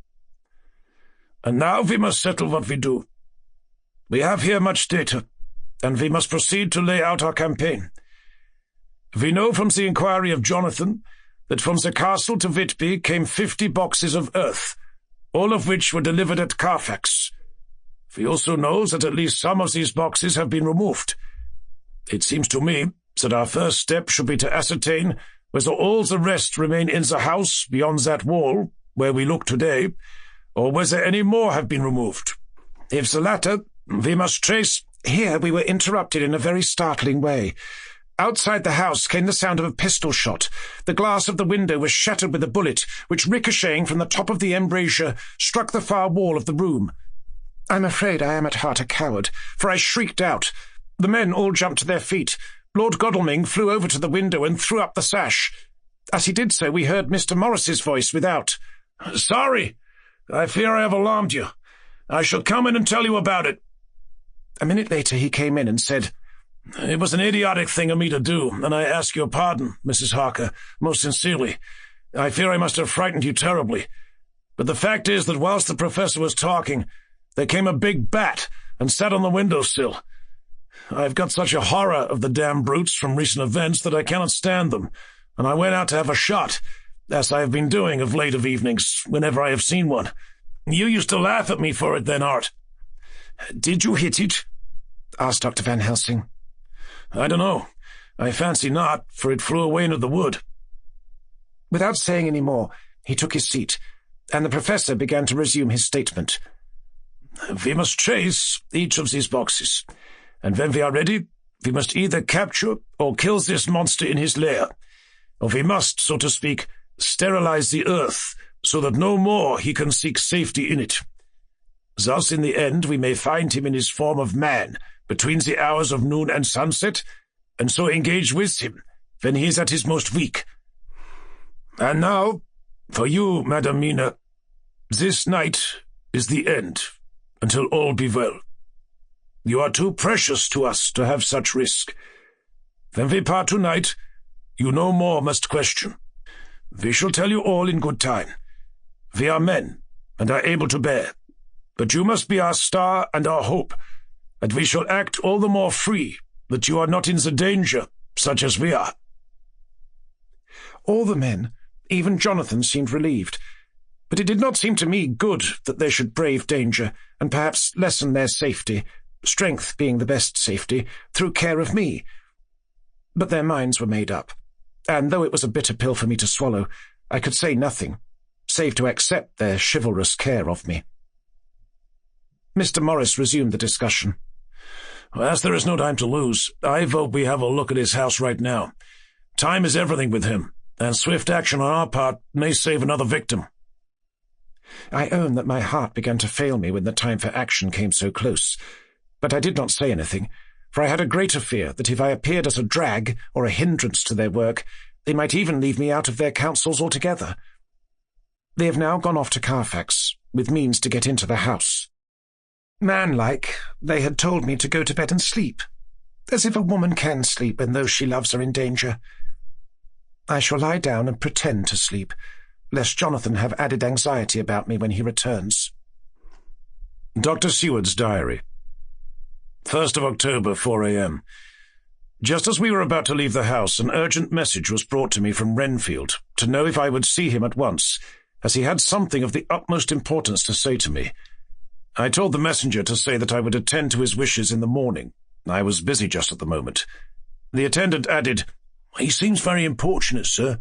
And now we must settle what we do. We have here much data, and we must proceed to lay out our campaign. We know from the inquiry of Jonathan that from the castle to Whitby came 50 boxes of earth, all of which were delivered at Carfax. We also know that at least some of these boxes have been removed. It seems to me that our first step should be to ascertain whether all the rest remain in the house beyond that wall, where we look today, or whether any more have been removed. If the latter, we must trace— Here we were interrupted in a very startling way. Outside the house came the sound of a pistol shot. The glass of the window was shattered with a bullet, which, ricocheting from the top of the embrasure, struck the far wall of the room. I'm afraid I am at heart a coward, for I shrieked out. The men all jumped to their feet. Lord Godalming flew over to the window and threw up the sash. As he did so, we heard Mr. Morris's voice without. "Sorry. I fear I have alarmed you. I shall come in and tell you about it." A minute later he came in and said, "It was an idiotic thing of me to do, and I ask your pardon, Mrs. Harker, most sincerely. I fear I must have frightened you terribly. But the fact is that whilst the professor was talking, there came a big bat and sat on the window-sill. I've got such a horror of the damn brutes from recent events that I cannot stand them, and I went out to have a shot, as I have been doing of late of evenings, whenever I have seen one. You used to laugh at me for it then, Art." "Did you hit it?" asked Dr. Van Helsing. "I don't know. I fancy not, for it flew away into the wood." Without saying any more, he took his seat, and the professor began to resume his statement. "We must trace each of these boxes, and when we are ready, we must either capture or kill this monster in his lair, or we must, so to speak, sterilize the earth, so that no more he can seek safety in it. Thus, in the end, we may find him in his form of man, between the hours of noon and sunset, and so engage with him when he is at his most weak. And now, for you, Madam Mina, this night is the end, until all be well. You are too precious to us to have such risk. When we part tonight, you no more must question. We shall tell you all in good time. We are men, and are able to bear. But you must be our star and our hope, and we shall act all the more free that you are not in the danger, such as we are. All the men, even Jonathan, seemed relieved, but it did not seem to me good that they should brave danger, and perhaps lessen their safety, strength being the best safety, through care of me. But their minds were made up, and though it was a bitter pill for me to swallow, I could say nothing, save to accept their chivalrous care of me. Mr. Morris resumed the discussion. As there is no time to lose, I vote we have a look at his house right now. Time is everything with him, and swift action on our part may save another victim. I own that my heart began to fail me when the time for action came so close, but I did not say anything, for I had a greater fear that if I appeared as a drag or a hindrance to their work, they might even leave me out of their counsels altogether. They have now gone off to Carfax, with means to get into the house. Man-like, they had told me to go to bed and sleep, as if a woman can sleep when those she loves are in danger. I shall lie down and pretend to sleep, lest Jonathan have added anxiety about me when he returns. Dr. Seward's diary. 1st of October, 4 a.m. Just as we were about to leave the house, an urgent message was brought to me from Renfield to know if I would see him at once, as he had something of the utmost importance to say to me. I told the messenger to say that I would attend to his wishes in the morning. I was busy just at the moment. The attendant added, "He seems very importunate, sir.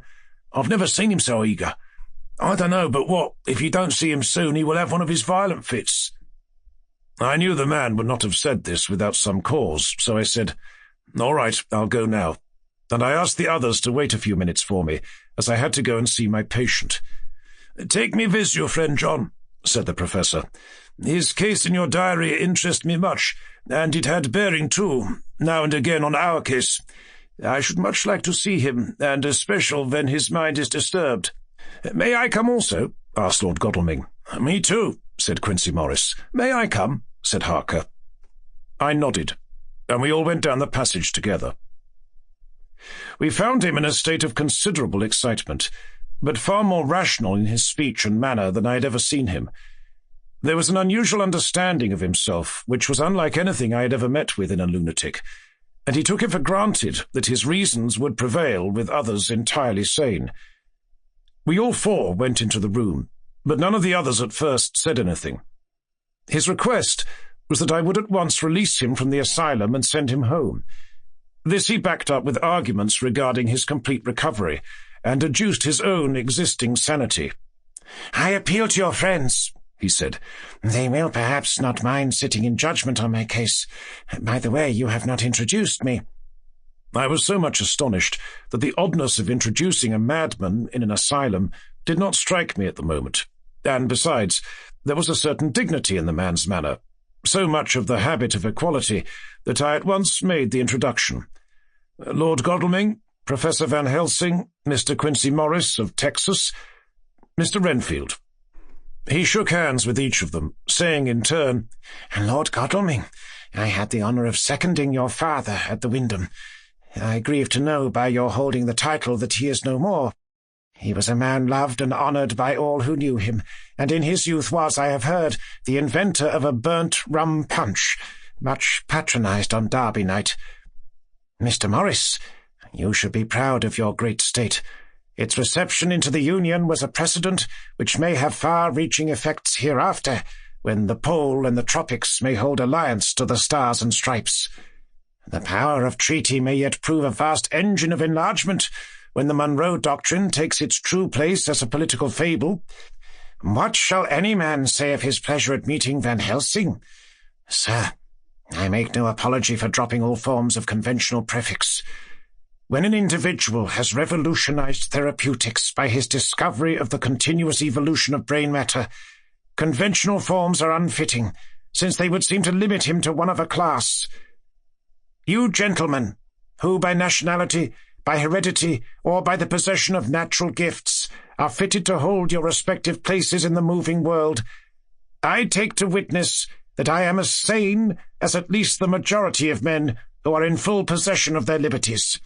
I've never seen him so eager. I don't know but what, if you don't see him soon, he will have one of his violent fits." I knew the man would not have said this without some cause, so I said, "All right, I'll go now." And I asked the others to wait a few minutes for me, as I had to go and see my patient. "Take me with you, friend John," said the professor. "His case in your diary interests me much, and it had bearing, too, now and again on our case. I should much like to see him, and especially when his mind is disturbed." "May I come also?" asked Lord Godalming. "Me too," said Quincy Morris. "May I come?" said Harker. I nodded, and we all went down the passage together. We found him in a state of considerable excitement, but far more rational in his speech and manner than I had ever seen him. There was an unusual understanding of himself, which was unlike anything I had ever met with in a lunatic, and he took it for granted that his reasons would prevail with others entirely sane. We all four went into the room, but none of the others at first said anything. His request was that I would at once release him from the asylum and send him home. This he backed up with arguments regarding his complete recovery, and adduced his own existing sanity. "I appeal to your friends," he said. "They will perhaps not mind sitting in judgment on my case. By the way, you have not introduced me." I was so much astonished that the oddness of introducing a madman in an asylum did not strike me at the moment, and besides, there was a certain dignity in the man's manner, so much of the habit of equality, that I at once made the introduction. Lord Godalming, Professor Van Helsing, Mr. Quincy Morris of Texas, Mr. Renfield. He shook hands with each of them, saying in turn, "Lord Godalming, I had the honour of seconding your father at the Wyndham. I grieve to know by your holding the title that he is no more. He was a man loved and honoured by all who knew him, and in his youth was, I have heard, the inventor of a burnt rum punch, much patronised on Derby night. Mr. Morris, you should be proud of your great state. Its reception into the Union was a precedent which may have far-reaching effects hereafter, when the pole and the tropics may hold alliance to the stars and stripes. The power of treaty may yet prove a vast engine of enlargement, when the Monroe Doctrine takes its true place as a political fable. What shall any man say of his pleasure at meeting Van Helsing? Sir, I make no apology for dropping all forms of conventional prefix. When an individual has revolutionized therapeutics by his discovery of the continuous evolution of brain matter, conventional forms are unfitting, since they would seem to limit him to one of a class. You gentlemen, who by nationality, by heredity, or by the possession of natural gifts, are fitted to hold your respective places in the moving world, I take to witness that I am as sane as at least the majority of men who are in full possession of their liberties.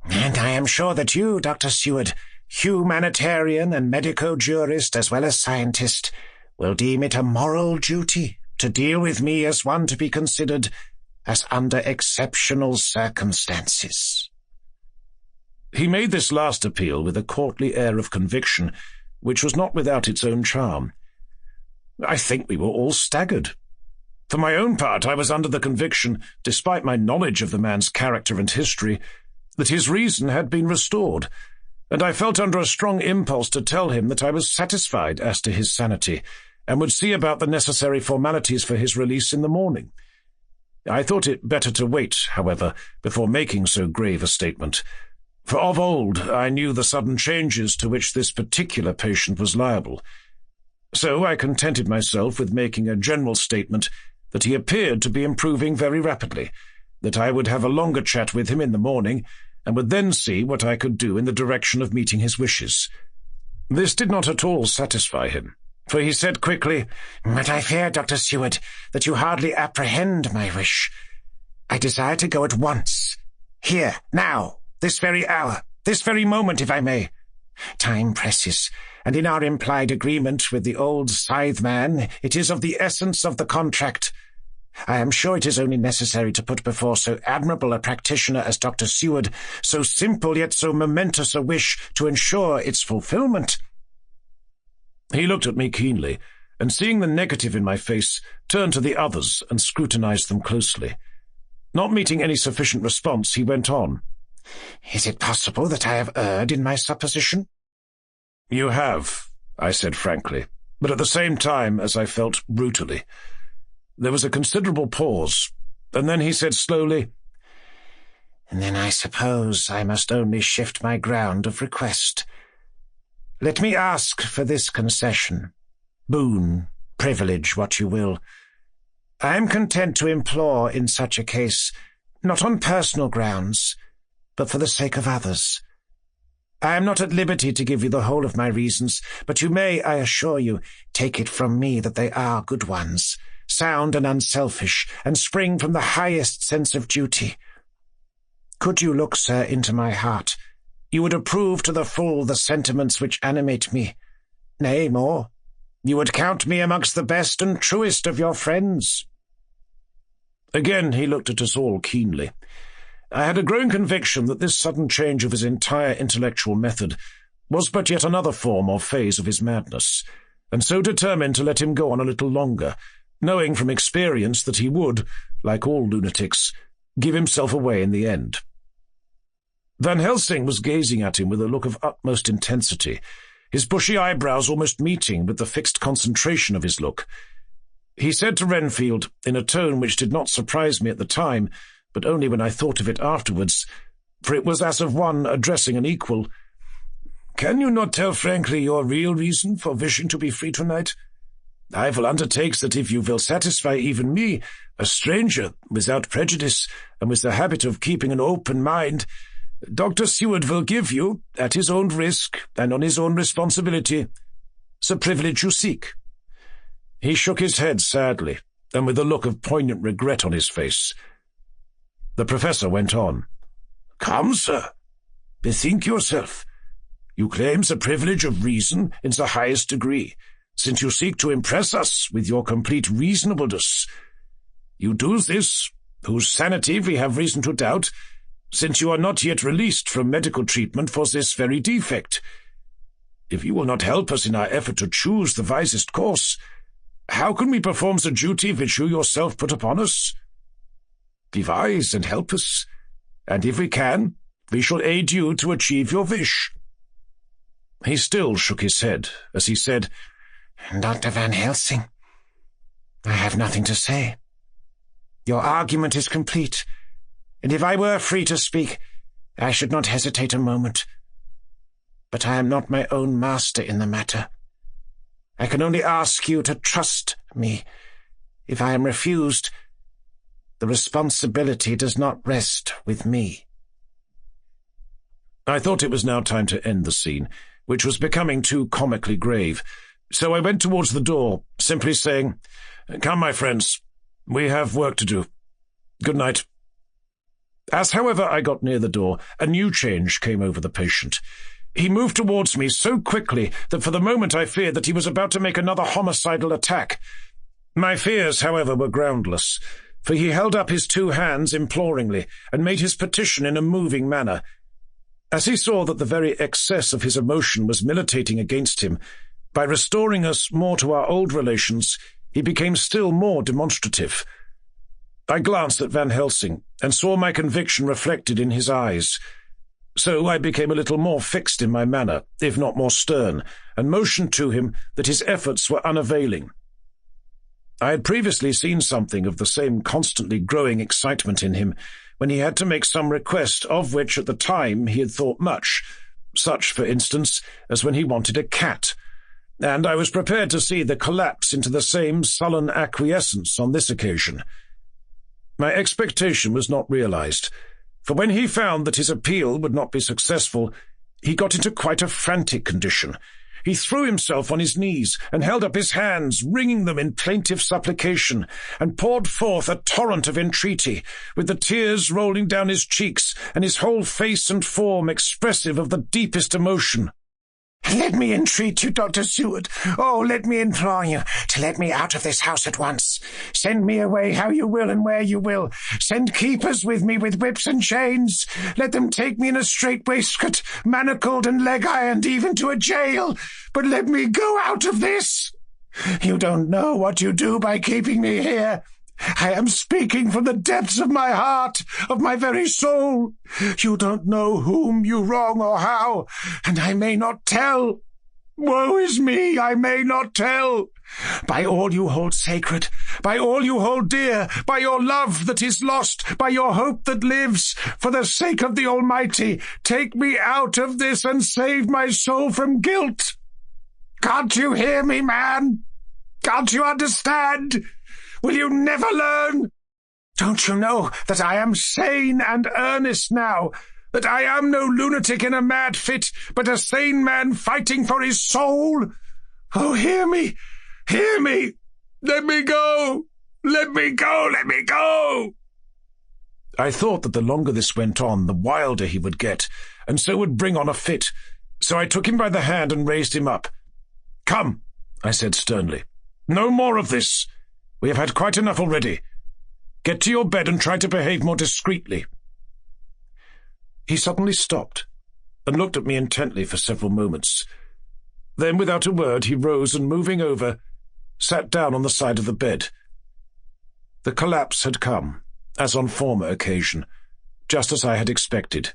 And I am sure that you, Dr. Seward, humanitarian and medico-jurist as well as scientist, will deem it a moral duty to deal with me as one to be considered as under exceptional circumstances." He made this last appeal with a courtly air of conviction, which was not without its own charm. I think we were all staggered. For my own part, I was under the conviction, despite my knowledge of the man's character and history, that his reason had been restored, and I felt under a strong impulse to tell him that I was satisfied as to his sanity, and would see about the necessary formalities for his release in the morning. I thought it better to wait, however, before making so grave a statement, for of old I knew the sudden changes to which this particular patient was liable. So I contented myself with making a general statement that he appeared to be improving very rapidly, that I would have a longer chat with him in the morning, and would then see what I could do in the direction of meeting his wishes. This did not at all satisfy him, for he said quickly, "But I fear, Dr. Seward, that you hardly apprehend my wish. I desire to go at once. Here, now, this very hour, this very moment, if I may. Time presses, and in our implied agreement with the old scythe-man, it is of the essence of the contract. I am sure it is only necessary to put before so admirable a practitioner as Dr. Seward so simple yet so momentous a wish to ensure its fulfilment." He looked at me keenly, and seeing the negative in my face, turned to the others and scrutinized them closely. Not meeting any sufficient response, he went on. "Is it possible that I have erred in my supposition?" "You have," I said frankly, but at the same time, as I felt, brutally. There was a considerable pause, and then he said slowly, "And then I suppose I must only shift my ground of request. Let me ask for this concession, boon, privilege, what you will. I am content to implore in such a case, not on personal grounds, but for the sake of others. I am not at liberty to give you the whole of my reasons, but you may, I assure you, take it from me that they are good ones, sound and unselfish, and spring from the highest sense of duty. Could you look, sir, into my heart, you would approve to the full the sentiments which animate me. Nay, more, you would count me amongst the best and truest of your friends." Again he looked at us all keenly. I had a growing conviction that this sudden change of his entire intellectual method was but yet another form or phase of his madness, and so determined to let him go on a little longer, knowing from experience that he would, like all lunatics, give himself away in the end. Van Helsing was gazing at him with a look of utmost intensity, his bushy eyebrows almost meeting with the fixed concentration of his look. He said to Renfield, in a tone which did not surprise me at the time, but only when I thought of it afterwards, for it was as of one addressing an equal, "Can you not tell frankly your real reason for wishing to be free tonight? I will undertake that if you will satisfy even me, a stranger, without prejudice, and with the habit of keeping an open mind, Dr. Seward will give you, at his own risk and on his own responsibility, the privilege you seek." He shook his head sadly, and with a look of poignant regret on his face. The professor went on. "Come, sir, bethink yourself. You claim the privilege of reason in the highest degree, since you seek to impress us with your complete reasonableness. You do this, whose sanity we have reason to doubt, since you are not yet released from medical treatment for this very defect. If you will not help us in our effort to choose the wisest course, how can we perform the duty which you yourself put upon us? Be wise and help us, and if we can, we shall aid you to achieve your wish." He still shook his head, as he said, "Dr. Van Helsing, I have nothing to say. Your argument is complete, and if I were free to speak, I should not hesitate a moment. But I am not my own master in the matter. I can only ask you to trust me. If I am refused, the responsibility does not rest with me." I thought it was now time to end the scene, which was becoming too comically grave, So I went towards the door, simply saying, "Come, my friends, we have work to do. Good night." As, however, I got near the door, a new change came over the patient. He moved towards me so quickly that for the moment I feared that he was about to make another homicidal attack. My fears, however, were groundless, for he held up his two hands imploringly and made his petition in a moving manner. As he saw that the very excess of his emotion was militating against him, by restoring us more to our old relations, he became still more demonstrative. I glanced at Van Helsing and saw my conviction reflected in his eyes. So I became a little more fixed in my manner, if not more stern, and motioned to him that his efforts were unavailing. I had previously seen something of the same constantly growing excitement in him when he had to make some request of which at the time he had thought much, such, for instance, as when he wanted a cat, and I was prepared to see the collapse into the same sullen acquiescence on this occasion. My expectation was not realized, for when he found that his appeal would not be successful, he got into quite a frantic condition. He threw himself on his knees and held up his hands, wringing them in plaintive supplication, and poured forth a torrent of entreaty, with the tears rolling down his cheeks and his whole face and form expressive of the deepest emotion. "Let me entreat you, Dr. Seward. Oh, let me implore you to let me out of this house at once. Send me away how you will and where you will. Send keepers with me with whips and chains. Let them take me in a strait waistcoat, manacled and leg-ironed, even to a jail. But let me go out of this. You don't know what you do by keeping me here. I am speaking from the depths of my heart, of my very soul. You don't know whom you wrong or how, and I may not tell. Woe is me, I may not tell. By all you hold sacred, by all you hold dear, by your love that is lost, by your hope that lives, for the sake of the Almighty, take me out of this and save my soul from guilt. Can't you hear me, man? Can't you understand? Will you never learn? Don't you know that I am sane and earnest now, that I am no lunatic in a mad fit, but a sane man fighting for his soul? Oh, hear me, hear me! Let me go! Let me go! Let me go! I thought that the longer this went on, the wilder he would get, and so would bring on a fit, so I took him by the hand and raised him up. "Come," I said sternly. "No more of this. We have had quite enough already. Get to your bed and try to behave more discreetly." He suddenly stopped and looked at me intently for several moments. Then, without a word, he rose and, moving over, sat down on the side of the bed. The collapse had come, as on former occasion, just as I had expected.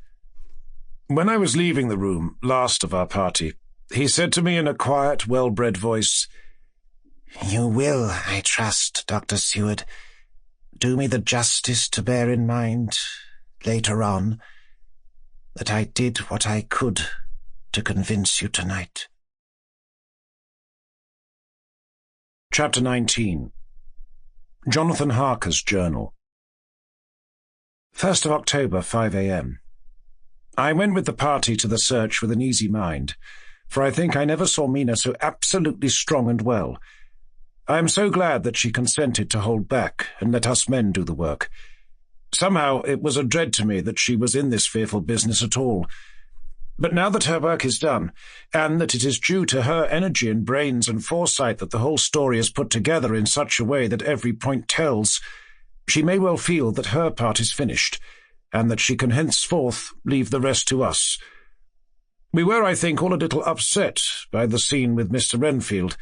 When I was leaving the room, last of our party, he said to me in a quiet, well-bred voice, "You will, I trust, Dr. Seward, do me the justice to bear in mind, later on, that I did what I could to convince you tonight." Chapter 19. Jonathan Harker's Journal. 1st of October, 5 a.m. I went with the party to the search with an easy mind, for I think I never saw Mina so absolutely strong and well. I am so glad that she consented to hold back and let us men do the work. Somehow it was a dread to me that she was in this fearful business at all. But now that her work is done, and that it is due to her energy and brains and foresight that the whole story is put together in such a way that every point tells, she may well feel that her part is finished, and that she can henceforth leave the rest to us. We were, I think, all a little upset by the scene with Mr. Renfield.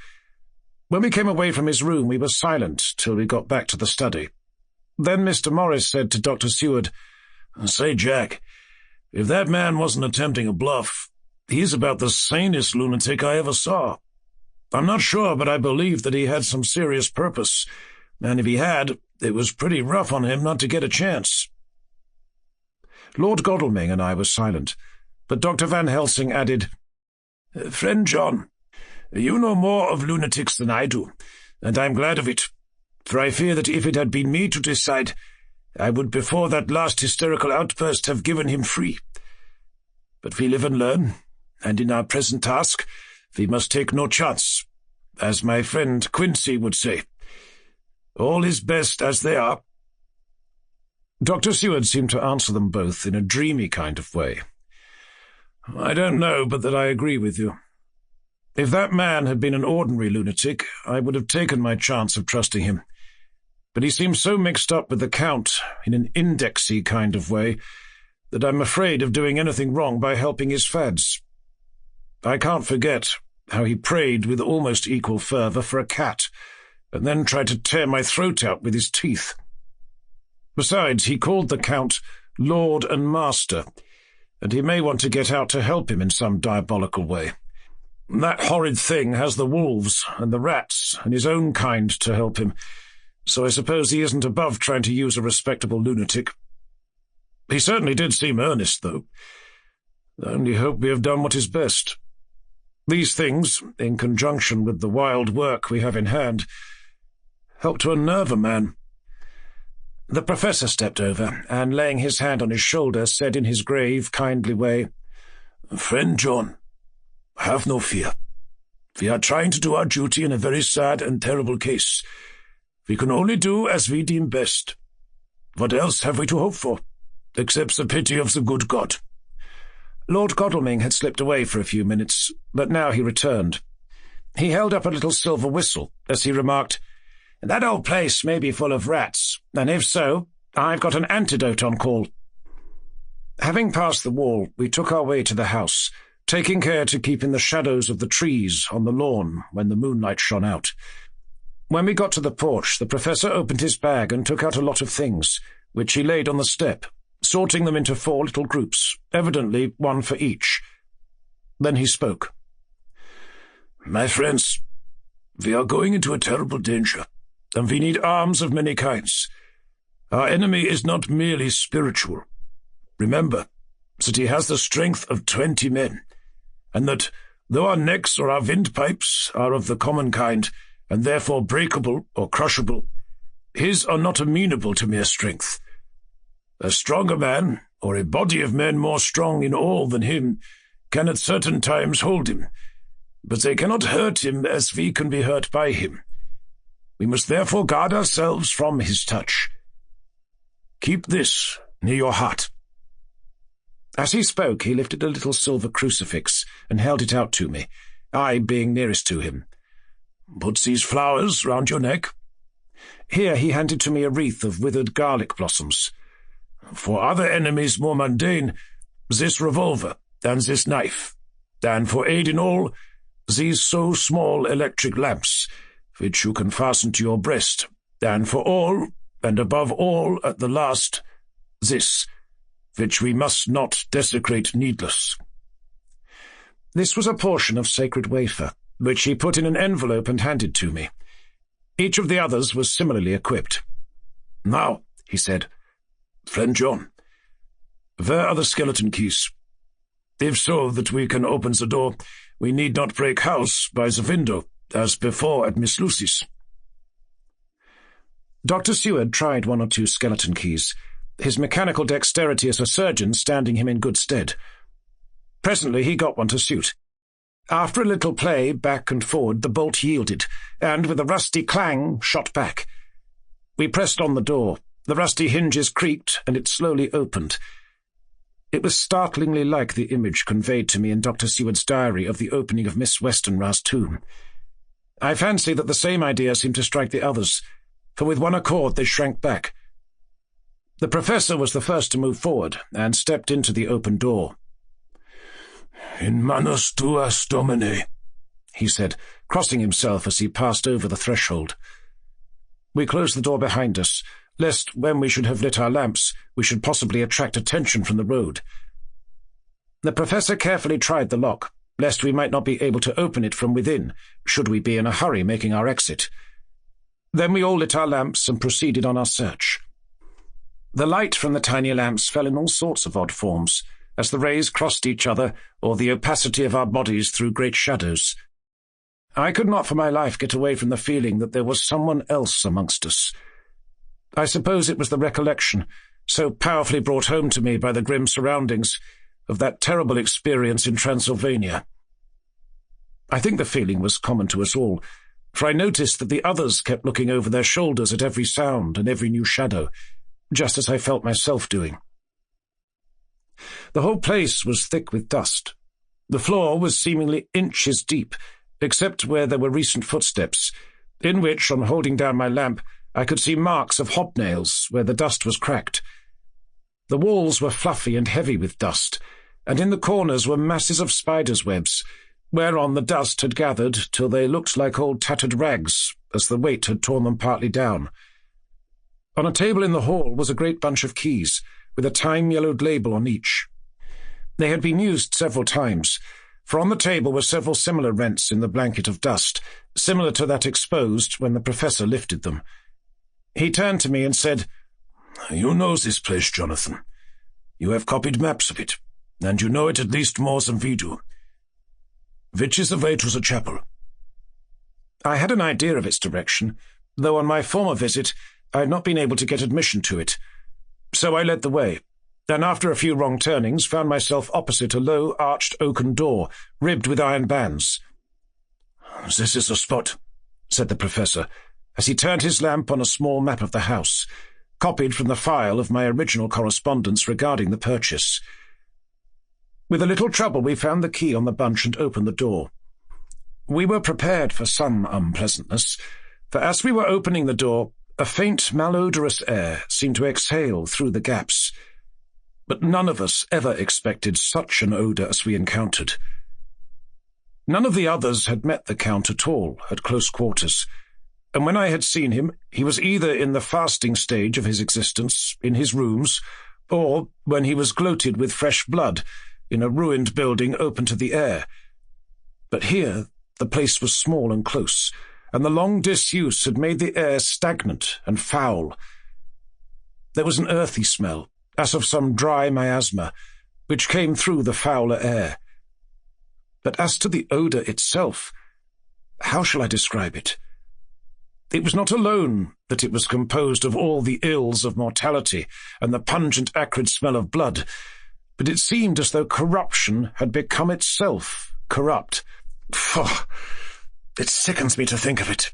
When we came away from his room, we were silent till we got back to the study. Then Mr. Morris said to Dr. Seward, "Say, Jack, if that man wasn't attempting a bluff, he's about the sanest lunatic I ever saw. I'm not sure, but I believe that he had some serious purpose, and if he had, it was pretty rough on him not to get a chance." Lord Godalming and I were silent, but Dr. Van Helsing added, "Friend John, you know more of lunatics than I do, and I'm glad of it, for I fear that if it had been me to decide, I would before that last hysterical outburst have given him free. But we live and learn, and in our present task we must take no chance. as my friend Quincy would say. All is best as they are." Dr. Seward seemed to answer them both in a dreamy kind of way. "I don't know but that I agree with you. If that man had been an ordinary lunatic, I would have taken my chance of trusting him. But he seems so mixed up with the Count in an indexy kind of way that I'm afraid of doing anything wrong by helping his fads. I can't forget how he prayed with almost equal fervour for a cat, and then tried to tear my throat out with his teeth. Besides, he called the Count Lord and Master, and he may want to get out to help him in some diabolical way. That horrid thing has the wolves and the rats and his own kind to help him, so I suppose he isn't above trying to use a respectable lunatic. He certainly did seem earnest, though. I only hope we have done what is best. These things, in conjunction with the wild work we have in hand, help to unnerve a man." The Professor stepped over, and laying his hand on his shoulder, said in his grave, kindly way, "Friend John, have no fear. We are trying to do our duty in a very sad and terrible case. We can only do as we deem best. What else have we to hope for, except the pity of the good God?" Lord Godalming had slipped away for a few minutes, but now he returned. He held up a little silver whistle as he remarked, "That old place may be full of rats, and if so, I've got an antidote on call." Having passed the wall, we took our way to the house, taking care to keep in the shadows of the trees on the lawn when the moonlight shone out. When we got to the porch, the Professor opened his bag and took out a lot of things, which he laid on the step, sorting them into 4 little groups, evidently one for each. Then he spoke. "My friends, we are going into a terrible danger, and we need arms of many kinds. Our enemy is not merely spiritual. Remember that he has the strength of 20 men, and that, though our necks or our windpipes are of the common kind, and therefore breakable or crushable, his are not amenable to mere strength. A stronger man, or a body of men more strong in all than him, can at certain times hold him, but they cannot hurt him as we can be hurt by him. We must therefore guard ourselves from his touch. Keep this near your heart." As he spoke, he lifted a little silver crucifix and held it out to me, I being nearest to him. "Put these flowers round your neck." Here he handed to me a wreath of withered garlic blossoms. "For other enemies more mundane, this revolver and this knife, and for aid in all, these so small electric lamps, which you can fasten to your breast, and for all, and above all at the last, this, which we must not desecrate needless." This was a portion of sacred wafer, which he put in an envelope and handed to me. Each of the others was similarly equipped. "Now," he said, "Friend John, where are the skeleton keys? If so that we can open the door, we need not break house by the window, as before at Miss Lucy's." Dr. Seward tried 1 or 2 skeleton keys, his mechanical dexterity as a surgeon standing him in good stead. Presently he got one to suit. After a little play back and forward, the bolt yielded, and with a rusty clang shot back. We pressed on the door. The rusty hinges creaked, and it slowly opened. It was startlingly like the image conveyed to me in Dr. Seward's diary of the opening of Miss Westenra's tomb. I fancy that the same idea seemed to strike the others, for with one accord they shrank back. The Professor was the first to move forward, and stepped into the open door. "In manus tuas, Domine," he said, crossing himself as he passed over the threshold. We closed the door behind us, lest when we should have lit our lamps, we should possibly attract attention from the road. The Professor carefully tried the lock, lest we might not be able to open it from within, should we be in a hurry making our exit. Then we all lit our lamps and proceeded on our search. The light from the tiny lamps fell in all sorts of odd forms, as the rays crossed each other, or the opacity of our bodies threw great shadows. I could not for my life get away from the feeling that there was someone else amongst us. I suppose it was the recollection, so powerfully brought home to me by the grim surroundings, of that terrible experience in Transylvania. I think the feeling was common to us all, for I noticed that the others kept looking over their shoulders at every sound and every new shadow, just as I felt myself doing. The whole place was thick with dust. The floor was seemingly inches deep, except where there were recent footsteps, in which, on holding down my lamp, I could see marks of hobnails where the dust was cracked. The walls were fluffy and heavy with dust, and in the corners were masses of spiders' webs, whereon the dust had gathered till they looked like old tattered rags, as the weight had torn them partly down. On a table in the hall was a great bunch of keys, with a time-yellowed label on each. They had been used several times, for on the table were several similar rents in the blanket of dust, similar to that exposed when the professor lifted them. He turned to me and said, "You know this place, Jonathan. You have copied maps of it, and you know it at least more than we do. Which is the way to the chapel?" I had an idea of its direction, though on my former visit I had not been able to get admission to it. So I led the way, and after a few wrong turnings found myself opposite a low, arched oaken door, ribbed with iron bands. "This is the spot," said the professor, as he turned his lamp on a small map of the house, copied from the file of my original correspondence regarding the purchase. With a little trouble we found the key on the bunch and opened the door. We were prepared for some unpleasantness, for as we were opening the door, a faint malodorous air seemed to exhale through the gaps. But none of us ever expected such an odour as we encountered. None of the others had met the Count at all at close quarters, and when I had seen him, he was either in the fasting stage of his existence, in his rooms, or when he was gloated with fresh blood, in a ruined building open to the air. But here the place was small and close, and the long disuse had made the air stagnant and foul. There was an earthy smell, as of some dry miasma, which came through the fouler air. But as to the odour itself, how shall I describe it? It was not alone that it was composed of all the ills of mortality and the pungent acrid smell of blood, but it seemed as though corruption had become itself corrupt. Phew! It sickens me to think of it.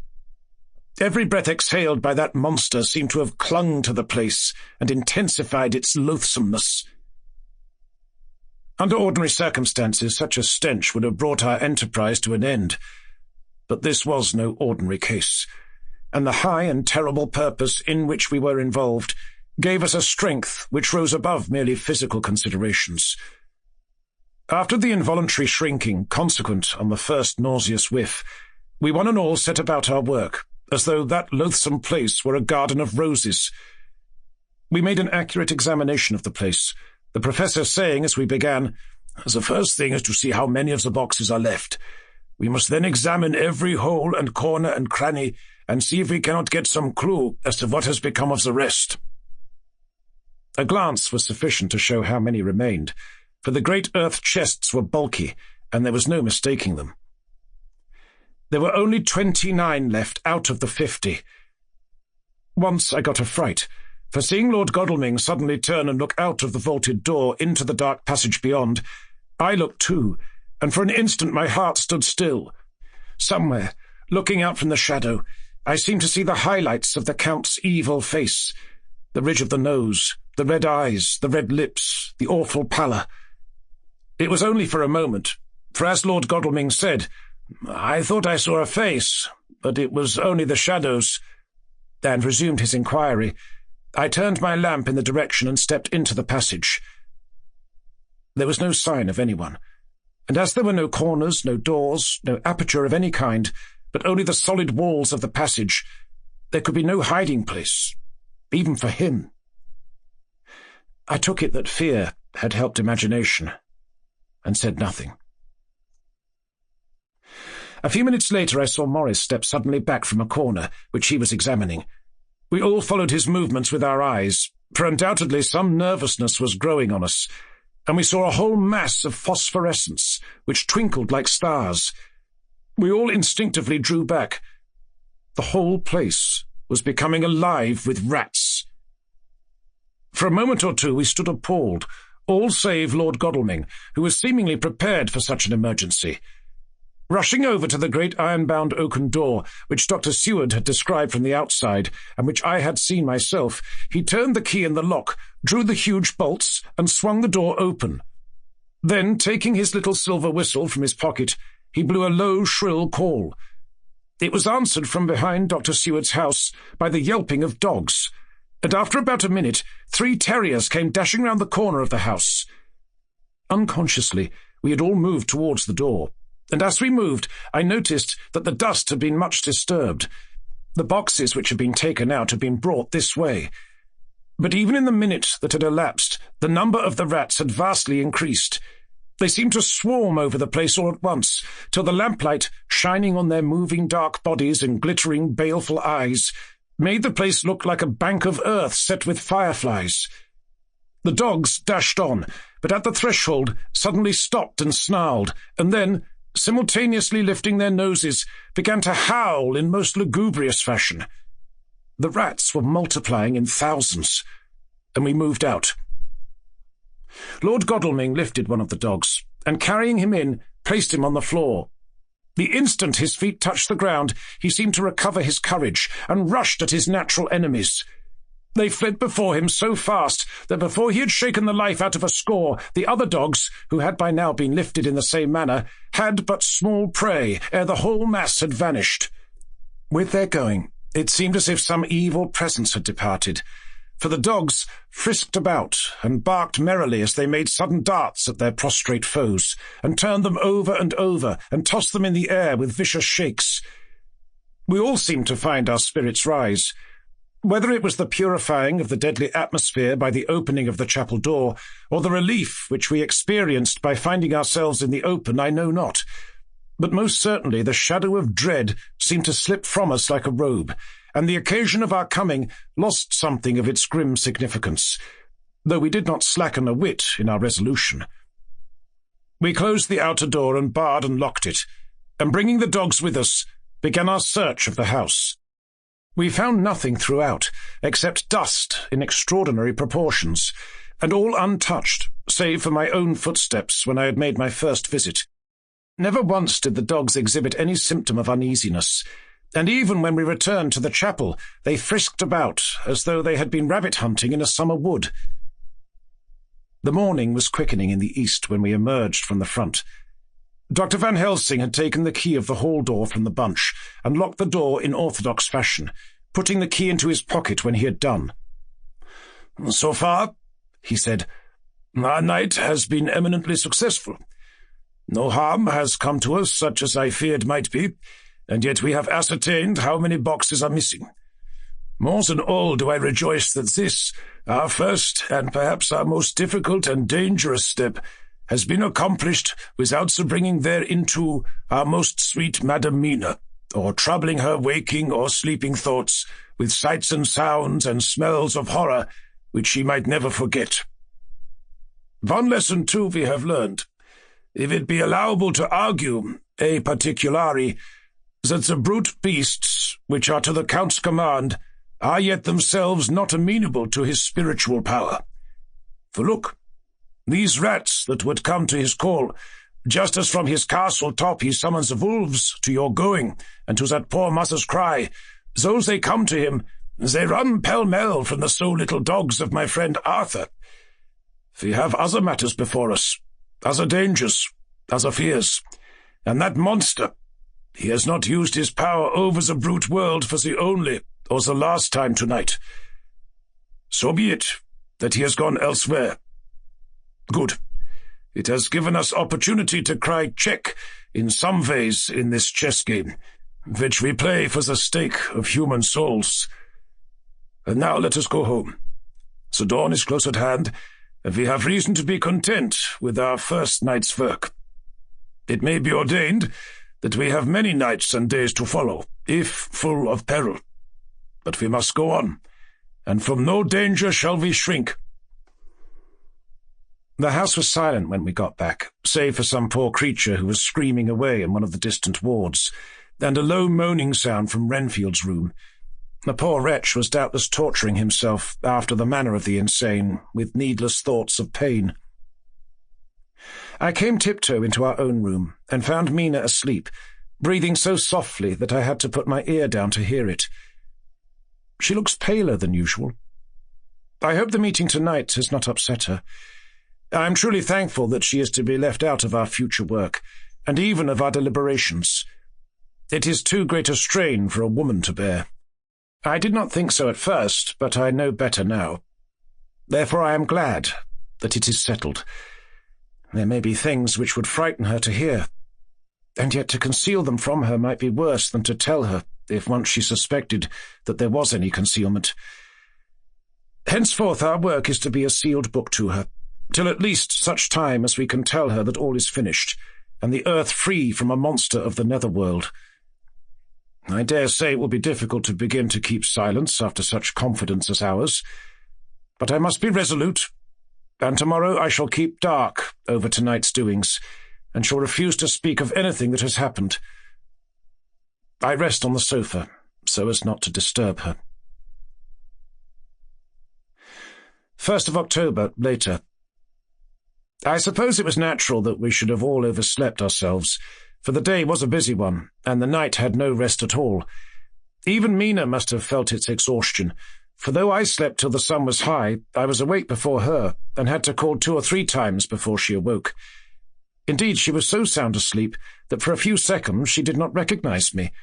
Every breath exhaled by that monster seemed to have clung to the place and intensified its loathsomeness. Under ordinary circumstances, such a stench would have brought our enterprise to an end, but this was no ordinary case, and the high and terrible purpose in which we were involved gave us a strength which rose above merely physical considerations. After the involuntary shrinking consequent on the first nauseous whiff, we one and all set about our work, as though that loathsome place were a garden of roses. We made an accurate examination of the place, the professor saying as we began, "The first thing is to see how many of the boxes are left. We must then examine every hole and corner and cranny, and see if we cannot get some clue as to what has become of the rest." A glance was sufficient to show how many remained, for the great earth chests were bulky, and there was no mistaking them. There were only 29 left out of the 50. Once I got a fright, for seeing Lord Godalming suddenly turn and look out of the vaulted door into the dark passage beyond, I looked too, and for an instant my heart stood still. Somewhere, looking out from the shadow, I seemed to see the highlights of the Count's evil face, the ridge of the nose, the red eyes, the red lips, the awful pallor. It was only for a moment, for as Lord Godalming said, "I thought I saw a face, but it was only the shadows," and resumed his inquiry. I turned my lamp in the direction and stepped into the passage. There was no sign of anyone, and as there were no corners, no doors, no aperture of any kind, but only the solid walls of the passage, there could be no hiding place, even for him. I took it that fear had helped imagination, and said nothing. A few minutes later I saw Morris step suddenly back from a corner, which he was examining. We all followed his movements with our eyes, for undoubtedly some nervousness was growing on us, and we saw a whole mass of phosphorescence, which twinkled like stars. We all instinctively drew back. The whole place was becoming alive with rats. For a moment or two we stood appalled, all save Lord Godalming, who was seemingly prepared for such an emergency. Rushing over to the great iron-bound oaken door, which Dr. Seward had described from the outside, and which I had seen myself, he turned the key in the lock, drew the huge bolts, and swung the door open. Then, taking his little silver whistle from his pocket, he blew a low, shrill call. It was answered from behind Dr. Seward's house by the yelping of dogs, and after about a minute, 3 terriers came dashing round the corner of the house. Unconsciously, we had all moved towards the door, and as we moved, I noticed that the dust had been much disturbed. The boxes which had been taken out had been brought this way. But even in the minute that had elapsed, the number of the rats had vastly increased. They seemed to swarm over the place all at once, till the lamplight, shining on their moving dark bodies and glittering baleful eyes, made the place look like a bank of earth set with fireflies. The dogs dashed on, but at the threshold suddenly stopped and snarled, and then, simultaneously lifting their noses, began to howl in most lugubrious fashion. The rats were multiplying in thousands, and we moved out. Lord Godalming lifted one of the dogs, and carrying him in, placed him on the floor. The instant his feet touched the ground, he seemed to recover his courage, and rushed at his natural enemies. They fled before him so fast that before he had shaken the life out of a score, the other dogs, who had by now been lifted in the same manner, had but small prey ere the whole mass had vanished. With their going, it seemed as if some evil presence had departed, for the dogs frisked about and barked merrily as they made sudden darts at their prostrate foes, and turned them over, and tossed them in the air with vicious shakes. We all seemed to find our spirits rise. Whether it was the purifying of the deadly atmosphere by the opening of the chapel door, or the relief which we experienced by finding ourselves in the open, I know not. But most certainly the shadow of dread seemed to slip from us like a robe, and the occasion of our coming lost something of its grim significance, though we did not slacken a whit in our resolution. We closed the outer door and barred and locked it, and bringing the dogs with us, began our search of the house. We found nothing throughout, except dust in extraordinary proportions, and all untouched, save for my own footsteps when I had made my first visit. Never once did the dogs exhibit any symptom of uneasiness, and even when we returned to the chapel, they frisked about as though they had been rabbit hunting in a summer wood. The morning was quickening in the east when we emerged from the front. Dr. Van Helsing had taken the key of the hall door from the bunch and locked the door in orthodox fashion, putting the key into his pocket when he had done. "So far," he said, "our night has been eminently successful. No harm has come to us such as I feared might be, and yet we have ascertained how many boxes are missing. More than all do I rejoice that this, our first and perhaps our most difficult and dangerous step, has been accomplished without the bringing thereinto our most sweet Madam Mina, or troubling her waking or sleeping thoughts with sights and sounds and smells of horror which she might never forget. One lesson, too, we have learned, if it be allowable to argue, a particulari, that the brute beasts, which are to the Count's command, are yet themselves not amenable to his spiritual power. For look, these rats that would come to his call, just as from his castle top he summons the wolves to your going, and to that poor mother's cry, those they come to him, they run pell-mell from the so little dogs of my friend Arthur. We have other matters before us, other dangers, other fears, and that monster, he has not used his power over the brute world for the only or the last time tonight. So be it that he has gone elsewhere. Good. It has given us opportunity to cry check in some ways in this chess game, which we play for the stake of human souls. And now let us go home. The dawn is close at hand, and we have reason to be content with our first night's work. It may be ordained that we have many nights and days to follow, if full of peril. But we must go on, and from no danger shall we shrink. The house was silent when we got back, save for some poor creature who was screaming away in one of the distant wards, and a low moaning sound from Renfield's room. The poor wretch was doubtless torturing himself, after the manner of the insane, with needless thoughts of pain. I came tiptoe into our own room and found Mina asleep, breathing so softly that I had to put my ear down to hear it. She looks paler than usual. I hope the meeting tonight has not upset her. I am truly thankful that she is to be left out of our future work, and even of our deliberations. It is too great a strain for a woman to bear. I did not think so at first, but I know better now. Therefore I am glad that it is settled. There may be things which would frighten her to hear, and yet to conceal them from her might be worse than to tell her, if once she suspected that there was any concealment. Henceforth our work is to be a sealed book to her, till at least such time as we can tell her that all is finished, and the earth free from a monster of the netherworld. I dare say it will be difficult to begin to keep silence after such confidence as ours, but I must be resolute, and tomorrow I shall keep dark over tonight's doings, and shall refuse to speak of anything that has happened. I rest on the sofa, so as not to disturb her. 1st of October, later. I suppose it was natural that we should have all overslept ourselves, for the day was a busy one, and the night had no rest at all. Even Mina must have felt its exhaustion, for though I slept till the sun was high, I was awake before her, and had to call 2 or 3 times before she awoke. Indeed, she was so sound asleep that for a few seconds she did not recognize me,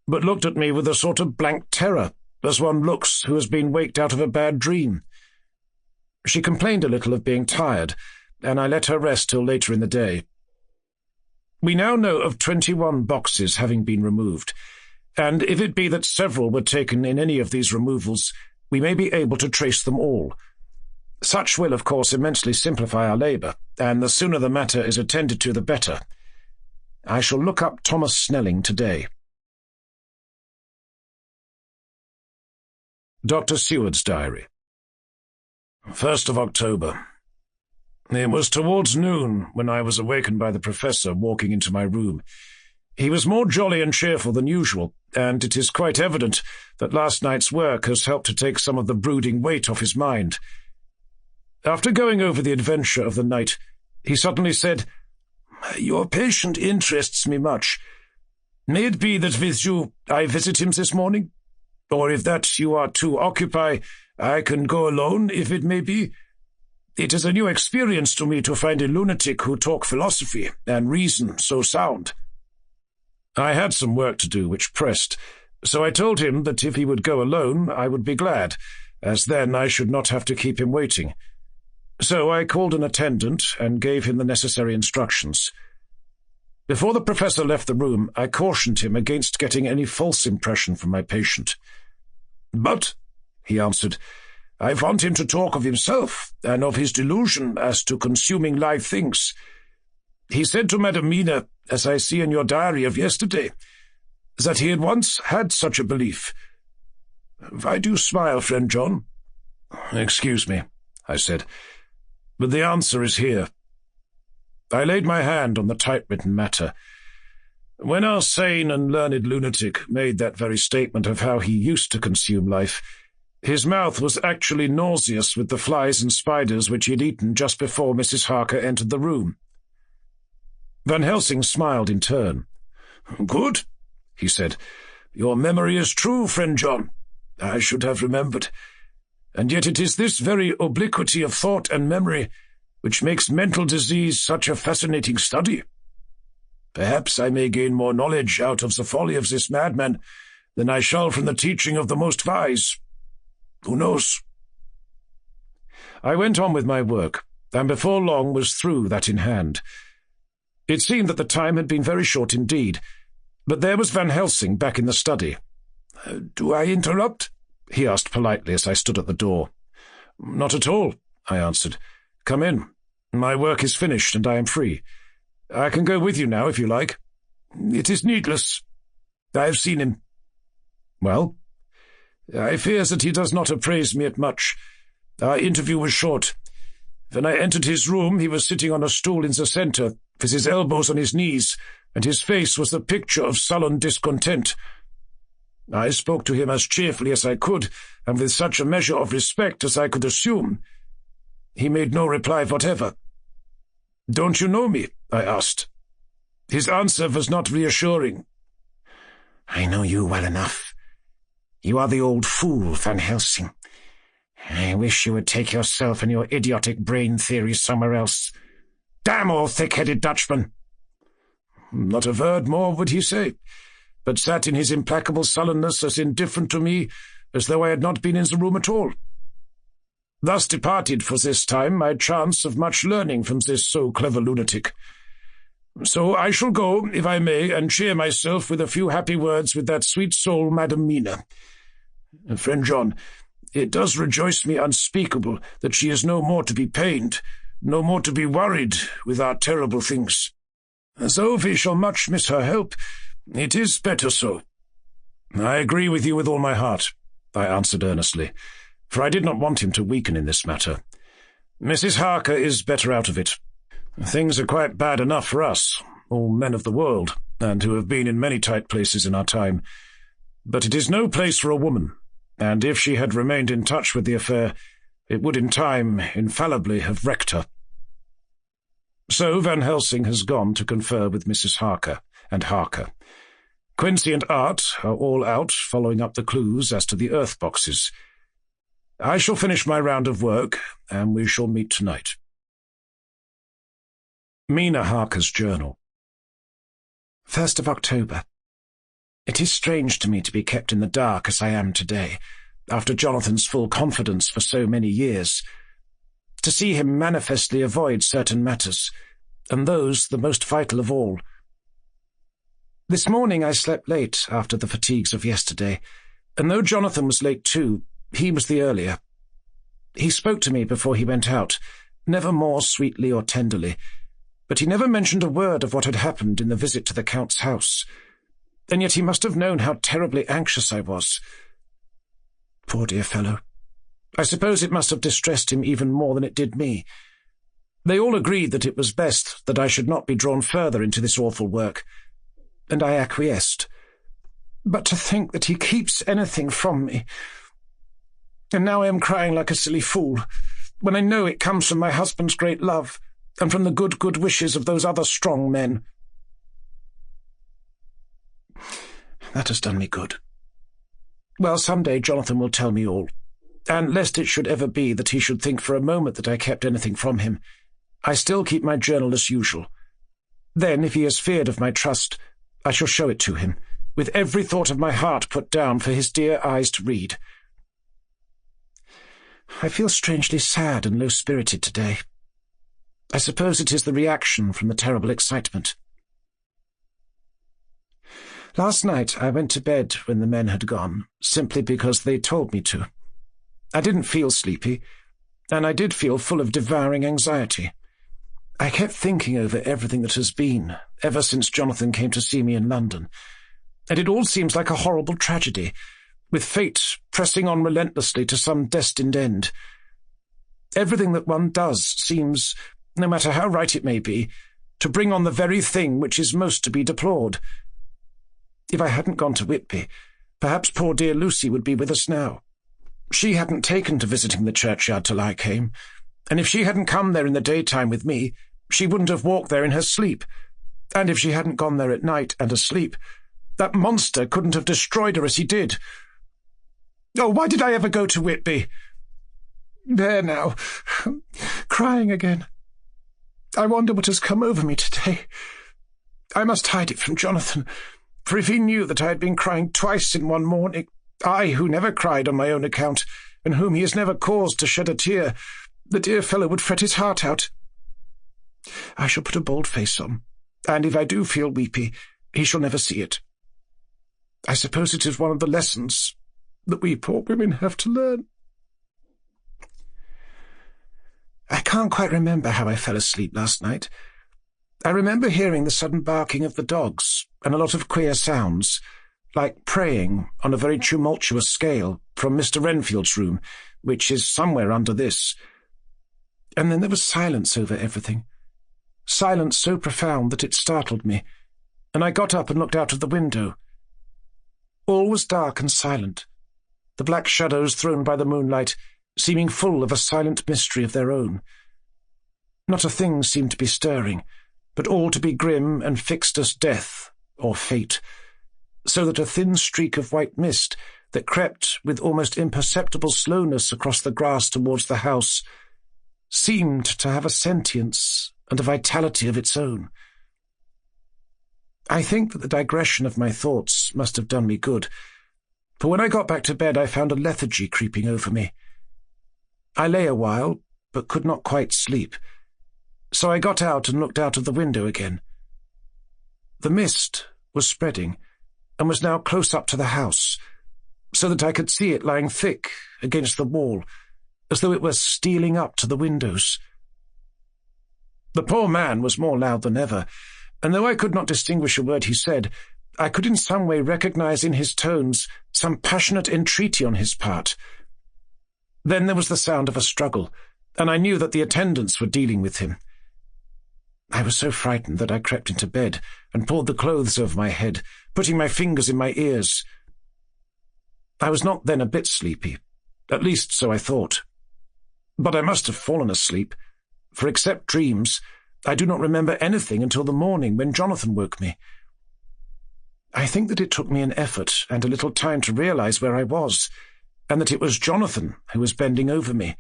but looked at me with a sort of blank terror, as one looks who has been waked out of a bad dream. She complained a little of being tired, and I let her rest till later in the day. We now know of 21 boxes having been removed, and if it be that several were taken in any of these removals, we may be able to trace them all. Such will, of course, immensely simplify our labour, and the sooner the matter is attended to, the better. I shall look up Thomas Snelling today. Dr. Seward's Diary. 1st of October. It was towards noon when I was awakened by the Professor walking into my room. He was more jolly and cheerful than usual, and it is quite evident that last night's work has helped to take some of the brooding weight off his mind. After going over the adventure of the night, he suddenly said, "Your patient interests me much. May it be that with you I visit him this morning? Or if that you are too occupied, I can go alone, if it may be. It is a new experience to me to find a lunatic who talk philosophy and reason so sound." I had some work to do which pressed, so I told him that if he would go alone I would be glad, as then I should not have to keep him waiting. So I called an attendant and gave him the necessary instructions. Before the Professor left the room, I cautioned him against getting any false impression from my patient. "But," he answered, "I want him to talk of himself, and of his delusion as to consuming live things. He said to Madam Mina, as I see in your diary of yesterday, that he had once had such a belief. Why do you smile, friend John?" "Excuse me," I said, "but the answer is here." I laid my hand on the typewritten matter. When our sane and learned lunatic made that very statement of how he used to consume life, his mouth was actually nauseous with the flies and spiders which he had eaten just before Mrs. Harker entered the room. Van Helsing smiled in turn. "Good," he said. "Your memory is true, friend John. I should have remembered. And yet it is this very obliquity of thought and memory which makes mental disease such a fascinating study. Perhaps I may gain more knowledge out of the folly of this madman than I shall from the teaching of the most wise. Who knows?" I went on with my work, and before long was through that in hand. It seemed that the time had been very short indeed, but there was Van Helsing back in the study. "Do I interrupt?" he asked politely as I stood at the door. "Not at all," I answered. "Come in. My work is finished, and I am free. I can go with you now, if you like." "It is needless. I have seen him." "Well?" "I fear that he does not appraise me at much. Our interview was short. When I entered his room, he was sitting on a stool in the centre, with his elbows on his knees, and his face was the picture of sullen discontent. I spoke to him as cheerfully as I could, and with such a measure of respect as I could assume. He made no reply whatever. "Don't you know me?" I asked. His answer was not reassuring. "I know you well enough. You are the old fool, Van Helsing. I wish you would take yourself and your idiotic brain theories somewhere else. Damn all thick-headed Dutchmen!" Not a word more would he say, but sat in his implacable sullenness as indifferent to me as though I had not been in the room at all. Thus departed for this time my chance of much learning from this so clever lunatic. So I shall go, if I may, and cheer myself with a few happy words with that sweet soul, Madam Mina. Friend John, it does rejoice me unspeakable that she is no more to be pained, no more to be worried with our terrible things. Though we shall much miss her help, it is better so. I agree with you with all my heart, I answered earnestly, for I did not want him to weaken in this matter. Mrs. Harker is better out of it. Things are quite bad enough for us, all men of the world, and who have been in many tight places in our time. But it is no place for a woman, and if she had remained in touch with the affair, it would in time infallibly have wrecked her. So Van Helsing has gone to confer with Mrs. Harker and Harker. Quincy and Art are all out following up the clues as to the earth boxes. I shall finish my round of work, and we shall meet tonight. Mina Harker's Journal. 1st of October. It is strange to me to be kept in the dark as I am today, after Jonathan's full confidence for so many years, to see him manifestly avoid certain matters, and those the most vital of all. This morning I slept late after the fatigues of yesterday, and though Jonathan was late too, he was the earlier. He spoke to me before he went out, never more sweetly or tenderly, but he never mentioned a word of what had happened in the visit to the Count's house, and yet he must have known how terribly anxious I was. Poor dear fellow. I suppose it must have distressed him even more than it did me. They all agreed that it was best that I should not be drawn further into this awful work, and I acquiesced. But to think that he keeps anything from me. And now I am crying like a silly fool, when I know it comes from my husband's great love, and from the good wishes of those other strong men. That has done me good. Well, some day Jonathan will tell me all, and lest it should ever be that he should think for a moment that I kept anything from him, I still keep my journal as usual. Then, if he has feared of my trust, I shall show it to him, with every thought of my heart put down for his dear eyes to read. I feel strangely sad and low-spirited today. I suppose it is the reaction from the terrible excitement. Last night I went to bed when the men had gone, simply because they told me to. I didn't feel sleepy, and I did feel full of devouring anxiety. I kept thinking over everything that has been, ever since Jonathan came to see me in London, and it all seems like a horrible tragedy, with fate pressing on relentlessly to some destined end. Everything that one does seems, no matter how right it may be, to bring on the very thing which is most to be deplored. If I hadn't gone to Whitby, perhaps poor dear Lucy would be with us now. She hadn't taken to visiting the churchyard till I came, and if she hadn't come there in the daytime with me, she wouldn't have walked there in her sleep, and if she hadn't gone there at night and asleep, that monster couldn't have destroyed her as he did. Oh, why did I ever go to Whitby? There now, crying again. I wonder what has come over me today. I must hide it from Jonathan, for if he knew that I had been crying twice in one morning, I, who never cried on my own account, and whom he has never caused to shed a tear, the dear fellow would fret his heart out. I shall put a bold face on, and if I do feel weepy, he shall never see it. I suppose it is one of the lessons that we poor women have to learn. I can't quite remember how I fell asleep last night. I remember hearing the sudden barking of the dogs and a lot of queer sounds, like praying on a very tumultuous scale from Mr. Renfield's room, which is somewhere under this. And then there was silence over everything, silence so profound that it startled me, and I got up and looked out of the window. All was dark and silent, the black shadows thrown by the moonlight seeming full of a silent mystery of their own. Not a thing seemed to be stirring, but all to be grim and fixed as death, or fate, so that a thin streak of white mist that crept with almost imperceptible slowness across the grass towards the house seemed to have a sentience and a vitality of its own. I think that the digression of my thoughts must have done me good, for when I got back to bed I found a lethargy creeping over me. I lay a while, but could not quite sleep, so I got out and looked out of the window again. The mist was spreading, and was now close up to the house, so that I could see it lying thick against the wall, as though it were stealing up to the windows. The poor man was more loud than ever, and though I could not distinguish a word he said, I could in some way recognize in his tones some passionate entreaty on his part. Then there was the sound of a struggle, and I knew that the attendants were dealing with him. I was so frightened that I crept into bed and pulled the clothes over my head, putting my fingers in my ears. I was not then a bit sleepy, at least so I thought. But I must have fallen asleep, for except dreams, I do not remember anything until the morning when Jonathan woke me. I think that it took me an effort and a little time to realize where I was, and that it was Jonathan who was bending over me.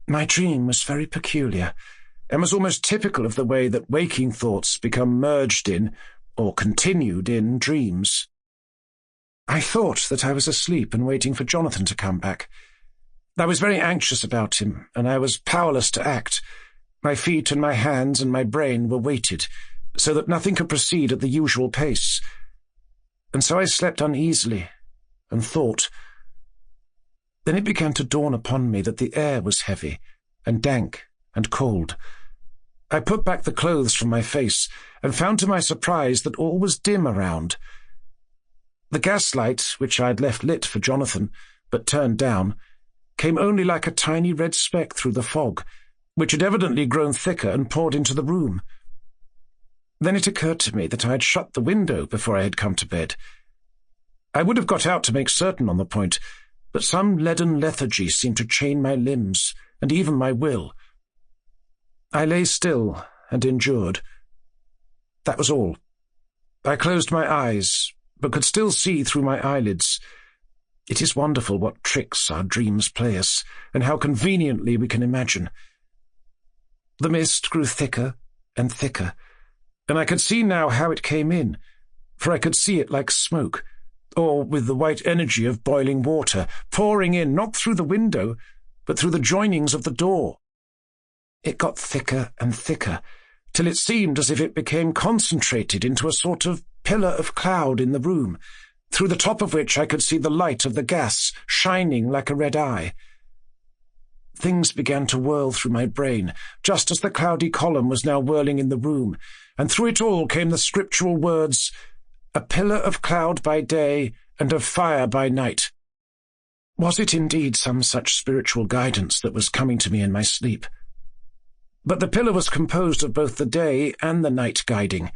My dream was very peculiar, and was almost typical of the way that waking thoughts become merged in, or continued in, dreams. I thought that I was asleep and waiting for Jonathan to come back. I was very anxious about him, and I was powerless to act. My feet and my hands and my brain were weighted, so that nothing could proceed at the usual pace. And so I slept uneasily, and thought. Then it began to dawn upon me that the air was heavy, and dank, and cold. I put back the clothes from my face, and found to my surprise that all was dim around. The gaslight, which I had left lit for Jonathan, but turned down, came only like a tiny red speck through the fog, which had evidently grown thicker and poured into the room. Then it occurred to me that I had shut the window before I had come to bed. I would have got out to make certain on the point, but some leaden lethargy seemed to chain my limbs, and even my will. I lay still and endured. That was all. I closed my eyes, but could still see through my eyelids. It is wonderful what tricks our dreams play us, and how conveniently we can imagine. The mist grew thicker and thicker, and I could see now how it came in, for I could see it like smoke, or with the white energy of boiling water, pouring in not through the window, but through the joinings of the door. It got thicker and thicker, till it seemed as if it became concentrated into a sort of pillar of cloud in the room, through the top of which I could see the light of the gas shining like a red eye. Things began to whirl through my brain, just as the cloudy column was now whirling in the room, and through it all came the scriptural words, "A pillar of cloud by day and of fire by night." Was it indeed some such spiritual guidance that was coming to me in my sleep? But the pillar was composed of both the day and the night guiding,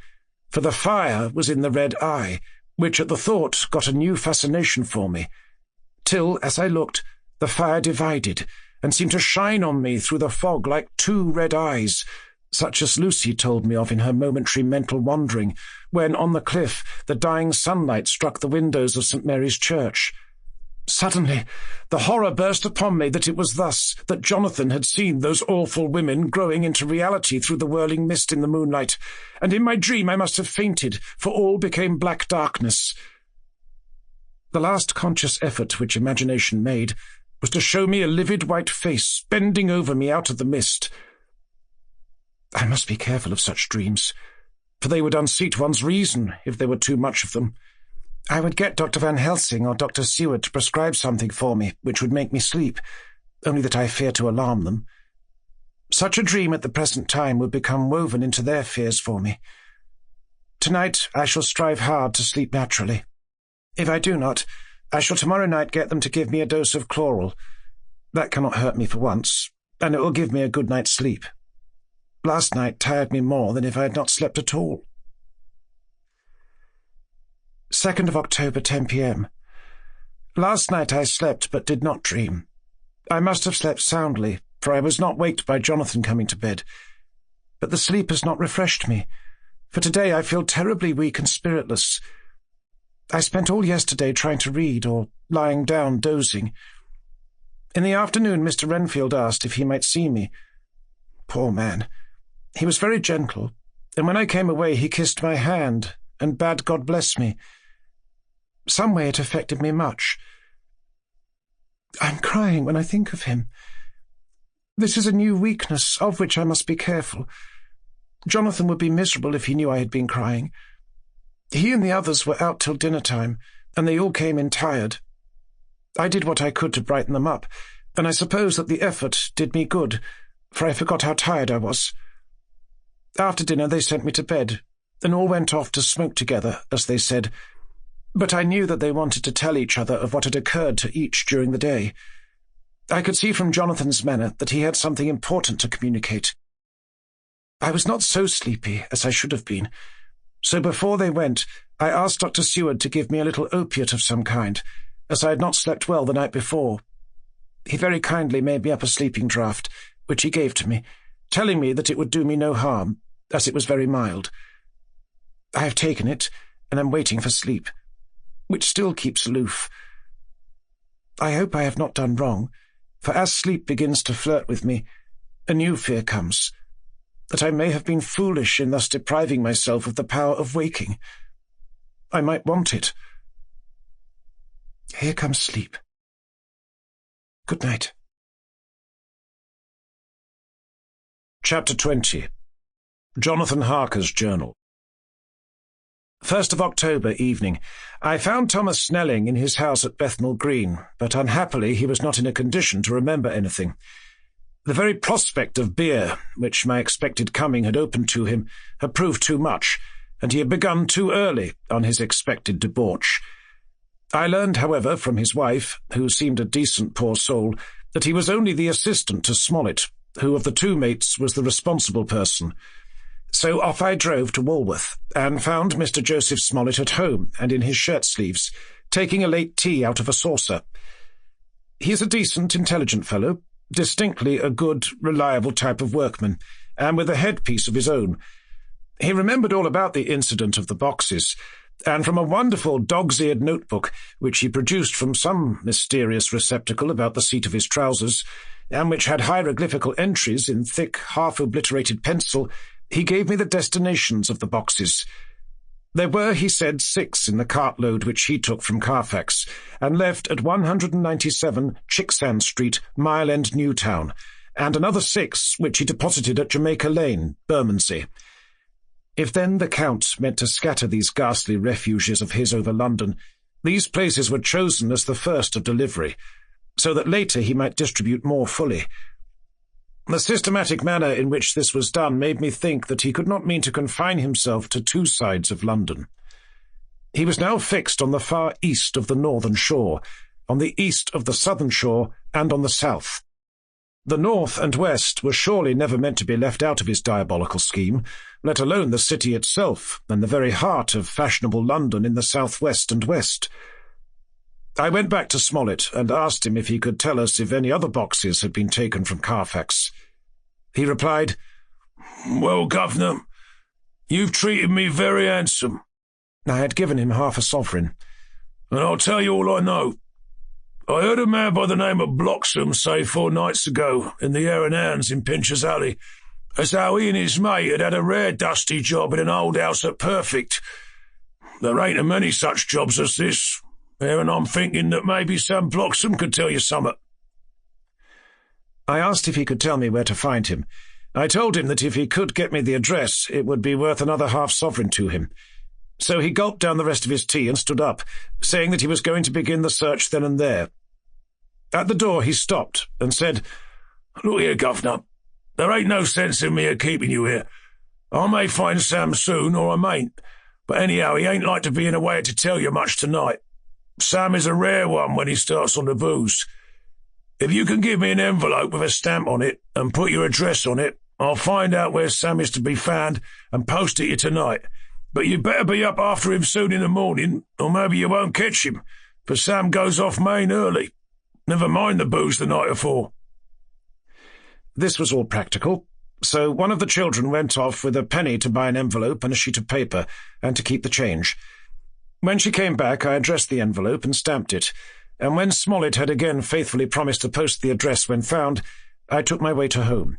for the fire was in the red eye, which at the thought got a new fascination for me, till, as I looked, the fire divided, and seemed to shine on me through the fog like two red eyes, such as Lucy told me of in her momentary mental wandering, when, on the cliff, the dying sunlight struck the windows of St. Mary's Church. Suddenly, the horror burst upon me that it was thus that Jonathan had seen those awful women growing into reality through the whirling mist in the moonlight, and in my dream I must have fainted, for all became black darkness. The last conscious effort which imagination made was to show me a livid white face bending over me out of the mist. I must be careful of such dreams, for they would unseat one's reason if there were too much of them. I would get Dr. Van Helsing or Dr. Seward to prescribe something for me which would make me sleep, only that I fear to alarm them. Such a dream at the present time would become woven into their fears for me. Tonight I shall strive hard to sleep naturally. If I do not, I shall tomorrow night get them to give me a dose of chloral. That cannot hurt me for once, and it will give me a good night's sleep. Last night tired me more than if I had not slept at all. 2nd of October, 10 p.m. Last night I slept but did not dream. I must have slept soundly, for I was not waked by Jonathan coming to bed, but the sleep has not refreshed me. For today I feel terribly weak and spiritless. I spent all yesterday trying to read or lying down dozing. In the afternoon Mr. Renfield asked if he might see me. Poor man. He was very gentle, and when I came away he kissed my hand and bade God bless me. Some way it affected me much. I'm crying when I think of him. This is a new weakness of which I must be careful. Jonathan would be miserable if he knew I had been crying. He and the others were out till dinner-time, and they all came in tired. I did what I could to brighten them up, and I suppose that the effort did me good, for I forgot how tired I was. After dinner they sent me to bed, and all went off to smoke together, as they said, but I knew that they wanted to tell each other of what had occurred to each during the day. I could see from Jonathan's manner that he had something important to communicate. I was not so sleepy as I should have been, so before they went I asked Dr. Seward to give me a little opiate of some kind, as I had not slept well the night before. He very kindly made me up a sleeping draught, which he gave to me, telling me that it would do me no harm, as it was very mild. I have taken it, and am waiting for sleep, which still keeps aloof. I hope I have not done wrong, for as sleep begins to flirt with me, a new fear comes, that I may have been foolish in thus depriving myself of the power of waking. I might want it. Here comes sleep. Good night. Chapter 20. Jonathan Harker's Journal. 1st of October evening. I found Thomas Snelling in his house at Bethnal Green, but unhappily he was not in a condition to remember anything. The very prospect of beer, which my expected coming had opened to him, had proved too much, and he had begun too early on his expected debauch. I learned, however, from his wife, who seemed a decent poor soul, that he was only the assistant to Smollett, who of the two mates was the responsible person. So off I drove to Walworth, and found Mr. Joseph Smollett at home and in his shirt-sleeves, taking a late tea out of a saucer. He is a decent, intelligent fellow, distinctly a good, reliable type of workman, and with a headpiece of his own. He remembered all about the incident of the boxes, and from a wonderful dog's-eared notebook, which he produced from some mysterious receptacle about the seat of his trousers, and which had hieroglyphical entries in thick, half-obliterated pencil, he gave me the destinations of the boxes. There were, he said, 6 in the cartload which he took from Carfax, and left at 197 Chicksand Street, Mile End, Newtown, and another 6 which he deposited at Jamaica Lane, Bermondsey. If then the Count meant to scatter these ghastly refuges of his over London, these places were chosen as the first of delivery, so that later he might distribute more fully. The systematic manner in which this was done made me think that he could not mean to confine himself to 2 sides of London. He was now fixed on the far east of the northern shore, on the east of the southern shore, and on the south. The north and west were surely never meant to be left out of his diabolical scheme, let alone the city itself, and the very heart of fashionable London in the south-west and west. I went back to Smollett and asked him if he could tell us if any other boxes had been taken from Carfax. He replied, "Well, Governor, you've treated me very handsome." I had given him half a sovereign. "And I'll tell you all I know. I heard a man by the name of Bloxham say 4 nights ago in the Hare and Hounds in Pincher's Alley as how he and his mate had a rare dusty job in an old house at Perfect. There ain't a many such jobs as this, and I'm thinking that maybe Sam Bloxham could tell you something." I asked if he could tell me where to find him. I told him that if he could get me the address, it would be worth another half-sovereign to him. So he gulped down the rest of his tea and stood up, saying that he was going to begin the search then and there. At the door he stopped and said, "Look here, Governor, there ain't no sense in me a keeping you here. I may find Sam soon, or I mayn't, but anyhow he ain't like to be in a way to tell you much tonight. Sam is a rare one when he starts on the booze. If you can give me an envelope with a stamp on it and put your address on it, I'll find out where Sam is to be found and post it you tonight. But you'd better be up after him soon in the morning, or maybe you won't catch him, for Sam goes off main early. Never mind the booze the night afore." This was all practical, So one of the children went off with a penny to buy an envelope and a sheet of paper, and to keep the change. When she came back, I addressed the envelope and stamped it, and when Smollett had again faithfully promised to post the address when found, I took my way to home.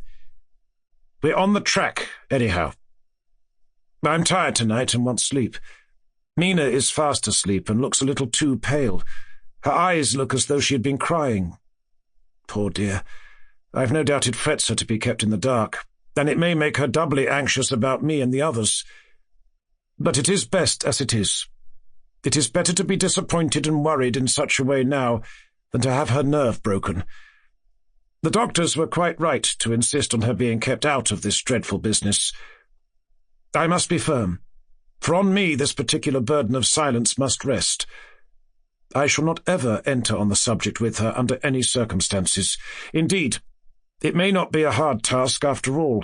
We're on the track, anyhow. I'm tired tonight and want sleep. Mina is fast asleep and looks a little too pale. Her eyes look as though she had been crying. Poor dear. I've no doubt it frets her to be kept in the dark, and it may make her doubly anxious about me and the others. But it is best as it is. It is better to be disappointed and worried in such a way now than to have her nerve broken. The doctors were quite right to insist on her being kept out of this dreadful business. I must be firm, for on me this particular burden of silence must rest. I shall not ever enter on the subject with her under any circumstances. Indeed, it may not be a hard task after all,